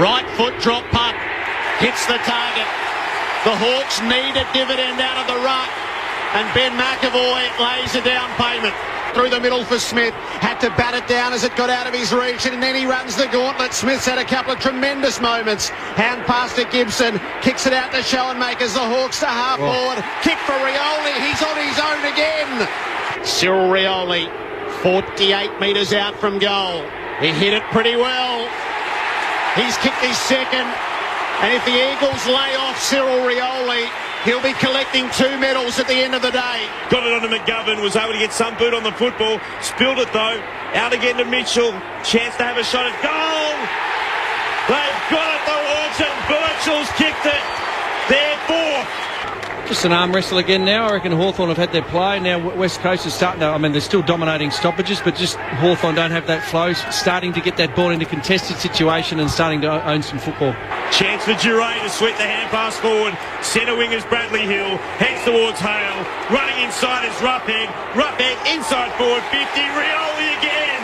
Right foot drop punt. Hits the target. The Hawks need a dividend out of the ruck. And Ben McAvoy lays a down payment. Through the middle for Smith. Had to bat it down as it got out of his reach, and then he runs the gauntlet. Smith's had a couple of tremendous moments. Hand pass to Gibson. Kicks it out to Schoenmakers. The Hawks to half forward. Kick for Rioli. He's on his own again. Cyril Rioli, 48 metres out from goal. He hit it pretty well. He's kicked his second. And if the Eagles lay off Cyril Rioli, he'll be collecting 2 medals at the end of the day. Got it onto McGovern, was able to get some boot on the football. Spilled it though. Out again to Mitchell. Chance to have a shot at goal. They've got it, the Hawks, and Birchall's kicked it. They're fourth. Just an arm wrestle again now. I reckon Hawthorn have had their play. Now West Coast is starting to, I mean, they're still dominating stoppages, but just Hawthorn don't have that flow, starting to get that ball into contested situation and starting to own some football. Chance for Duray to sweep the hand pass forward. Centre wingers Bradley Hill heads towards Hale. Running inside is Roughhead. Roughhead inside forward 50. Rioli again.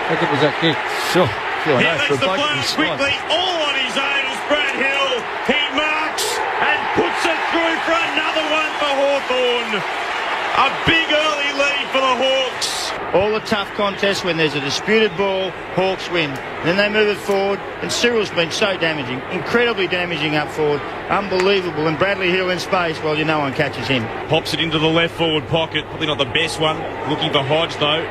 How good was that kick? Sure. He makes the blow quickly. All on his own is Brad Hill. He marks and puts it through for another one for Hawthorn. A big early lead for the Hawks. All the tough contests when there's a disputed ball, Hawks win. Then they move it forward, and Cyril's been so damaging, incredibly damaging up forward, unbelievable. And Bradley Hill in space, well, no one catches him. Pops it into the left forward pocket, probably not the best one. Looking for Hodge though.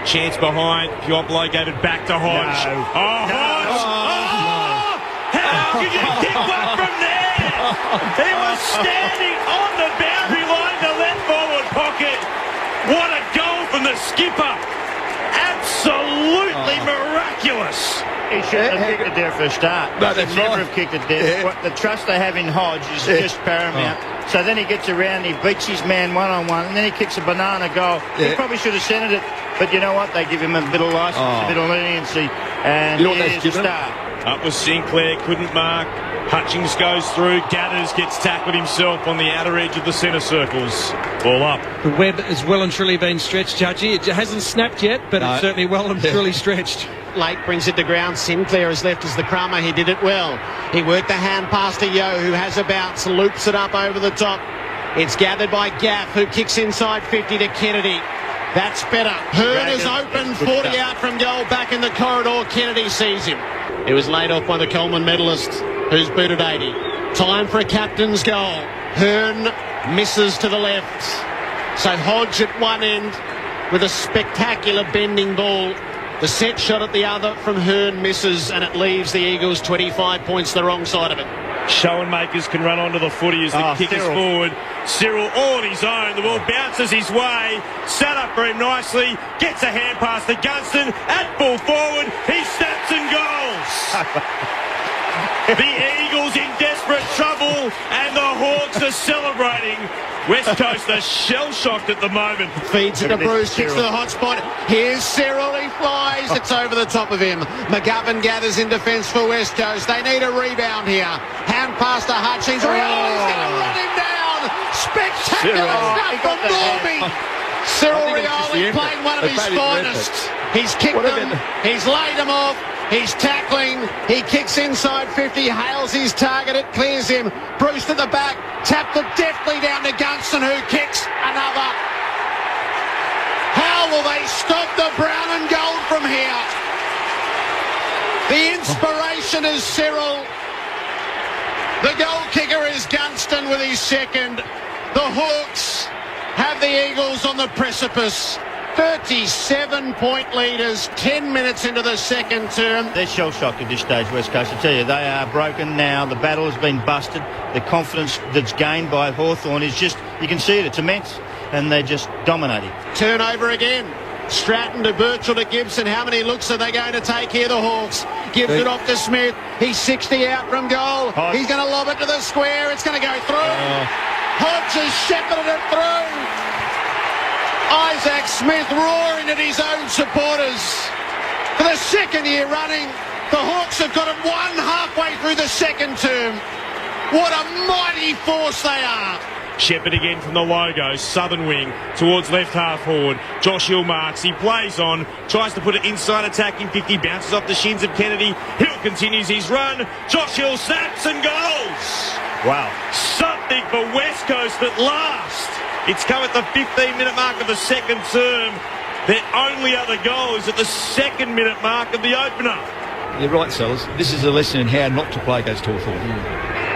Chance behind, Piopolo gave it back to Hodge. No. Oh, Hodge! Oh! How could you kick one from there? He was standing on the boundary line, the left forward pocket. What a goal from the skipper. Absolutely miraculous. He shouldn't have kicked it there for a start. No, he that's should never right. have kicked it there. The trust they have in Hodge is just paramount. So then he gets around, he beats his man one-on-one, and then he kicks a banana goal. He probably should have centred it, but you know what? They give him a bit of license, a bit of leniency, and You know what here's they've the given start. Up was Sinclair, couldn't mark. Hutchings goes through. Gathers gets tackled himself on the outer edge of the centre circles. Ball up. The web has well and truly been stretched, Judgy. It hasn't snapped yet, but it's certainly well and truly stretched. Lake brings it to ground. Sinclair is left as the crummer. He did it well. He worked the hand pass to Yo, who has a bounce, loops it up over the top. It's gathered by Gaff, who kicks inside 50 to Kennedy. That's better. Hearn is open, 40 out from goal, back in the corridor. Kennedy sees him. It was laid off by the Coleman medalist, who's booted 80. Time for a captain's goal. Hearn misses to the left. So Hodge at one end with a spectacular bending ball. The set shot at the other from Hearn misses, and it leaves the Eagles 25 points the wrong side of it. Schoenmakers can run onto the footy as the kick is forward. Cyril all on his own. The ball bounces his way. Sat up for him nicely. Gets a hand pass to Gunston. At full forward. He snaps and goals. The Eagles in desperate trouble, and the Hawks are celebrating. West Coast are shell-shocked at the moment. Feeds it to Bruce, kicks to the hot spot. Here's Cyril, he flies. It's over the top of him. McGovern gathers in defence for West Coast. They need a rebound here. Hand pass to Hutchings. He's going to run him down. Spectacular stuff from Norby. Cyril Rioli playing one of his finest. He's kicked them. He's laid them off. He's tackling. He kicks inside 50. Hails his target. It clears him. Bruce to the back. Tapped it deftly down to Gunston, who kicks another. How will they stop the brown and gold from here? The inspiration is Cyril. The goal kicker is Gunston with his second. The Hawks have the Eagles on the precipice. 37-point leaders, 10 minutes into the second term. They're shell-shocked at this stage, West Coast. I tell you, they are broken now. The battle has been busted. The confidence that's gained by Hawthorn is just, you can see it, it's immense. And they're just dominating. Turnover again. Stratton to Birchall to Gibson. How many looks are they going to take here, the Hawks? Gives it off to Smith. He's 60 out from goal. He's going to lob it to the square. It's going to go through. Hodge has shepherded it through. Isaac Smith roaring at his own supporters. For the second year running, the Hawks have got it one halfway through the second term. What a mighty force they are. Shepherd again from the logo, southern wing, towards left half forward. Josh Hill marks, he plays on, tries to put it inside attacking 50, bounces off the shins of Kennedy. Hill continues his run. Josh Hill snaps and goals. Wow. Something for West Coast at last. It's come at the 15-minute mark of the second term. Their only other goal is at the 2nd-minute mark of the opener. You're right, Sellers. This is a lesson in how not to play against Hawthorn.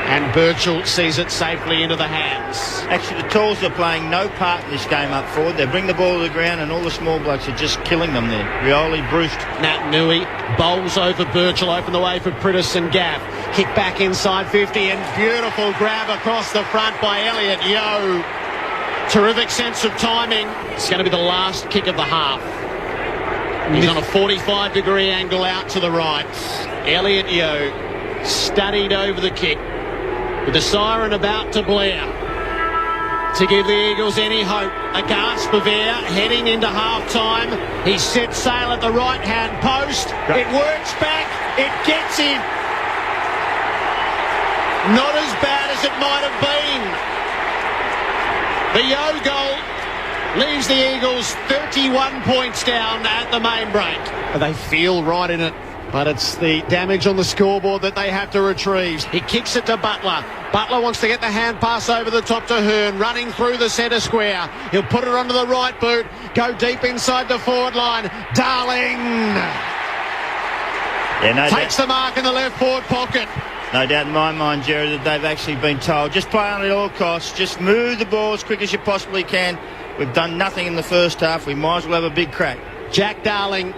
And Birchall sees it safely into the hands. Actually, the Talls are playing no part in this game up forward. They bring the ball to the ground and all the small blokes are just killing them there. Rioli, Bruce. Nat Nui bowls over Birchall, open the way for Pritis and Gaff. Kick back inside 50 and beautiful grab across the front by Elliot Yeo. Terrific sense of timing. It's going to be the last kick of the half. He's on a 45-degree angle out to the right. Elliot Yeo studied over the kick with the siren about to blare to give the Eagles any hope. A gasp of air heading into half-time. He set sail at the right-hand post. It works back. It gets him. Not as bad as it might have been. The Yeo goal leaves the Eagles 31 points down at the main break. They feel right in it, but it's the damage on the scoreboard that they have to retrieve. He kicks it to Butler. Butler wants to get the hand pass over the top to Hearn, running through the centre square. He'll put it onto the right boot, go deep inside the forward line. Darling takes the mark in the left forward pocket. No doubt in my mind, Jerry, that they've actually been told, just play on at all costs, just move the ball as quick as you possibly can. We've done nothing in the first half. We might as well have a big crack. Jack Darling,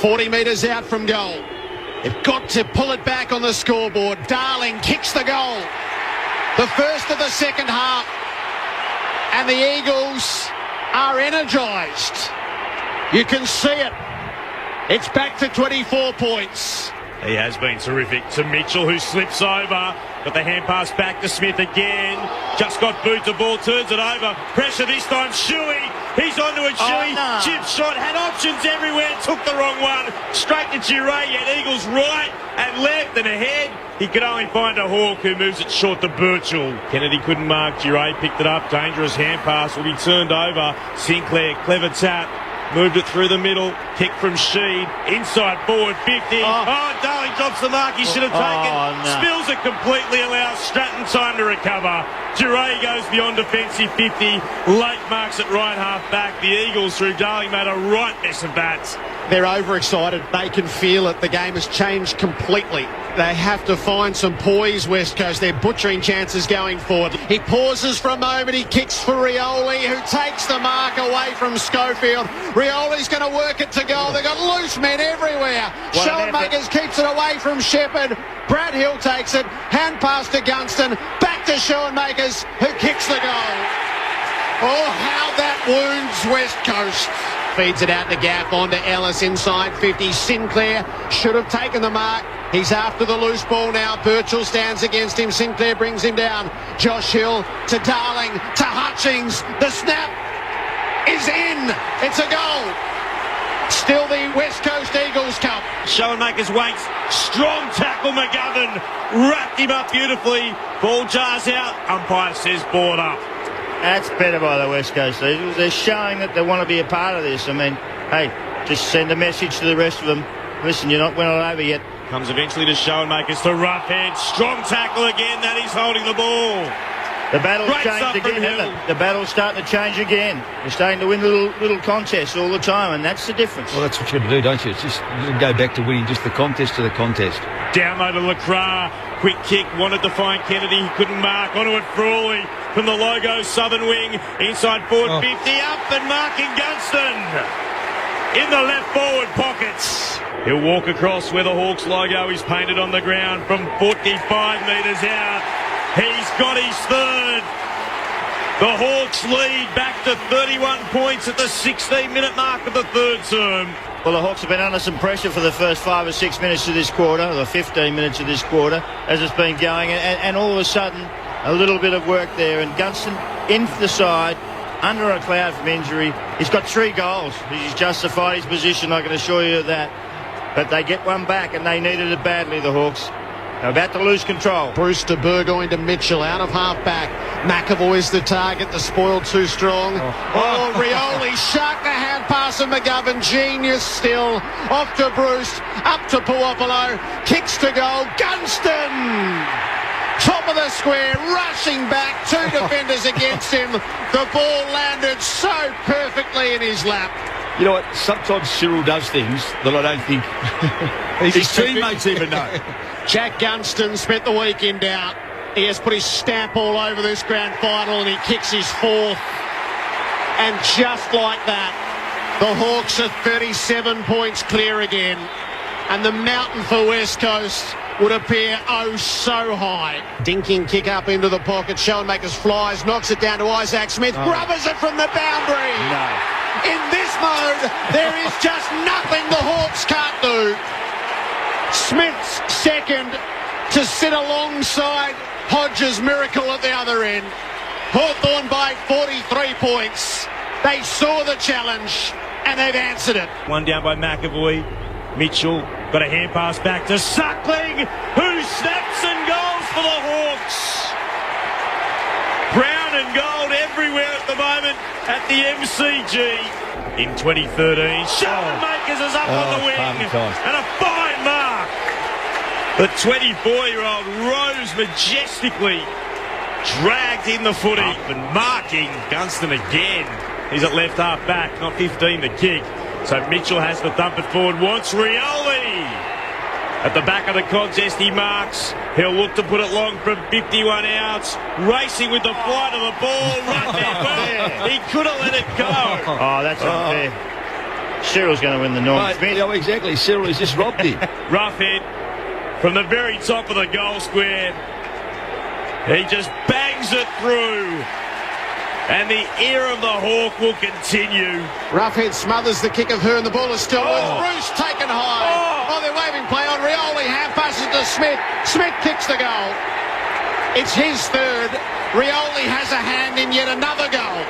40 metres out from goal. They've got to pull it back on the scoreboard. Darling kicks the goal. The first of the second half. And the Eagles are energised. You can see it. It's back to 24 points. He has been terrific. To Mitchell, who slips over. Got the hand pass back to Smith again. Just got boot, the ball turns it over. Pressure this time, Shuey. He's onto it, Shuey. No. Chip shot, had options everywhere. Took the wrong one. Straight to Giray, yet Eagles right and left and ahead. He could only find a Hawk who moves it short to Birchall. Kennedy couldn't mark. Giray picked it up. Dangerous hand pass will be turned over. Sinclair, clever tap. Moved it through the middle. Kick from Sheed. Inside forward 50. Darling drops the mark he should have taken. No. Spills it completely. Allows Stratton time to recover. Giray goes beyond defensive 50. Lake marks it right half back. The Eagles through Darling made a right mess of that. They're overexcited. They can feel it. The game has changed completely. They have to find some poise, West Coast. They're butchering chances going forward. He pauses for a moment. He kicks for Rioli, who takes the mark away from Schofield. Rioli's going to work it to goal. They've got loose men everywhere. Schoenmakers keeps it away from Shepherd. Brad Hill takes it. Hand pass to Gunston. Back to Schoenmakers, who kicks the goal. Oh, how that wounds West Coast. Feeds it out to Gaff, on to Ellis, inside 50. Sinclair should have taken the mark. He's after the loose ball now. Birchall stands against him. Sinclair brings him down. Josh Hill to Darling, to Hutchings. The snap is in. It's a goal. Still the West Coast Eagles Cup. Schoenmakers waits. Strong tackle, McGovern. Wrapped him up beautifully. Ball jars out. Umpire says board up. That's better by the West Coast Eagles. They're showing that they want to be a part of this. I mean, hey, just send a message to the rest of them. Listen, we're not over yet. Comes eventually to Schoenmakers to Roughhead. Strong tackle again. That is holding the ball. The battle's changed again, hasn't it? The battle's starting to change again. We're starting to win little contests all the time, and that's the difference. Well, that's what you've got to do, don't you? It's just go back to winning just the contest to the contest. Down low to Lacroix. Quick kick. Wanted to find Kennedy. He couldn't mark. Onto it, Frawley. From the logo southern wing. Inside forward 50. Up and marking Gunston. In the left forward pockets. He'll walk across where the Hawks logo is painted on the ground from 45 metres out. He's got his third. The Hawks lead back to 31 points at the 16-minute mark of the third term. Well, the Hawks have been under some pressure for the first 5 or 6 minutes of this quarter, or 15 minutes of this quarter, as it's been going. And all of a sudden, a little bit of work there. And Gunston in the side, under a cloud from injury. He's got 3 goals. He's justified his position, I can assure you of that. But they get one back, and they needed it badly, the Hawks. They're about to lose control. Bruce to Burgoyne to Mitchell, out of half-back. McAvoy's the target, the spoil too strong. Rioli, shark the hand pass of McGovern, genius still. Off to Bruce, up to Puopolo, kicks to goal, Gunston! Top of the square, rushing back, 2 defenders against him. The ball landed so perfectly in his lap. You know what? Sometimes Cyril does things that I don't think his teammates even know. Jack Gunston spent the weekend out. He has put his stamp all over this grand final, and he kicks his 4th. And just like that, the Hawks are 37 points clear again. And the mountain for West Coast would appear oh so high. Dinking kick up into the pocket. Schoenmakers flies, knocks it down to Isaac Smith, grubbers it from the boundary. No. In this mode, there is just nothing the Hawks can't do. Smith's second to sit alongside Hodges' miracle at the other end. Hawthorn by 43 points. They saw the challenge and they've answered it. One down by McAvoy. Mitchell got a hand pass back to Suckling, who snaps and goals for the Hawks. Brown and gold everywhere at the moment at the MCG. In 2013, Schoenmakers is up on the wing and a fine mark. The 24-year-old rose majestically, dragged in the footy and marking Gunston again. He's at left half back, not 15 to kick. So Mitchell has to thump it forward, wants Rioli. At the back of the contest, he marks. He'll look to put it long from 51 outs. Racing with the flight of the ball right there. Well, he could have let it go. Oh, that's unfair. Cyril's going to win the Norm Smith. Yeah, exactly. Cyril has just robbed him. Roughhead from the very top of the goal square. He just bangs it through. And the era of the Hawk will continue. Roughhead smothers the kick of her and the ball is still loose. Bruce taken high. Oh, they're waving play on. Rioli half passes to Smith. Smith kicks the goal. It's his third. Rioli has a hand in yet another goal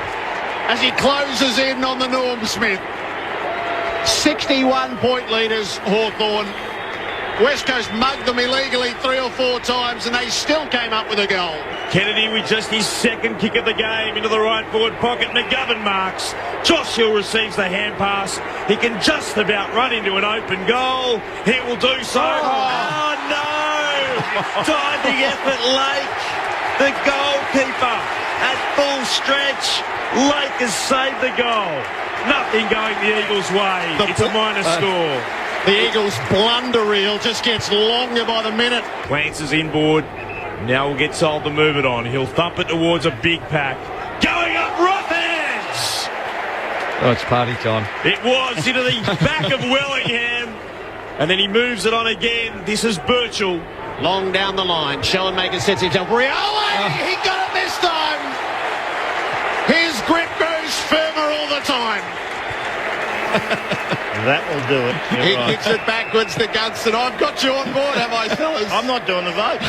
as he closes in on the Norm Smith. 61-point leaders, Hawthorn. West Coast mugged them illegally 3 or 4 times and they still came up with a goal. Kennedy with just his second kick of the game into the right forward pocket. McGovern marks. Josh Hill receives the hand pass. He can just about run into an open goal. He will do so. Oh no! Diving effort late. The goalkeeper at full stretch. Lake has saved the goal. Nothing going the Eagles' way. It's a minor score. The Eagles' blunder reel just gets longer by the minute. Glances inboard. Now will get told to move it on. He'll thump it towards a big pack. Going up rough hands. Oh, it's party time. It was into the back of Wellingham. And then he moves it on again. This is Birchall. Long down the line. Schellenmaker sets himself. Rioli! He got it this time. His grip goes firmer all the time. That will do it. He kicks it backwards to Gunston. I've got you on board, have I, fellas? I'm not doing the vote.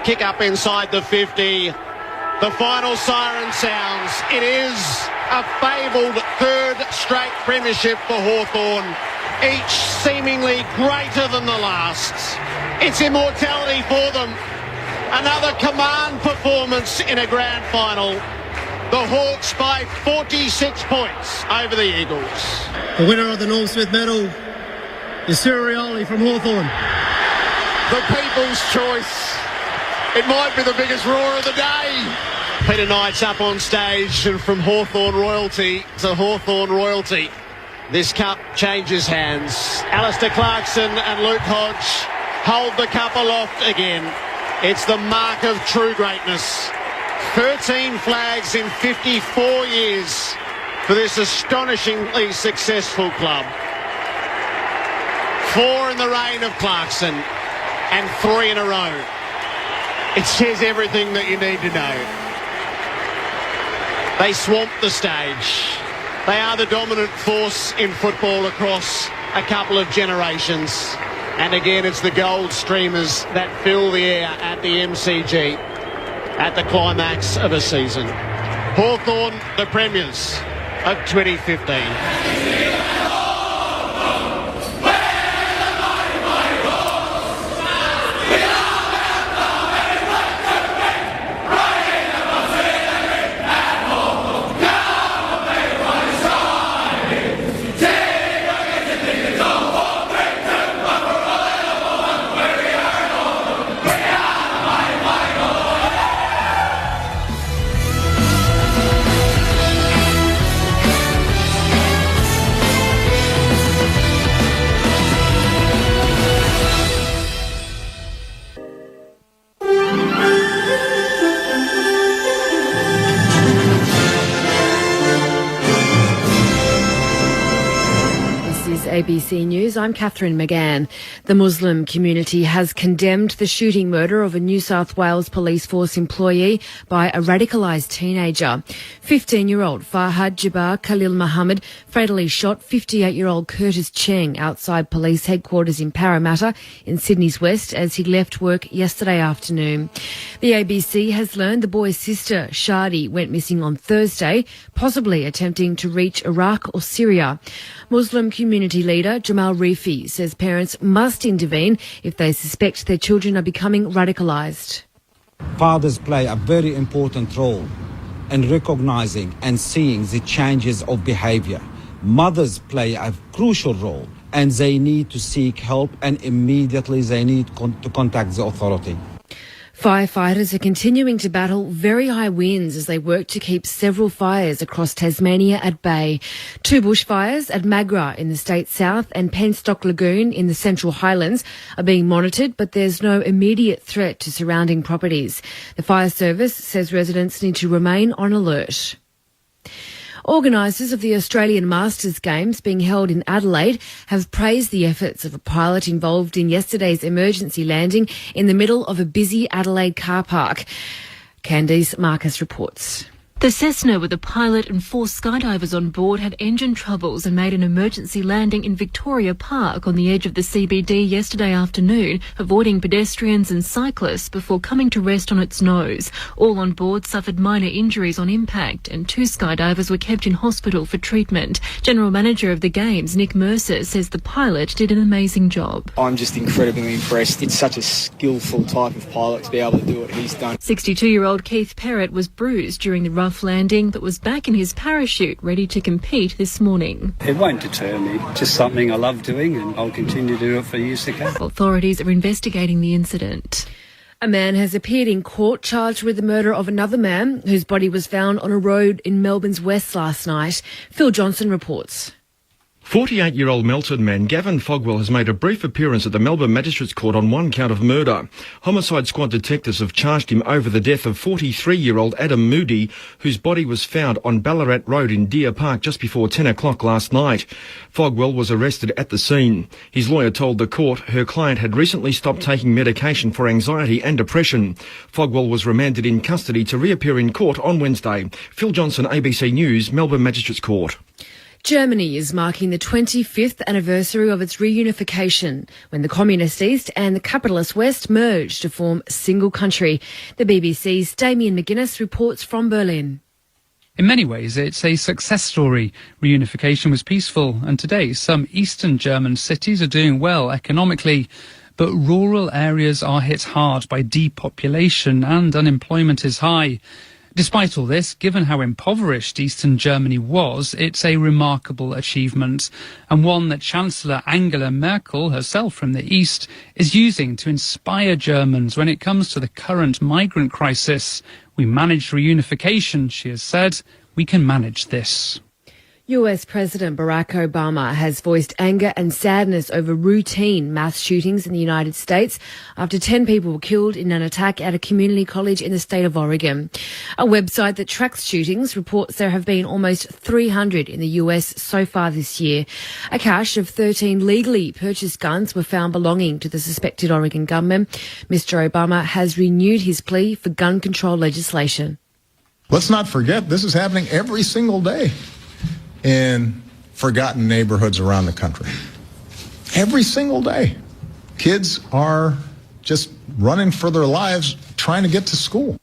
Kick up inside the 50. The final siren sounds. It is a fabled third straight premiership for Hawthorn, each seemingly greater than the last. It's immortality for them. Another command performance in a grand final. The Hawks by 46 points over the Eagles. The winner of the Norm Smith medal is Rioli from Hawthorn. The people's choice. It might be the biggest roar of the day. Peter Knight's up on stage, and from Hawthorn royalty to Hawthorn royalty, this cup changes hands. Alistair Clarkson and Luke Hodge hold the cup aloft again. It's the mark of true greatness. 13 flags in 54 years for this astonishingly successful club. 4 in the reign of Clarkson and 3 in a row. It says everything that you need to know. They swamp the stage. They are the dominant force in football across a couple of generations. And again, it's the gold streamers that fill the air at the MCG at the climax of a season. Hawthorn, the premiers of 2015. ABC News, I'm Catherine McGann. The Muslim community has condemned the shooting murder of a New South Wales Police Force employee by a radicalised teenager. 15-year-old Farhad Jabbar Khalil Muhammad fatally shot 58-year-old Curtis Cheng outside police headquarters in Parramatta in Sydney's West as he left work yesterday afternoon. The ABC has learned the boy's sister, Shadi, went missing on Thursday, possibly attempting to reach Iraq or Syria. Muslim community leader Jamal Rifi says parents must intervene if they suspect their children are becoming radicalised. Fathers play a very important role in recognising and seeing the changes of behaviour. Mothers play a crucial role, and they need to seek help, and immediately they need to contact the authority. Firefighters are continuing to battle very high winds as they work to keep several fires across Tasmania at bay. 2 bushfires at Magra in the state's south and Penstock Lagoon in the Central Highlands are being monitored, but there's no immediate threat to surrounding properties. The fire service says residents need to remain on alert. Organisers of the Australian Masters Games being held in Adelaide have praised the efforts of a pilot involved in yesterday's emergency landing in the middle of a busy Adelaide car park. Candice Marcus reports. The Cessna with a pilot and 4 skydivers on board had engine troubles and made an emergency landing in Victoria Park on the edge of the CBD yesterday afternoon, avoiding pedestrians and cyclists before coming to rest on its nose. All on board suffered minor injuries on impact and 2 skydivers were kept in hospital for treatment. General Manager of the Games, Nick Mercer, says the pilot did an amazing job. I'm just incredibly impressed. It's such a skillful type of pilot to be able to do what he's done. 62-year-old Keith Perrott was bruised during the rough landing but was back in his parachute ready to compete this morning. It won't deter me. Just something I love doing and I'll continue to do it for years to come. Authorities are investigating the incident. A man has appeared in court charged with the murder of another man whose body was found on a road in Melbourne's west last night. Phil Johnson reports. 48-year-old Melton man Gavin Fogwell has made a brief appearance at the Melbourne Magistrates Court on one count of murder. Homicide squad detectives have charged him over the death of 43-year-old Adam Moody, whose body was found on Ballarat Road in Deer Park just before 10 o'clock last night. Fogwell was arrested at the scene. His lawyer told the court her client had recently stopped taking medication for anxiety and depression. Fogwell was remanded in custody to reappear in court on Wednesday. Phil Johnson, ABC News, Melbourne Magistrates Court. Germany is marking the 25th anniversary of its reunification when the Communist East and the Capitalist West merged to form a single country. The BBC's Damien McGuinness reports from Berlin. In many ways, it's a success story. Reunification was peaceful, and today some Eastern German cities are doing well economically. But rural areas are hit hard by depopulation and unemployment is high. Despite all this, given how impoverished Eastern Germany was, it's a remarkable achievement, and one that Chancellor Angela Merkel, herself from the East, is using to inspire Germans when it comes to the current migrant crisis. We managed reunification, she has said. We can manage this. US President Barack Obama has voiced anger and sadness over routine mass shootings in the United States after 10 people were killed in an attack at a community college in the state of Oregon. A website that tracks shootings reports there have been almost 300 in the US so far this year. A cache of 13 legally purchased guns were found belonging to the suspected Oregon gunman. Mr. Obama has renewed his plea for gun control legislation. Let's not forget, this is happening every single day in forgotten neighborhoods around the country. Every single day. Kids are just running for their lives trying to get to school.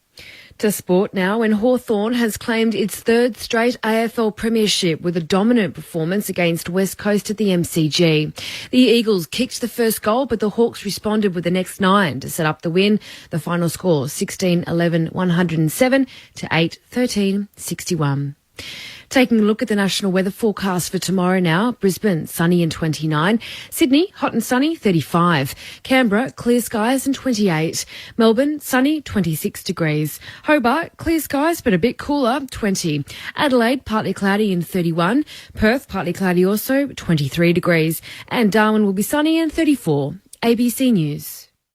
To sport now, and Hawthorn has claimed its third straight AFL premiership with a dominant performance against West Coast at the MCG. The Eagles kicked the first goal, but the Hawks responded with the next 9 to set up the win. The final score 16-11-107 to 8-13-61. Taking a look at the national weather forecast for tomorrow now. Brisbane, sunny and 29. Sydney, hot and sunny, 35. Canberra, clear skies and 28. Melbourne, sunny, 26 degrees. Hobart, clear skies but a bit cooler, 20. Adelaide, partly cloudy and 31. Perth, partly cloudy also, 23 degrees. And Darwin will be sunny and 34. ABC News.